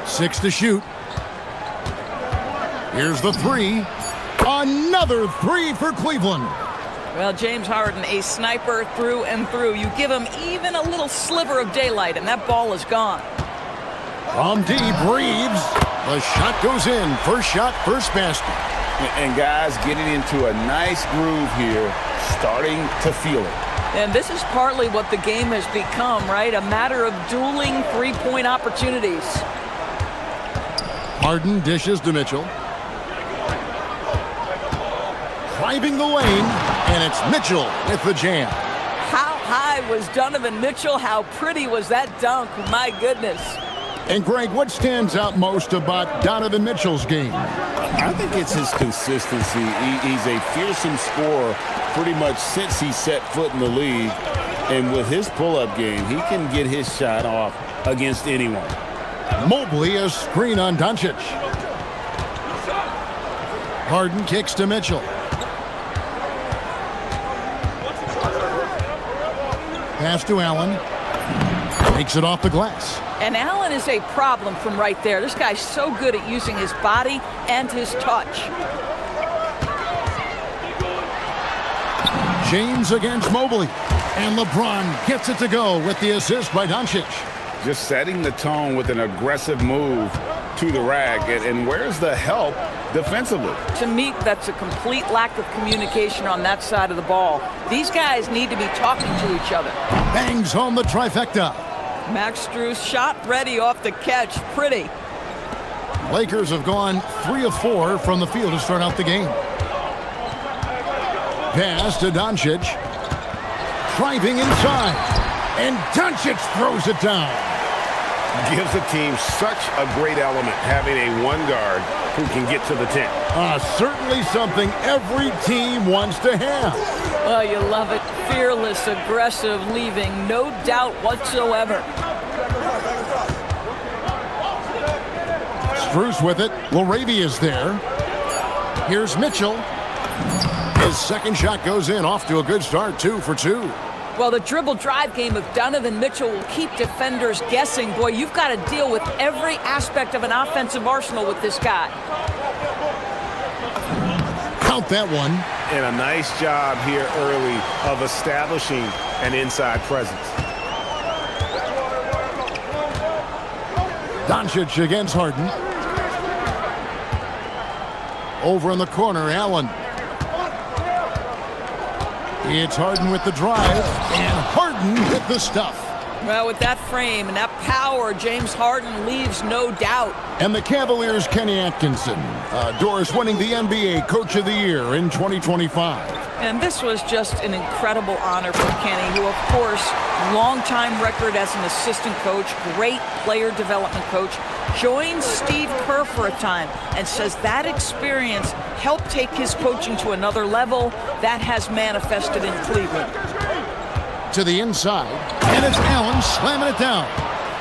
6 to shoot. Here's the three. Another three for Cleveland. Well, James Harden, a sniper through and through. You give him even a little sliver of daylight, and that ball is gone. From deep, Reeves. The shot goes in. First shot, first basket. And guys getting into a nice groove here, starting to feel it. And this is partly what the game has become, right? A matter of dueling three-point opportunities. Harden dishes to Mitchell. Driving the lane, and it's Mitchell with the jam. How high was Donovan Mitchell? How pretty was that dunk? My goodness. And Greg, what stands out most about Donovan Mitchell's game? I think it's his consistency. He's a fearsome scorer pretty much since he set foot in the league. And with his pull-up game, he can get his shot off against anyone. Mobley, a screen on Doncic. Harden kicks to Mitchell. Pass to Allen. Takes it off the glass. And Allen is a problem from right there. This guy's so good at using his body and his touch. James against Mobley. And LeBron gets it to go with the assist by Doncic. Just setting the tone with an aggressive move to the rack. And where's the help defensively? To me, that's a complete lack of communication on that side of the ball. These guys need to be talking to each other. Bangs home the trifecta. Max Strus shot ready off the catch. Pretty. Lakers have gone 3 of 4 from the field to start out the game. Pass to Doncic. Driving inside. And Doncic throws it down. Gives the team such a great element having a one guard who can get to the 10. Certainly something every team wants to have. Oh, you love it. Fearless, aggressive, leaving no doubt whatsoever. Strus with it. Laravia's there. Here's Mitchell. His second shot goes in, off to a good start, 2 for 2. Well, the dribble drive game of Donovan Mitchell will keep defenders guessing. Boy, you've got to deal with every aspect of an offensive arsenal with this guy. Count that one. And a nice job here early of establishing an inside presence. Doncic against Harden. Over in the corner, Allen. It's Harden with the drive, and Harden with the stuff. Well, with that frame and that power, James Harden leaves no doubt. And the Cavaliers' Kenny Atkinson. Doris winning the NBA Coach of the Year in 2025. And this was just an incredible honor for Kenny, who, of course, long-time record as an assistant coach, great player development coach, joined Steve Kerr for a time and says that experience helped take his coaching to another level. That has manifested in Cleveland. To the inside, and it's Allen slamming it down.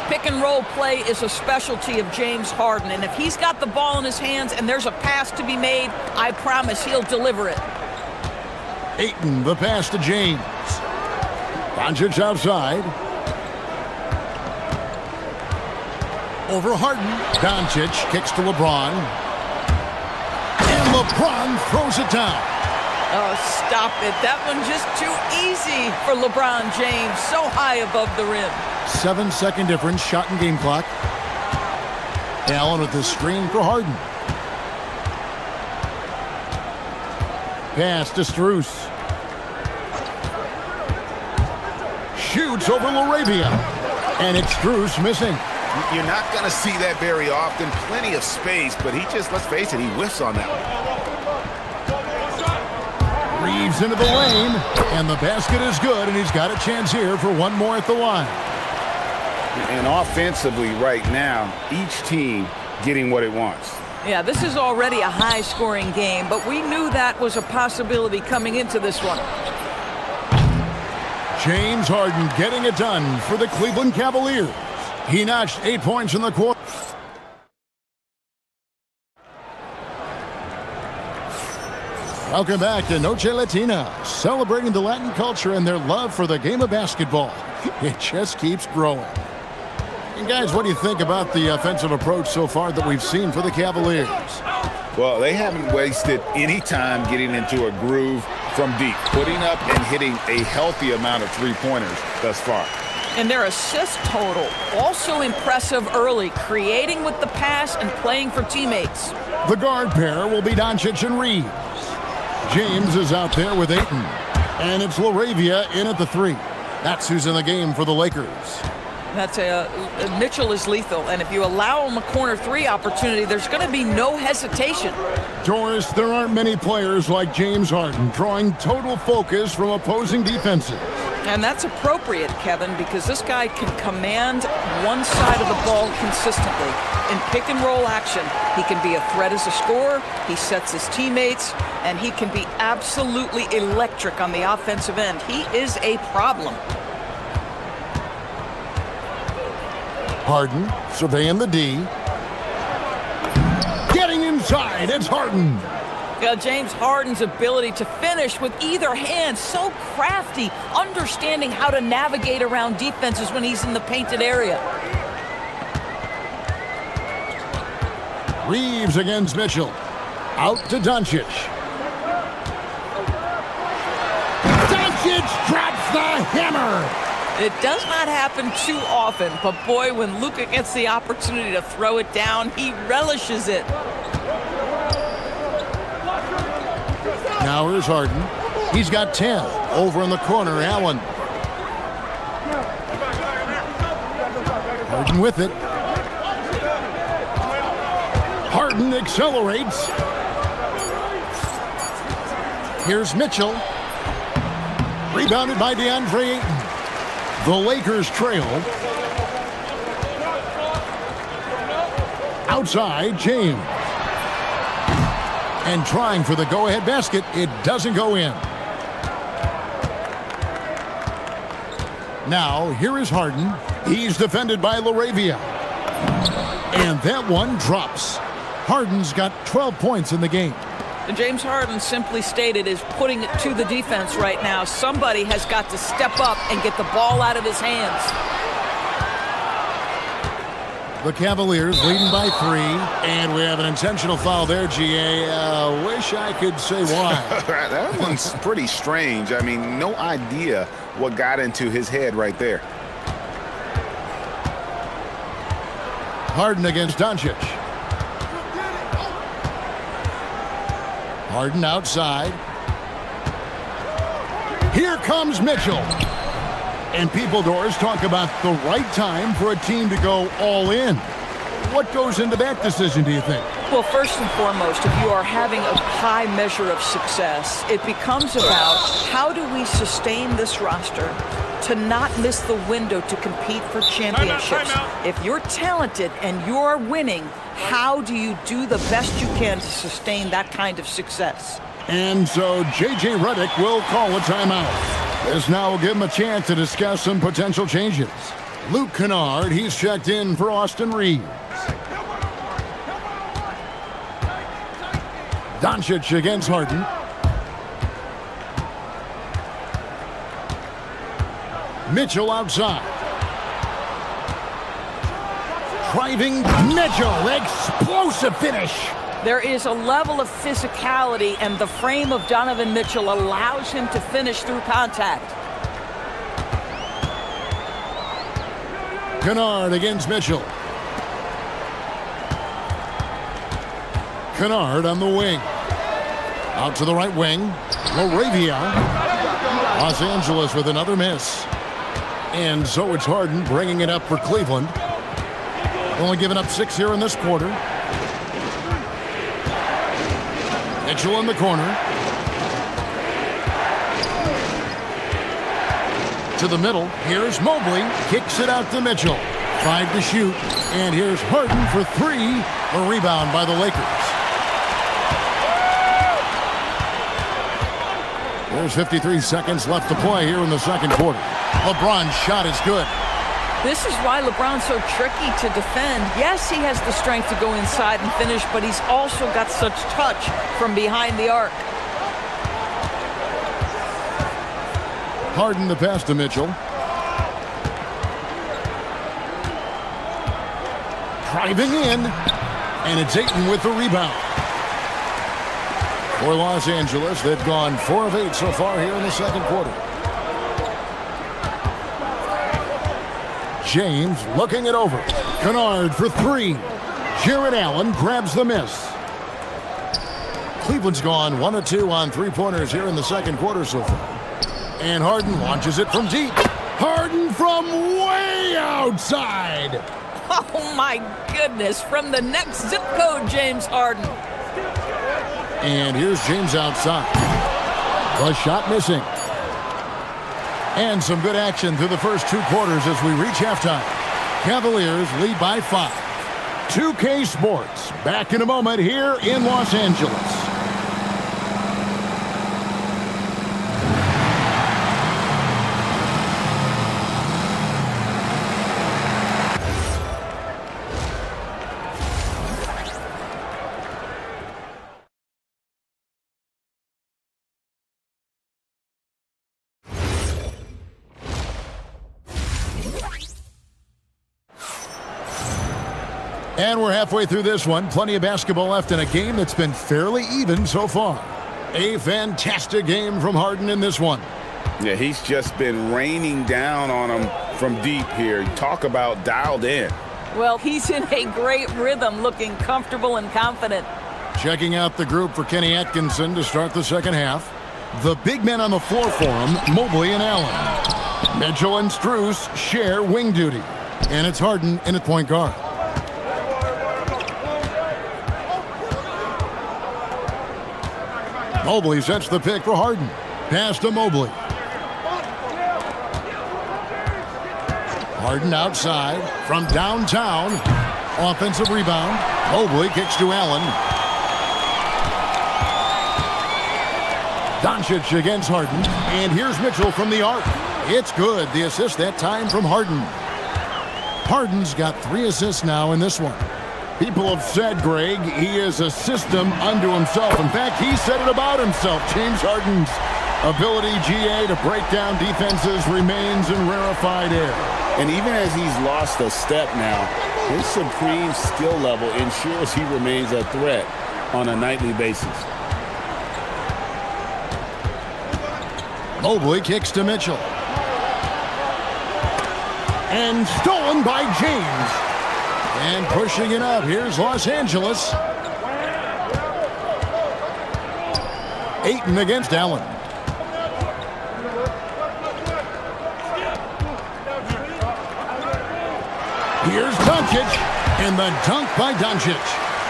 Pick and roll play is a specialty of James Harden, and if he's got the ball in his hands and there's a pass to be made, I promise he'll deliver it. Ayton, the pass to James. Doncic outside. Over Harden. Doncic kicks to LeBron. And LeBron throws it down. Oh, stop it. That one's just too easy for LeBron James. So high above the rim. 7-second difference, shot and game clock. Allen with the screen for Harden. Pass to Strus. Shoots over Laravia. And it's Strus missing. You're not going to see that very often. Plenty of space, but he just, let's face it, he whiffs on that one. Reeves into the lane, and the basket is good, and he's got a chance here for one more at the line. And offensively right now, each team getting what it wants. Yeah, this is already a high-scoring game, but we knew that was a possibility coming into this one. James Harden getting it done for the Cleveland Cavaliers. He notched 8 points in the quarter. Welcome back to Noche Latina, celebrating the Latin culture and their love for the game of basketball. It just keeps growing. And guys, what do you think about the offensive approach so far that we've seen for the Cavaliers? Well, they haven't wasted any time getting into a groove from deep, putting up and hitting a healthy amount of three-pointers thus far. And their assist total, also impressive early, creating with the pass and playing for teammates. The guard pair will be Doncic and Reeves. James is out there with Ayton. And it's LaRavia in at the 3. That's who's in the game for the Lakers. That's Mitchell is lethal, and if you allow him a corner 3 opportunity, there's going to be no hesitation. Doris, there aren't many players like James Harden drawing total focus from opposing defenses. And that's appropriate, Kevin, because this guy can command one side of the ball consistently. In pick-and-roll action, he can be a threat as a scorer, he sets his teammates, and he can be absolutely electric on the offensive end. He is a problem. Harden surveying the D. Getting inside, it's Harden. James Harden's ability to finish with either hand, so crafty, understanding how to navigate around defenses when he's in the painted area. Reeves against Mitchell. Out to Doncic. Doncic drops the hammer. It does not happen too often, but boy, when Luka gets the opportunity to throw it down, he relishes it. Now here's Harden. He's got 10. Over in the corner, Allen. Harden with it. Harden accelerates. Here's Mitchell. Rebounded by DeAndre Ayton. The Lakers trail. Outside, James. And trying for the go-ahead basket, it doesn't go in. Now, here is Harden. He's defended by LaRavia. And that one drops. Harden's got 12 points in the game. And James Harden, simply stated, is putting it to the defense right now. Somebody has got to step up and get the ball out of his hands. The Cavaliers leading by 3, and we have an intentional foul there, GA. Wish I could say why. That one's pretty strange. I mean, no idea what got into his head right there. Harden against Doncic. Harden outside. Here comes Mitchell. And people, Doris, talk about the right time for a team to go all in. What goes into that decision, do you think? Well, first and foremost, if you are having a high measure of success, it becomes about how do we sustain this roster to not miss the window to compete for championships. If you're talented and you're winning, how do you do the best you can to sustain that kind of success? And so J.J. Redick will call a timeout. This now will give him a chance to discuss some potential changes. Luke Kennard, he's checked in for Austin Reeves. Doncic against Harden. Mitchell outside. Driving Mitchell, explosive finish. There is a level of physicality, and the frame of Donovan Mitchell allows him to finish through contact. Kennard against Mitchell. Kennard on the wing. Out to the right wing. LaRavia. Los Angeles with another miss. And so it's Harden bringing it up for Cleveland. Only giving up 6 here in this quarter. Mitchell in the corner. To the middle. Here's Mobley. Kicks it out to Mitchell. 5 to shoot. And here's Harden for 3. A rebound by the Lakers. There's 53 seconds left to play here in the second quarter. LeBron's shot is good. This is why LeBron's so tricky to defend. Yes, he has the strength to go inside and finish, but he's also got such touch from behind the arc. Harden the pass to Mitchell. Driving in, and it's Ayton with the rebound. For Los Angeles, they've gone 4 of 8 so far here in the second quarter. James looking it over. Kennard for 3. Jared Allen grabs the miss. Cleveland's gone 1 of 2 on 3-pointers here in the second quarter so far. And Harden launches it from deep. Harden from way outside. Oh my goodness, from the next zip code, James Harden. And here's James outside. The shot missing. And some good action through the first 2 quarters as we reach halftime. Cavaliers lead by 5. 2K Sports back in a moment here in Los Angeles. And we're halfway through this one. Plenty of basketball left in a game that's been fairly even so far. A fantastic game from Harden in this one. Yeah, he's just been raining down on him from deep here. Talk about dialed in. Well, he's in a great rhythm, looking comfortable and confident. Checking out the group for Kenny Atkinson to start the second half. The big men on the floor for him, Mobley and Allen. Mitchell and Strus share wing duty. And it's Harden in at point guard. Mobley sets the pick for Harden. Pass to Mobley. Harden outside from downtown. Offensive rebound. Mobley kicks to Allen. Doncic against Harden. And here's Mitchell from the arc. It's good. The assist that time from Harden. Harden's got 3 assists now in this one. People have said, Greg, he is a system unto himself. In fact, he said it about himself. James Harden's ability, GA, to break down defenses remains in rarefied air. And even as he's lost a step now, his supreme skill level ensures he remains a threat on a nightly basis. Mobley kicks to Mitchell. And stolen by James. And pushing it up, here's Los Angeles. Ayton against Allen. Here's Doncic, and the dunk by Doncic.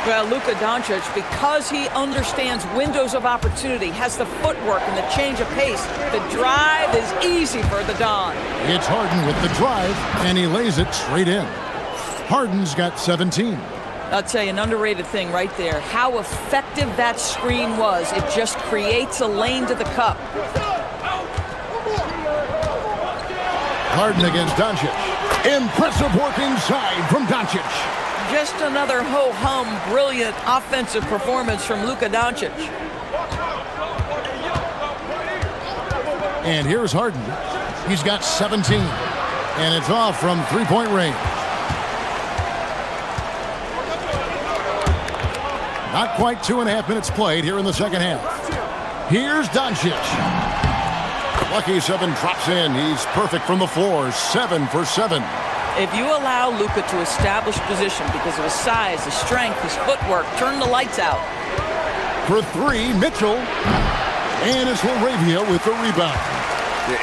Well, Luka Doncic, because he understands windows of opportunity, has the footwork and the change of pace, the drive is easy for the Don. It's Harden with the drive, and he lays it straight in. Harden's got 17. I'll tell you an underrated thing right there. How effective that screen was. It just creates a lane to the cup. Harden against Doncic. Impressive work inside from Doncic. Just another ho-hum, brilliant offensive performance from Luka Doncic. And here's Harden. He's got 17. And it's off from 3-point range. Not quite 2.5 minutes played here in the second half. Here's Doncic. Lucky 7 drops in. He's perfect from the floor. 7 for 7. If you allow Luka to establish position because of his size, his strength, his footwork, turn the lights out. For 3, Mitchell. And it's Laravia with the rebound.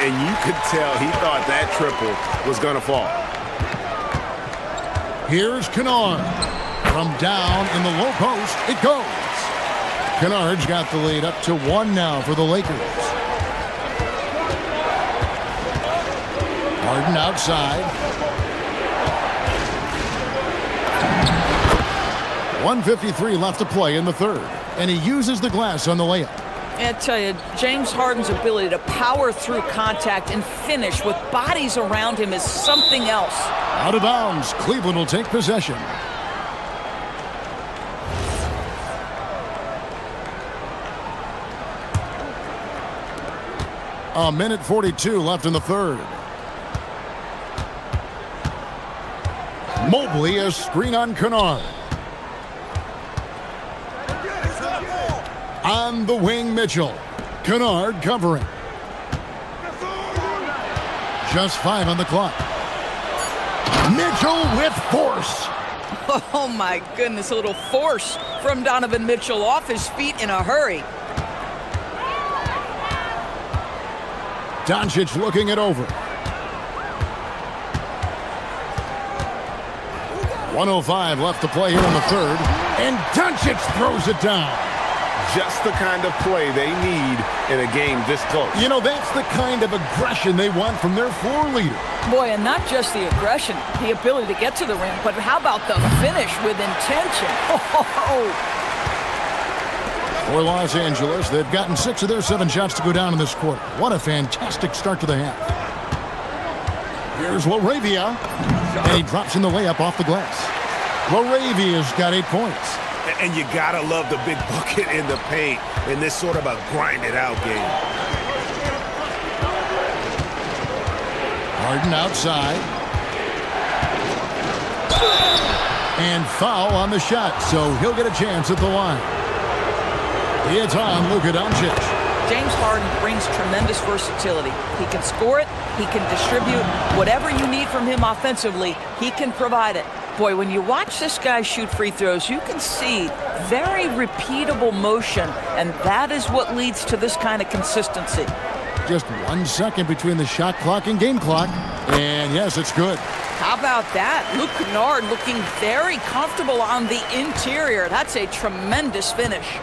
And you could tell he thought that triple was going to fall. Here's Kennard. From down in the low post, it goes. Kennard's got the lead up to 1 now for the Lakers. Harden outside. 1:53 left to play in the third. And he uses the glass on the layup. I tell you, James Harden's ability to power through contact and finish with bodies around him is something else. Out of bounds. Cleveland will take possession. A minute 42 left in the third. Mobley, a screen on Kennard. On the wing, Mitchell. Kennard covering. Just 5 on the clock. Mitchell with force. Oh my goodness, a little force from Donovan Mitchell off his feet in a hurry. Doncic looking it over. 1:05 left to play here in the third. And Doncic throws it down. Just the kind of play they need in a game this close. You know, that's the kind of aggression they want from their floor leader. Boy, and not just the aggression, the ability to get to the rim, but how about the finish with intention? For Los Angeles, they've gotten 6 of their 7 shots to go down in this quarter. What a fantastic start to the half. Here's LaRavia, and he drops in the layup off the glass. LaRavia's got 8 points. And you gotta love the big bucket in the paint in this sort of a grind-it-out game. Harden outside. And foul on the shot, so he'll get a chance at the line. It's on Luka Doncic. James Harden brings tremendous versatility. He can score it, he can distribute. Whatever you need from him offensively, he can provide it. Boy, when you watch this guy shoot free throws, you can see very repeatable motion, and that is what leads to this kind of consistency. Just 1 second between the shot clock and game clock, and yes, it's good. How about that? Luke Kennard looking very comfortable on the interior. That's a tremendous finish.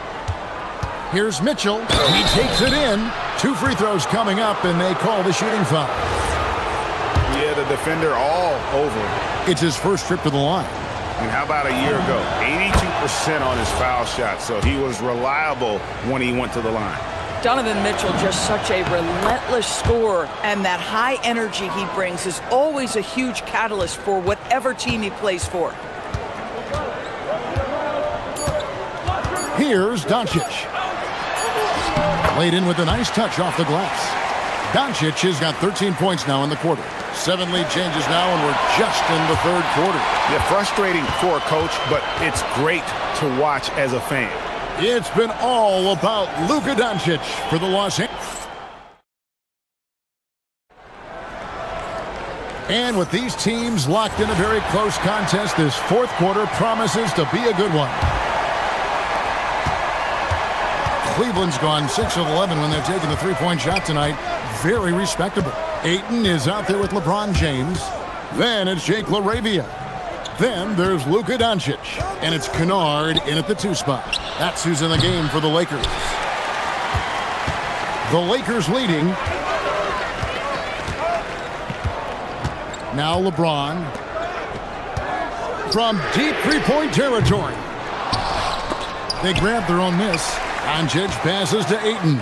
Here's Mitchell. He takes it in. 2 free throws coming up, and they call the shooting foul. Yeah, the defender all over. It's his first trip to the line. And how about a year ago? 82% on his foul shot, so he was reliable when he went to the line. Donovan Mitchell, just such a relentless scorer, and that high energy he brings is always a huge catalyst for whatever team he plays for. Here's Doncic. Laid in with a nice touch off the glass. Doncic has got 13 points now in the quarter. 7 lead changes now, and we're just in the third quarter. Yeah, frustrating for a coach, but it's great to watch as a fan. It's been all about Luka Doncic for the Los Angeles. And with these teams locked in a very close contest, this fourth quarter promises to be a good one. Cleveland's gone 6 of 11 when they've taken the three-point shot tonight. Very respectable. Ayton is out there with LeBron James. Then it's Jake LaRavia. Then there's Luka Doncic. And it's Kennard in at the 2 spot. That's who's in the game for the Lakers. The Lakers leading. Now LeBron. From deep three-point territory. They grab their own miss. Doncic passes to Ayton.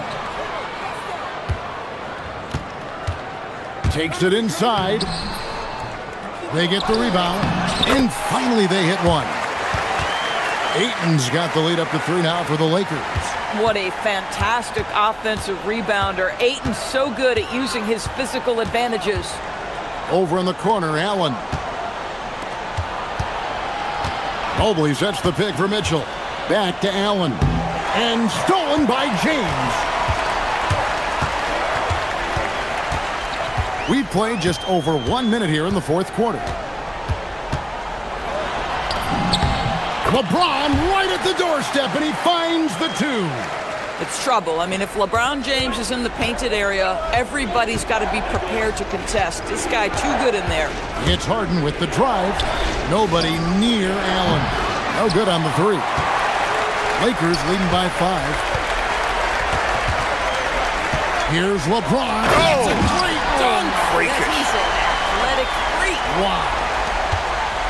Takes it inside. They get the rebound. And finally they hit one. Ayton's got the lead up to 3 now for the Lakers. What a fantastic offensive rebounder. Ayton's so good at using his physical advantages. Over in the corner, Allen. Mobley sets the pick for Mitchell. Back to Allen. And stolen by James. We've played just over 1 minute here in the fourth quarter. LeBron right at the doorstep, and he finds the 2. It's trouble. I mean, if LeBron James is in the painted area, everybody's got to be prepared to contest. This guy too good in there. It's Harden with the drive. Nobody near Allen. No good on the three. Lakers leading by 5. Here's LeBron. Oh! That's a great dunk. Freakish. He's an athletic freak. Wow.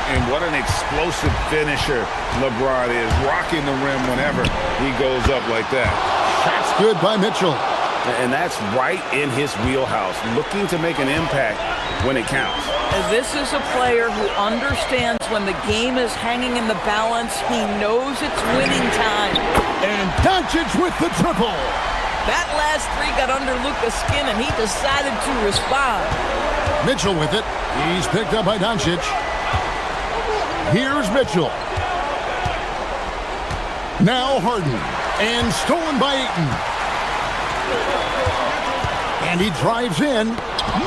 And what an explosive finisher LeBron is, rocking the rim whenever he goes up like that. That's good by Mitchell. And that's right in his wheelhouse, looking to make an impact when it counts. This is a player who understands when the game is hanging in the balance. He knows it's winning time. And Doncic with the triple. That last three got under Luka's skin, and he decided to respond. Mitchell with it. He's picked up by Doncic. Here's Mitchell. Now Harden. And stolen by Ayton. And he drives in.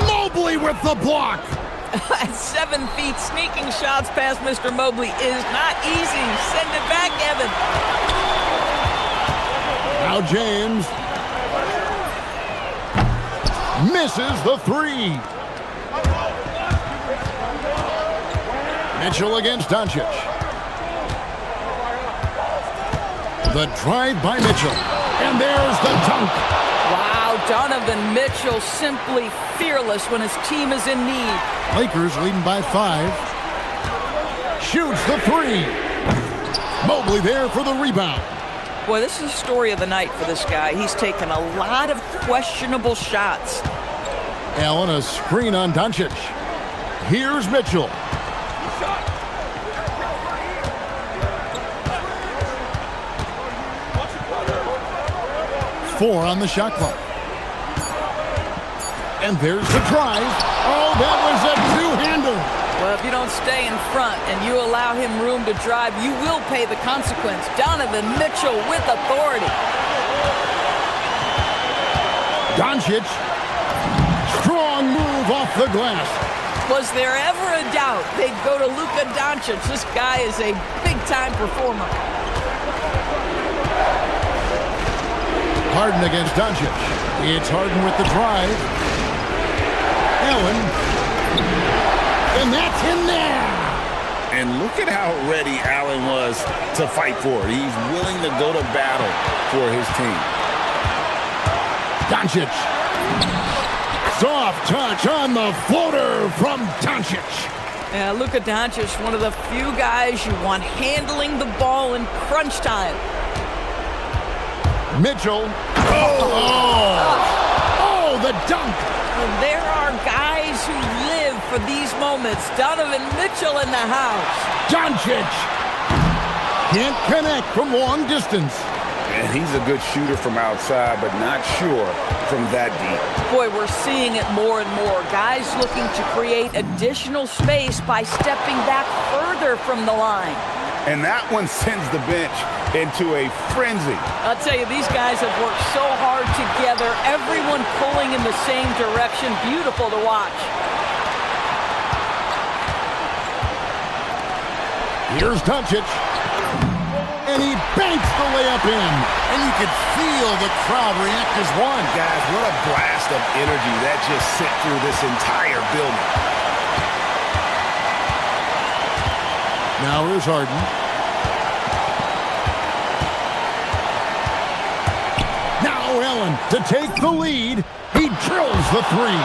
Mobley with the block. At 7 feet, sneaking shots past Mr. Mobley is not easy. Send it back, Evan. Now James. Misses the three. Mitchell against Doncic. The drive by Mitchell. And there's the dunk. Wow, Donovan Mitchell simply fearless when his team is in need. Lakers leading by 5. Shoots the three. Mobley there for the rebound. Boy, this is the story of the night for this guy. He's taken a lot of questionable shots. Allen, a screen on Doncic. Here's Mitchell. Four on the shot clock. And there's the drive. Oh, that was a two-hander. Well, if you don't stay in front and you allow him room to drive, you will pay the consequence. Donovan Mitchell with authority. Doncic. Strong move off the glass. Was there ever a doubt they'd go to Luka Doncic? This guy is a big-time performer. Harden against Doncic. It's Harden with the drive. Allen. And that's in there. And look at how ready Allen was to fight for it. He's willing to go to battle for his team. Doncic. Soft touch on the floater from Doncic. Yeah, Luka Doncic, one of the few guys you want handling the ball in crunch time. Mitchell. Oh, the dunk. Well, there are guys who live for these moments. Donovan Mitchell in the house. Doncic. Can't connect from long distance. And he's a good shooter from outside, but not sure from that deep. Boy, we're seeing it more and more. Guys looking to create additional space by stepping back further from the line. And that one sends the bench into a frenzy. I'll tell you, these guys have worked so hard together. Everyone pulling in the same direction. Beautiful to watch. Here's Doncic. And he banks the layup in. And you could feel the crowd react as one. Guys, what a blast of energy that just sent through this entire building. Now here's Harden. Now Allen to take the lead. He drills the three.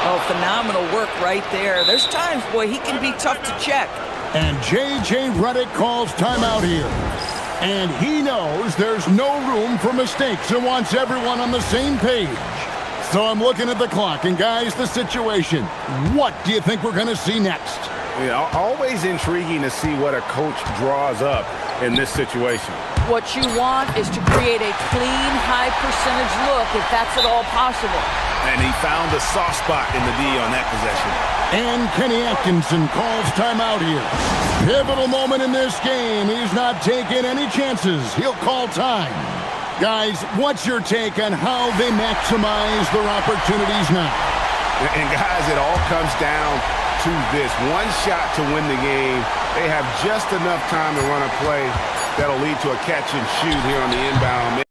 Oh, phenomenal work right there. There's times, boy, he can be tough to check. And J.J. Redick calls timeout here. And he knows there's no room for mistakes and wants everyone on the same page. So I'm looking at the clock. And guys, the situation. What do you think we're going to see next? You know, always intriguing to see what a coach draws up in this situation. What you want is to create a clean, high-percentage look, if that's at all possible. And he found a soft spot in the D on that possession. And Kenny Atkinson calls timeout here. Pivotal moment in this game. He's not taking any chances. He'll call time. Guys, what's your take on how they maximize their opportunities now? And guys, it all comes down to this. One shot to win the game. They have just enough time to run a play that'll lead to a catch and shoot here on the inbound.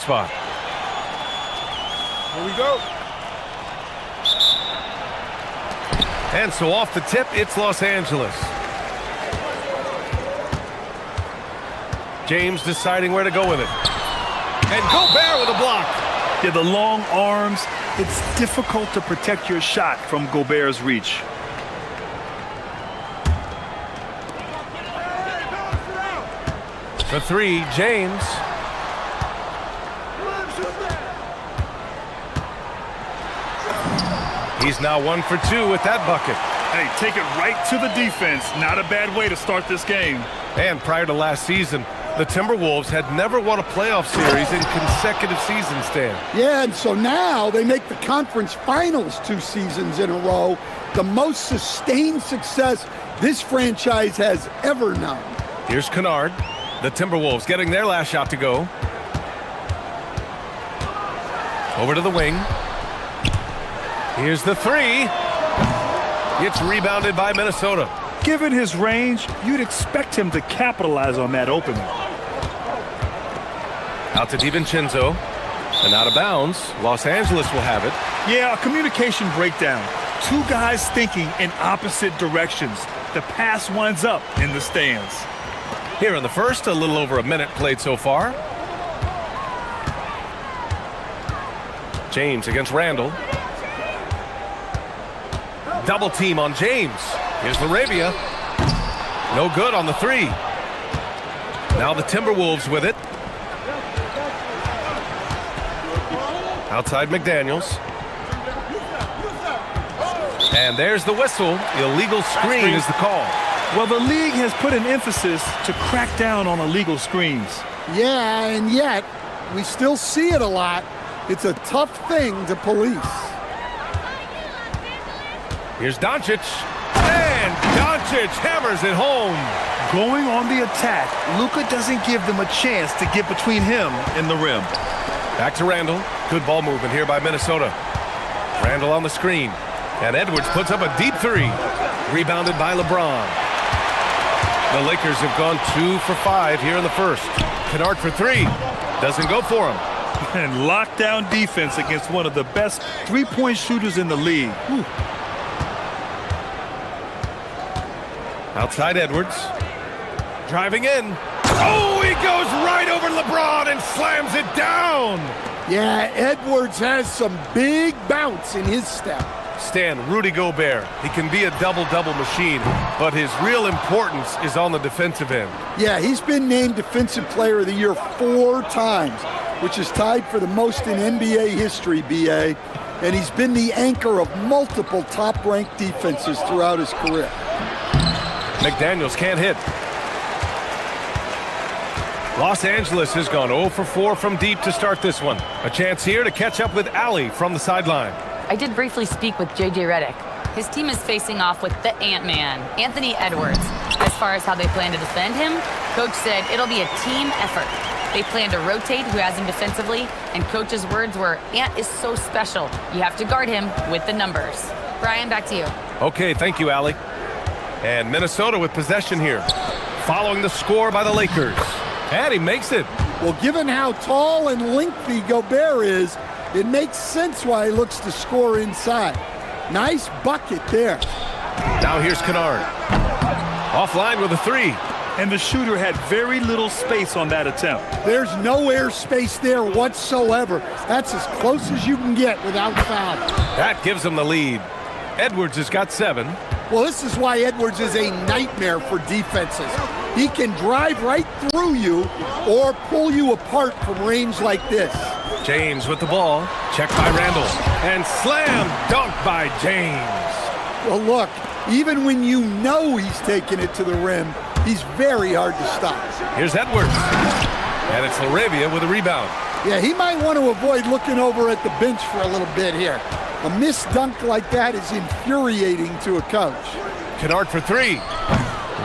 spot. Here we go. And so off the tip, it's Los Angeles. James deciding where to go with it. And Gobert with a block. Yeah, the long arms, it's difficult to protect your shot from Gobert's reach. For three, James. He's now 1 for 2 with that bucket. Hey, take it right to the defense. Not a bad way to start this game. And prior to last season, the Timberwolves had never won a playoff series in consecutive seasons, Stan. Yeah, and so now they make the conference finals 2 seasons in a row. The most sustained success this franchise has ever known. Here's Kennard. The Timberwolves getting their last shot to go. Over to the wing. Here's the three. It's rebounded by Minnesota. Given his range, you'd expect him to capitalize on that opening. Out to DiVincenzo. And out of bounds. Los Angeles will have it. Yeah, a communication breakdown. 2 guys thinking in opposite directions. The pass winds up in the stands. Here in the first, a little over a minute played so far. James against Randall. Double team on James. Here's Laravia. No good on the three. Now the Timberwolves with it. Outside McDaniels. And there's the whistle. Illegal screen is the call. Well, the league has put an emphasis to crack down on illegal screens. Yeah, and yet we still see it a lot. It's a tough thing to police. Here's Doncic. And Doncic hammers it home. Going on the attack, Luka doesn't give them a chance to get between him and the rim. Back to Randall. Good ball movement here by Minnesota. Randall on the screen. And Edwards puts up a deep three. Rebounded by LeBron. The Lakers have gone 2 for 5 here in the first. Kennard for three. Doesn't go for him. And lockdown defense against one of the best three-point shooters in the league. Whew. Outside Edwards. Driving in. Oh, he goes right over LeBron and slams it down. Yeah, Edwards has some big bounce in his step. Stan, Rudy Gobert, he can be a double-double machine, but his real importance is on the defensive end. Yeah, he's been named Defensive Player of the Year 4 times, which is tied for the most in NBA history, B.A., and he's been the anchor of multiple top-ranked defenses throughout his career. McDaniels can't hit. Los Angeles has gone 0 for 4 from deep to start this one. A chance here to catch up with Allie from the sideline. I did briefly speak with J.J. Redick. His team is facing off with the Ant-Man, Anthony Edwards. As far as how they plan to defend him, Coach said it'll be a team effort. They plan to rotate who has him defensively, and Coach's words were, Ant is so special. You have to guard him with the numbers. Brian, back to you. Okay, thank you, Allie. And Minnesota with possession here, following the score by the Lakers. And he makes it. Well, given how tall and lengthy Gobert is, it makes sense why he looks to score inside. Nice bucket there. Now here's Kennard. Offline with a three. And the shooter had very little space on that attempt. There's no air space there whatsoever. That's as close as you can get without foul. That gives them the lead. Edwards has got 7. Well, this is why Edwards is a nightmare for defenses. He can drive right through you or pull you apart from range like this. James with the ball. Checked by Randall. And slam dunk by James. Well, look, even when you know he's taking it to the rim, he's very hard to stop. Here's Edwards. And it's Laravia with a rebound. Yeah, he might want to avoid looking over at the bench for a little bit here. A missed dunk like that is infuriating to a coach. Kennard for three.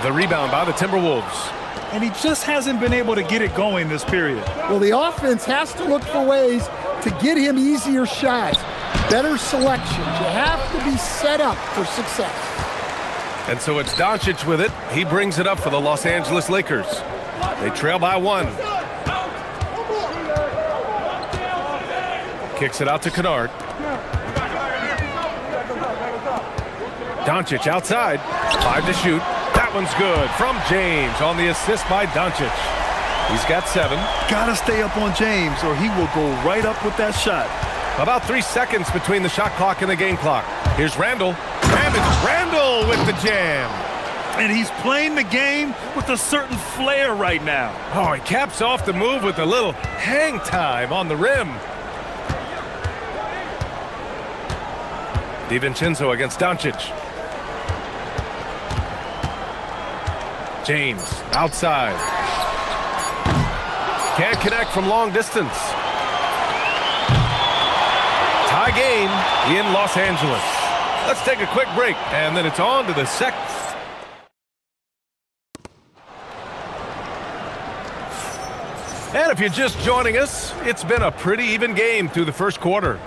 The rebound by the Timberwolves. And he just hasn't been able to get it going this period. Well, the offense has to look for ways to get him easier shots, better selections. You have to be set up for success. And so it's Doncic with it. He brings it up for the Los Angeles Lakers. They trail by 1. Kicks it out to Kennard. Doncic outside. 5 to shoot. That one's good from James on the assist by Doncic. He's got 7. Gotta stay up on James or he will go right up with that shot. About 3 seconds between the shot clock and the game clock. Here's Randall. And it's Randall with the jam. And he's playing the game with a certain flair right now. Oh, he caps off the move with a little hang time on the rim. DiVincenzo against Doncic. James outside. Can't connect from long distance. Tie game in Los Angeles. Let's take a quick break, and then it's on to the second. And if you're just joining us, it's been a pretty even game through the first quarter.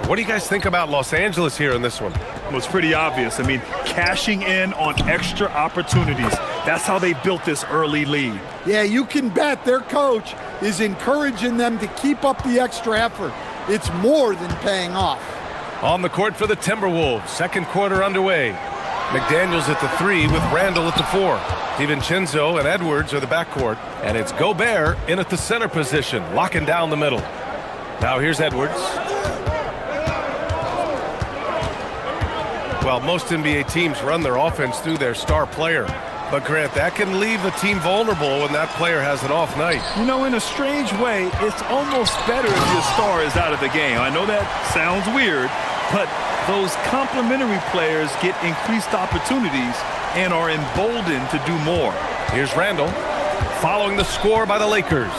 What do you guys think about Los Angeles here in this one? Well, it's pretty obvious. I mean, cashing in on extra opportunities. That's how they built this early lead. Yeah, you can bet their coach is encouraging them to keep up the extra effort. It's more than paying off. On the court for the Timberwolves, second quarter underway. McDaniels at the 3 with Randall at the 4. DiVincenzo and Edwards are the backcourt. And it's Gobert in at the center position, locking down the middle. Now here's Edwards. Well, most NBA teams run their offense through their star player. But, Grant, that can leave the team vulnerable when that player has an off night. You know, in a strange way, it's almost better if your star is out of the game. I know that sounds weird, but those complementary players get increased opportunities and are emboldened to do more. Here's Randall, following the score by the Lakers.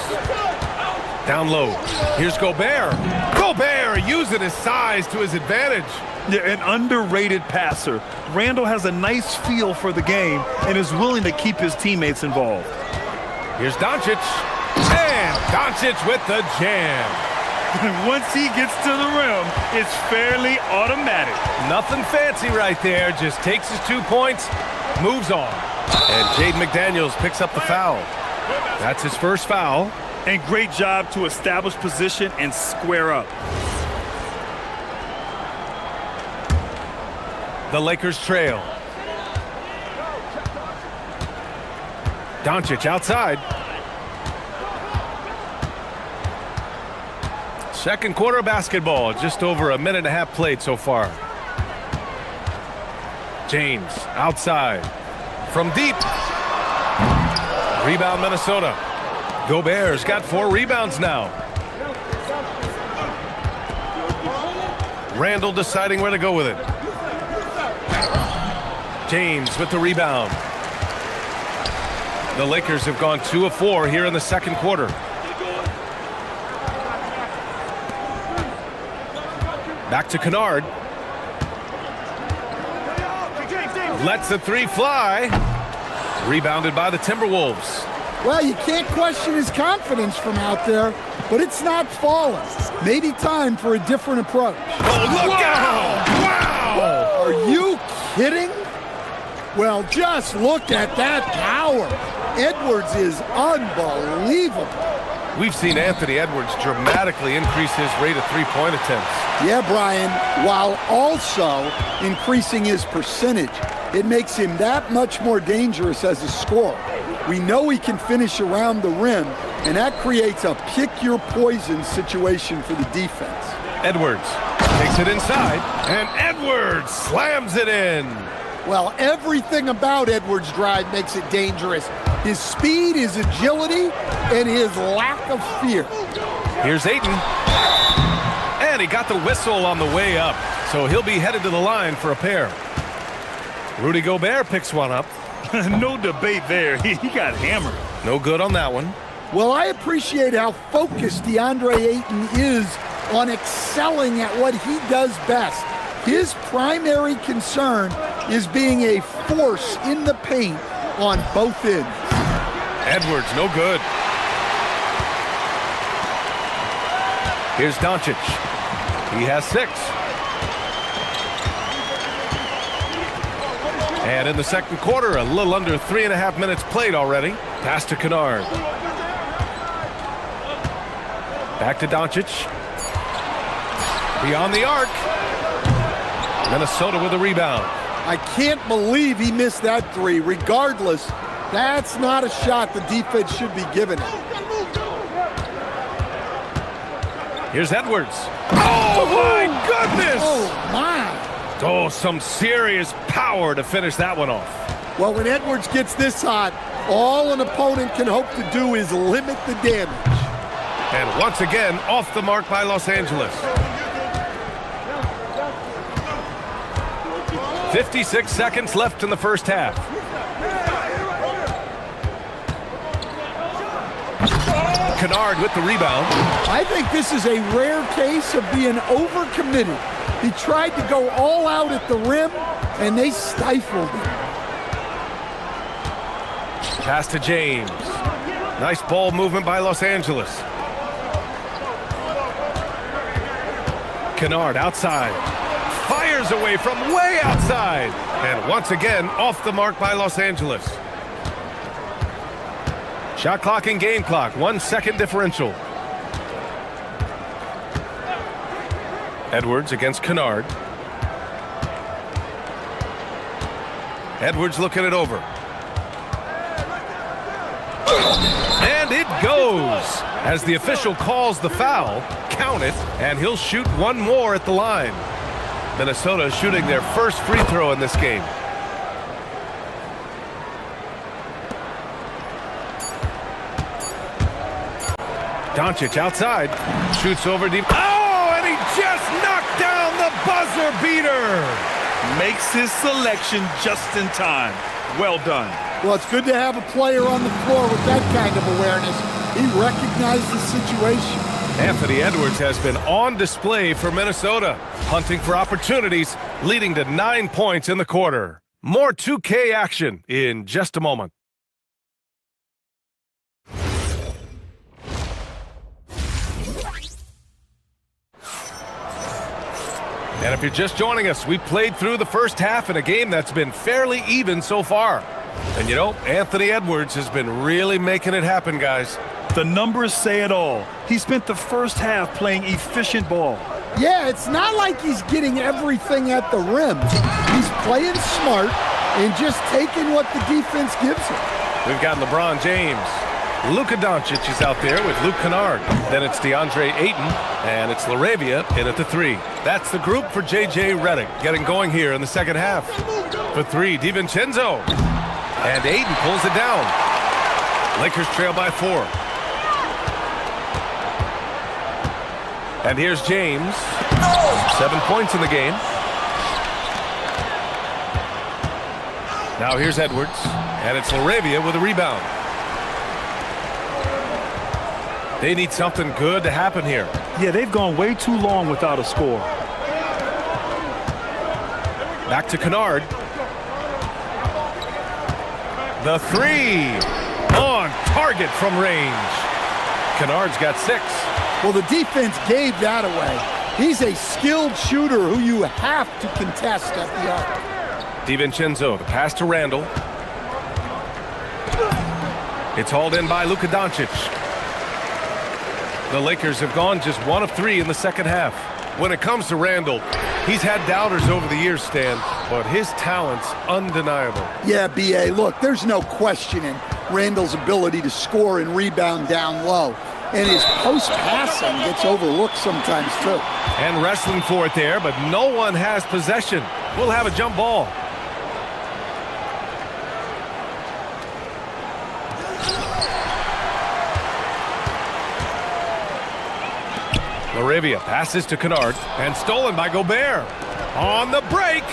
Down low. Here's Gobert. Gobert using his size to his advantage. Yeah, an underrated passer. Randall has a nice feel for the game and is willing to keep his teammates involved. Here's Doncic. And Doncic with the jam. Once he gets to the rim, it's fairly automatic. Nothing fancy right there. Just takes his 2 points, moves on. And Jaden McDaniels picks up the foul. That's his first foul. And great job to establish position and square up. The Lakers trail. Doncic outside. Second quarter of basketball, just over a minute and a half played so far. James outside. From deep. Rebound Minnesota. Gobert's got 4 rebounds now. Randall deciding where to go with it. James with the rebound. The Lakers have gone 2 of 4 here in the second quarter. Back to Kennard. Lets the 3 fly. Rebounded by the Timberwolves. Well, you can't question his confidence from out there, but it's not falling. Maybe time for a different approach. Oh, look out! Wow! Are you kidding? Well, just look at that power. Edwards is unbelievable. We've seen Anthony Edwards dramatically increase his rate of three-point attempts. Yeah, Brian, while also increasing his percentage. It makes him that much more dangerous as a scorer. We know he can finish around the rim, and that creates a pick-your-poison situation for the defense. Edwards takes it inside, and Edwards slams it in. Well, everything about Edwards' drive makes it dangerous. His speed, his agility, and his lack of fear. Here's Ayton. And he got the whistle on the way up, so he'll be headed to the line for a pair. Rudy Gobert picks one up. No debate there. He got hammered. No good on that one. Well, I appreciate how focused DeAndre Ayton is on excelling at what he does best. His primary concern is being a force in the paint on both ends. Edwards, no good. Here's Doncic. He has 6. And in the second quarter, a little under 3.5 minutes played already. Pass to Kennard. Back to Doncic. Beyond the arc. Minnesota with a rebound. I can't believe he missed that three. Regardless, that's not a shot the defense should be giving it. Here's Edwards. Oh, my goodness! Oh, my. Oh, some serious power to finish that one off. Well, when Edwards gets this hot, all an opponent can hope to do is limit the damage. And once again, off the mark by Los Angeles. 56 seconds left in the first half. Kennard with the rebound. I think this is a rare case of being overcommitted. He tried to go all out at the rim, and they stifled him. Pass to James. Nice ball movement by Los Angeles. Kennard outside. Fires away from way outside. And once again, off the mark by Los Angeles. Shot clock and game clock, 1 second differential. Edwards against Kennard. Edwards looking it over. And it goes. As the official calls the foul, count it, and he'll shoot one more at the line. Minnesota shooting their first free throw in this game. Doncic outside. Shoots over deep. Oh, and he just knocked down the buzzer beater. Makes his selection just in time. Well done. Well, it's good to have a player on the floor with that kind of awareness. He recognized the situation. Anthony Edwards has been on display for Minnesota, hunting for opportunities, leading to 9 points in the quarter. More 2K action in just a moment. And if you're just joining us, we played through the first half in a game that's been fairly even so far. And you know, Anthony Edwards has been really making it happen, guys. The numbers say it all. He spent the first half playing efficient ball. Yeah, it's not like he's getting everything at the rim. He's playing smart and just taking what the defense gives him. We've got LeBron James. Luka Doncic is out there with Luke Kennard. Then it's DeAndre Ayton, and it's LaRavia in at the 3. That's the group for J.J. Redick getting going here in the second half. For 3, DiVincenzo. And Ayton pulls it down. Lakers trail by 4. And here's James. 7 points in the game. Now here's Edwards. And it's LaRavia with a rebound. They need something good to happen here. Yeah, they've gone way too long without a score. Back to Kennard. The 3. On target from range. Kennard's got 6. Well, the defense gave that away. He's a skilled shooter who you have to contest at the arc. DiVincenzo, the pass to Randall. It's hauled in by Luka Doncic. The Lakers have gone just 1 of 3 in the second half. When it comes to Randall, he's had doubters over the years, Stan, but his talent's undeniable. Yeah, B.A., look, there's no questioning Randall's ability to score and rebound down low. And his post-passing gets overlooked sometimes, too. And wrestling for it there, but no one has possession. We'll have a jump ball. LaRavia passes to Kennard and stolen by Gobert. On the break.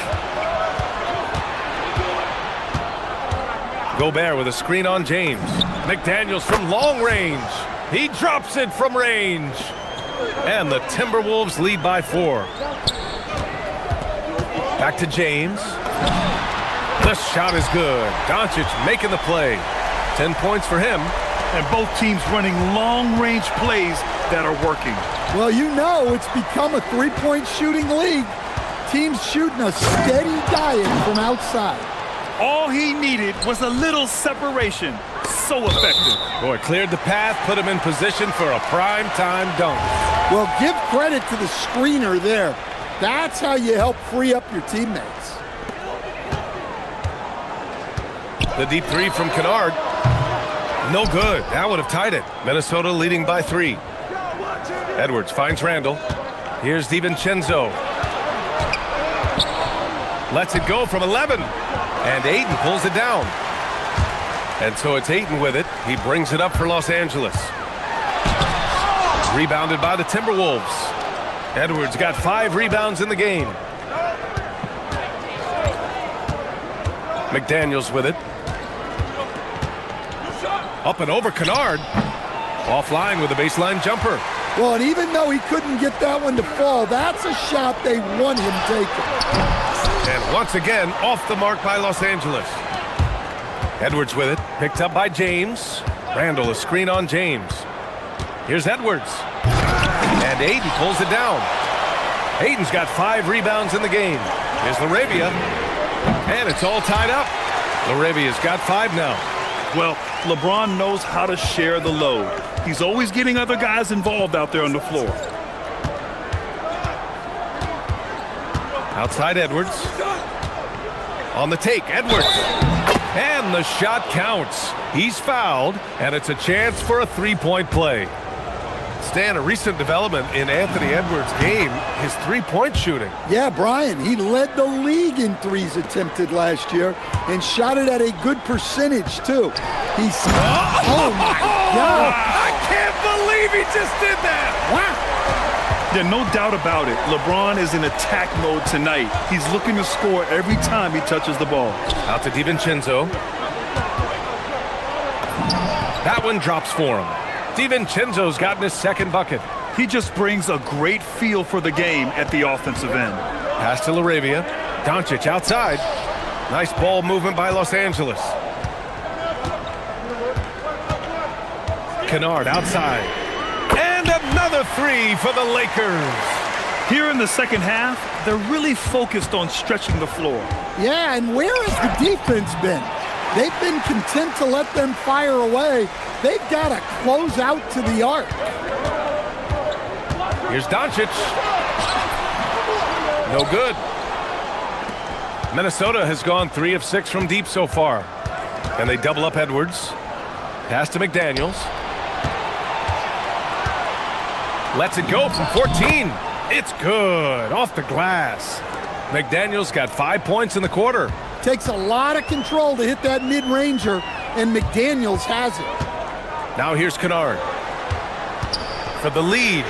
Gobert with a screen on James. McDaniels from long range. He drops it from range. And the Timberwolves lead by 4. Back to James. The shot is good. Doncic making the play. 10 points for him. And both teams running long-range plays that are working. Well, you know it's become a three-point shooting league. Teams shooting a steady diet from outside. All he needed was a little separation. so effective. Boy, cleared the path, put him in position for a prime-time dunk. Well, give credit to the screener there. That's how you help free up your teammates. The deep three from Kennard. No good. That would have tied it. Minnesota leading by 3. Edwards finds Randall. Here's DiVincenzo. Lets it go from 11. And Ayton pulls it down. And so it's Ayton with it. He brings it up for Los Angeles. Rebounded by the Timberwolves. Edwards got 5 rebounds in the game. McDaniels with it. Up and over Kennard. Offline with a baseline jumper. Well, and even though he couldn't get that one to fall, that's a shot they want him taking. And once again, off the mark by Los Angeles. Edwards with it. Picked up by James. Randall, a screen on James. Here's Edwards. And Ayton pulls it down. Ayton's got 5 rebounds in the game. Here's Laravia. And it's all tied up. Laravia's got 5 now. Well, LeBron knows how to share the load. He's always getting other guys involved out there on the floor. Outside Edwards. On the take, Edwards. And the shot counts. He's fouled, and it's a chance for a 3-point play. Stan, a recent development in Anthony Edwards' game, his 3-point shooting. Yeah, Brian, he led the league in threes attempted last year and shot it at a good percentage, too. He's... Oh, my God! I can't believe he just did that! Wow! Yeah, no doubt about it. LeBron is in attack mode tonight. He's looking to score every time he touches the ball. Out to DiVincenzo. That one drops for him. DiVincenzo's gotten his 2nd bucket. He just brings a great feel for the game at the offensive end. Pass to Laravia. Doncic outside. Nice ball movement by Los Angeles. Kennard outside. And another 3 for the Lakers. Here in the second half, they're really focused on stretching the floor. Yeah, and where has the defense been? They've been content to let them fire away. They've got to close out to the arc. Here's Doncic. No good. Minnesota has gone 3 of 6 from deep so far. And they double up Edwards. Pass to McDaniels. Lets it go from 14. It's good. Off the glass. McDaniels got 5 points in the quarter. Takes a lot of control to hit that mid-ranger, and McDaniels has it. Now here's Kennard for the lead.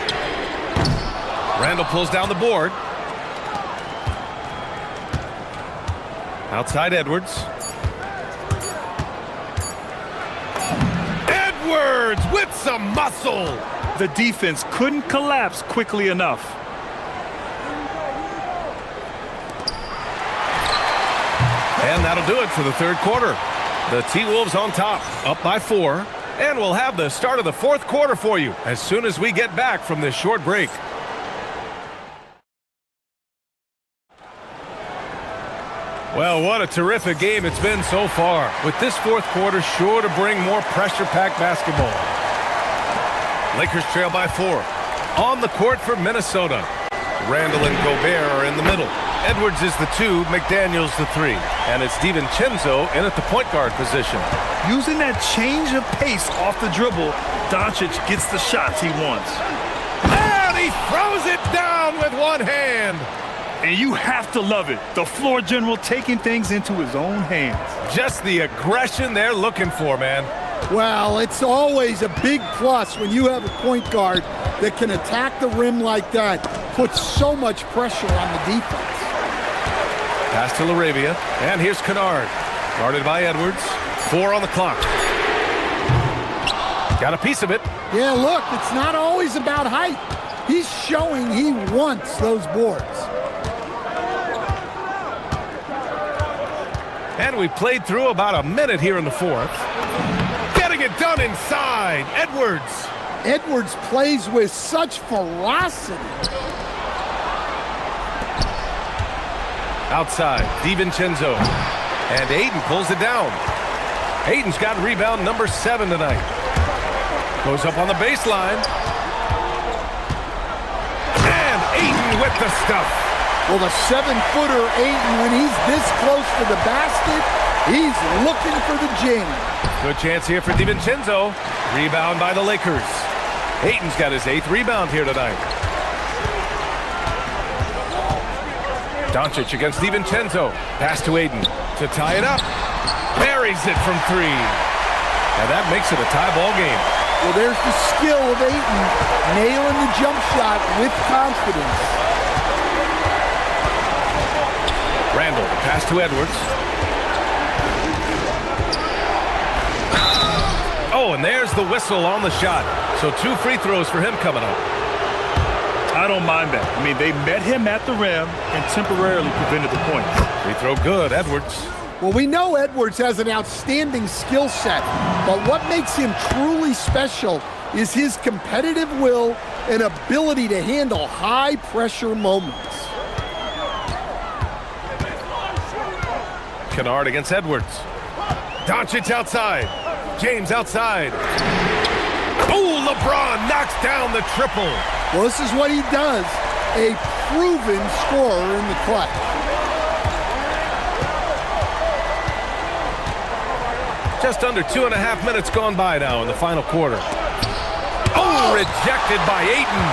Randall pulls down the board. Outside Edwards. Edwards with some muscle. The defense couldn't collapse quickly enough. And that'll do it for the 3rd quarter. The T-Wolves on top, up by 4. And we'll have the start of the 4th quarter for you as soon as we get back from this short break. Well, what a terrific game it's been so far, with this 4th quarter sure to bring more pressure-packed basketball. Lakers trail by 4. On the court for Minnesota. Randall and Gobert are in the middle. Edwards is the 2, McDaniels the 3. And it's DiVincenzo in at the point guard position. Using that change of pace off the dribble, Doncic gets the shots he wants. And he throws it down with one hand. And you have to love it. The floor general taking things into his own hands. Just the aggression they're looking for, man. Well, it's always a big plus when you have a point guard that can attack the rim like that, put so much pressure on the defense. Pass to Laravia, and here's Kennard. Guarded by Edwards. 4 on the clock. Got a piece of it. Yeah, look, it's not always about height. He's showing he wants those boards. And we played through about a minute here in the 4th. Getting it done inside, Edwards. Edwards plays with such ferocity. Outside, DiVincenzo. And Ayton pulls it down. Ayton's got rebound number 7 tonight. Goes up on the baseline. And Ayton with the stuff. Well, the 7-footer Ayton, when he's this close to the basket, he's looking for the jam. Good chance here for DiVincenzo. Rebound by the Lakers. Ayton's got his 8th rebound here tonight. Doncic against DiVincenzo. Pass to Ayton to tie it up. Buries it from 3. And that makes it a tie ball game. Well, there's the skill of Ayton, nailing the jump shot with confidence. Randall, pass to Edwards. Oh, and there's the whistle on the shot. So 2 free throws for him coming up. I don't mind that. I mean, they met him at the rim and temporarily prevented the points. Free throw good, Edwards. Well, we know Edwards has an outstanding skill set, but what makes him truly special is his competitive will and ability to handle high-pressure moments. Kennard against Edwards. Doncic outside. James outside. Oh, LeBron knocks down the triple. Well, this is what he does, a proven scorer in the clutch. Just under 2.5 minutes gone by now in the final quarter. Oh, rejected by Ayton.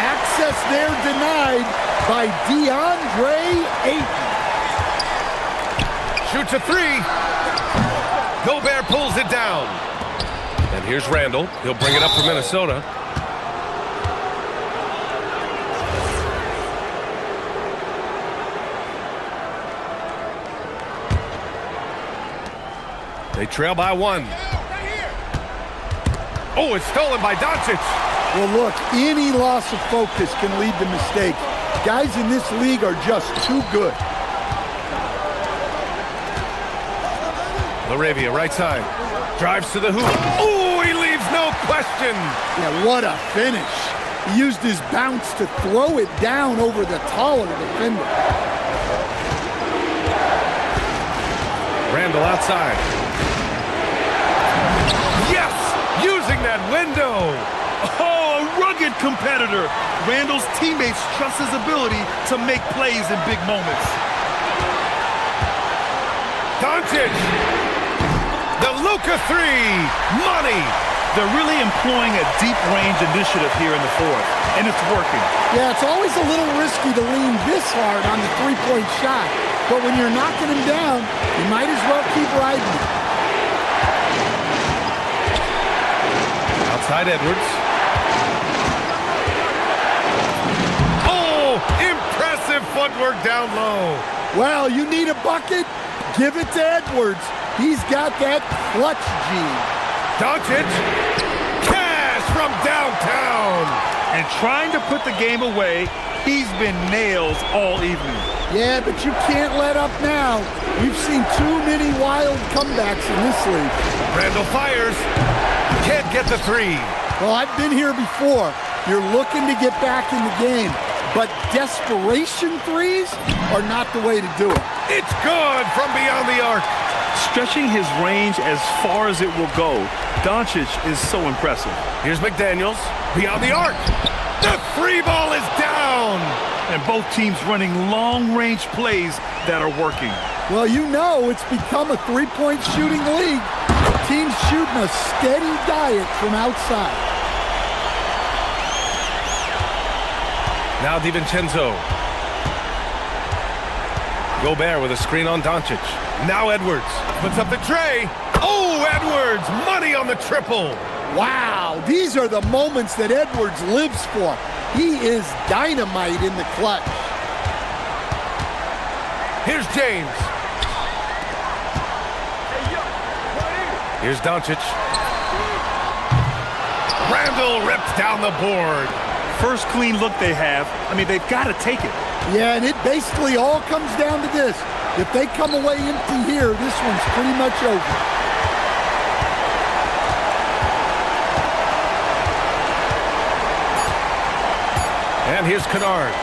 Access there denied by DeAndre Ayton. Shoots a 3. Gobert pulls it down. And here's Randall. He'll bring it up for Minnesota. They trail by 1. Oh, it's stolen by Doncic. Well, look, any loss of focus can lead to mistakes. Guys in this league are just too good. LaRavia, right side. Drives to the hoop. Oh, he leaves no question. Yeah, what a finish. He used his bounce to throw it down over the taller defender. Randall outside. Yes! Using that window. Oh, a rugged competitor. Randall's teammates trust his ability to make plays in big moments. Doncic! The Luka 3! Money! They're really employing a deep-range initiative here in the fourth, and it's working. Yeah, it's always a little risky to lean this hard on the three-point shot, but when you're knocking him down, you might as well keep riding it. Outside Edwards. Oh, impressive footwork down low. Well, you need a bucket? Give it to Edwards. He's got that clutch gene. Doncic, cash from downtown. And trying to put the game away, he's been nails all evening. Yeah, but you can't let up now. We've seen too many wild comebacks in this league. Randall fires. Can't get the 3. Well, I've been here before. You're looking to get back in the game, but desperation threes are not the way to do it. It's good from beyond the arc. Stretching his range as far as it will go, Doncic is so impressive. Here's McDaniels, beyond the arc. The 3 ball is down. And both teams running long-range plays that are working. Well, you know it's become a three-point shooting league. Teams shooting a steady diet from outside. Now DiVincenzo. Gobert with a screen on Doncic. Now Edwards puts up the tray. Oh, Edwards, money on the triple. Wow, these are the moments that Edwards lives for. He is dynamite in the clutch. Here's James. Here's Doncic. Randall rips down the board. First clean look they have. I mean, they've got to take it. Yeah, and it basically all comes down to this. If they come away empty here, this one's pretty much over. And here's Kennard.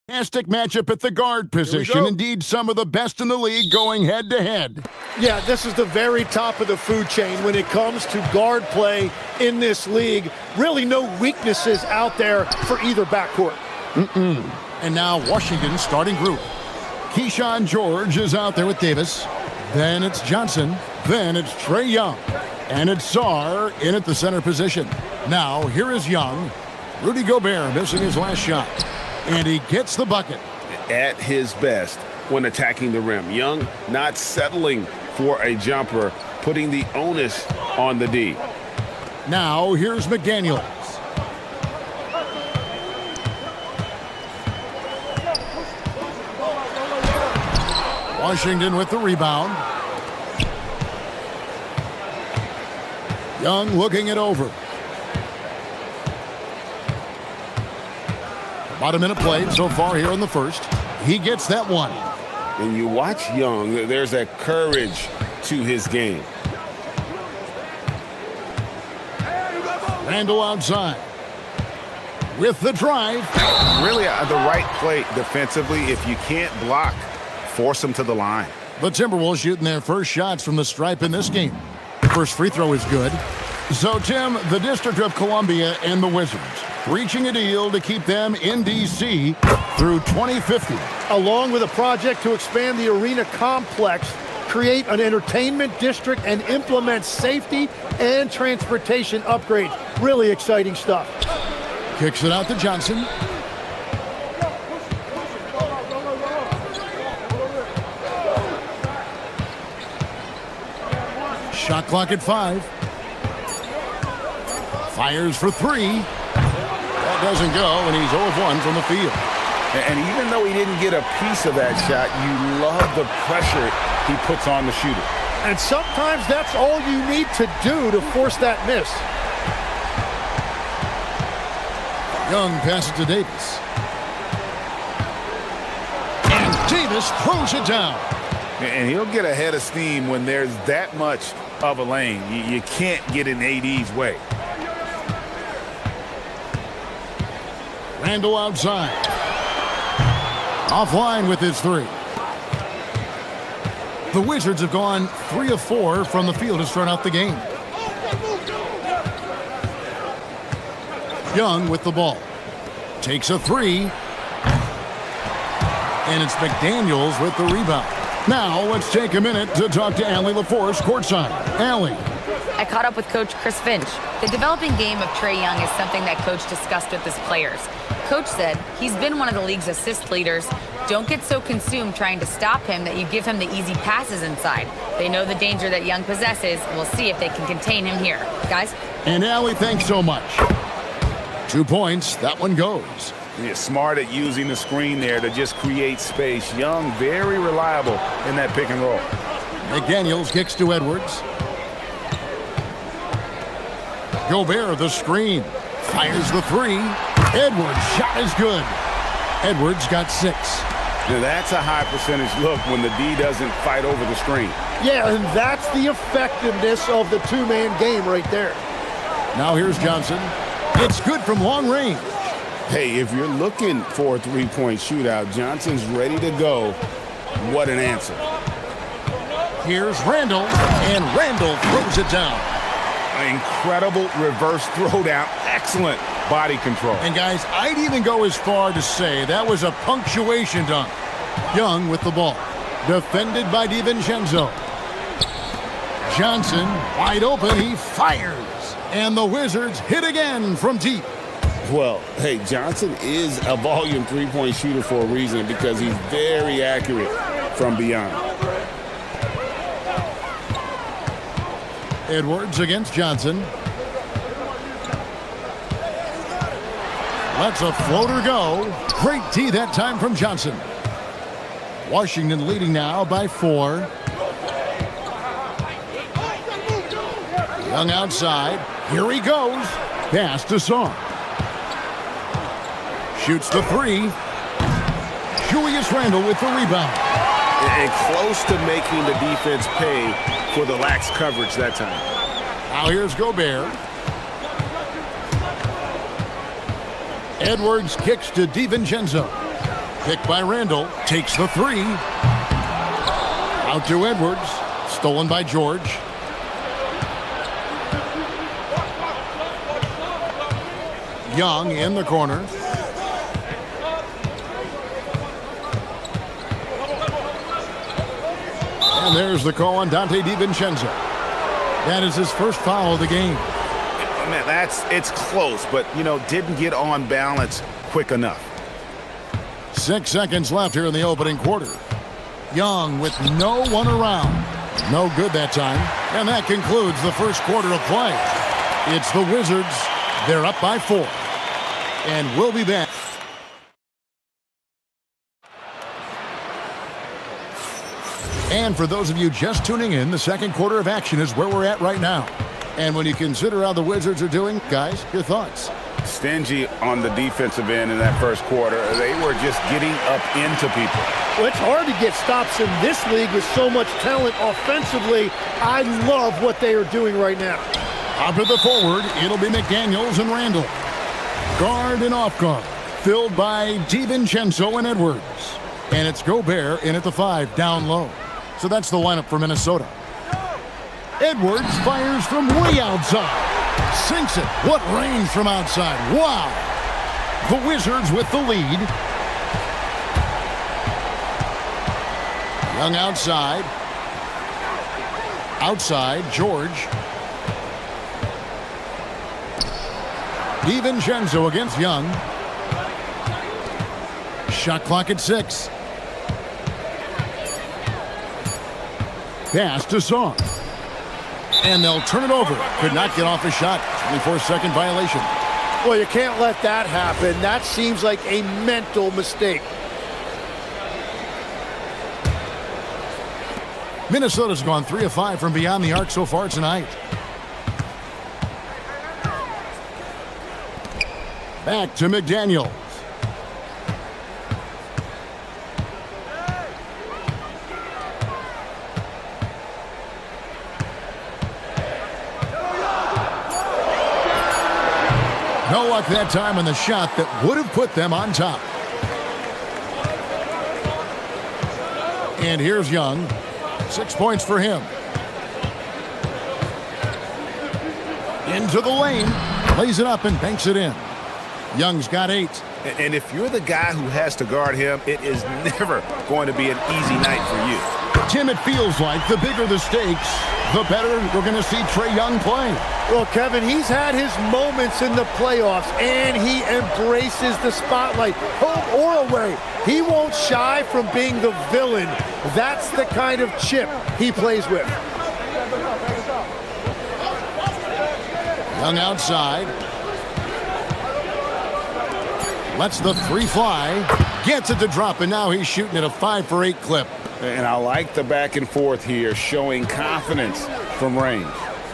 Fantastic matchup at the guard position. Indeed, some of the best in the league going head-to-head. Yeah, this is the very top of the food chain when it comes to guard play in this league. Really no weaknesses out there for either backcourt. And now Washington's starting group. Keyshawn George is out there with Davis. Then it's Johnson. Then it's Trae Young. And it's Sarr in at the center position. Now, here is Young. Rudy Gobert missing his last shot. And he gets the bucket. At his best when attacking the rim. Young not settling for a jumper, putting the onus on the D. Now, here's McDaniels. Washington with the rebound. Young looking it over. About a minute played so far here in the first. He gets that one. And you watch Young, there's a courage to his game. Randall outside. With the drive. Really the right play defensively. If you can't block, force them to the line. The Timberwolves shooting their first shots from the stripe in this game. First free throw is good. So, Tim, the District of Columbia and the Wizards reaching a deal to keep them in D.C. through 2050. Along with a project to expand the arena complex, create an entertainment district, and implement safety and transportation upgrades. Really exciting stuff. Kicks it out to Johnson. Shot clock at 5. Fires for 3. That doesn't go, and he's 0 of 1 from the field. And even though he didn't get a piece of that shot, you love the pressure he puts on the shooter. And sometimes that's all you need to do to force that miss. Young passes to Davis. And Davis throws it down. And he'll get a head of steam when there's that much of a lane. You can't get in AD's way. Randall outside. Offline with his 3. The Wizards have gone 3 of 4 from the field to start out the game. Young with the ball. Takes a 3. And it's McDaniels with the rebound. Now let's take a minute to talk to Allie LaForce courtside. Allie. I caught up with Coach Chris Finch. The developing game of Trae Young is something that Coach discussed with his players. Coach said he's been one of the league's assist leaders. Don't get so consumed trying to stop him that you give him the easy passes inside. They know the danger that Young possesses, and we'll see if they can contain him here. Guys? And Allie, thanks so much. 2 points. That one goes. He's smart at using the screen there to just create space. Young, very reliable in that pick and roll. McDaniels kicks to Edwards. Gobert the screen. Fires the 3. Edwards' shot is good. Edwards got 6. Now that's a high percentage look when the D doesn't fight over the screen. Yeah, and that's the effectiveness of the two-man game right there. Now here's Johnson. It's good from long range. Hey, if you're looking for a three-point shootout, Johnson's ready to go. What an answer. Here's Randall, and Randall throws it down. Incredible reverse throwdown. Excellent body control. And guys, I'd even go as far to say that was a punctuation dunk. Young with the ball. Defended by DiVincenzo. Johnson wide open. He fires. And the Wizards hit again from deep. Well, hey, Johnson is a volume three-point shooter for a reason because he's very accurate from beyond. Edwards against Johnson. Lets a floater go. Great D that time from Johnson. Washington leading now by 4. Young outside. Here he goes. Pass to Sarr. Shoots the 3. Julius Randle with the rebound. And close to making the defense pay for the lax coverage that time. Now here's Gobert. Edwards kicks to DiVincenzo. Picked by Randall. Takes the three. Out to Edwards. Stolen by George. Young in the corner. And there's the call on Dante DiVincenzo. That is his first foul of the game. Man, it's close, but, didn't get on balance quick enough. 6 seconds left here in the opening quarter. Young with no one around. No good that time. And that concludes the first quarter of play. It's the Wizards. They're up by 4. And we'll be back. And for those of you just tuning in, the second quarter of action is where we're at right now. And when you consider how the Wizards are doing, guys, your thoughts? Stingy on the defensive end in that first quarter. They were just getting up into people. Well, it's hard to get stops in this league with so much talent offensively. I love what they are doing right now. Up to the forward, it'll be McDaniels and Randall. Guard and off guard, filled by DiVincenzo and Edwards. And it's Gobert in at the 5, down low. So that's the lineup for Minnesota. Edwards fires from way outside. Sinks it. What range from outside. Wow. The Wizards with the lead. Young outside. Outside, George. DiVincenzo against Young. Shot clock at 6. Pass to Song. And they'll turn it over. Could not get off a shot. 24-second violation. Well, you can't let that happen. That seems like a mental mistake. Minnesota's gone 3 of 5 from beyond the arc so far tonight. Back to McDaniels. No luck that time on the shot that would have put them on top. And here's Young. 6 points for him. Into the lane. Lays it up and banks it in. Young's got 8. And if you're the guy who has to guard him, it is never going to be an easy night for you. Tim, it feels like the bigger the stakes, the better we're going to see Trae Young play. Well, Kevin, he's had his moments in the playoffs, and he embraces the spotlight, home or away. He won't shy from being the villain. That's the kind of chip he plays with. Young outside. Lets the 3 fly. Gets it to drop, and now he's shooting at a 5 for 8 clip. And I like the back and forth here, showing confidence from range.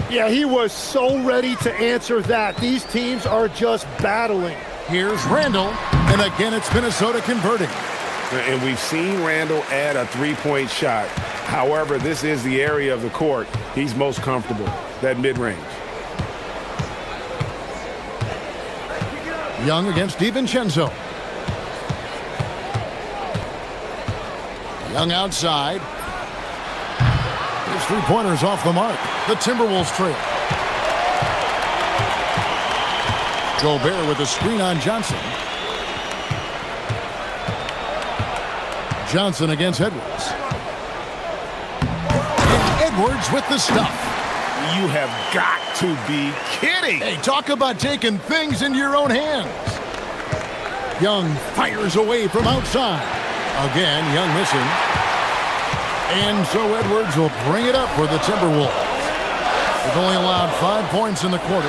Yeah, he was so ready to answer that. These teams are just battling. Here's Randall, and again it's Minnesota converting. And we've seen Randall add a 3-point shot. However, this is the area of the court he's most comfortable, that mid-range. Young against DiVincenzo. Young outside. His 3-pointers off the mark. The Timberwolves trail. Gobert with a screen on Johnson. Johnson against Edwards. And Edwards with the stuff. You have got to be kidding. Hey, talk about taking things into your own hands. Young fires away from outside. Again, Young missing. And so Edwards will bring it up for the Timberwolves. They've only allowed 5 points in the quarter.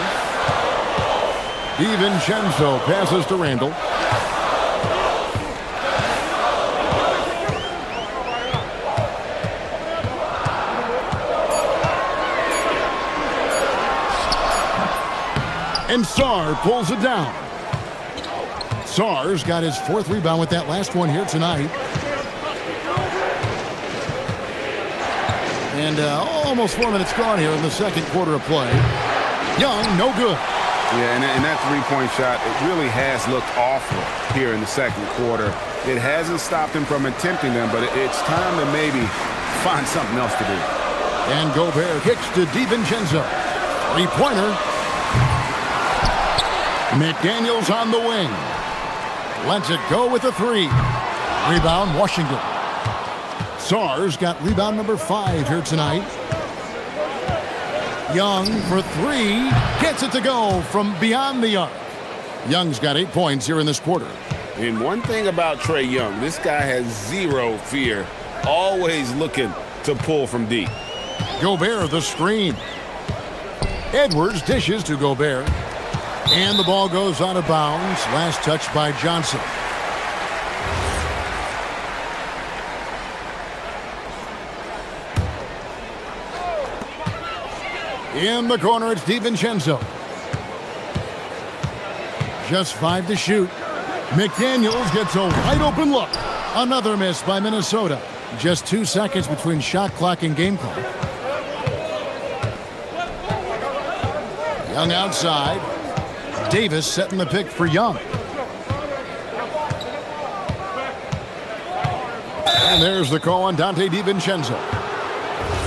DiVincenzo passes to Randall. And Sarr pulls it down. Sarr's got his 4th rebound with that last one here tonight. And almost 4 minutes gone here in the second quarter of play. Young, no good. Yeah, and that three-point shot, it really has looked awful here in the second quarter. It hasn't stopped him from attempting them, but it's time to maybe find something else to do. And Gobert kicks to DiVincenzo. Three-pointer. McDaniels on the wing. Lets it go with a three. Rebound, Washington. Sarr's got rebound number 5 here tonight. Young for three. Gets it to go from beyond the arc. Young's got 8 points here in this quarter. And one thing about Trae Young, this guy has zero fear. Always looking to pull from deep. Gobert the screen. Edwards dishes to Gobert. And the ball goes out of bounds. Last touch by Johnson. In the corner, it's DiVincenzo. Just 5 to shoot. McDaniels gets a wide open look. Another miss by Minnesota. Just 2 seconds between shot clock and game clock. Young outside. Davis setting the pick for Young. And there's the call on Dante DiVincenzo.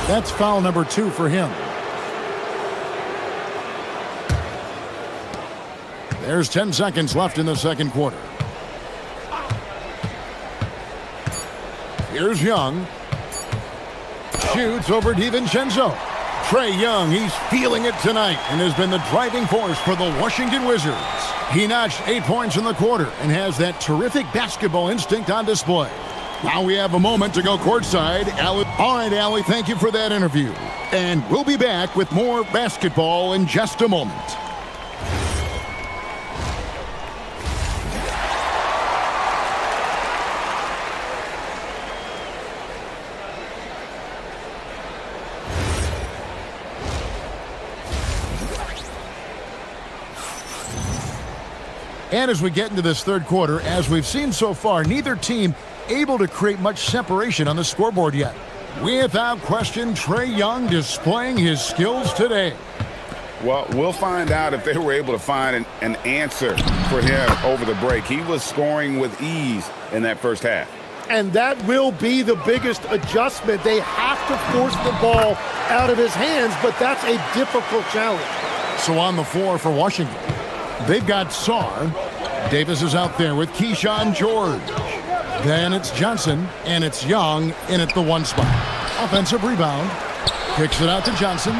That's foul number 2 for him. There's 10 seconds left in the second quarter. Here's Young. Shoots over DiVincenzo. Trae Young, he's feeling it tonight and has been the driving force for the Washington Wizards. He notched 8 points in the quarter and has that terrific basketball instinct on display. Now we have a moment to go courtside. All right, Allie, thank you for that interview. And we'll be back with more basketball in just a moment. And as we get into this third quarter, as we've seen so far, neither team able to create much separation on the scoreboard yet. Without question, Trae Young displaying his skills today. Well, we'll find out if they were able to find an answer for him over the break. He was scoring with ease in that first half. And that will be the biggest adjustment. They have to force the ball out of his hands, but that's a difficult challenge. So on the floor for Washington, they've got Sarr. Davis is out there with Keyshawn George. Then it's Johnson, and it's Young in at the 1 spot. Offensive rebound. Kicks it out to Johnson.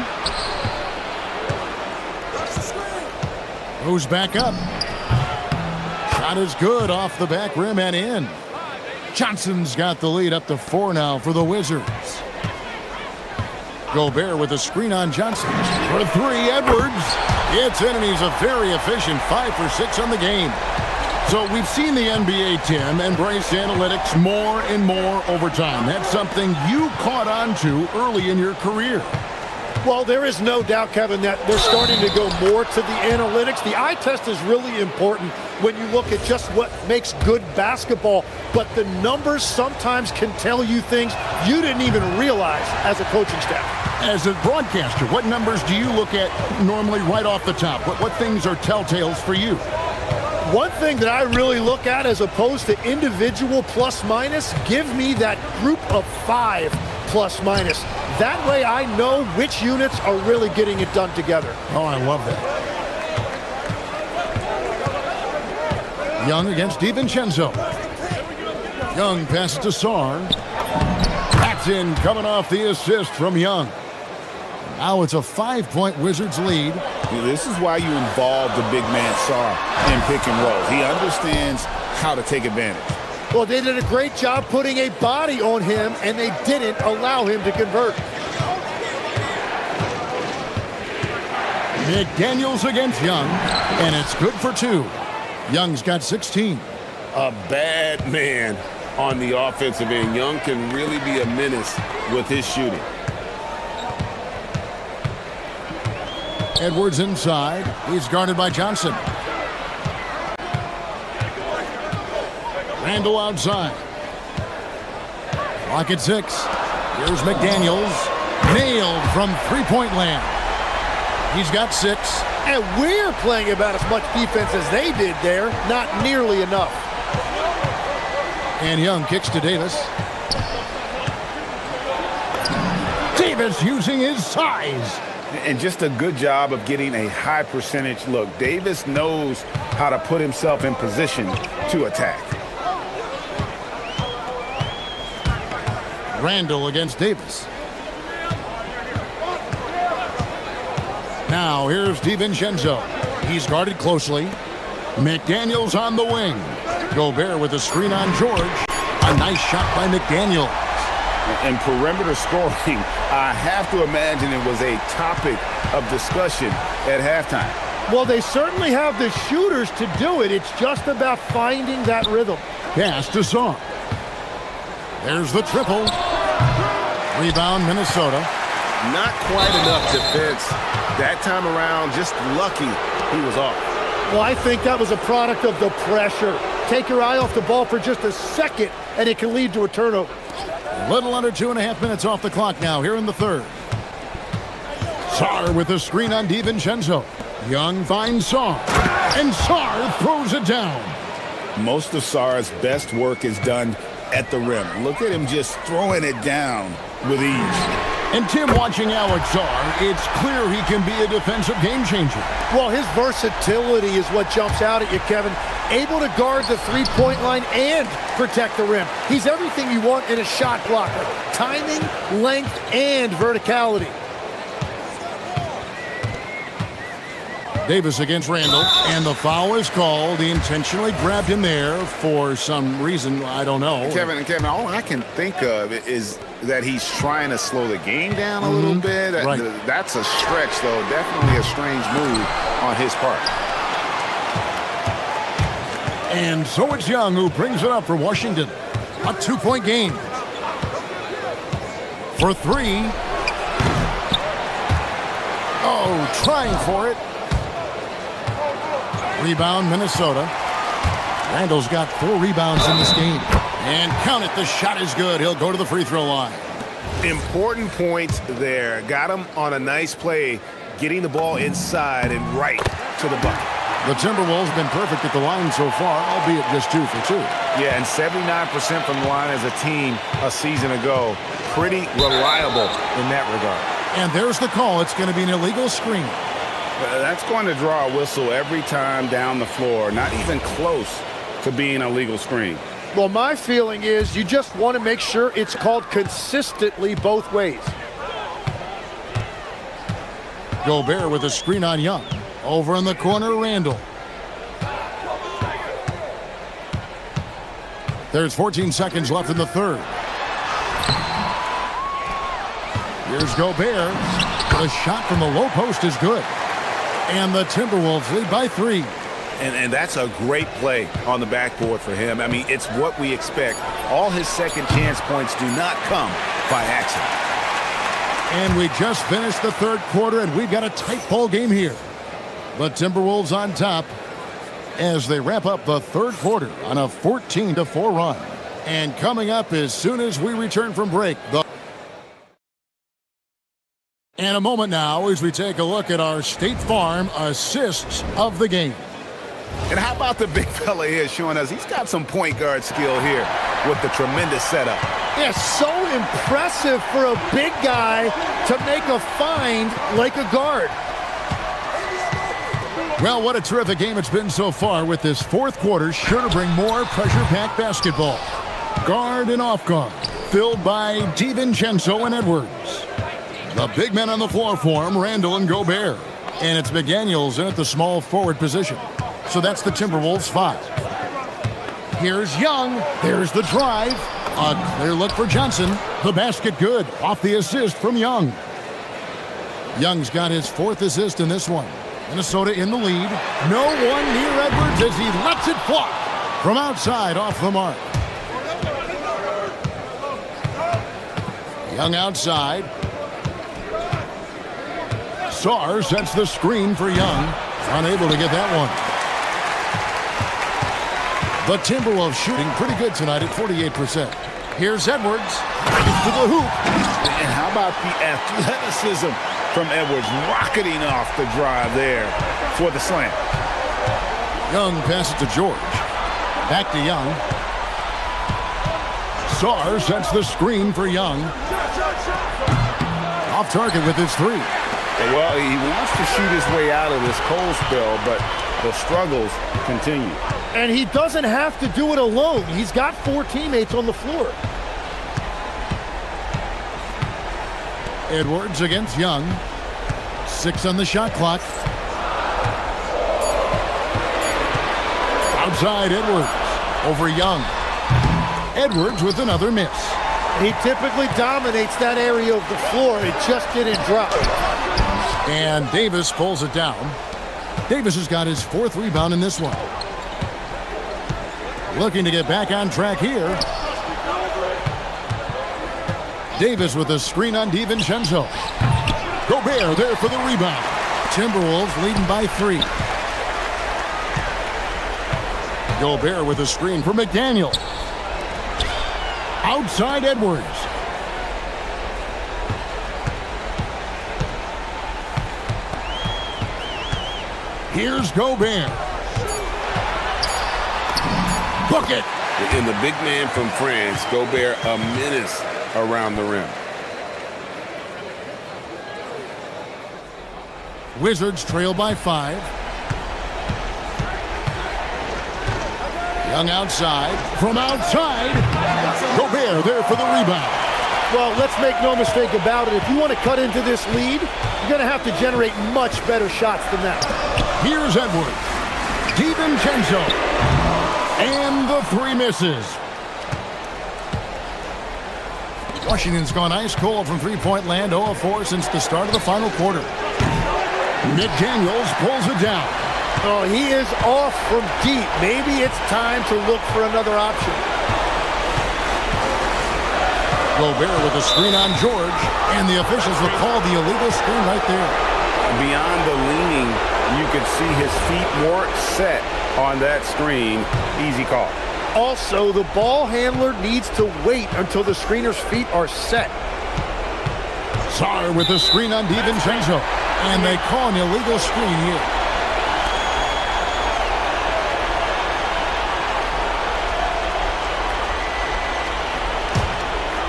Goes back up. Shot is good off the back rim and in. Johnson's got the lead up to 4 now for the Wizards. Gobert with a screen on Johnson. For 3, Edwards. It's in, and he's a very efficient 5 for 6 on the game. So we've seen the NBA, Tim, embrace analytics more and more over time. That's something you caught on to early in your career. Well, there is no doubt, Kevin, that they're starting to go more to the analytics. The eye test is really important when you look at just what makes good basketball, but the numbers sometimes can tell you things you didn't even realize as a coaching staff. As a broadcaster, what numbers do you look at normally right off the top? What things are telltales for you? One thing that I really look at as opposed to individual plus minus, give me that group of 5 plus minus. That way I know which units are really getting it done together. Oh, I love that. Young against DiVincenzo. Young passes to Sarr. That's in, coming off the assist from Young. Now it's a 5-point Wizards lead. This is why you involve the big man Sarr in pick and roll. He understands how to take advantage. Well, they did a great job putting a body on him, and they didn't allow him to convert. McDaniels against Young, and it's good for 2. Young's got 16. A bad man on the offensive end. Young can really be a menace with his shooting. Edwards inside. He's guarded by Johnson. Randall outside. Clock at 6. Here's McDaniels. Nailed from 3-point land. He's got 6. And we're playing about as much defense as they did there. Not nearly enough. And Young kicks to Davis. Davis using his size. And just a good job of getting a high percentage look. Davis knows how to put himself in position to attack. Randall against Davis. Now here's DiVincenzo. He's guarded closely. McDaniels on the wing. Gobert with a screen on George. A nice shot by McDaniels. And perimeter scoring, I have to imagine it was a topic of discussion at halftime. Well, they certainly have the shooters to do it. It's just about finding that rhythm. Pass to Song. There's the triple. Rebound, Minnesota. Not quite enough defense that time around. Just lucky he was off. Well, I think that was a product of the pressure. Take your eye off the ball for just a second, and it can lead to a turnover. A little under 2.5 minutes off the clock now here in the third. Sarr with a screen on DiVincenzo. Young finds Sarr, and Sarr throws it down. Most of Sarr's best work is done at the rim. Look at him just throwing it down with ease. And Tim, watching Alex Sarr, it's clear he can be a defensive game changer. Well, his versatility is what jumps out at you, Kevin. Able to guard the three-point line and protect the rim. He's everything you want in a shot blocker. Timing, length, and verticality. Davis against Randall, and the foul is called. He intentionally grabbed him there for some reason, I don't know. Kevin, all I can think of is that he's trying to slow the game down a little bit. Right. That's a stretch, though. Definitely a strange move on his part. And so it's Young who brings it up for Washington. A 2-point game. For 3. Oh, trying for it. Rebound, Minnesota. Randall's got 4 rebounds in this game. And count it, the shot is good. He'll go to the free throw line. Important points there. Got him on a nice play, getting the ball inside and right to the bucket. The Timberwolves have been perfect at the line so far, albeit just 2 for 2. Yeah, and 79% from the line as a team a season ago. Pretty reliable in that regard. And there's the call. It's going to be an illegal screen. That's going to draw a whistle every time down the floor. Not even close to being a legal screen. Well, my feeling is you just want to make sure it's called consistently both ways. Gobert with a screen on Young. Over in the corner, Randall. There's 14 seconds left in the third. Here's Gobert. The shot from the low post is good. And the Timberwolves lead by 3. And that's a great play on the backboard for him. I mean, it's what we expect. All his second chance points do not come by accident. And we just finished the third quarter, and we've got a tight ball game here. The Timberwolves on top as they wrap up the third quarter on a 14-4 run. And coming up as soon as we return from break, and a moment now as we take a look at our State Farm assists of the game. And how about the big fella here showing us he's got some point guard skill here with the tremendous setup. Yeah, so impressive for a big guy to make a find like a guard. Well, what a terrific game it's been so far, with this fourth quarter sure to bring more pressure-packed basketball. Guard and off guard, filled by DiVincenzo and Edwards. The big men on the floor for him, Randall and Gobert. And it's McDaniels in at the small forward position. So that's the Timberwolves 5. Here's Young. There's the drive. A clear look for Johnson. The basket good. Off the assist from Young. Young's got his 4th assist in this one. Minnesota in the lead. No one near Edwards as he lets it fly from outside off the mark. Young outside. Sarr sets the screen for Young. Unable to get that one. The Timberwolves shooting pretty good tonight at 48%. Here's Edwards. To the hoop. And how about the athleticism from Edwards, rocketing off the drive there for the slam. Young passes to George. Back to Young. Sarr sets the screen for Young. Off target with his three. Well, he wants to shoot his way out of this cold spell, but the struggles continue. And he doesn't have to do it alone. He's got 4 teammates on the floor. Edwards against Young. 6 on the shot clock. Outside Edwards over Young. Edwards with another miss. He typically dominates that area of the floor. It just didn't drop. And Davis pulls it down. Davis has got his 4th rebound in this one. Looking to get back on track here. Davis with a screen on DiVincenzo. Gobert there for the rebound. Timberwolves leading by 3. Gobert with a screen for McDaniel. Outside Edwards. Here's Gobert. Book it. And the big man from France, Gobert, a menace around the rim. Wizards trail by 5. Young outside. From outside. Gobert there for the rebound. Well, let's make no mistake about it. If you want to cut into this lead, you're going to have to generate much better shots than that. Here's Edwards. DiVincenzo. And the 3 misses. Washington's gone ice cold from three-point land, 0 of 4 since the start of the final quarter. McDaniels pulls it down. Oh, he is off from deep. Maybe it's time to look for another option. Gobert with a screen on George, and the officials will call the illegal screen right there. Beyond the leaning, you could see his feet more set on that screen. Easy call. Also, the ball handler needs to wait until the screener's feet are set. Sarr with a screen on DiVincenzo, and they call an illegal screen here.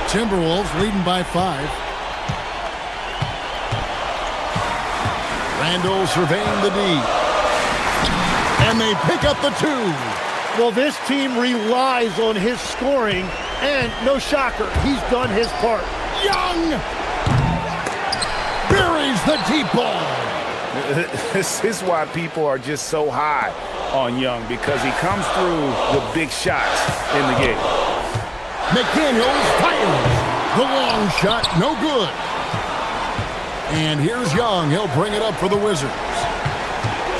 Timberwolves leading by 5. Randall surveying the D. And they pick up the 2. Well, this team relies on his scoring, and no shocker, he's done his part. Young buries the deep ball. This is why people are just so high on Young, because he comes through the big shots in the game. McDaniels fires. The long shot, no good. And here's Young. He'll bring it up for the Wizards.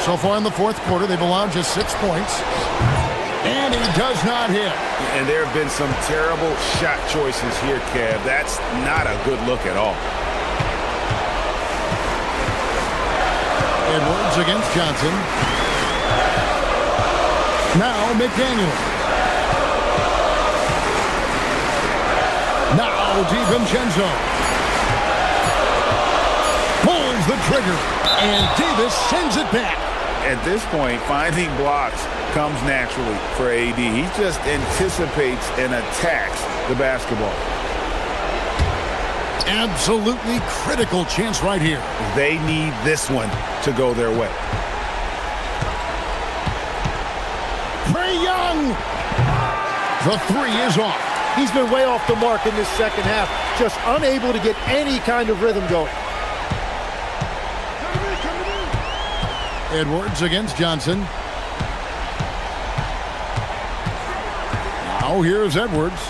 So far in the 4th quarter, they've allowed just 6 points. And he does not hit. And there have been some terrible shot choices here, Kev. That's not a good look at all. Edwards against Johnson. Now McDaniel. Now DiVincenzo. Pulls the trigger. And Davis sends it back. At this point, finding blocks comes naturally for AD. He just anticipates and attacks the basketball. Absolutely critical chance right here. They need this one to go their way. Trae Young. The 3 is off. He's been way off the mark in this second half, just unable to get any kind of rhythm going. Edwards against Johnson. Now here's Edwards.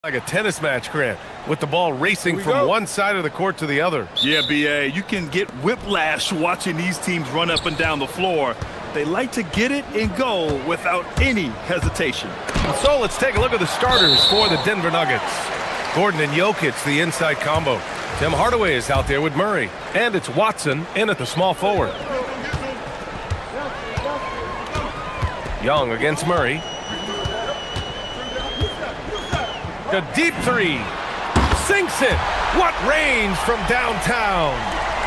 Like a tennis match, Grant, with the ball racing from one side of the court to the other. Yeah, B.A., you can get whiplash watching these teams run up and down the floor. They like to get it and go without any hesitation. So let's take a look at the starters for the Denver Nuggets. Gordon and Jokic, the inside combo. Tim Hardaway is out there with Murray. And it's Watson in at the small forward. Young against Murray. A deep three. Sinks it. What range from downtown.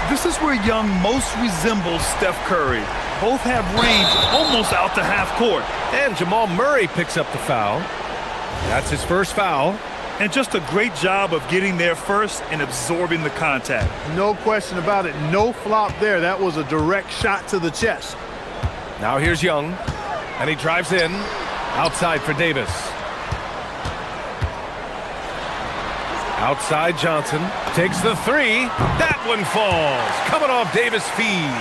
This is where Young most resembles Steph Curry. Both have range almost out to half court. And Jamal Murray picks up the foul. That's his first foul. And just a great job of getting there first and absorbing the contact. No question about it. No flop there. That was a direct shot to the chest. Now here's Young. And he drives in. Outside for Davis. Outside Johnson. Takes the three. That one falls. Coming off Davis' feed.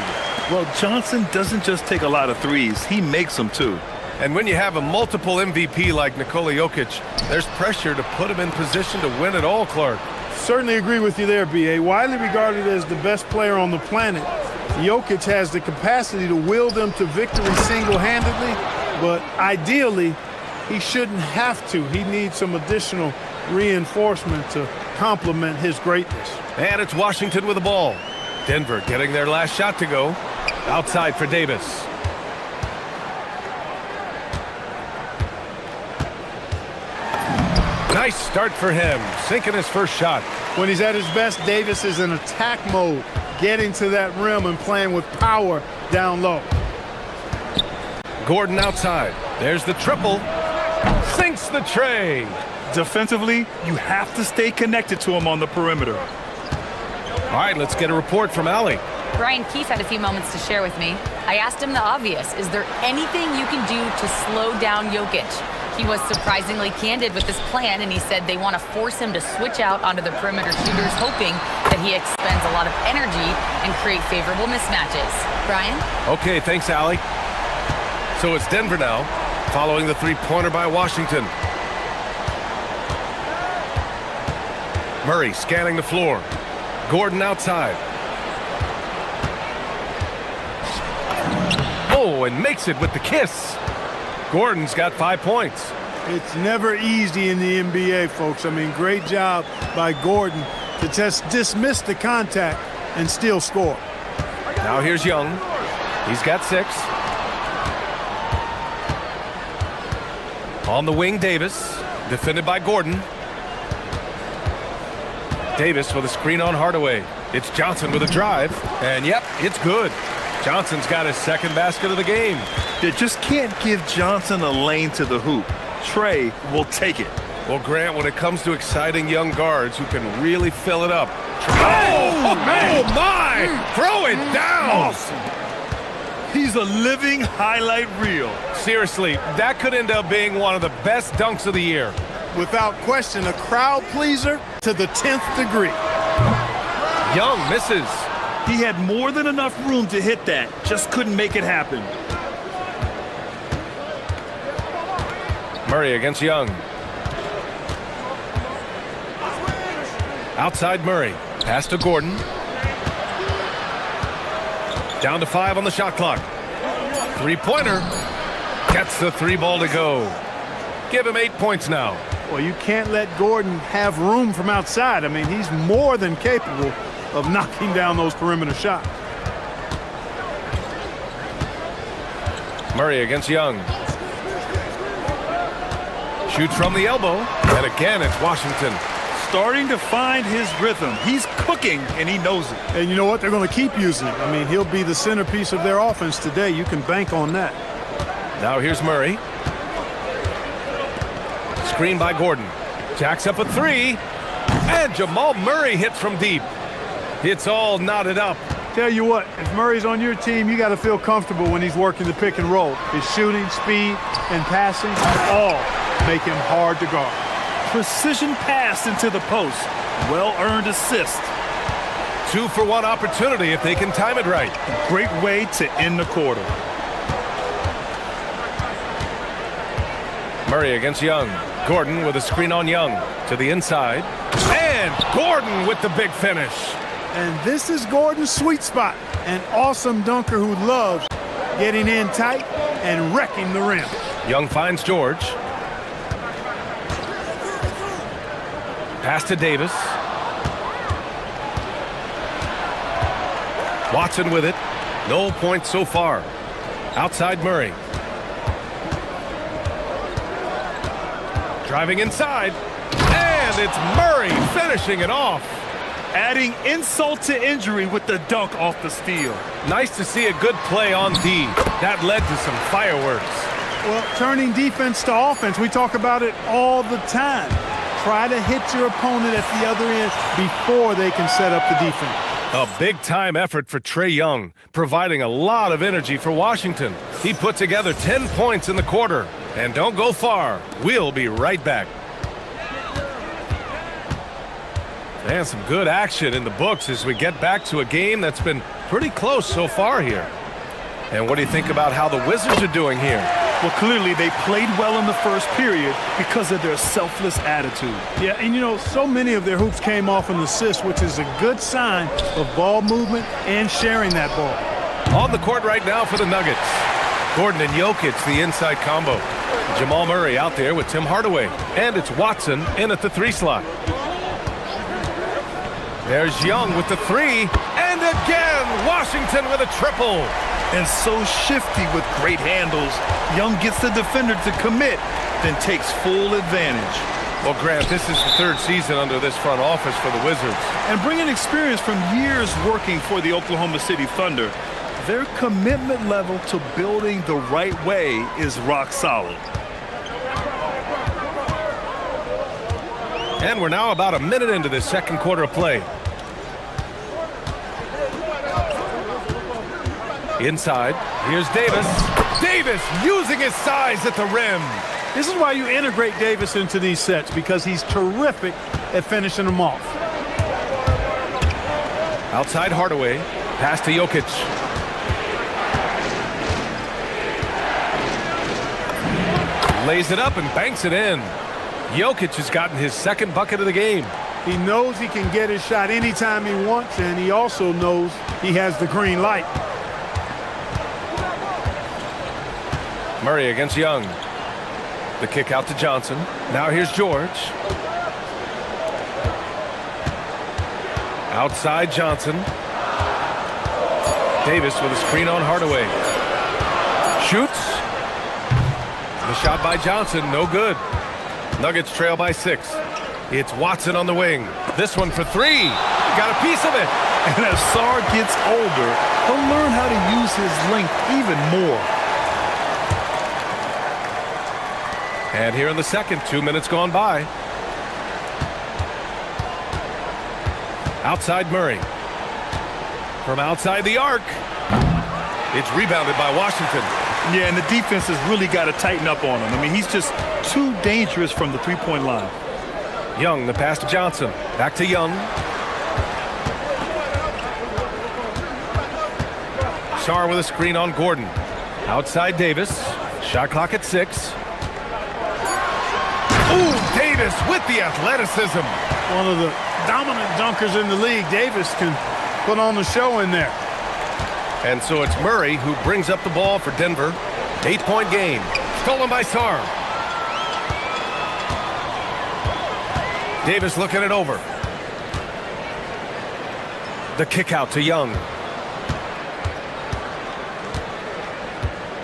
Well, Johnson doesn't just take a lot of threes. He makes them too. And when you have a multiple MVP like Nikola Jokic, there's pressure to put him in position to win it all, Clark. Certainly agree with you there, B.A. Widely regarded as the best player on the planet, Jokic has the capacity to will them to victory single-handedly, but ideally, he shouldn't have to. He needs some additional reinforcement to complement his greatness. And it's Washington with the ball. Denver getting their last shot to go. Outside for Davis. Nice start for him, sinking his first shot. When he's at his best, Davis is in attack mode, getting to that rim and playing with power down low. Gordon outside. There's the triple. Sinks the tray. Defensively, you have to stay connected to him on the perimeter. All right, let's get a report from Allie. Brian Keefe had a few moments to share with me. I asked him the obvious. Is there anything you can do to slow down Jokic? He was surprisingly candid with this plan, and he said they want to force him to switch out onto the perimeter shooters, hoping that he expends a lot of energy and create favorable mismatches. Brian? Okay, thanks, Allie. So it's Denver now, following the three-pointer by Washington. Murray scanning the floor. Gordon outside. Oh, and makes it with the kiss. Gordon's got 5 points. It's never easy in the NBA, folks. I mean, great job by Gordon to just dismiss the contact and still score. Now here's Young. He's got 6. On the wing, Davis. Defended by Gordon. Davis with a screen on Hardaway. It's Johnson with a drive. And yep, it's good. Johnson's got his second basket of the game. They just can't give Johnson a lane to the hoop. Trey will take it. Well, Grant, when it comes to exciting young guards who can really fill it up. Oh, man. Oh, my! Throw it down! Awesome. He's a living highlight reel. Seriously, that could end up being one of the best dunks of the year. Without question, a crowd pleaser to the 10th degree. Young misses. He had more than enough room to hit that, just couldn't make it happen. Murray against Young. Outside Murray. Pass to Gordon. Down to 5 on the shot clock. Three-pointer. Gets the 3 ball to go. Give him 8 points now. Well, you can't let Gordon have room from outside. I mean, he's more than capable of knocking down those perimeter shots. Murray against Young. Shoots from the elbow. And again, it's Washington. Starting to find his rhythm. He's cooking, and he knows it. And you know what? They're going to keep using it. I mean, he'll be the centerpiece of their offense today. You can bank on that. Now here's Murray. Screen by Gordon. Jacks up a 3. And Jamal Murray hits from deep. It's all knotted up. Tell you what, if Murray's on your team, you got to feel comfortable when he's working the pick and roll. His shooting, speed, and passing all make him hard to guard. Precision pass into the post. Well-earned assist. 2-for-1 opportunity if they can time it right. Great way to end the quarter. Murray against Young. Gordon with a screen on Young to the inside. And Gordon with the big finish. And this is Gordon's sweet spot. An awesome dunker who loves getting in tight and wrecking the rim. Young finds George. Pass to Davis. Watson with it. No points so far. Outside Murray. Driving inside. And it's Murray finishing it off. Adding insult to injury with the dunk off the steal. Nice to see a good play on D. That led to some fireworks. Well, turning defense to offense, we talk about it all the time. Try to hit your opponent at the other end before they can set up the defense. A big-time effort for Trae Young, providing a lot of energy for Washington. He put together 10 points in the quarter. And don't go far. We'll be right back. And some good action in the books as we get back to a game that's been pretty close so far here. And what do you think about how the Wizards are doing here? Well, clearly they played well in the first period because of their selfless attitude. Yeah, and you know, so many of their hoops came off an assist, which is a good sign of ball movement and sharing that ball. On the court right now for the Nuggets. Gordon and Jokic, the inside combo. Jamal Murray out there with Tim Hardaway. And it's Watson in at the 3 slot. There's Young with the 3. And again, Washington with a triple. And so shifty with great handles. Young gets the defender to commit, then takes full advantage. Well, Grant, this is the 3rd season under this front office for the Wizards. And bringing experience from years working for the Oklahoma City Thunder, their commitment level to building the right way is rock solid. And we're now about a minute into this second quarter of play. Inside, here's Davis. Davis using his size at the rim. This is why you integrate Davis into these sets, because he's terrific at finishing them off. Outside Hardaway, pass to Jokic. Lays it up and banks it in. Jokic has gotten his 2nd bucket of the game. He knows he can get his shot anytime he wants, and he also knows he has the green light. Murray against Young. The kick out to Johnson. Now here's George. Outside Johnson. Davis with a screen on Hardaway. Shoots. The shot by Johnson, no good. Nuggets trail by 6. It's Watson on the wing. This one for 3. Got a piece of it. And as Sarr gets older, he'll learn how to use his length even more. And here in the second, 2 minutes gone by. Outside Murray. From outside the arc. It's rebounded by Washington. Yeah, and the defense has really got to tighten up on him. I mean, he's just too dangerous from the three-point line. Young, the pass to Johnson. Back to Young. Sarr with a screen on Gordon. Outside Davis. Shot clock at 6. Ooh, Davis with the athleticism. One of the dominant dunkers in the league. Davis can put on the show in there. And so it's Murray who brings up the ball for Denver. 8-point game. Stolen by Sarr. Davis looking it over. The kick out to Young.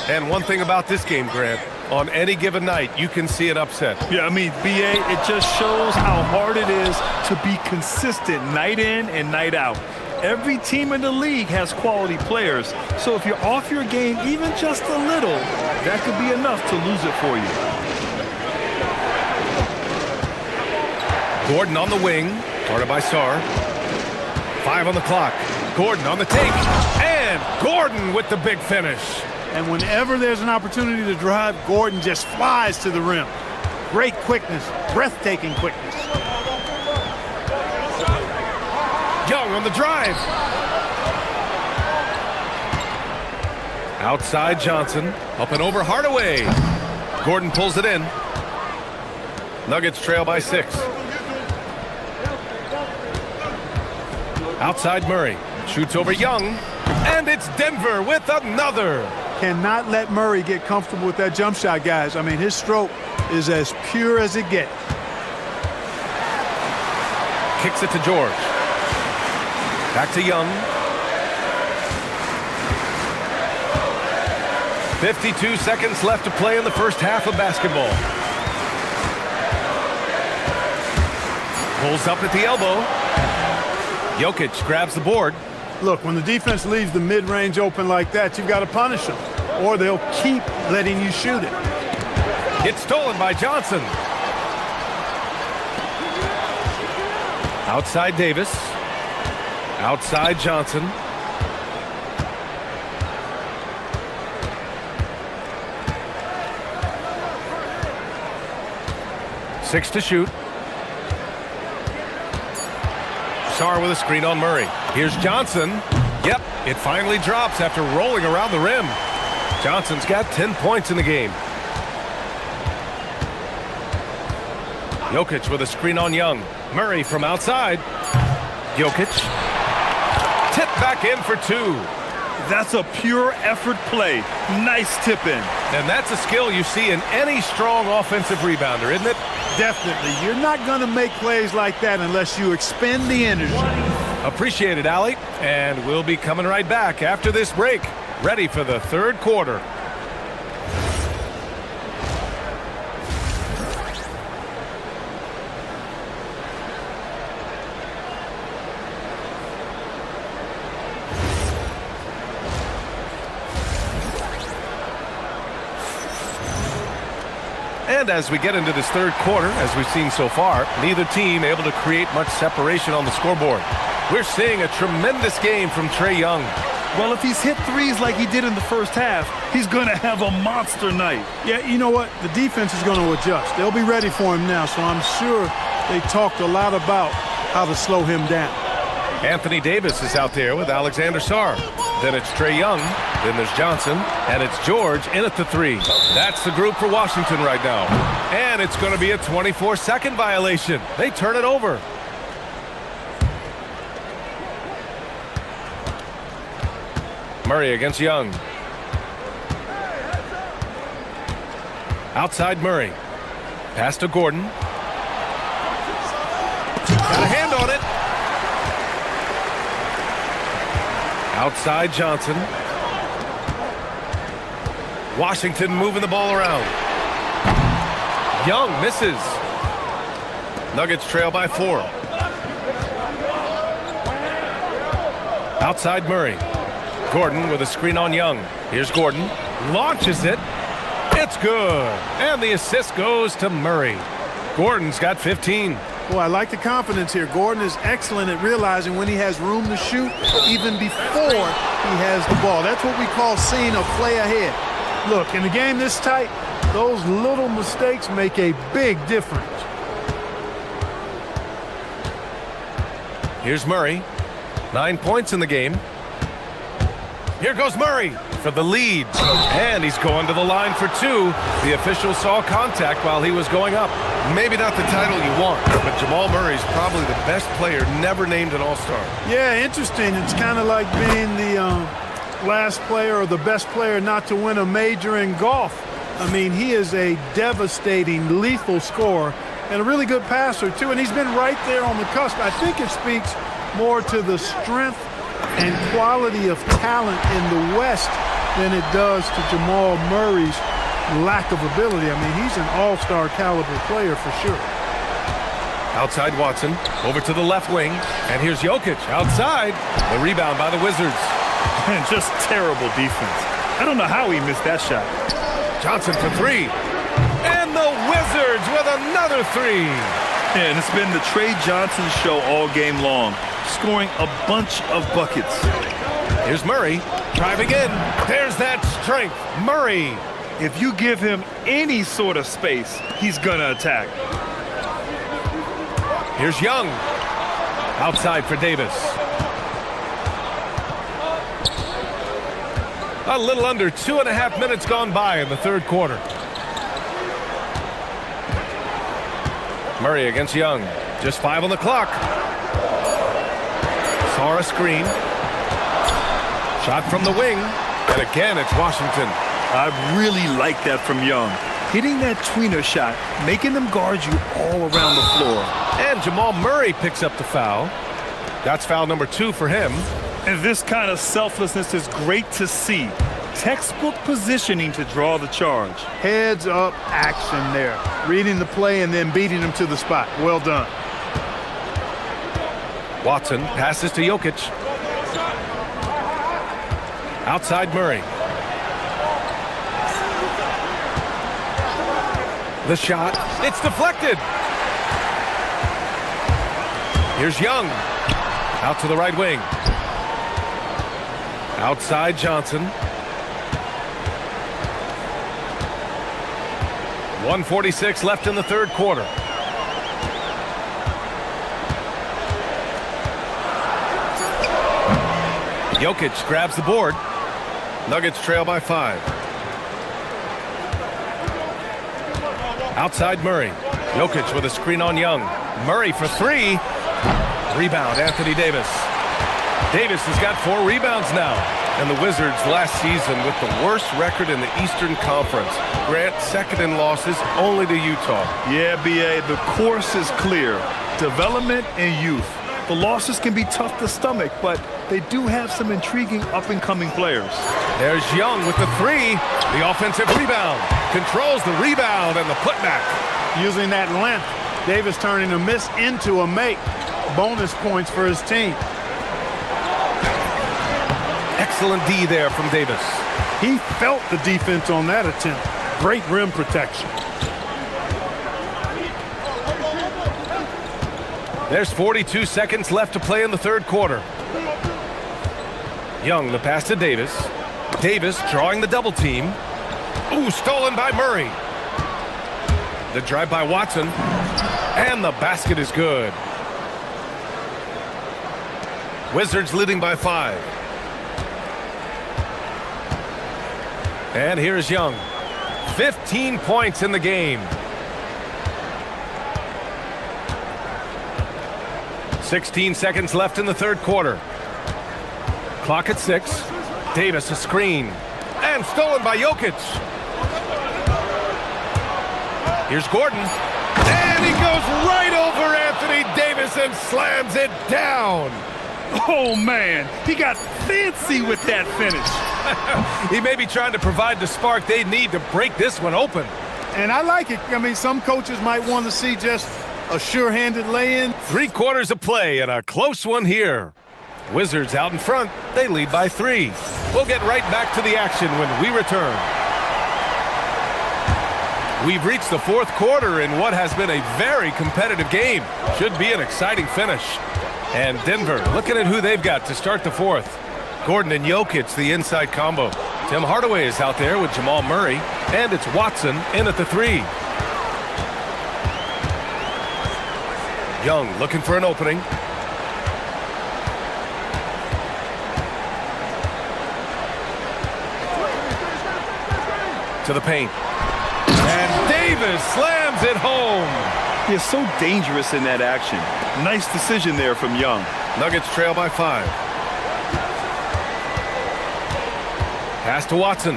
And one thing about this game, Grant, on any given night, you can see an upset. Yeah, I mean, BA, it just shows how hard it is to be consistent night in and night out. Every team in the league has quality players, so if you're off your game even just a little, that could be enough to lose it for you. Gordon on the wing, guarded by Sarr. 5 on the clock. Gordon on the take, and Gordon with the big finish. And whenever there's an opportunity to drive, Gordon just flies to the rim. Great quickness, breathtaking quickness. Young on the drive. Outside Johnson, up and over Hardaway. Gordon pulls it in. Nuggets trail by 6. Outside Murray. Shoots over Young. And it's Denver with another. Cannot let Murray get comfortable with that jump shot, guys. I mean, his stroke is as pure as it gets. Kicks it to George. Back to Young. 52 seconds left to play in the first half of basketball. Pulls up at the elbow. Jokic grabs the board. Look, when the defense leaves the mid-range open like that, you've got to punish them, or they'll keep letting you shoot it. It's stolen by Johnson. Outside Davis. Outside Johnson. Six to shoot. Sarr with a screen on Murray. Here's Johnson. Yep, it finally drops after rolling around the rim. Johnson's got 10 points in the game. Jokic with a screen on Young. Murray from outside. Jokic. Tip back in for 2. That's a pure effort play. Nice tip in. And that's a skill you see in any strong offensive rebounder, isn't it? Definitely. You're not going to make plays like that unless you expend the energy. Appreciate it, Allie. And we'll be coming right back after this break. Ready for the third quarter. And as we get into this third quarter, as we've seen so far, neither team able to create much separation on the scoreboard. We're seeing a tremendous game from Trae Young. Well, if he's hit threes like he did in the first half, he's going to have a monster night. Yeah, you know what? The defense is going to adjust. They'll be ready for him now, so I'm sure they talked a lot about how to slow him down. Anthony Davis is out there with Alexander Sarr. Then it's Trae Young. Then there's Johnson. And it's George in at the 3. That's the group for Washington right now. And it's going to be a 24-second violation. They turn it over. Murray against Young. Outside Murray. Pass to Gordon. Got a hand on it. Outside Johnson. Washington moving the ball around. Young misses. Nuggets trail by 4. Outside Murray. Gordon with a screen on Young. Here's Gordon. Launches it. It's good. And the assist goes to Murray. Gordon's got 15. Boy, I like the confidence here. Gordon is excellent at realizing when he has room to shoot, even before he has the ball. That's what we call seeing a play ahead. Look, in a game this tight, those little mistakes make a big difference. Here's Murray. 9 points in the game. Here goes Murray for the lead. And he's going to the line for 2. The official saw contact while he was going up. Maybe not the title you want, but Jamal Murray's probably the best player never named an All-Star. Yeah, interesting. It's kind of like being the last player or the best player not to win a major in golf. I mean, he is a devastating, lethal scorer and a really good passer, too. And he's been right there on the cusp. I think it speaks more to the strength and quality of talent in the West than it does to Jamal Murray's lack of ability. I mean, he's an all-star caliber player for sure. Outside Watson, over to the left wing, and here's Jokic outside. The rebound by the Wizards. And just terrible defense. I don't know how he missed that shot. Johnson for 3. And the Wizards with another 3. And it's been the Trae Johnson show all game long, scoring a bunch of buckets. Here's Murray, driving in. There's that strength. Murray. If you give him any sort of space, he's gonna attack. Here's Young. Outside for Davis. A little under 2.5 minutes gone by in the third quarter. Murray against Young. Just 5 on the clock. Saw a screen. Shot from the wing. And again, it's Washington. I really like that from Young. Hitting that tweener shot, making them guard you all around the floor. And Jamal Murray picks up the foul. That's foul number 2 for him. And this kind of selflessness is great to see. Textbook positioning to draw the charge. Heads up action there. Reading the play and then beating them to the spot. Well done. Watson passes to Jokic. Outside Murray. The shot. It's deflected. Here's Young. Out to the right wing. Outside Johnson. 1:46 left in the third quarter. Jokic grabs the board. Nuggets trail by 5. Outside Murray. Jokic with a screen on Young. Murray for 3. Rebound, Anthony Davis. Davis has got 4 rebounds now. And the Wizards last season with the worst record in the Eastern Conference. Grant, second in losses only to Utah. Yeah, B.A., the course is clear. Development and youth. The losses can be tough to stomach, but they do have some intriguing up-and-coming players. There's Young with the 3. The offensive rebound. Controls the rebound and the putback. Using that length, Davis turning a miss into a make. Bonus points for his team. Excellent D there from Davis. He felt the defense on that attempt. Great rim protection. There's 42 seconds left to play in the third quarter. Young, the pass to Davis. Davis drawing the double team. Ooh, stolen by Murray. The drive by Watson. And the basket is good. Wizards leading by 5. And here's Young. 15 points in the game. 16 seconds left in the third quarter. Clock at 6. Davis a screen. And stolen by Jokic. Here's Gordon. And he goes right over Anthony Davis and slams it down. Oh, man, he got fancy with that finish. He may be trying to provide the spark they need to break this one open. And I like it. I mean, some coaches might want to see just a sure-handed lay-in. 3 quarters of play and a close one here. Wizards out in front. They lead by 3. We'll get right back to the action when we return. We've reached the fourth quarter in what has been a very competitive game. Should be an exciting finish. And Denver looking at who they've got to start the fourth. Gordon and Jokic, the inside combo. Tim Hardaway is out there with Jamal Murray. And it's Watson in at the 3. Young looking for an opening. To the paint. And Davis slams it home. He is so dangerous in that action. Nice decision there from Young. Nuggets trail by 5. Pass to Watson.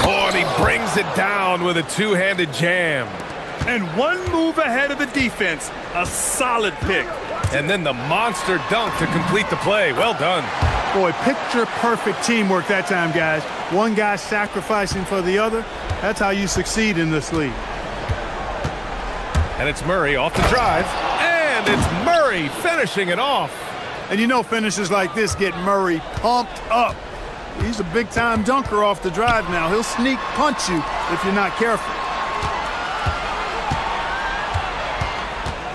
Oh, and he brings it down with a two-handed jam. And one move ahead of the defense. A solid pick. And then the monster dunk to complete the play. Well done. Boy, picture-perfect teamwork that time, guys. One guy sacrificing for the other. That's how you succeed in this league. And it's Murray off the drive. And it's Murray finishing it off. And you know finishes like this get Murray pumped up. He's a big-time dunker off the drive now. He'll sneak punch you if you're not careful.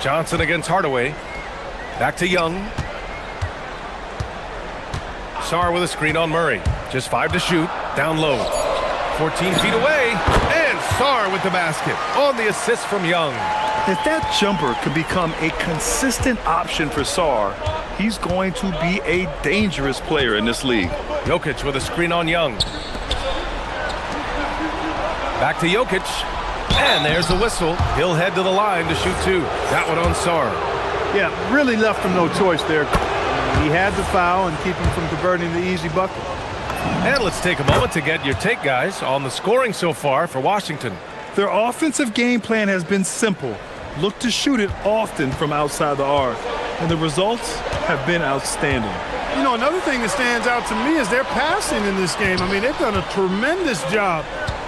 Johnson against Hardaway. Back to Young. Sarr with a screen on Murray. Just 5 to shoot. Down low. 14 feet away. And Sarr with the basket. On the assist from Young. If that jumper can become a consistent option for Sarr, he's going to be a dangerous player in this league. Jokic with a screen on Young. Back to Jokic. And there's the whistle. He'll head to the line to shoot two. That one on Sar. Yeah, really left him no choice there. He had the foul and keep him from converting the easy bucket. And let's take a moment to get your take, guys, on the scoring so far for Washington. Their offensive game plan has been simple. Look to shoot it often from outside the arc. And the results have been outstanding. You know, another thing that stands out to me is their passing in this game. I mean, they've done a tremendous job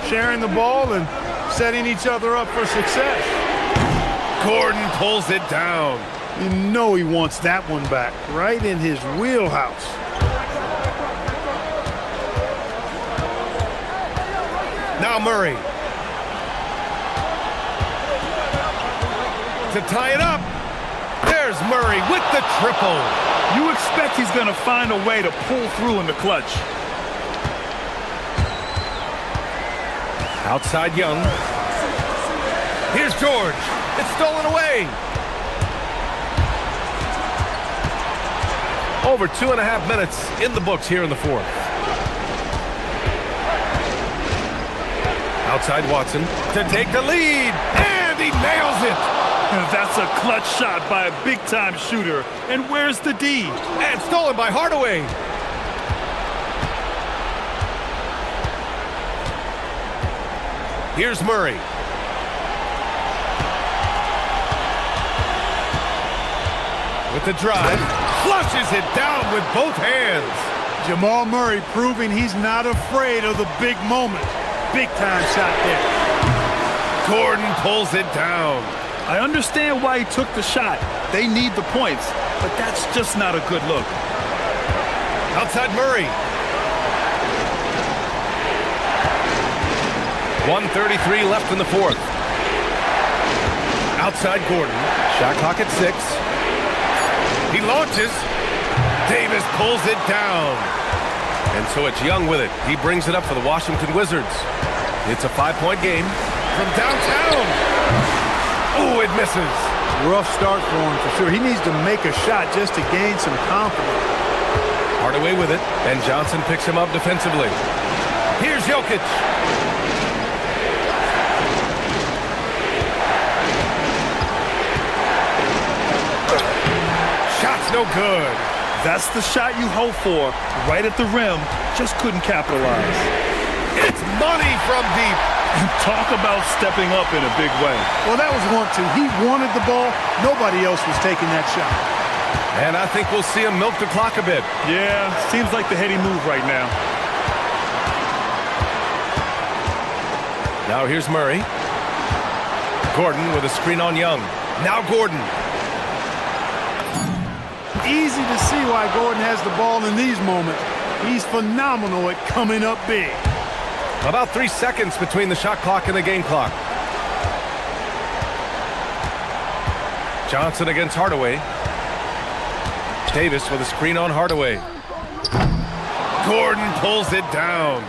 sharing the ball and setting each other up for success. Gordon pulls it down. You know he wants that one back, right in his wheelhouse. Now Murray. To tie it up. There's Murray with the triple. You expect he's going to find a way to pull through in the clutch. Outside Young. Here's George. It's stolen away. Over 2.5 minutes in the books here in the fourth. Outside Watson to take the lead. And he nails it. That's a clutch shot by a big-time shooter. And where's the D? And stolen by Hardaway. Here's Murray. With the drive, flushes it down with both hands. Jamal Murray proving he's not afraid of the big moment. Big-time shot there. Gordon pulls it down. I understand why he took the shot. They need the points, but that's just not a good look. Outside Murray. 1:33 left in the fourth. Outside Gordon. Shot clock at 6. He launches. Davis pulls it down. And so it's Young with it. He brings it up for the Washington Wizards. It's a 5-point game from downtown. Oh, it misses. Rough start for him for sure. He needs to make a shot just to gain some confidence. Hardaway with it, and Johnson picks him up defensively. Here's Jokic. Shot's no good. That's the shot you hope for. Right at the rim, just couldn't capitalize. It's money from deep. Talk about stepping up in a big way. Well, that was 1-2. He wanted the ball. Nobody else was taking that shot. And I think we'll see him milk the clock a bit. Yeah, seems like the heady move right now. Now here's Murray. Gordon with a screen on Young. Now Gordon. Easy to see why Gordon has the ball in these moments. He's phenomenal at coming up big. About 3 seconds between the shot clock and the game clock. Johnson against Hardaway. Davis with a screen on Hardaway. Gordon pulls it down.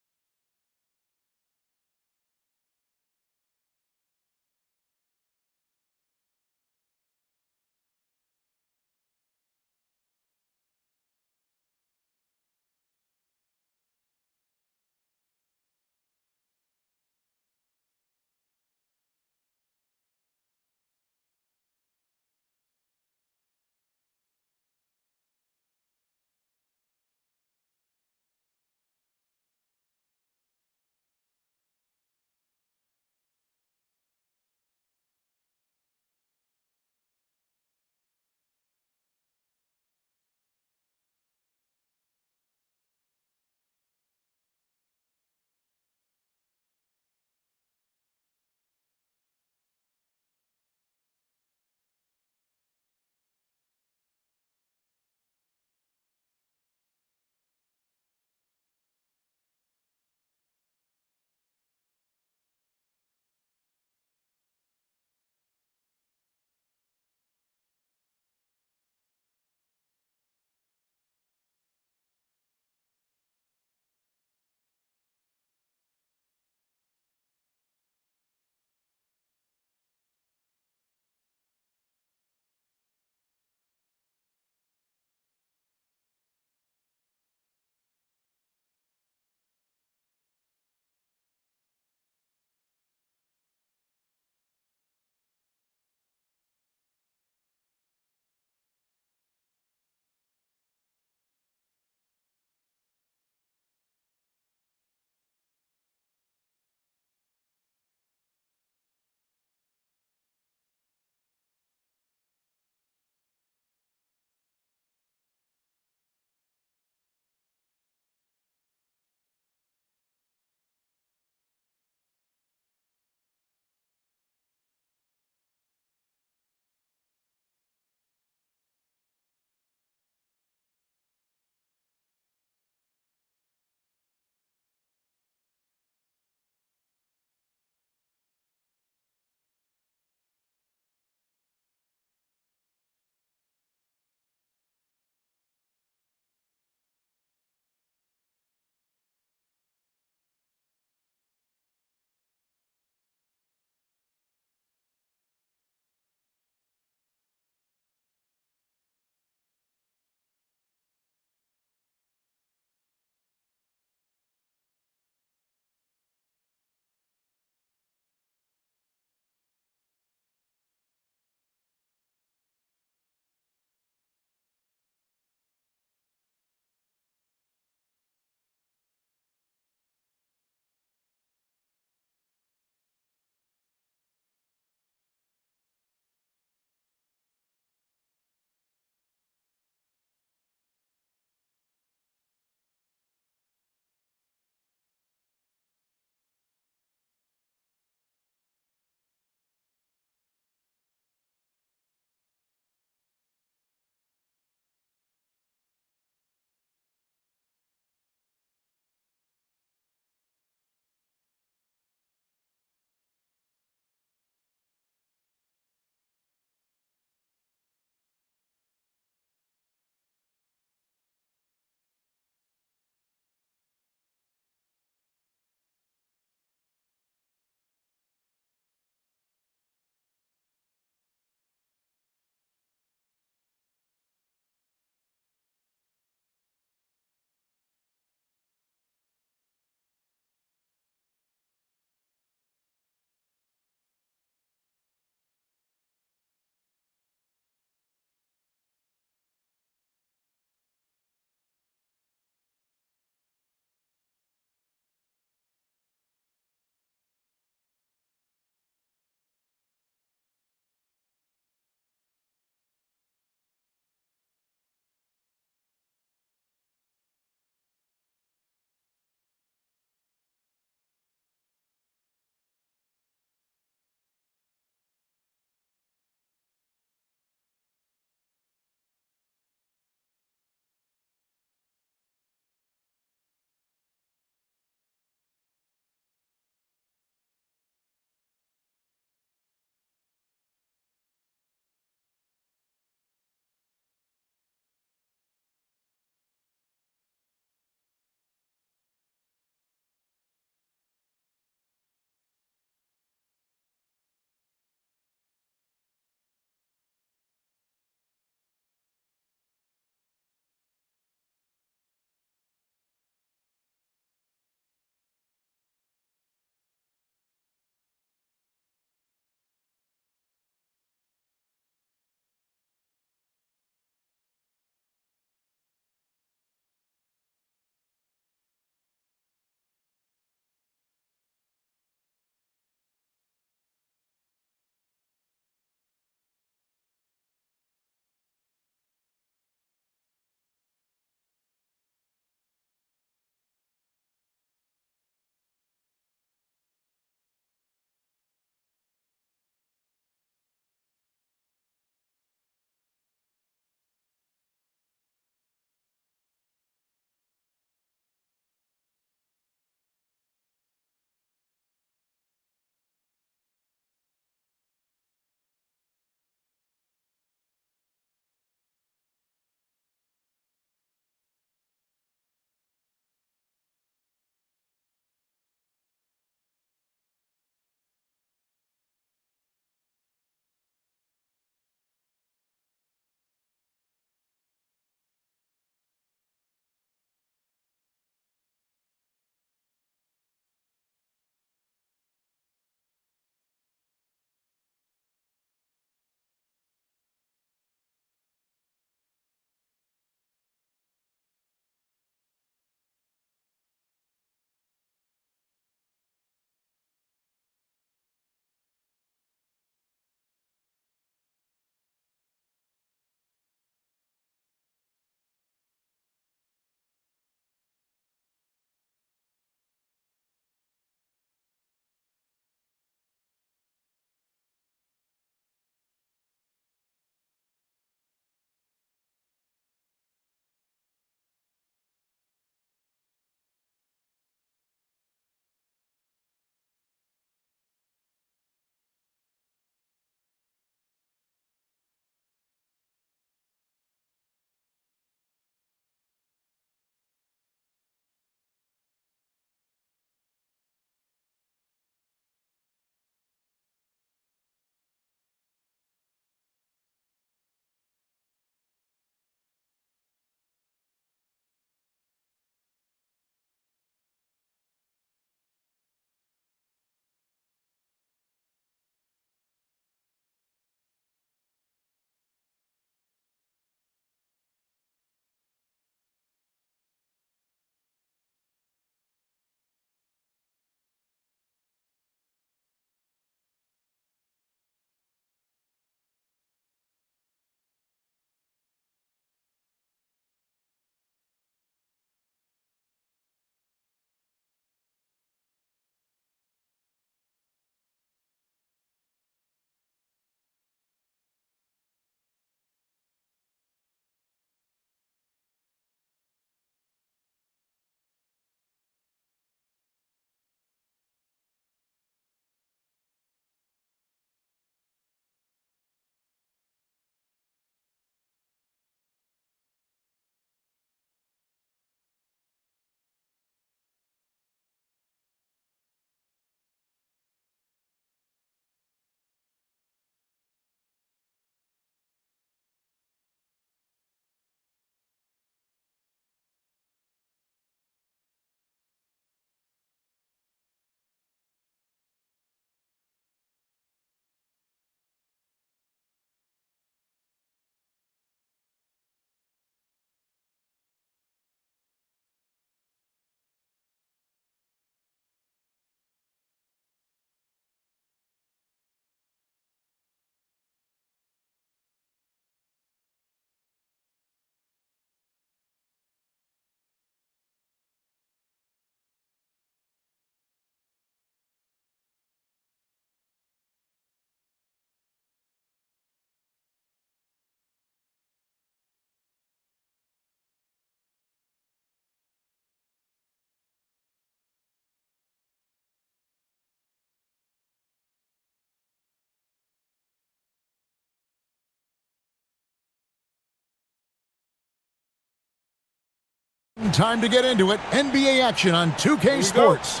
Time to get into it. NBA action on 2K Sports.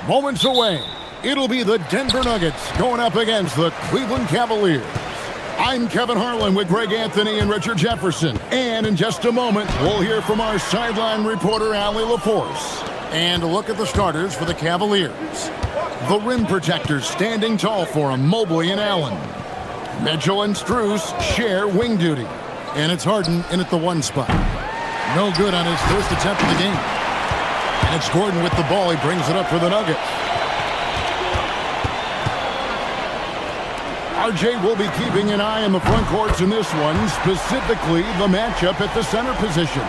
Moments away. It'll be the Denver Nuggets going up against the Cleveland Cavaliers. I'm Kevin Harlan with Greg Anthony and Richard Jefferson. And in just a moment, we'll hear from our sideline reporter, Allie LaForce. And a look at the starters for the Cavaliers. The rim protectors standing tall for them, Mobley and Allen. Mitchell and Strus share wing duty. And it's Harden in at the 1 spot. No good on his first attempt of the game. And it's Gordon with the ball. He brings it up for the Nuggets. RJ will be keeping an eye on the front courts in this one, specifically the matchup at the center position.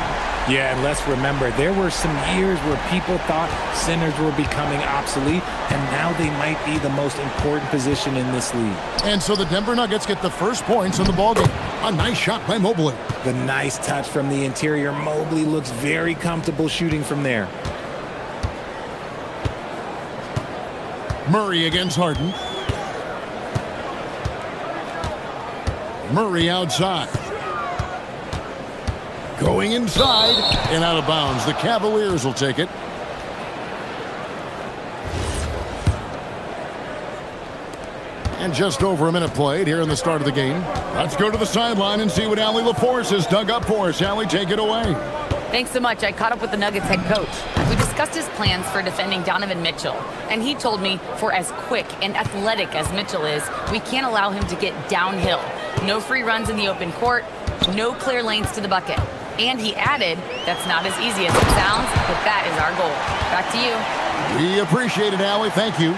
Yeah, and let's remember, there were some years where people thought centers were becoming obsolete, and now they might be the most important position in this league. And so the Denver Nuggets get the first points in the ballgame. A nice shot by Mobley. The nice touch from the interior. Mobley looks very comfortable shooting from there. Murray against Harden. Murray outside. Going inside and out of bounds. The Cavaliers will take it. And just over a minute played here in the start of the game. Let's go to the sideline and see what Allie LaForce has dug up for us. Allie, take it away. Thanks so much. I caught up with the Nuggets head coach. We discussed his plans for defending Donovan Mitchell, and he told me for as quick and athletic as Mitchell is, we can't allow him to get downhill. No free runs in the open court, no clear lanes to the bucket. And he added, that's not as easy as it sounds, but that is our goal. Back to you. We appreciate it, Allie. Thank you.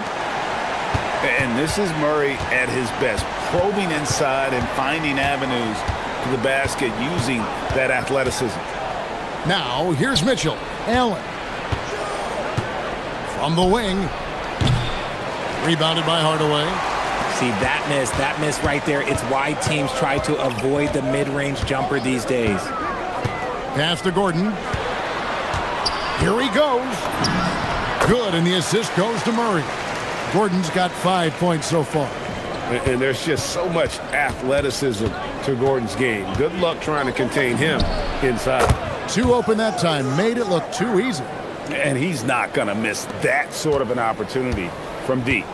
And this is Murray at his best, probing inside and finding avenues to the basket using that athleticism. Now, here's Mitchell. Allen. From the wing. Rebounded by Hardaway. See, that miss right there, it's why teams try to avoid the mid-range jumper these days. Pass to Gordon. Here he goes. Good, and the assist goes to Murray. Gordon's got 5 points so far. And there's just so much athleticism to Gordon's game. Good luck trying to contain him inside. 2 open that time, made it look too easy. And he's not going to miss that sort of an opportunity from deep.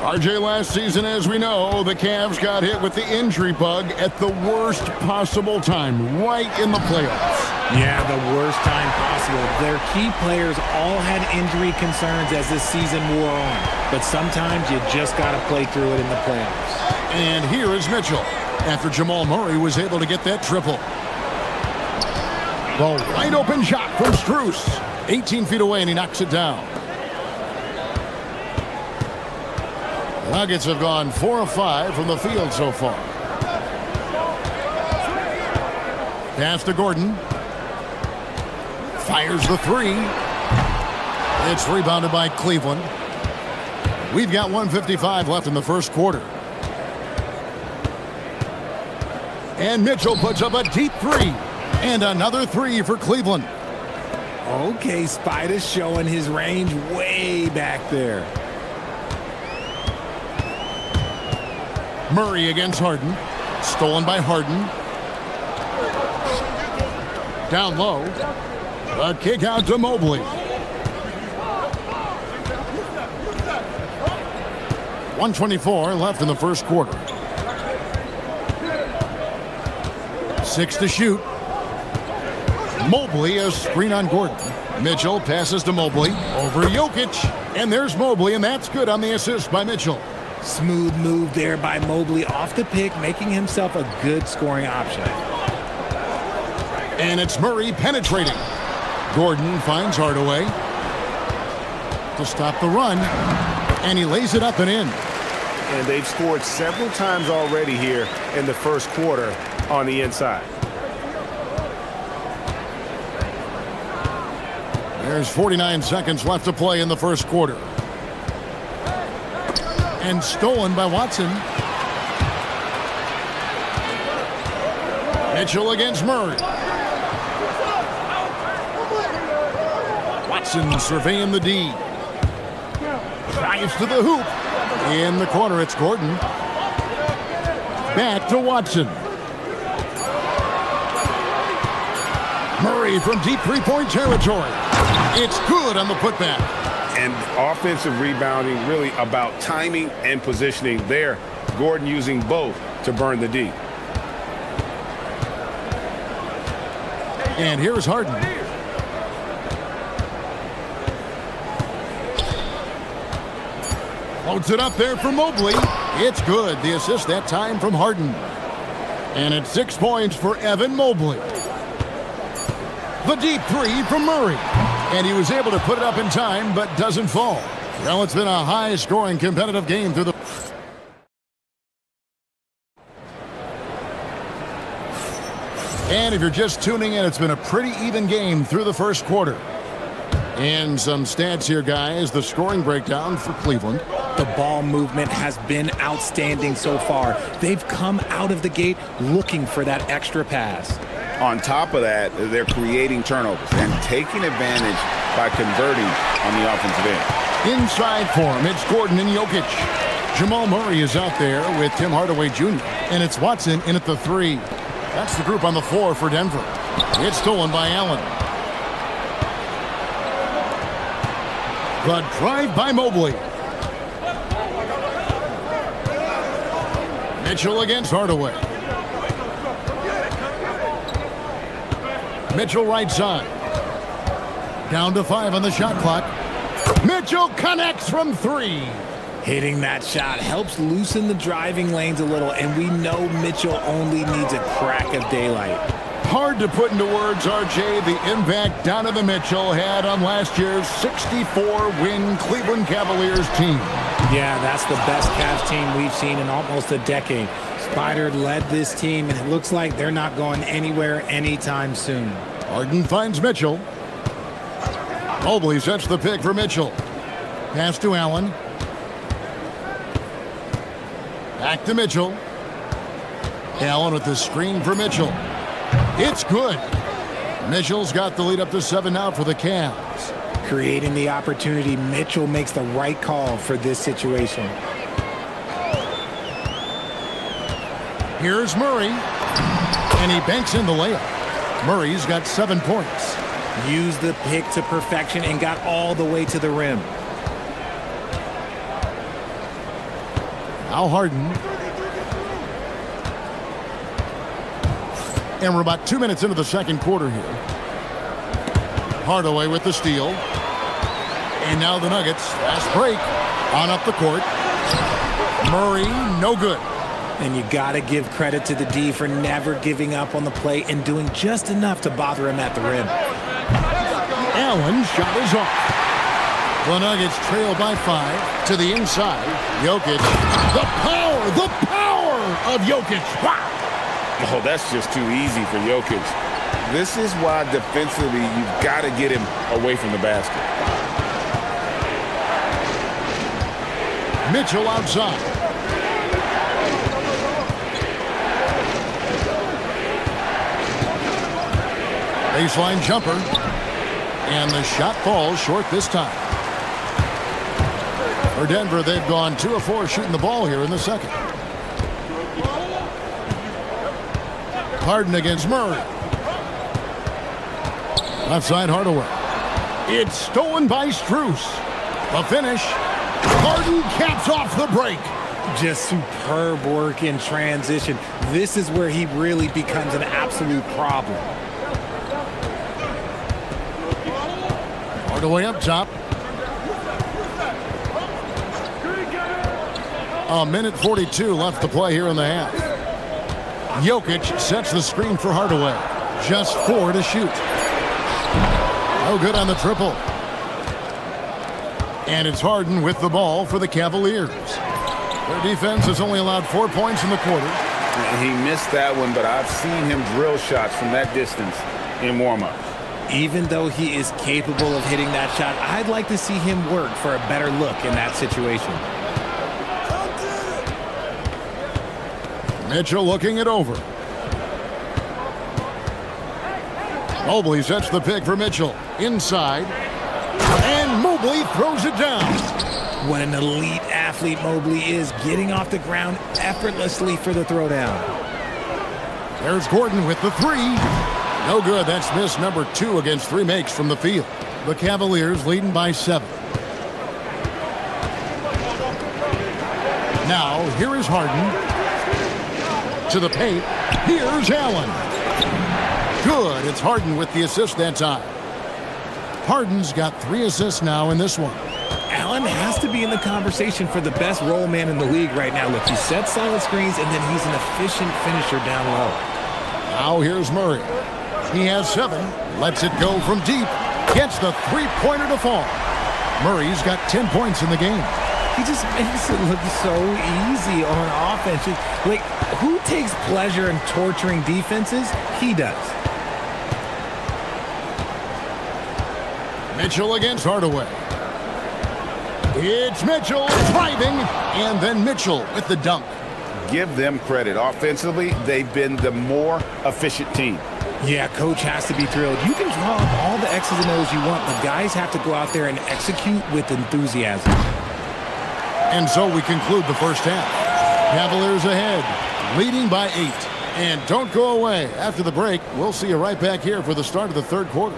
RJ, last season, as we know, the Cavs got hit with the injury bug at the worst possible time, right in the playoffs. Yeah, the worst time possible. Their key players all had injury concerns as this season wore on. But sometimes you just got to play through it in the playoffs. And here is Mitchell, after Jamal Murray was able to get that triple. The wide open shot from Strus. 18 feet away, and he knocks it down. The Nuggets have gone 4 of 5 from the field so far. Pass to Gordon. Fires the 3. It's rebounded by Cleveland. We've got 1:55 left in the first quarter. And Mitchell puts up a deep 3. And another 3 for Cleveland. Okay, Spider's showing his range way back there. Murray against Harden. Stolen by Harden. Down low. A kick out to Mobley. .124 left in the first quarter. 6 to shoot. Mobley, a screen on Gordon. Mitchell passes to Mobley. Over Jokic. And there's Mobley, and that's good on the assist by Mitchell. Smooth move there by Mobley off the pick, making himself a good scoring option. And it's Murray penetrating. Gordon finds Hardaway to stop the run. And he lays it up and in. And they've scored several times already here in the first quarter on the inside. There's 49 seconds left to play in the first quarter. And stolen by Watson. Mitchell against Murray. Watson surveying the D. Drives to the hoop. In the corner, it's Gordon. Back to Watson. Murray from deep three-point territory. It's good on the putback. And offensive rebounding really about timing and positioning there. Gordon using both to burn the D. And here's Harden. Loads it up there for Mobley. It's good. The assist that time from Harden. And it's 6 points for Evan Mobley. The deep three from Murray. And he was able to put it up in time, but doesn't fall. Well, it's been a high-scoring competitive game through the... And if you're just tuning in, it's been a pretty even game through the first quarter. And some stats here, guys. The scoring breakdown for Cleveland. The ball movement has been outstanding so far. They've come out of the gate looking for that extra pass. On top of that, they're creating turnovers and taking advantage by converting on the offensive end. Inside for him, it's Gordon and Jokic. Jamal Murray is out there with Tim Hardaway Jr. And it's Watson in at the three. That's the group on the floor for Denver. It's stolen by Allen. The drive by Mobley. Mitchell against Hardaway. Mitchell right side. Down to 5 on the shot clock. Mitchell connects from 3. Hitting that shot helps loosen the driving lanes a little, and we know Mitchell only needs a crack of daylight. Hard to put into words, RJ, the impact Donovan Mitchell had on last year's 64-win Cleveland Cavaliers team. Yeah, that's the best Cavs team we've seen in almost a decade. Spider led this team, and it looks like they're not going anywhere anytime soon. Harden finds Mitchell. Mobley sets the pick for Mitchell. Pass to Allen. Back to Mitchell. Allen with the screen for Mitchell. It's good. Mitchell's got the lead up to 7 now for the Cavs. Creating the opportunity, Mitchell makes the right call for this situation. Here's Murray. And he banks in the layup. Murray's got 7 points. Used the pick to perfection and got all the way to the rim. Now Harden. And we're about 2 minutes into the second quarter here. Hardaway with the steal. And now the Nuggets. Fast break. On up the court. Murray, no good. And you got to give credit to the D for never giving up on the play and doing just enough to bother him at the rim. Allen shot is off. The Nuggets trail by 5 to the inside. Jokic. The power of Jokic. Wow. Oh, that's just too easy for Jokic. This is why defensively you've got to get him away from the basket. Mitchell outside. Baseline jumper. And the shot falls short this time. For Denver, they've gone 2 of 4 shooting the ball here in the second. Harden against Murray. Left side, Hardaway. It's stolen by Strus. The finish. Harden caps off the break. Just superb work in transition. This is where he really becomes an absolute problem. Hardaway up top. A minute 42 left to play here in the half. Jokic sets the screen for Hardaway. Just 4 to shoot. No good on the triple. And it's Harden with the ball for the Cavaliers. Their defense has only allowed 4 points in the quarter. He missed that one, but I've seen him drill shots from that distance in warm-up. Even though he is capable of hitting that shot, I'd like to see him work for a better look in that situation. Mitchell looking it over. Mobley sets the pick for Mitchell. Inside. And Mobley throws it down. What an elite athlete Mobley is, getting off the ground effortlessly for the throwdown. There's Gordon with the 3. No good. That's miss number 2 against 3 makes from the field. The Cavaliers leading by 7. Now, here is Harden. To the paint. Here's Allen. Good. It's Harden with the assist that time. Harden's got 3 assists now in this one. Allen has to be in the conversation for the best roll man in the league right now. Look, he sets solid screens, and then he's an efficient finisher down low. Now here's Murray. He has 7. Lets it go from deep. Gets the three-pointer to fall. Murray's got 10 points in the game. He just makes it look so easy on offense. Like, who takes pleasure in torturing defenses? He does. Mitchell against Hardaway. It's Mitchell driving, and then Mitchell with the dunk. Give them credit. Offensively, they've been the more efficient team. Yeah, coach has to be thrilled. You can draw up all the X's and O's you want, but guys have to go out there and execute with enthusiasm. And so we conclude the first half. Cavaliers ahead, leading by 8. And don't go away. After the break, we'll see you right back here for the start of the third quarter.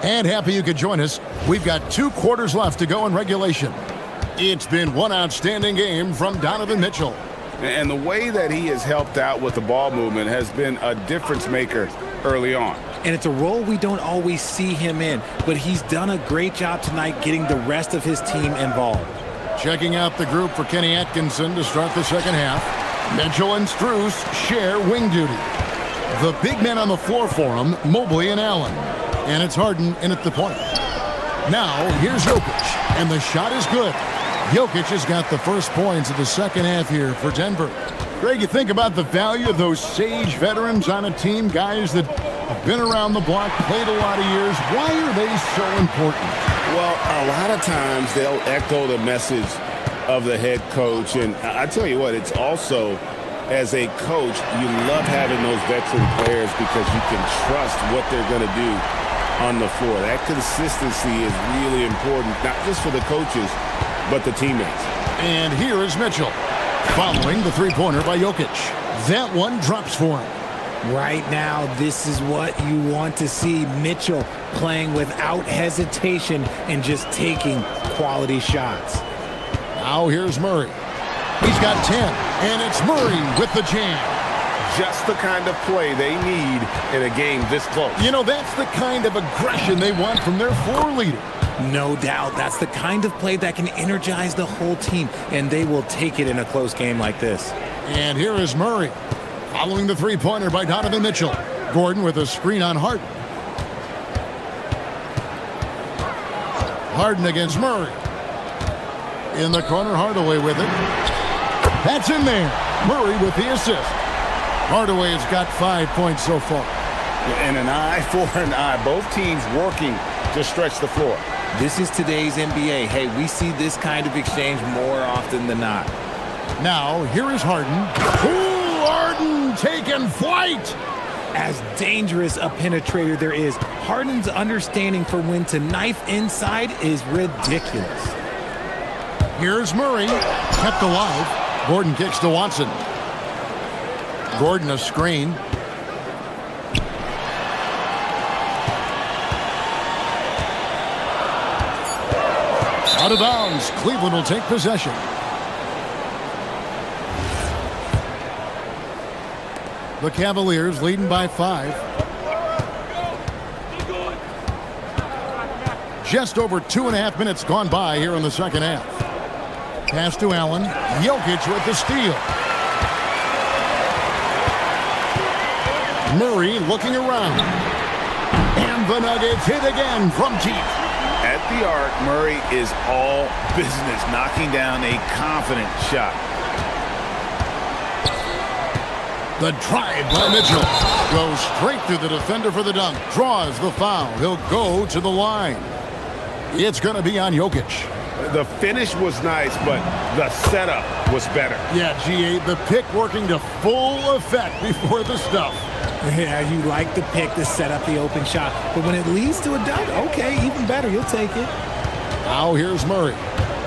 And happy you could join us. We've got 2 quarters left to go in regulation. It's been one outstanding game from Donovan Mitchell. And the way that he has helped out with the ball movement has been a difference maker early on. And it's a role we don't always see him in, but he's done a great job tonight getting the rest of his team involved. Checking out the group for Kenny Atkinson to start the second half. Mitchell and Strus share wing duty. The big men on the floor for him, Mobley and Allen. And it's Harden in at the point. Now, here's Jokic, and the shot is good. Jokic has got the first points of the second half here for Denver. Greg, you think about the value of those sage veterans on a team, guys that have been around the block, played a lot of years. Why are they so important? Well, a lot of times they'll echo the message of the head coach. And I tell you what, it's also, as a coach, you love having those veteran players because you can trust what they're going to do on the floor. That consistency is really important, not just for the coaches, but the teammates. And here is Mitchell, following the three-pointer by Jokic. That one drops for him. Right now, this is what you want to see. Mitchell playing without hesitation and just taking quality shots. Now here's Murray. He's got 10, and it's Murray with the jam. Just the kind of play they need in a game this close. You know, that's the kind of aggression they want from their floor leader. No doubt. That's the kind of play that can energize the whole team, and they will take it in a close game like this. And here is Murray, following the three-pointer by Donovan Mitchell. Gordon with a screen on Harden. Harden against Murray. In the corner, Hardaway with it. That's in there. Murray with the assist. Hardaway's got 5 points so far. And an eye for an eye. Both teams working to stretch the floor. This is today's NBA. Hey, we see this kind of exchange more often than not. Now, here is Harden. Ooh, Harden taking flight. As dangerous a penetrator there is, Harden's understanding for when to knife inside is ridiculous. Here's Murray, kept alive. Gordon kicks to Watson. Gordon a screen. Out of bounds. Cleveland will take possession. The Cavaliers leading by 5. Just over 2.5 minutes gone by here in the second half. Pass to Allen. Jokic with the steal. Murray looking around. And the Nuggets hit again from deep. At the arc, Murray is all business, knocking down a confident shot. The drive by Mitchell goes straight through the defender for the dunk. Draws the foul. He'll go to the line. It's going to be on Jokic. The finish was nice, but the setup was better. Yeah, G8, the pick working to full effect before the stuff. Yeah, you like the pick to set up the open shot, but when it leads to a dunk, okay, even better, you'll take it. Now here's Murray.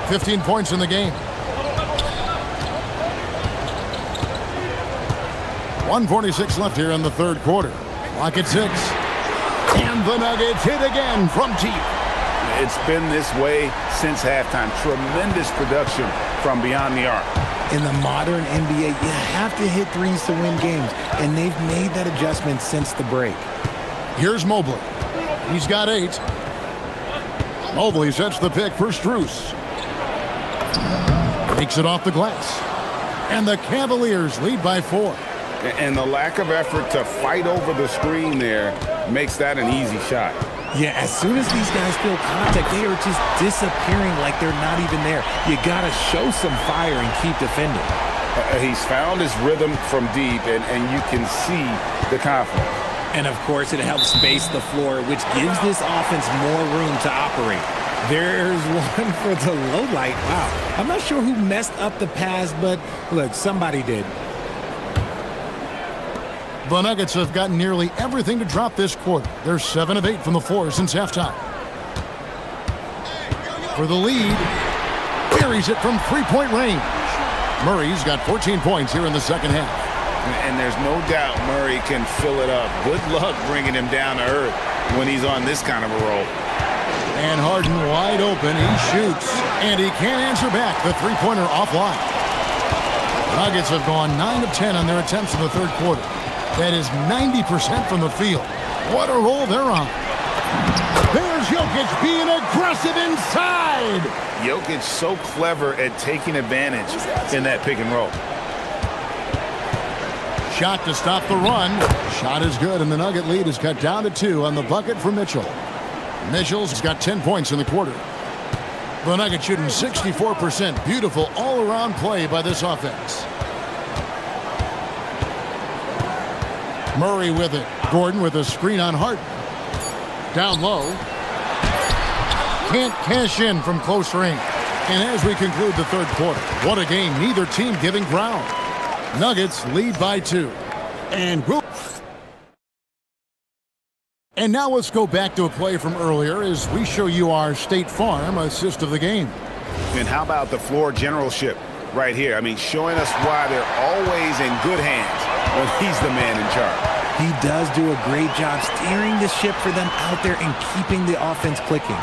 15 points in the game. 1:46 left here in the third quarter. Clock at 6. And the Nuggets hit again from deep. It's been this way since halftime. Tremendous production from beyond the arc. In the modern NBA, you have to hit threes to win games, and they've made that adjustment since the break. Here's Mobley. He's got 8. Mobley sets the pick for Strus. Takes it off the glass. And the Cavaliers lead by 4. And the lack of effort to fight over the screen there makes that an easy shot. Yeah, as soon as these guys feel contact, they are just disappearing like they're not even there. You got to show some fire and keep defending. He's found his rhythm from deep, and you can see the confidence. And, of course, it helps space the floor, which gives this offense more room to operate. There's one for the low light. Wow. I'm not sure who messed up the pass, but, look, somebody did. The Nuggets have gotten nearly everything to drop this quarter. They're 7 of 8 from the floor since halftime. For the lead, buries it from three-point range. Murray's got 14 points here in the second half. And there's no doubt Murray can fill it up. Good luck bringing him down to earth when he's on this kind of a roll. And Harden wide open. He shoots. And he can't answer back. The three-pointer offline. Nuggets have gone 9 of 10 on their attempts in the third quarter. That is 90% from the field. What a roll they're on. There's Jokic being aggressive inside. Jokic so clever at taking advantage in that pick and roll. Shot to stop the run. Shot is good, and the Nugget lead is cut down to 2 on the bucket for Mitchell. Mitchell's got 10 points in the quarter. The Nuggets shooting 64%. Beautiful all-around play by this offense. Murray with it. Gordon with a screen on Harden. Down low. Can't cash in from close range. And as we conclude the third quarter, what a game. Neither team giving ground. Nuggets lead by 2. And now let's go back to a play from earlier as we show you our State Farm assist of the game. And how about the floor generalship right here? I mean, showing us why they're always in good hands when he's the man in charge. He does do a great job steering the ship for them out there and keeping the offense clicking.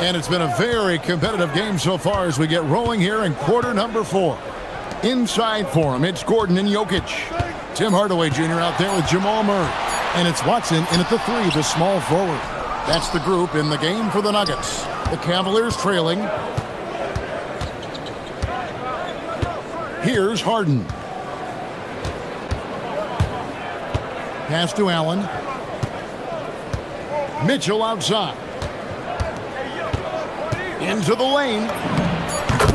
And it's been a very competitive game so far as we get rolling here in quarter number 4. Inside for him, it's Gordon and Jokic. Tim Hardaway Jr. out there with Jamal Murray. And it's Watson in at the 3, the small forward. That's the group in the game for the Nuggets. The Cavaliers trailing. Here's Harden. Pass to Allen. Mitchell outside. Into the lane.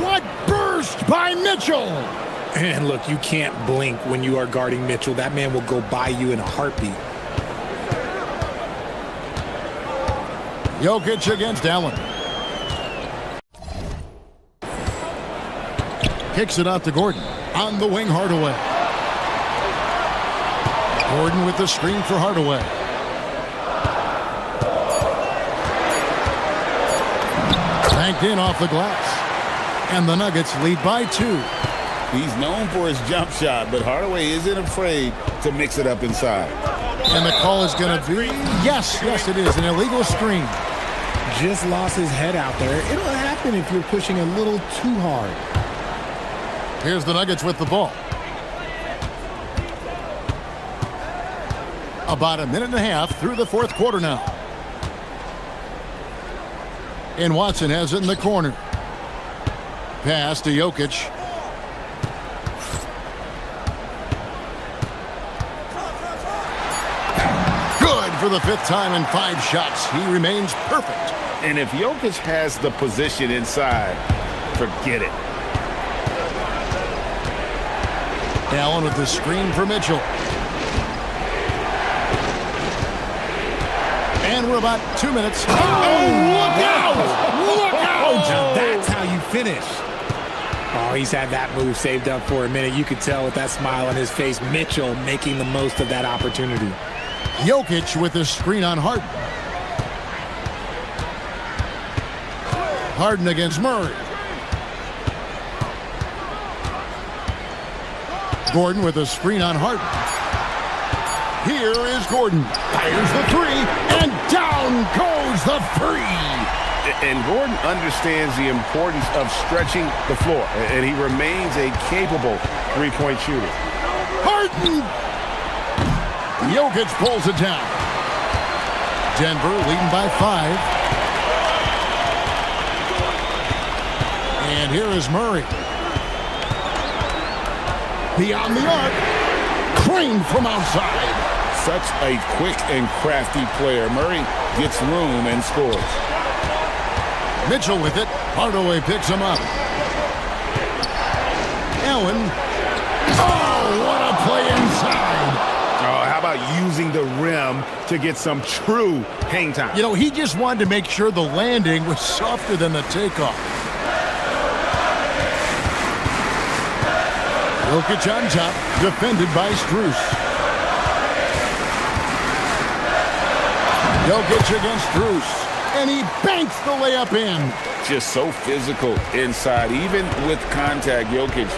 What burst by Mitchell! And look, you can't blink when you are guarding Mitchell. That man will go by you in a heartbeat. Jokic against Allen. Kicks it out to Gordon. On the wing, Hardaway. Gordon with the screen for Hardaway. Banked in off the glass. And the Nuggets lead by 2. He's known for his jump shot, but Hardaway isn't afraid to mix it up inside. And the call is going to be, yes, it is, an illegal screen. Just lost his head out there. It'll happen if you're pushing a little too hard. Here's the Nuggets with the ball. About a minute and a half through the fourth quarter now. And Watson has it in the corner. Pass to Jokic. Good for the 5th time in 5 shots. He remains perfect. And if Jokic has the position inside, forget it. Allen with the screen for Mitchell. And we're about 2 minutes. Oh, look out! Look out! Now that's how you finish. Oh, he's had that move saved up for a minute. You could tell with that smile on his face, Mitchell making the most of that opportunity. Jokic with the screen on Harden. Harden against Murray. Gordon with a screen on Harden. Here is Gordon. Fires the three, and down goes the three. And Gordon understands the importance of stretching the floor, and he remains a capable three-point shooter. Harden! Jokic pulls it down. Denver leading by 5. And here is Murray. Beyond the arc. Crane from outside. Such a quick and crafty player. Murray gets room and scores. Mitchell with it. Hardaway picks him up. Allen. Oh, what a play inside. Oh, how about using the rim to get some true hang time? You know, he just wanted to make sure the landing was softer than the takeoff. Jokic on top, defended by Strus. Jokic against Strus. And he banks the layup in. Just so physical inside. Even with contact, Jokic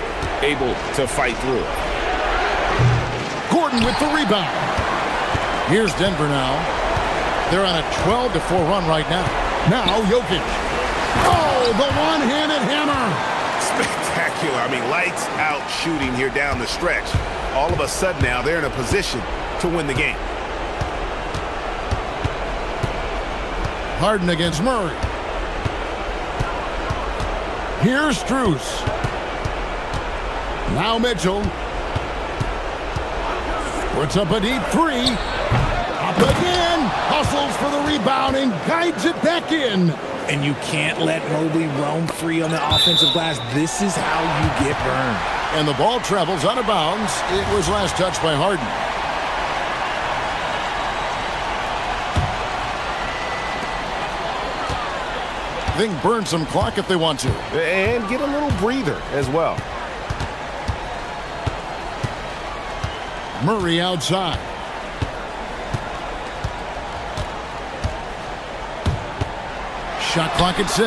able to fight through. Gordon with the rebound. Here's Denver now. They're on a 12-4 run right now. Now Jokic. Oh, the one-handed hammer. Spectacular. I mean, lights out shooting here down the stretch. All of a sudden now they're in a position to win the game. Harden against Murray. Here's Strus. Now Mitchell. Puts up a deep three. Up again. Hustles for the rebound and guides it back in. And you can't let Mobley roam free on the offensive glass. This is how you get burned. And the ball travels out of bounds. It was last touched by Harden. I think burn some clock if they want to. And get a little breather as well. Murray outside. Shot clock at 6.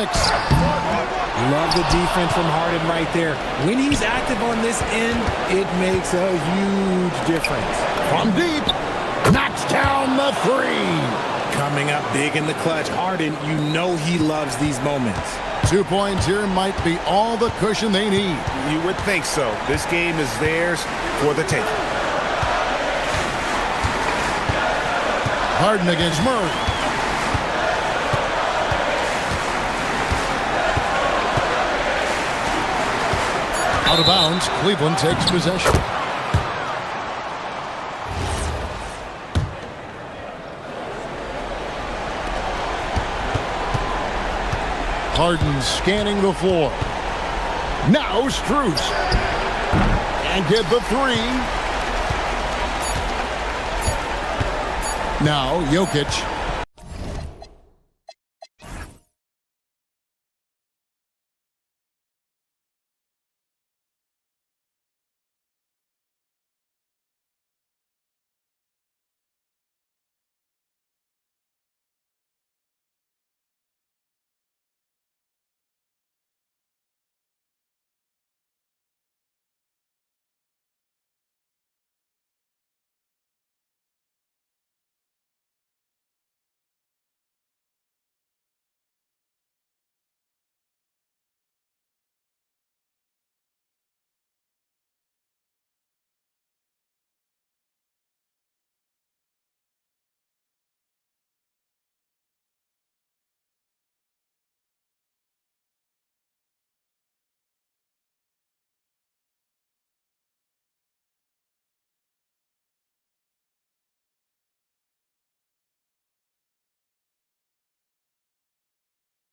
Love the defense from Harden right there. When he's active on this end, it makes a huge difference. From deep, knocks down the 3. Coming up big in the clutch. Harden, you know he loves these moments. 2 points here might be all the cushion they need. You would think so. This game is theirs for the taking. Harden against Murray. Out of bounds, Cleveland takes possession. Harden scanning the floor. Now Strus. And get the 3. Now Jokic.